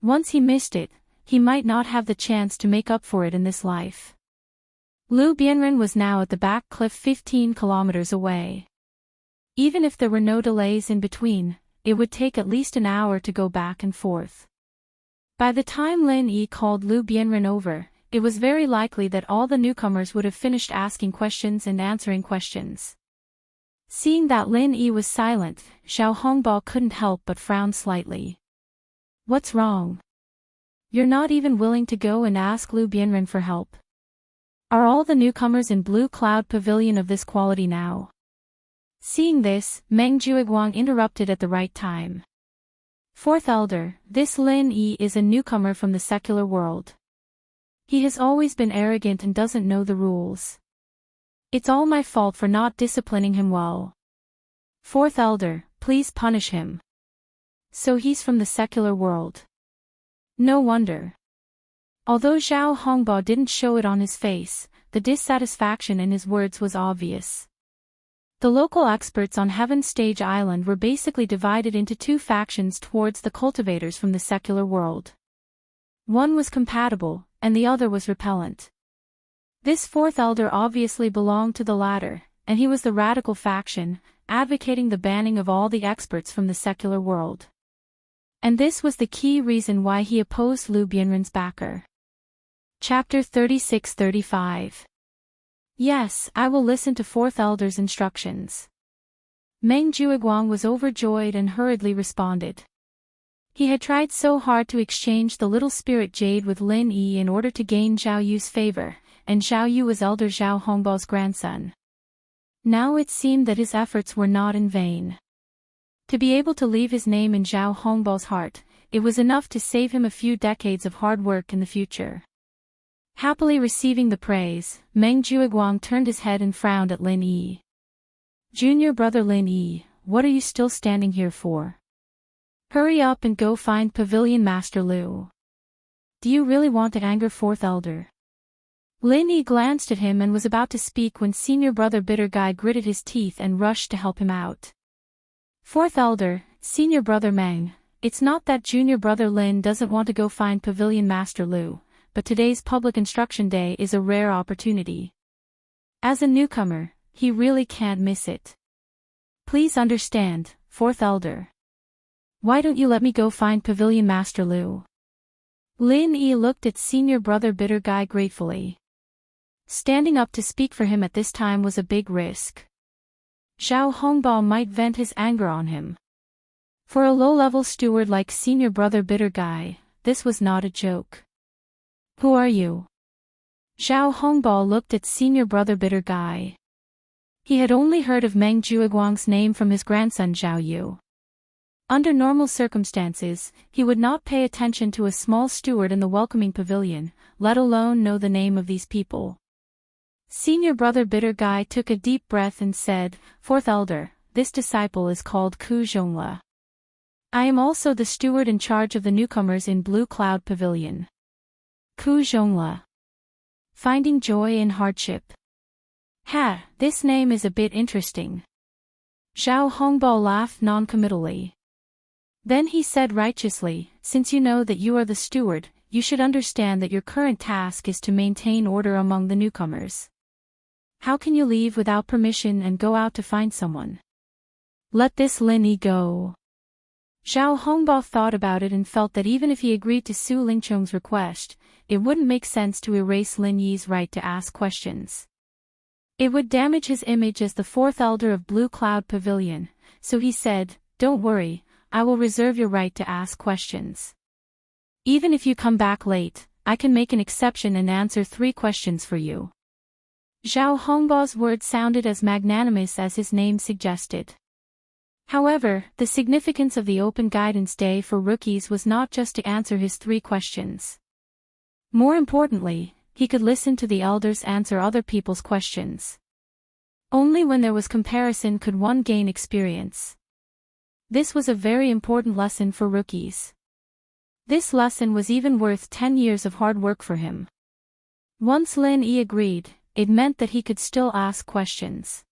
Once he missed it, he might not have the chance to make up for it in this life. Lu Bianren was now at the back cliff 15 kilometers away. Even if there were no delays in between, it would take at least an hour to go back and forth. By the time Lin Yi called Lu Bianren over, it was very likely that all the newcomers would have finished asking questions and answering questions. Seeing that Lin Yi was silent, Xiao Hongbao couldn't help but frown slightly. What's wrong? You're not even willing to go and ask Lu Bianren for help. Are all the newcomers in Blue Cloud Pavilion of this quality now? Seeing this, Meng Jueguang interrupted at the right time. Fourth Elder, this Lin Yi is a newcomer from the secular world. He has always been arrogant and doesn't know the rules. It's all my fault for not disciplining him well. Fourth Elder, please punish him. So he's from the secular world. No wonder. Although Xiao Hongbao didn't show it on his face, the dissatisfaction in his words was obvious. The local experts on Heaven Stage Island were basically divided into two factions towards the cultivators from the secular world. One was compatible, and the other was repellent. This fourth elder obviously belonged to the latter, and he was the radical faction, advocating the banning of all the experts from the secular world. And this was the key reason why he opposed Lu Bianren's backer. Chapter 36-35. Yes, I will listen to Fourth Elder's instructions. Meng Jueguang was overjoyed and hurriedly responded. He had tried so hard to exchange the little spirit jade with Lin Yi in order to gain Zhao Yu's favor, and Zhao Yu was Elder Zhao Hongbao's grandson. Now it seemed that his efforts were not in vain. To be able to leave his name in Zhao Hongbao's heart, it was enough to save him a few decades of hard work in the future. Happily receiving the praise, Meng Jueguang turned his head and frowned at Lin Yi. Junior brother Lin Yi, what are you still standing here for? Hurry up and go find Pavilion Master Lu. Do you really want to anger Fourth Elder? Lin Yi glanced at him and was about to speak when senior brother Bitter Guy gritted his teeth and rushed to help him out. Fourth Elder, senior brother Meng, it's not that junior brother Lin doesn't want to go find Pavilion Master Lu, but today's public instruction day is a rare opportunity. As a newcomer, he really can't miss it. Please understand, Fourth Elder. Why don't you let me go find Pavilion Master Lu? Lin Yi looked at senior brother Bitter Guy gratefully. Standing up to speak for him at this time was a big risk. Zhao Hongbao might vent his anger on him. For a low-level steward like senior brother Bitter Guy, this was not a joke. Who are you? Zhao Hongbao looked at senior brother Bitter Guy. He had only heard of Meng Jueguang's name from his grandson Zhao Yu. Under normal circumstances, he would not pay attention to a small steward in the welcoming pavilion, let alone know the name of these people. Senior brother Bitter Guy took a deep breath and said, Fourth Elder, this disciple is called Ku Zhongla. I am also the steward in charge of the newcomers in Blue Cloud Pavilion. Ku Zhongla. Finding joy in hardship. Ha, this name is a bit interesting. Zhao Hongbao laughed non-committally. Then he said righteously, since you know that you are the steward, you should understand that your current task is to maintain order among the newcomers. How can you leave without permission and go out to find someone? Let this Lin Yi go. Zhao Hongbao thought about it and felt that even if he agreed to Su Lingchong's request, it wouldn't make sense to erase Lin Yi's right to ask questions. It would damage his image as the fourth elder of Blue Cloud Pavilion, so he said, Don't worry, I will reserve your right to ask questions. Even if you come back late, I can make an exception and answer 3 questions for you. Zhao Hongbao's words sounded as magnanimous as his name suggested. However, the significance of the Open Guidance Day for rookies was not just to answer his 3 questions. More importantly, he could listen to the elders answer other people's questions. Only when there was comparison could one gain experience. This was a very important lesson for rookies. This lesson was even worth 10 years of hard work for him. Once Lin Yi agreed, it meant that he could still ask questions.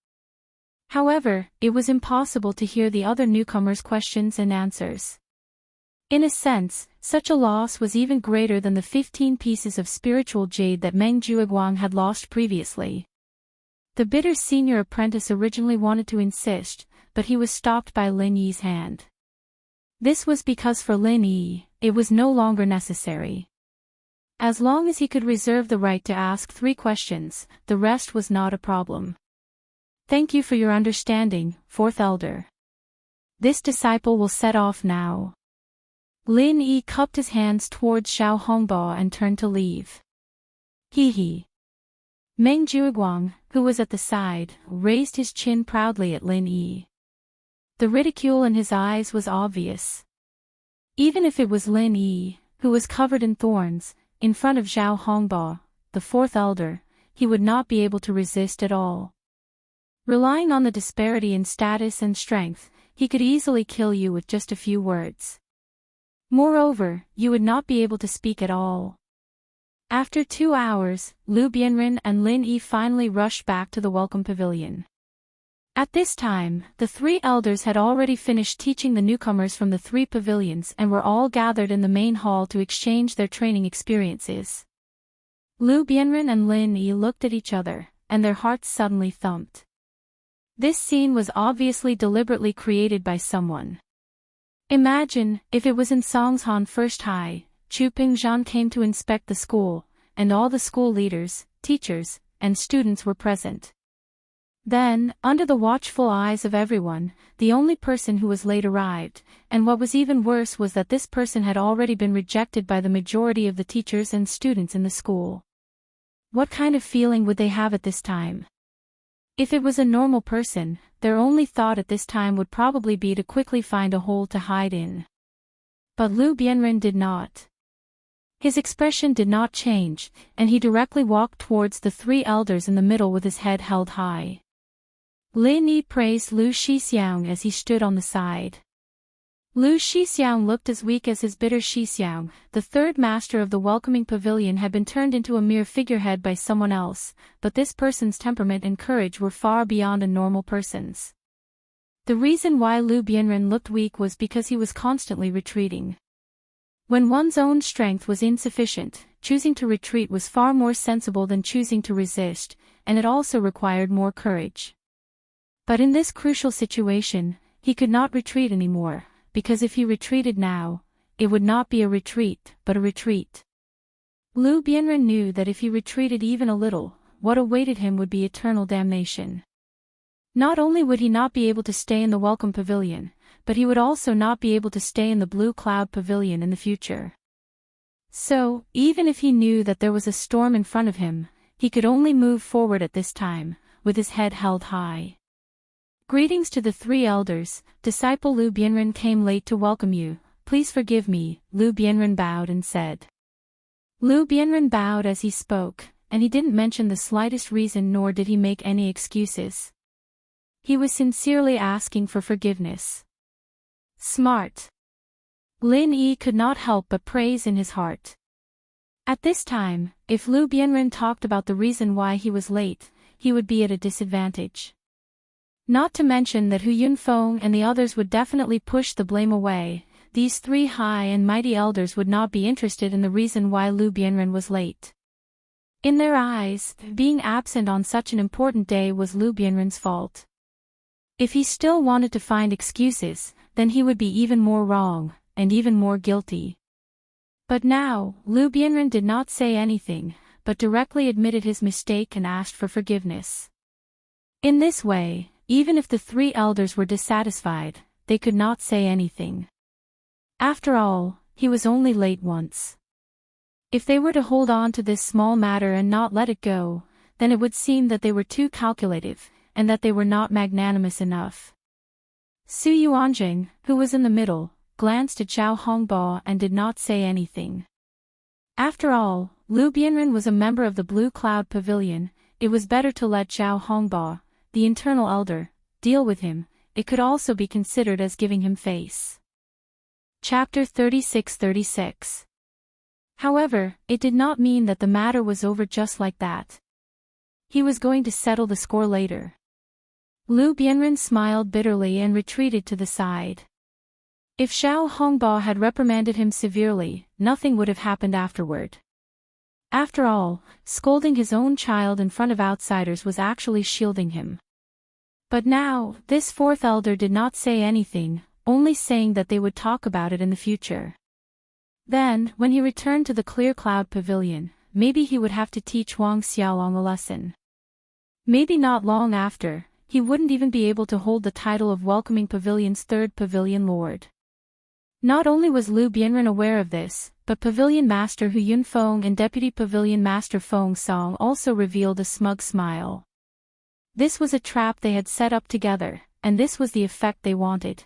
However, it was impossible to hear the other newcomers' questions and answers. In a sense, such a loss was even greater than the 15 pieces of spiritual jade that Meng Jueguang had lost previously. The bitter senior apprentice originally wanted to insist, but he was stopped by Lin Yi's hand. This was because for Lin Yi, it was no longer necessary. As long as he could reserve the right to ask 3 questions, the rest was not a problem. Thank you for your understanding, 4th Elder. This disciple will set off now. Lin Yi cupped his hands towards Xiao Hongbo and turned to leave. He. Meng Juiguang, who was at the side, raised his chin proudly at Lin Yi. The ridicule in his eyes was obvious. Even if it was Lin Yi, who was covered in thorns, in front of Xiao Hongbo, the 4th Elder, he would not be able to resist at all. Relying on the disparity in status and strength, he could easily kill you with just a few words. Moreover, you would not be able to speak at all. After 2 hours, Lu Bianren and Lin Yi finally rushed back to the welcome pavilion. At this time, the 3 elders had already finished teaching the newcomers from the 3 pavilions and were all gathered in the main hall to exchange their training experiences. Lu Bianren and Lin Yi looked at each other, and their hearts suddenly thumped. This scene was obviously deliberately created by someone. Imagine, if it was in Songshan First High, Chu Pingzhan came to inspect the school, and all the school leaders, teachers, and students were present. Then, under the watchful eyes of everyone, the only person who was late arrived, and what was even worse was that this person had already been rejected by the majority of the teachers and students in the school. What kind of feeling would they have at this time? If it was a normal person, their only thought at this time would probably be to quickly find a hole to hide in. But Lu Bianren did not. His expression did not change, and he directly walked towards the 3 elders in the middle with his head held high. Lin Yi praised Lu Shixiang as he stood on the side. Lu Shixiang looked as weak as his bitter Shixiang. The 3rd master of the welcoming pavilion had been turned into a mere figurehead by someone else, but this person's temperament and courage were far beyond a normal person's. The reason why Lu Bianren looked weak was because he was constantly retreating. When one's own strength was insufficient, choosing to retreat was far more sensible than choosing to resist, and it also required more courage. But in this crucial situation, he could not retreat anymore, because if he retreated now, it would not be a retreat, but a retreat. Lu Bianren knew that if he retreated even a little, what awaited him would be eternal damnation. Not only would he not be able to stay in the welcome pavilion, but he would also not be able to stay in the Blue Cloud Pavilion in the future. So, even if he knew that there was a storm in front of him, he could only move forward at this time, with his head held high. Greetings to the 3 elders, disciple Lu Bianren came late to welcome you, please forgive me, Lu Bianren bowed and said. Lu Bianren bowed as he spoke, and he didn't mention the slightest reason nor did he make any excuses. He was sincerely asking for forgiveness. Smart. Lin Yi could not help but praise in his heart. At this time, if Lu Bianren talked about the reason why he was late, he would be at a disadvantage. Not to mention that Hu Yunfeng and the others would definitely push the blame away. These 3 high and mighty elders would not be interested in the reason why Lu Bianren was late. In their eyes, being absent on such an important day was Lu Bianren's fault. If he still wanted to find excuses, then he would be even more wrong, and even more guilty. But now, Lu Bianren did not say anything, but directly admitted his mistake and asked for forgiveness. In this way, even if the 3 elders were dissatisfied, they could not say anything. After all, he was only late once. If they were to hold on to this small matter and not let it go, then it would seem that they were too calculative, and that they were not magnanimous enough. Su Yuanjing, who was in the middle, glanced at Xiao Hongbo and did not say anything. After all, Lu Bianren was a member of the Blue Cloud Pavilion. It was better to let Xiao Hongbo, the internal elder, deal with him. It could also be considered as giving him face. Chapter 36-36. However, it did not mean that the matter was over just like that. He was going to settle the score later. Lu Bianren smiled bitterly and retreated to the side. If Xiao Hongbo had reprimanded him severely, nothing would have happened afterward. After all, scolding his own child in front of outsiders was actually shielding him. But now, this 4th elder did not say anything, only saying that they would talk about it in the future. Then, when he returned to the Clear Cloud Pavilion, maybe he would have to teach Wang Xiaolong a lesson. Maybe not long after, he wouldn't even be able to hold the title of Welcoming Pavilion's third pavilion lord. Not only was Lu Bianren aware of this, but Pavilion Master Hu Yunfeng and Deputy Pavilion Master Feng Song also revealed a smug smile. This was a trap they had set up together, and this was the effect they wanted.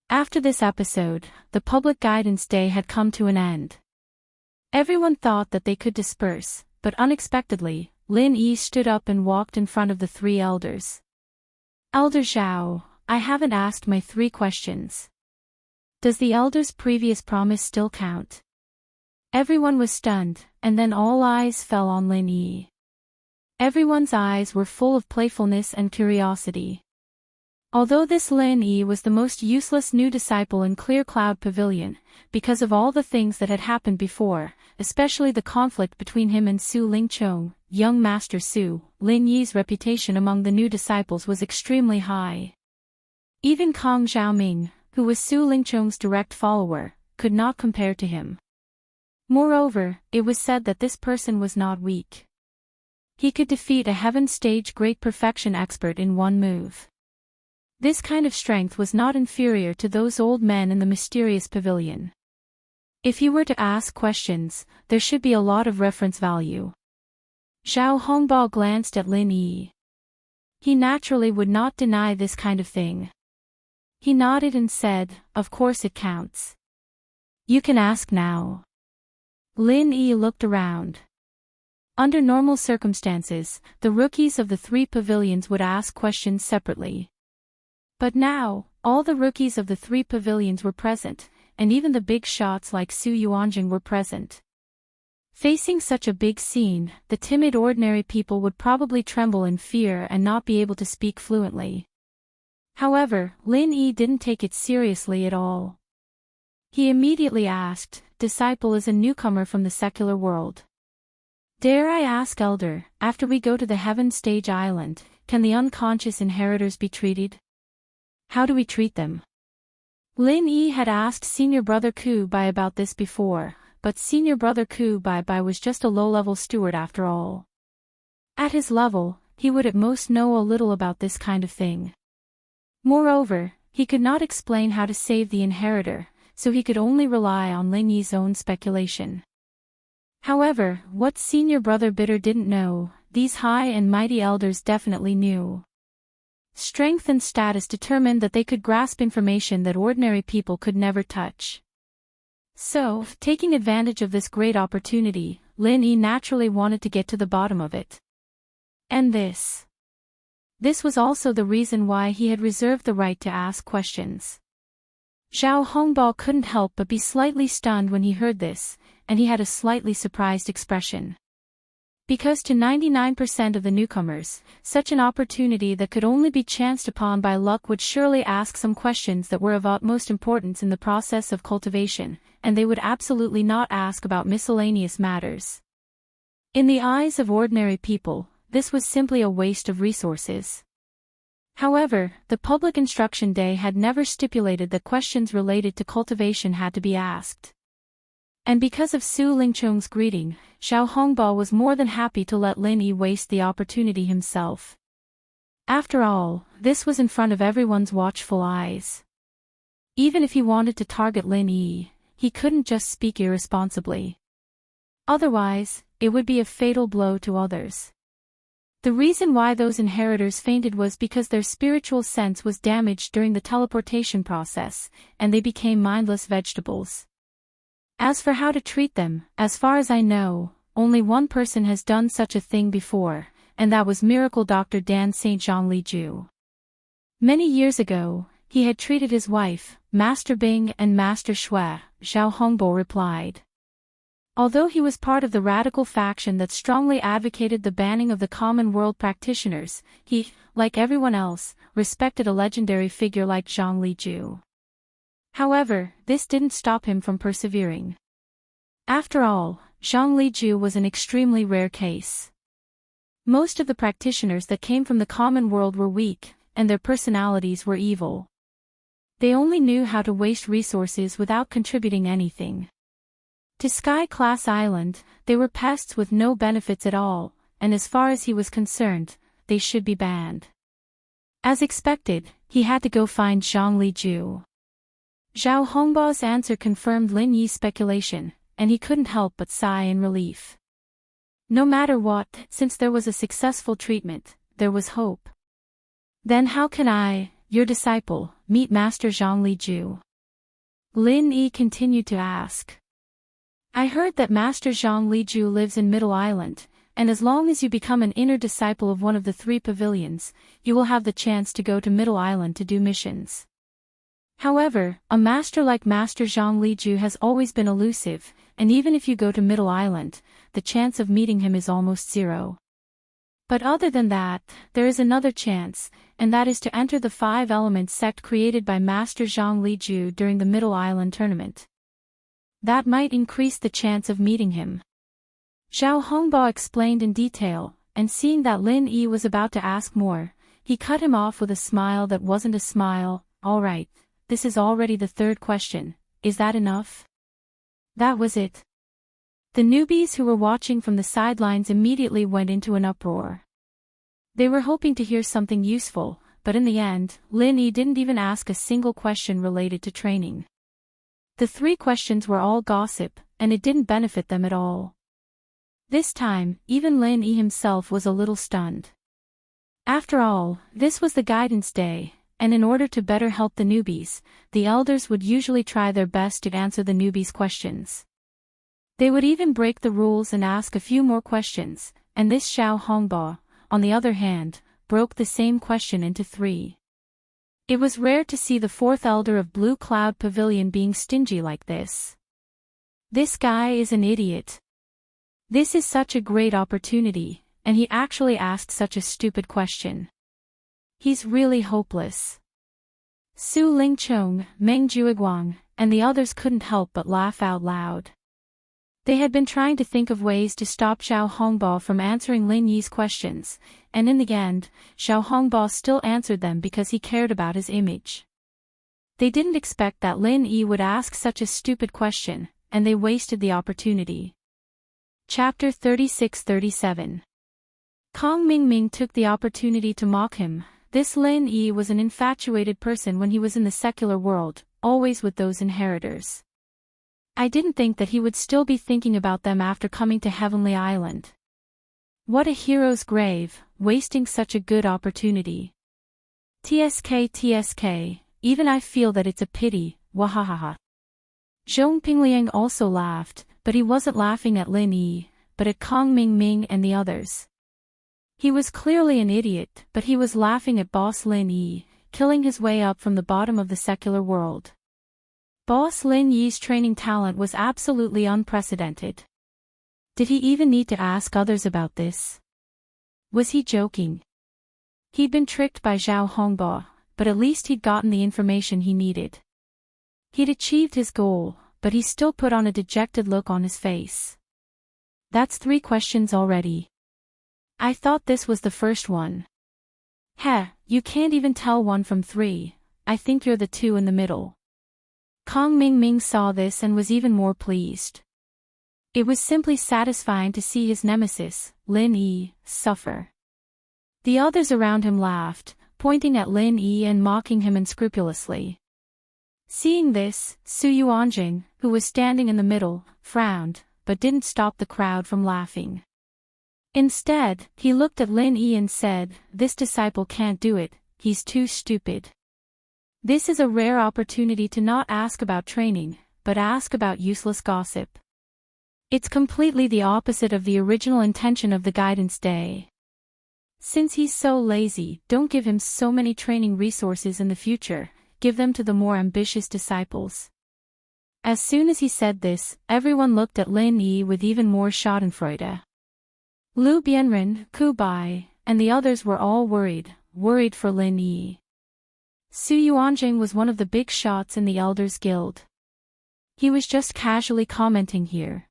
After this episode, the public guidance day had come to an end. Everyone thought that they could disperse, but unexpectedly, Lin Yi stood up and walked in front of the three elders. Elder Zhao, I haven't asked my 3 questions. Does the elder's previous promise still count? Everyone was stunned, and then all eyes fell on Lin Yi. Everyone's eyes were full of playfulness and curiosity. Although this Lin Yi was the most useless new disciple in Clear Cloud Pavilion, because of all the things that had happened before, especially the conflict between him and Su Lingchong, young Master Su, Lin Yi's reputation among the new disciples was extremely high. Even Kong Xiaoming, who was Su Lingchong's direct follower, could not compare to him. Moreover, it was said that this person was not weak. He could defeat a heaven stage great perfection expert in one move. This kind of strength was not inferior to those old men in the mysterious pavilion. If he were to ask questions, there should be a lot of reference value. Zhao Hongbao glanced at Lin Yi. He naturally would not deny this kind of thing. He nodded and said, "Of course it counts. You can ask now." Lin Yi looked around. Under normal circumstances, the rookies of the 3 pavilions would ask questions separately. But now, all the rookies of the 3 pavilions were present, and even the big shots like Su Yuanjing were present. Facing such a big scene, the timid ordinary people would probably tremble in fear and not be able to speak fluently. However, Lin Yi didn't take it seriously at all. He immediately asked, "Disciple is a newcomer from the secular world. Dare I ask, Elder, after we go to the Heaven Stage Island, can the unconscious inheritors be treated? How do we treat them?" Lin Yi had asked Senior Brother Ku Bai about this before, but Senior Brother Ku Bai was just a low-level steward after all. At his level, he would at most know a little about this kind of thing. Moreover, he could not explain how to save the inheritor, so he could only rely on Lin Yi's own speculation. However, what Senior Brother Bitter didn't know, these high and mighty elders definitely knew. Strength and status determined that they could grasp information that ordinary people could never touch. So, taking advantage of this great opportunity, Lin Yi naturally wanted to get to the bottom of it. And this was also the reason why he had reserved the right to ask questions. Zhao Hongbao couldn't help but be slightly stunned when he heard this, and he had a slightly surprised expression. Because to 99% of the newcomers, such an opportunity that could only be chanced upon by luck would surely ask some questions that were of utmost importance in the process of cultivation, and they would absolutely not ask about miscellaneous matters. In the eyes of ordinary people, this was simply a waste of resources. However, the public instruction day had never stipulated that questions related to cultivation had to be asked. And because of Su Lingchong's greeting, Zhao Hongbao was more than happy to let Lin Yi waste the opportunity himself. After all, this was in front of everyone's watchful eyes. Even if he wanted to target Lin Yi, he couldn't just speak irresponsibly. Otherwise, it would be a fatal blow to others. The reason why those inheritors fainted was because their spiritual sense was damaged during the teleportation process, and they became mindless vegetables. As for how to treat them, as far as I know, only one person has done such a thing before, and that was Miracle Dr. Dan St. Jean Li Ju. Many years ago, he had treated his wife, Master Bing and Master Shui, Zhao Hongbao replied. Although he was part of the radical faction that strongly advocated the banning of the common world practitioners, he, like everyone else, respected a legendary figure like Zhang Liju. However, this didn't stop him from persevering. After all, Zhang Liju was an extremely rare case. Most of the practitioners that came from the common world were weak, and their personalities were evil. They only knew how to waste resources without contributing anything. To Sky Class Island, they were pests with no benefits at all, and as far as he was concerned, they should be banned. As expected, he had to go find Zhang Liju. Zhao Hongbao's answer confirmed Lin Yi's speculation, and he couldn't help but sigh in relief. No matter what, since there was a successful treatment, there was hope. Then how can I, your disciple, meet Master Zhang Liju? Lin Yi continued to ask. I heard that Master Zhang Liju lives in Middle Island, and as long as you become an inner disciple of one of the 3 pavilions, you will have the chance to go to Middle Island to do missions. However, a master like Master Zhang Liju has always been elusive, and even if you go to Middle Island, the chance of meeting him is almost 0. But other than that, there is another chance, and that is to enter the 5 Elements sect created by Master Zhang Liju during the Middle Island tournament. That might increase the chance of meeting him. Zhao Hongbao explained in detail, and seeing that Lin Yi was about to ask more, he cut him off with a smile that wasn't a smile. All right, this is already the 3rd question, is that enough? That was it. The newbies who were watching from the sidelines immediately went into an uproar. They were hoping to hear something useful, but in the end, Lin Yi didn't even ask a single question related to training. The 3 questions were all gossip, and it didn't benefit them at all. This time, even Lin Yi himself was a little stunned. After all, this was the guidance day, and in order to better help the newbies, the elders would usually try their best to answer the newbies' questions. They would even break the rules and ask a few more questions, and this Zhao Hongbao, on the other hand, broke the same question into 3. It was rare to see the 4th elder of Blue Cloud Pavilion being stingy like this. This guy is an idiot. This is such a great opportunity, and he actually asked such a stupid question. He's really hopeless. Su Lingchong, Meng Juiguang, and the others couldn't help but laugh out loud. They had been trying to think of ways to stop Zhao Hongbao from answering Lin Yi's questions, and in the end, Zhao Hongbao still answered them because he cared about his image. They didn't expect that Lin Yi would ask such a stupid question, and they wasted the opportunity. Chapter 36-37. Kong Mingming took the opportunity to mock him. This Lin Yi was an infatuated person when he was in the secular world, always with those inheritors. I didn't think that he would still be thinking about them after coming to Heavenly Island. What a hero's grave, wasting such a good opportunity. TSK, even I feel that it's a pity, wahahaha. Zhong Pingliang also laughed, but he wasn't laughing at Lin Yi, but at Kong Mingming and the others. He was clearly an idiot, but he was laughing at Boss Lin Yi, killing his way up from the bottom of the secular world. Boss Lin Yi's training talent was absolutely unprecedented. Did he even need to ask others about this? Was he joking? He'd been tricked by Zhao Hongbao, but at least he'd gotten the information he needed. He'd achieved his goal, but he still put on a dejected look on his face. That's 3 questions already. I thought this was the first one. Heh, you can't even tell 1 from 3, I think you're the 2 in the middle. Kong Mingming saw this and was even more pleased. It was simply satisfying to see his nemesis, Lin Yi, suffer. The others around him laughed, pointing at Lin Yi and mocking him unscrupulously. Seeing this, Su Yuanjing, who was standing in the middle, frowned, but didn't stop the crowd from laughing. Instead, he looked at Lin Yi and said, "This disciple can't do it, he's too stupid." This is a rare opportunity to not ask about training, but ask about useless gossip. It's completely the opposite of the original intention of the guidance day. Since he's so lazy, don't give him so many training resources in the future, give them to the more ambitious disciples. As soon as he said this, everyone looked at Lin Yi with even more schadenfreude. Lu Bianren, Ku Bai, and the others were all worried for Lin Yi. Su Yuanjing was one of the big shots in the Elders Guild. He was just casually commenting here.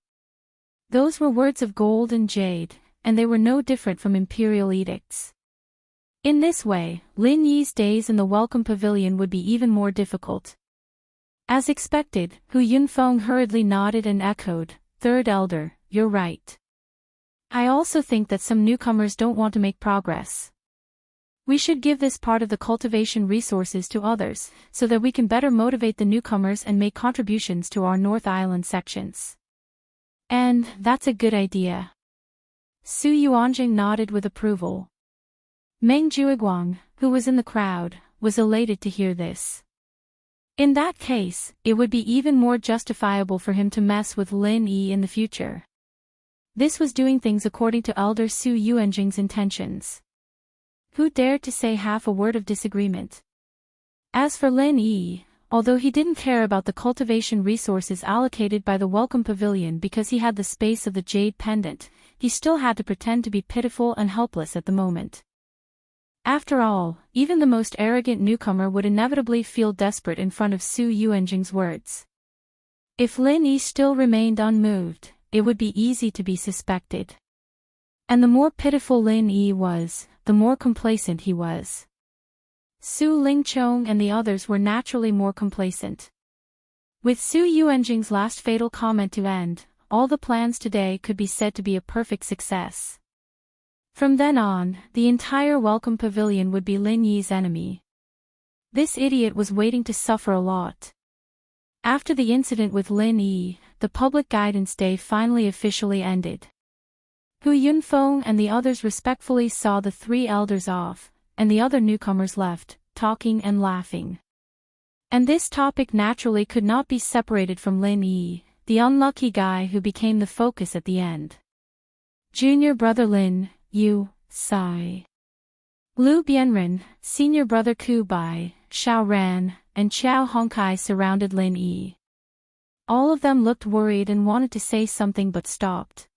Those were words of gold and jade, and they were no different from imperial edicts. In this way, Lin Yi's days in the Welcome Pavilion would be even more difficult. As expected, Hu Yunfeng hurriedly nodded and echoed, "Third Elder, you're right. I also think that some newcomers don't want to make progress. We should give this part of the cultivation resources to others, so that we can better motivate the newcomers and make contributions to our North Island sections." And that's a good idea. Su Yuanjing nodded with approval. Meng Juiguang, who was in the crowd, was elated to hear this. In that case, it would be even more justifiable for him to mess with Lin Yi in the future. This was doing things according to Elder Su Yuanjing's intentions. Who dared to say half a word of disagreement? As for Lin Yi, although he didn't care about the cultivation resources allocated by the Welcome Pavilion because he had the space of the Jade Pendant, he still had to pretend to be pitiful and helpless at the moment. After all, even the most arrogant newcomer would inevitably feel desperate in front of Su Yuanjing's words. If Lin Yi still remained unmoved, it would be easy to be suspected. And the more pitiful Lin Yi was, the more complacent he was. Su Lingchong and the others were naturally more complacent. With Su Yuanjing's last fatal comment to end, all the plans today could be said to be a perfect success. From then on, the entire Welcome Pavilion would be Lin Yi's enemy. This idiot was waiting to suffer a lot. After the incident with Lin Yi, the public guidance day finally officially ended. Hu Yunfeng and the others respectfully saw the three elders off, and the other newcomers left, talking and laughing. And this topic naturally could not be separated from Lin Yi, the unlucky guy who became the focus at the end. Junior brother Lin, Yu, Sai. Lu Bianren, senior brother Ku Bai, Xiao Ran, and Qiao Hongkai surrounded Lin Yi. All of them looked worried and wanted to say something but stopped.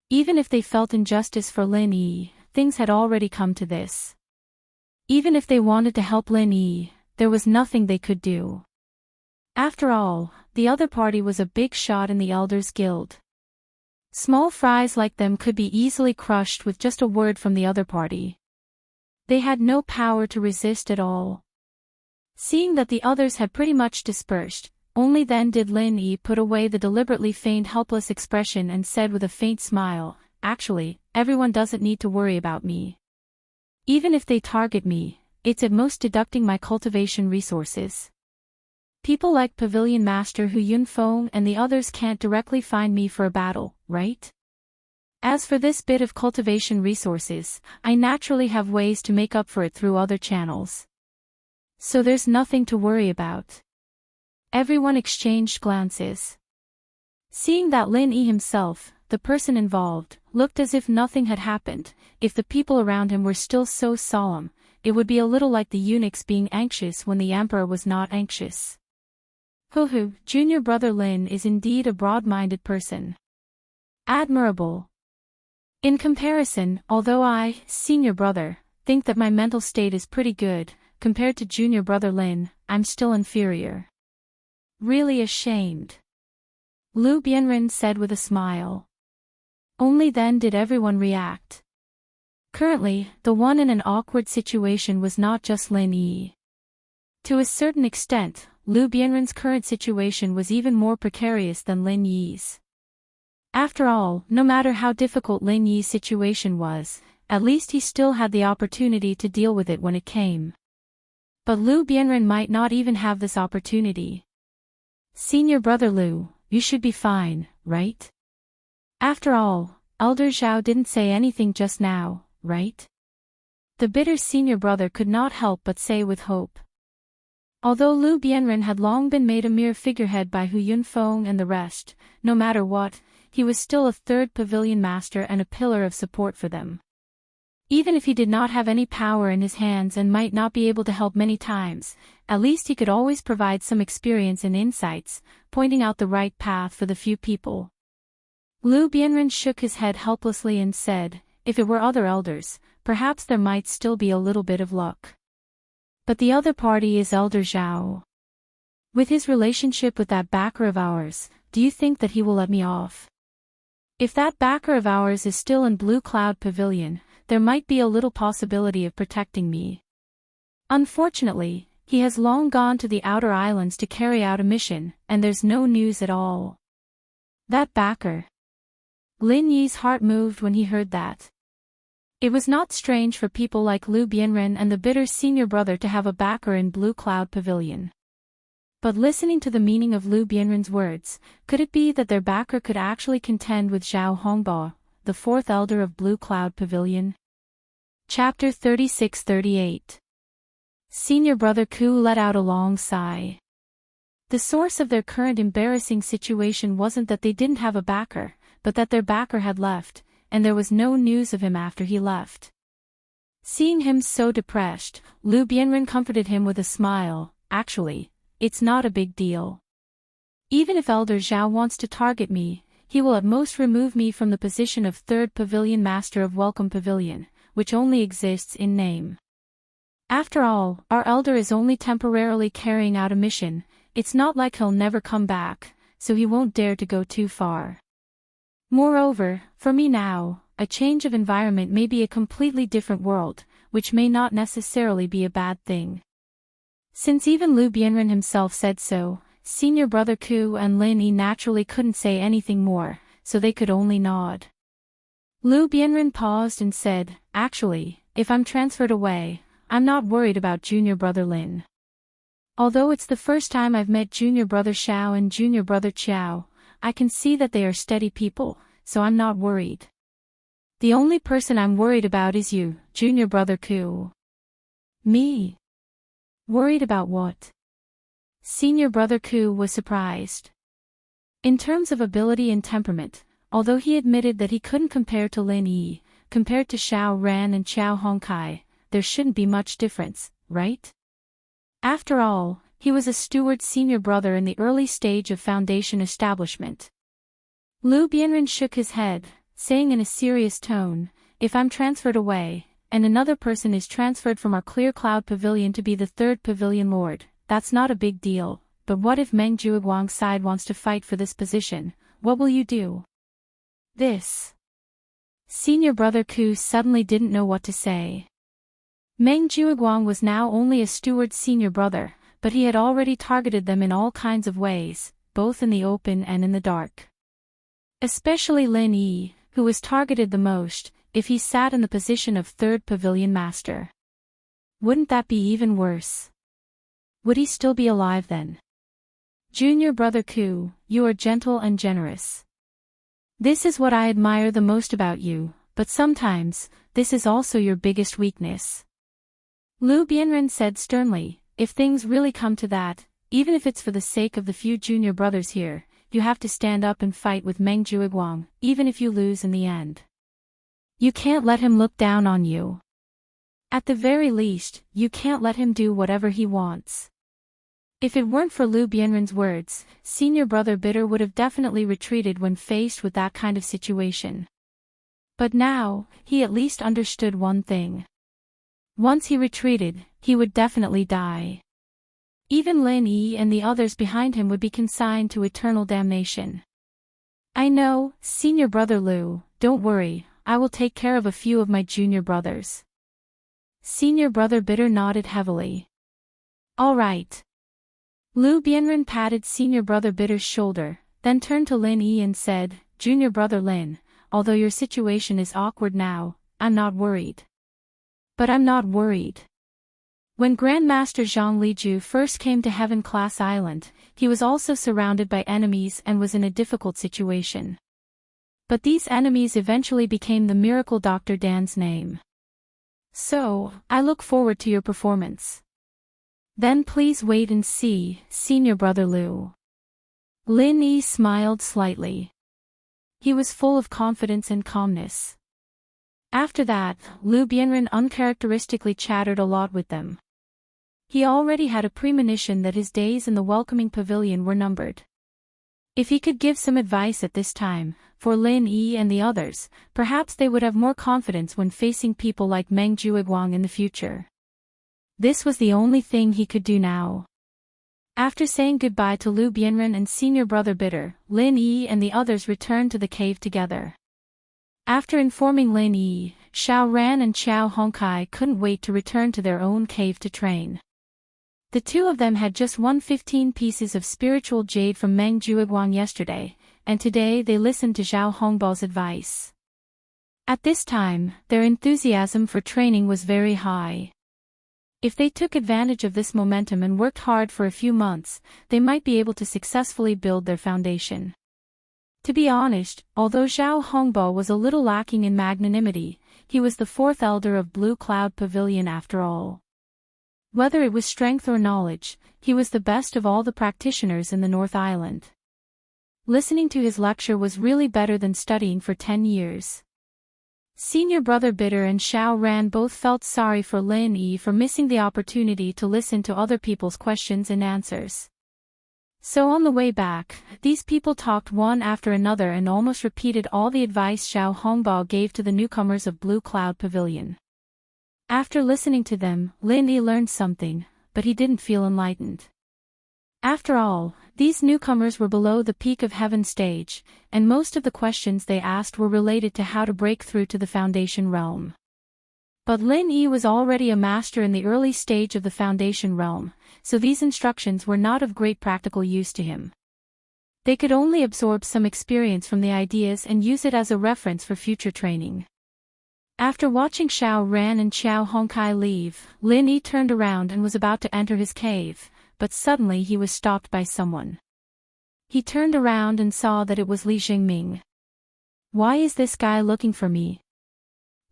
Even if they felt injustice for Lin Yi, things had already come to this. Even if they wanted to help Lin Yi, there was nothing they could do. After all, the other party was a big shot in the Elders Guild. Small fries like them could be easily crushed with just a word from the other party. They had no power to resist at all. Seeing that the others had pretty much dispersed, only then did Lin Yi put away the deliberately feigned helpless expression and said with a faint smile, "Actually, everyone doesn't need to worry about me. Even if they target me, it's at most deducting my cultivation resources. People like Pavilion Master Hu Yunfeng and the others can't directly find me for a battle, right? As for this bit of cultivation resources, I naturally have ways to make up for it through other channels. So there's nothing to worry about." Everyone exchanged glances. Seeing that Lin Yi himself, the person involved, looked as if nothing had happened, if the people around him were still so solemn, it would be a little like the eunuchs being anxious when the emperor was not anxious. Hoo, junior brother Lin is indeed a broad-minded person. Admirable. In comparison, although I, senior brother, think that my mental state is pretty good, compared to junior brother Lin, I'm still inferior. Really ashamed. Lu Bianren said with a smile. Only then did everyone react. Currently, the one in an awkward situation was not just Lin Yi. To a certain extent, Lu Bianren's current situation was even more precarious than Lin Yi's. After all, no matter how difficult Lin Yi's situation was, at least he still had the opportunity to deal with it when it came. But Lu Bianren might not even have this opportunity. Senior brother Lu, you should be fine, right? After all, Elder Zhao didn't say anything just now, right? The bitter senior brother could not help but say with hope. Although Lu Bianren had long been made a mere figurehead by Hu Yunfeng and the rest, no matter what, he was still a third pavilion master and a pillar of support for them. Even if he did not have any power in his hands and might not be able to help many times, at least he could always provide some experience and insights, pointing out the right path for the few people. Lu Bianren shook his head helplessly and said, "If it were other elders, perhaps there might still be a little bit of luck. But the other party is Elder Zhao. With his relationship with that backer of ours, do you think that he will let me off? If that backer of ours is still in Blue Cloud Pavilion, there might be a little possibility of protecting me. Unfortunately, he has long gone to the outer islands to carry out a mission, and there's no news at all. That backer. Lin Yi's heart moved when he heard that. It was not strange for people like Lu Bianren and the bitter senior brother to have a backer in Blue Cloud Pavilion. But listening to the meaning of Lu Bianren's words, could it be that their backer could actually contend with Zhao Hongbo, the fourth elder of Blue Cloud Pavilion? Chapter 36-38. Senior brother Ku let out a long sigh. The source of their current embarrassing situation wasn't that they didn't have a backer, but that their backer had left, and there was no news of him after he left. Seeing him so depressed, Lu Bianren comforted him with a smile. Actually, it's not a big deal. Even if Elder Zhao wants to target me, he will at most remove me from the position of third pavilion master of Welcome Pavilion, which only exists in name. After all, our elder is only temporarily carrying out a mission. It's not like he'll never come back, so he won't dare to go too far. Moreover, for me now, a change of environment may be a completely different world, which may not necessarily be a bad thing. Since even Lu Bianren himself said so, senior brother Ku and Lin Yi naturally couldn't say anything more, so they could only nod. Lu Bianren paused and said, "Actually, if I'm transferred away, I'm not worried about junior brother Lin. Although it's the first time I've met junior brother Xiao and junior brother Qiao, I can see that they are steady people, so I'm not worried. The only person I'm worried about is you, junior brother Ku." "Me? Worried about what?" Senior brother Ku was surprised. In terms of ability and temperament, although he admitted that he couldn't compare to Lin Yi, compared to Xiao Ran and Qiao Hongkai, there shouldn't be much difference, right? After all, he was a steward senior brother in the early stage of foundation establishment. Lu Bianren shook his head, saying in a serious tone, "If I'm transferred away, and another person is transferred from our Clear Cloud Pavilion to be the third pavilion lord, that's not a big deal, but what if Meng Jueguang's side wants to fight for this position? What will you do?" This. Senior brother Ku suddenly didn't know what to say. Meng Jueguang was now only a steward senior brother, but he had already targeted them in all kinds of ways, both in the open and in the dark. Especially Lin Yi, who was targeted the most, if he sat in the position of third pavilion master. Wouldn't that be even worse? Would he still be alive then? Junior brother Ku, you are gentle and generous. This is what I admire the most about you, but sometimes, this is also your biggest weakness. Lu Bianren said sternly, "If things really come to that, even if it's for the sake of the few junior brothers here, you have to stand up and fight with Meng Jueguang, even if you lose in the end. You can't let him look down on you. At the very least, you can't let him do whatever he wants." If it weren't for Lu Bianren's words, senior brother Bitter would have definitely retreated when faced with that kind of situation. But now, he at least understood one thing. Once he retreated, he would definitely die. Even Lin Yi and the others behind him would be consigned to eternal damnation. "I know, senior brother Lu, don't worry, I will take care of a few of my junior brothers." Senior brother Bitter nodded heavily. "All right." Lu Bianren patted senior brother Bitter's shoulder, then turned to Lin Yi and said, "Junior brother Lin, although your situation is awkward now, I'm not worried." "But I'm not worried." When Grandmaster Zhang Liju first came to Heaven Class Island, he was also surrounded by enemies and was in a difficult situation. But these enemies eventually became the Miracle Dr. Dan's name. "So, I look forward to your performance." "Then please wait and see, senior brother Lu." Lin Yi smiled slightly. He was full of confidence and calmness. After that, Lu Bianren uncharacteristically chattered a lot with them. He already had a premonition that his days in the welcoming pavilion were numbered. If he could give some advice at this time, for Lin Yi and the others, perhaps they would have more confidence when facing people like Meng Jueguang in the future. This was the only thing he could do now. After saying goodbye to Lu Bianren and senior brother Bitter, Lin Yi and the others returned to the cave together. After informing Lin Yi, Xiao Ran and Xiao Hongkai couldn't wait to return to their own cave to train. The two of them had just won 15 pieces of spiritual jade from Meng Jueguang yesterday, and today they listened to Zhao Hongbao's advice. At this time, their enthusiasm for training was very high. If they took advantage of this momentum and worked hard for a few months, they might be able to successfully build their foundation. To be honest, although Zhao Hongbao was a little lacking in magnanimity, he was the fourth elder of Blue Cloud Pavilion after all. Whether it was strength or knowledge, he was the best of all the practitioners in the North Island. Listening to his lecture was really better than studying for 10 years. Senior brother Bitter and Xiao Ran both felt sorry for Lin Yi for missing the opportunity to listen to other people's questions and answers. So on the way back, these people talked one after another and almost repeated all the advice Zhao Hongbao gave to the newcomers of Blue Cloud Pavilion. After listening to them, Lin Yi learned something, but he didn't feel enlightened. After all, these newcomers were below the peak of heaven stage, and most of the questions they asked were related to how to break through to the foundation realm. But Lin Yi was already a master in the early stage of the foundation realm, so these instructions were not of great practical use to him. They could only absorb some experience from the ideas and use it as a reference for future training. After watching Xiao Ran and Xiao Hongkai leave, Lin Yi turned around and was about to enter his cave, but suddenly he was stopped by someone. He turned around and saw that it was Li Jingming. "Why is this guy looking for me?"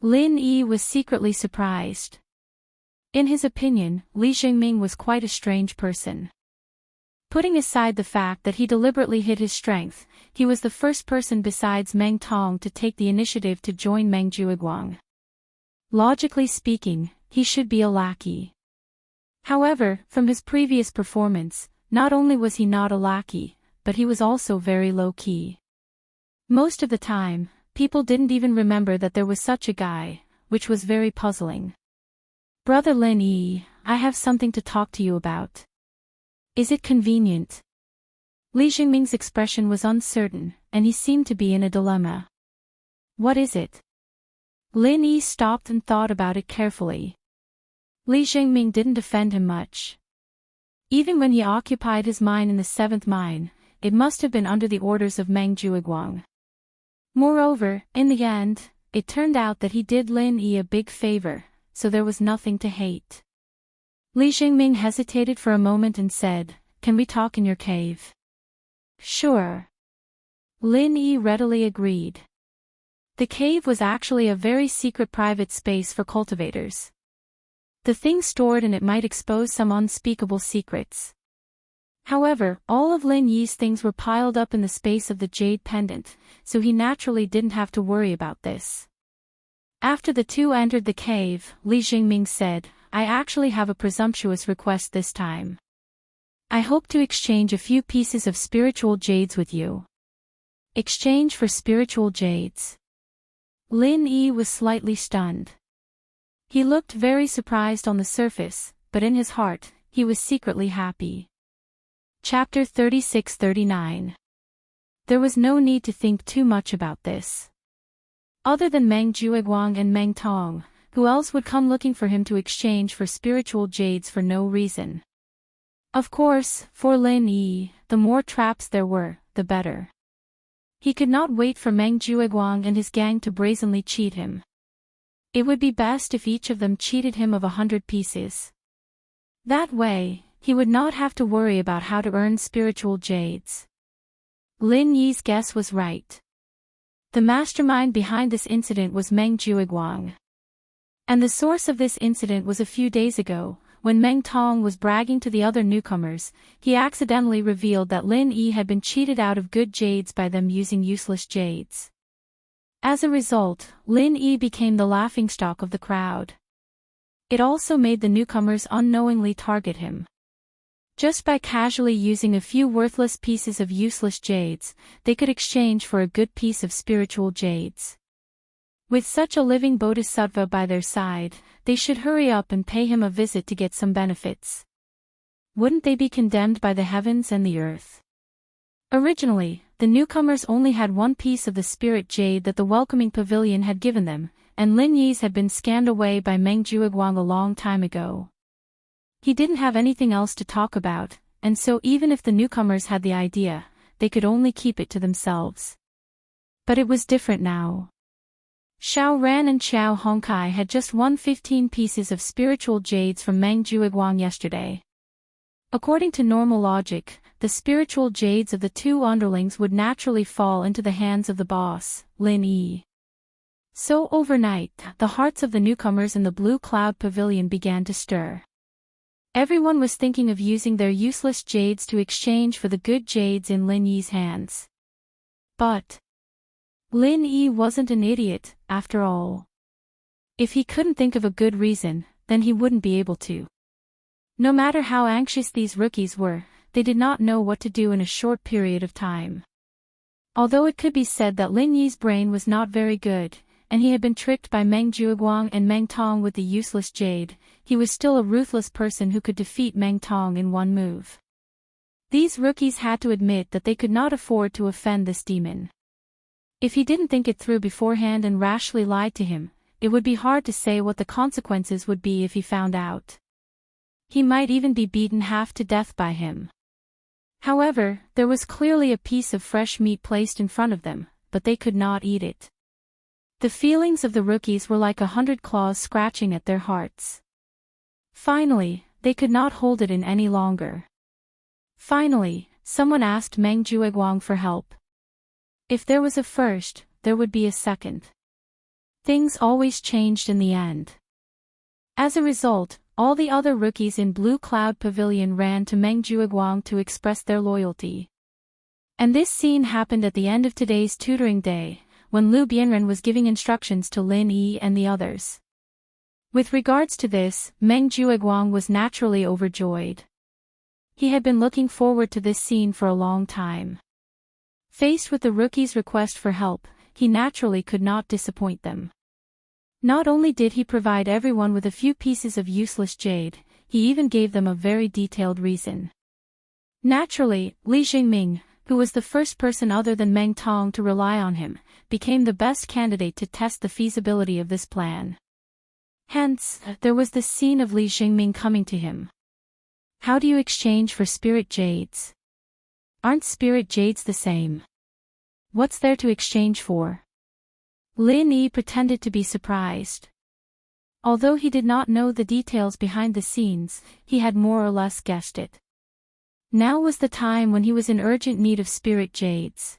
Lin Yi was secretly surprised. In his opinion, Li Jingming was quite a strange person. Putting aside the fact that he deliberately hid his strength, he was the first person besides Meng Tong to take the initiative to join Meng Jueguang. Logically speaking, he should be a lackey. However, from his previous performance, not only was he not a lackey, but he was also very low-key. Most of the time, people didn't even remember that there was such a guy, which was very puzzling. "Brother Lin Yi, I have something to talk to you about. Is it convenient?" Li Jingming's expression was uncertain, and he seemed to be in a dilemma. "What is it?" Lin Yi stopped and thought about it carefully. Li Jingming didn't offend him much. Even when he occupied his mine in the 7th mine, it must have been under the orders of Meng Jueguang. Moreover, in the end, it turned out that he did Lin Yi a big favor, so there was nothing to hate. Li Jingming hesitated for a moment and said, "Can we talk in your cave?" "Sure." Lin Yi readily agreed. The cave was actually a very secret private space for cultivators. The things stored in it might expose some unspeakable secrets. However, all of Lin Yi's things were piled up in the space of the jade pendant, so he naturally didn't have to worry about this. After the two entered the cave, Li Jingming said, "I actually have a presumptuous request this time. I hope to exchange a few pieces of spiritual jades with you." Exchange for spiritual jades. Lin Yi was slightly stunned. He looked very surprised on the surface, but in his heart, he was secretly happy. Chapter 36-39. There was no need to think too much about this. Other than Meng Jueguang and Meng Tong, who else would come looking for him to exchange for spiritual jades for no reason? Of course, for Lin Yi, the more traps there were, the better. He could not wait for Meng Jueguang and his gang to brazenly cheat him. It would be best if each of them cheated him of 100 pieces. That way, he would not have to worry about how to earn spiritual jades. Lin Yi's guess was right. The mastermind behind this incident was Meng Jueguang. And the source of this incident was a few days ago, when Meng Tong was bragging to the other newcomers, he accidentally revealed that Lin Yi had been cheated out of good jades by them using useless jades. As a result, Lin Yi became the laughingstock of the crowd. It also made the newcomers unknowingly target him. Just by casually using a few worthless pieces of useless jades, they could exchange for a good piece of spiritual jades. With such a living bodhisattva by their side, they should hurry up and pay him a visit to get some benefits. Wouldn't they be condemned by the heavens and the earth? Originally, the newcomers only had one piece of the spirit jade that the welcoming pavilion had given them, and Lin Yi's had been scanned away by Meng Jueguang a long time ago. He didn't have anything else to talk about, and so even if the newcomers had the idea, they could only keep it to themselves. But it was different now. Xiao Ran and Xiao Hongkai had just won 15 pieces of spiritual jades from Meng Jueguang yesterday. According to normal logic, the spiritual jades of the two underlings would naturally fall into the hands of the boss, Lin Yi. So overnight, the hearts of the newcomers in the Blue Cloud Pavilion began to stir. Everyone was thinking of using their useless jades to exchange for the good jades in Lin Yi's hands. But Lin Yi wasn't an idiot, after all. If he couldn't think of a good reason, then he wouldn't be able to. No matter how anxious these rookies were, they did not know what to do in a short period of time. Although it could be said that Lin Yi's brain was not very good, and he had been tricked by Meng Jueguang and Meng Tong with the useless jade, he was still a ruthless person who could defeat Meng Tong in one move. These rookies had to admit that they could not afford to offend this demon. If he didn't think it through beforehand and rashly lied to him, it would be hard to say what the consequences would be if he found out. He might even be beaten half to death by him. However, there was clearly a piece of fresh meat placed in front of them, but they could not eat it. The feelings of the rookies were like 100 claws scratching at their hearts. Finally, they could not hold it in any longer. Finally, someone asked Meng Jueguang for help. If there was a first, there would be a second. Things always changed in the end. As a result, all the other rookies in Blue Cloud Pavilion ran to Meng Jueguang to express their loyalty. And this scene happened at the end of today's tutoring day, when Lu Bianren was giving instructions to Lin Yi and the others. With regards to this, Meng Jueguang was naturally overjoyed. He had been looking forward to this scene for a long time. Faced with the rookies' request for help, he naturally could not disappoint them. Not only did he provide everyone with a few pieces of useless jade, he even gave them a very detailed reason. Naturally, Li Jingming, who was the first person other than Meng Tong to rely on him, became the best candidate to test the feasibility of this plan. Hence, there was the scene of Li Jingming coming to him. How do you exchange for spirit jades? Aren't spirit jades the same? What's there to exchange for? Lin Yi pretended to be surprised. Although he did not know the details behind the scenes, he had more or less guessed it. Now was the time when he was in urgent need of spirit jades.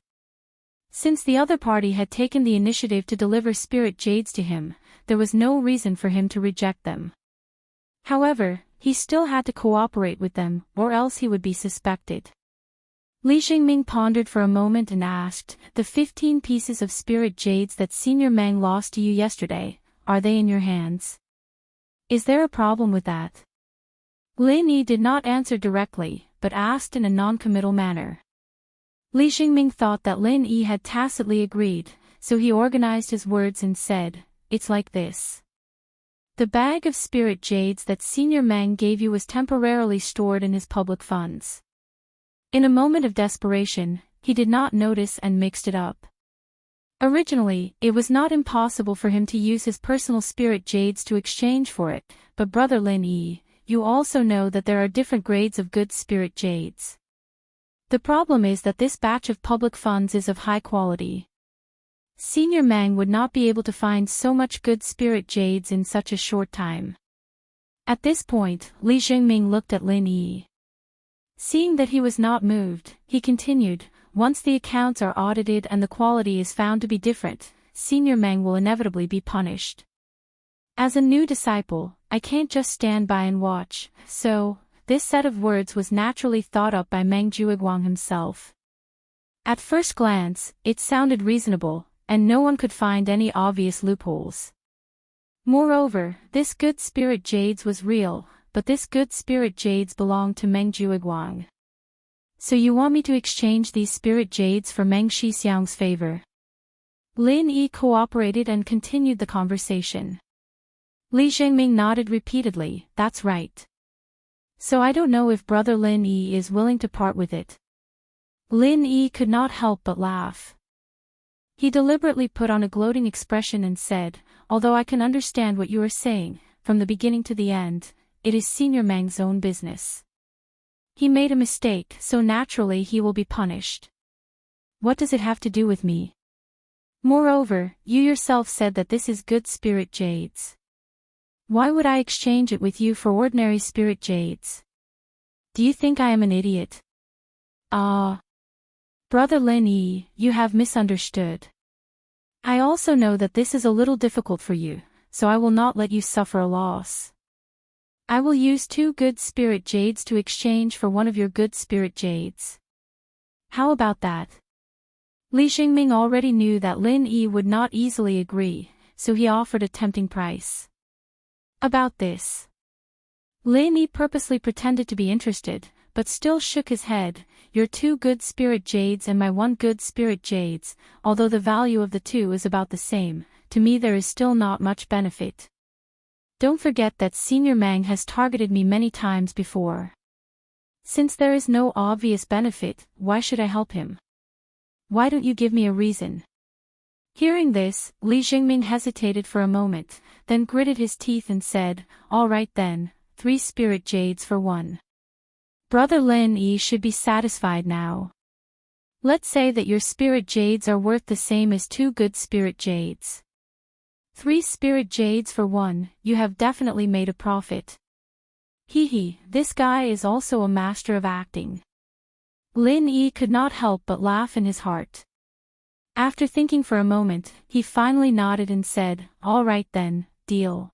Since the other party had taken the initiative to deliver spirit jades to him, there was no reason for him to reject them. However, he still had to cooperate with them, or else he would be suspected. Li Jingming pondered for a moment and asked, "The 15 pieces of spirit jades that Senior Meng lost to you yesterday, are they in your hands? Is there a problem with that?" Lin Yi did not answer directly, but asked in a non-committal manner. Li Jingming thought that Lin Yi had tacitly agreed, so he organized his words and said, "It's like this. The bag of spirit jades that Senior Meng gave you was temporarily stored in his public funds. In a moment of desperation, he did not notice and mixed it up. Originally, it was not impossible for him to use his personal spirit jades to exchange for it, but Brother Lin Yi, you also know that there are different grades of good spirit jades. The problem is that this batch of public funds is of high quality. Senior Meng would not be able to find so much good spirit jades in such a short time." At this point, Li Jingming looked at Lin Yi. Seeing that he was not moved, he continued, "Once the accounts are audited and the quality is found to be different, Senior Meng will inevitably be punished. As a new disciple, I can't just stand by and watch," so, this set of words was naturally thought up by Meng Jueguang himself. At first glance, it sounded reasonable, and no one could find any obvious loopholes. Moreover, this good spirit jades was real, but this good spirit jades belonged to Meng Jueguang. "So you want me to exchange these spirit jades for Meng Shixiang's favor?" Lin Yi cooperated and continued the conversation. Li Jingming nodded repeatedly, "That's right. So I don't know if Brother Lin Yi is willing to part with it." Lin Yi could not help but laugh. He deliberately put on a gloating expression and said, although I can understand what you are saying, from the beginning to the end, it is Senior Meng's own business. He made a mistake, so naturally he will be punished. What does it have to do with me? Moreover, you yourself said that this is good spirit jades. Why would I exchange it with you for ordinary spirit jades? Do you think I am an idiot? Ah. Brother Lin Yi, you have misunderstood. I also know that this is a little difficult for you, so I will not let you suffer a loss. I will use 2 good spirit jades to exchange for one of your good spirit jades. How about that? Li Xingming already knew that Lin Yi would not easily agree, so he offered a tempting price. About this, Lin Yi purposely pretended to be interested, but still shook his head. Your 2 good spirit jades and my 1 good spirit jades, although the value of the 2 is about the same, to me there is still not much benefit. Don't forget that Senior Meng has targeted me many times before. Since there is no obvious benefit, why should I help him? Why don't you give me a reason? Hearing this, Li Xingming hesitated for a moment, then gritted his teeth and said, all right then, 3 spirit jades for 1. Brother Lin Yi should be satisfied now. Let's say that your spirit jades are worth the same as 2 good spirit jades. 3 spirit jades for 1, you have definitely made a profit. Hee, this guy is also a master of acting. Lin Yi could not help but laugh in his heart. After thinking for a moment, he finally nodded and said, all right then, deal.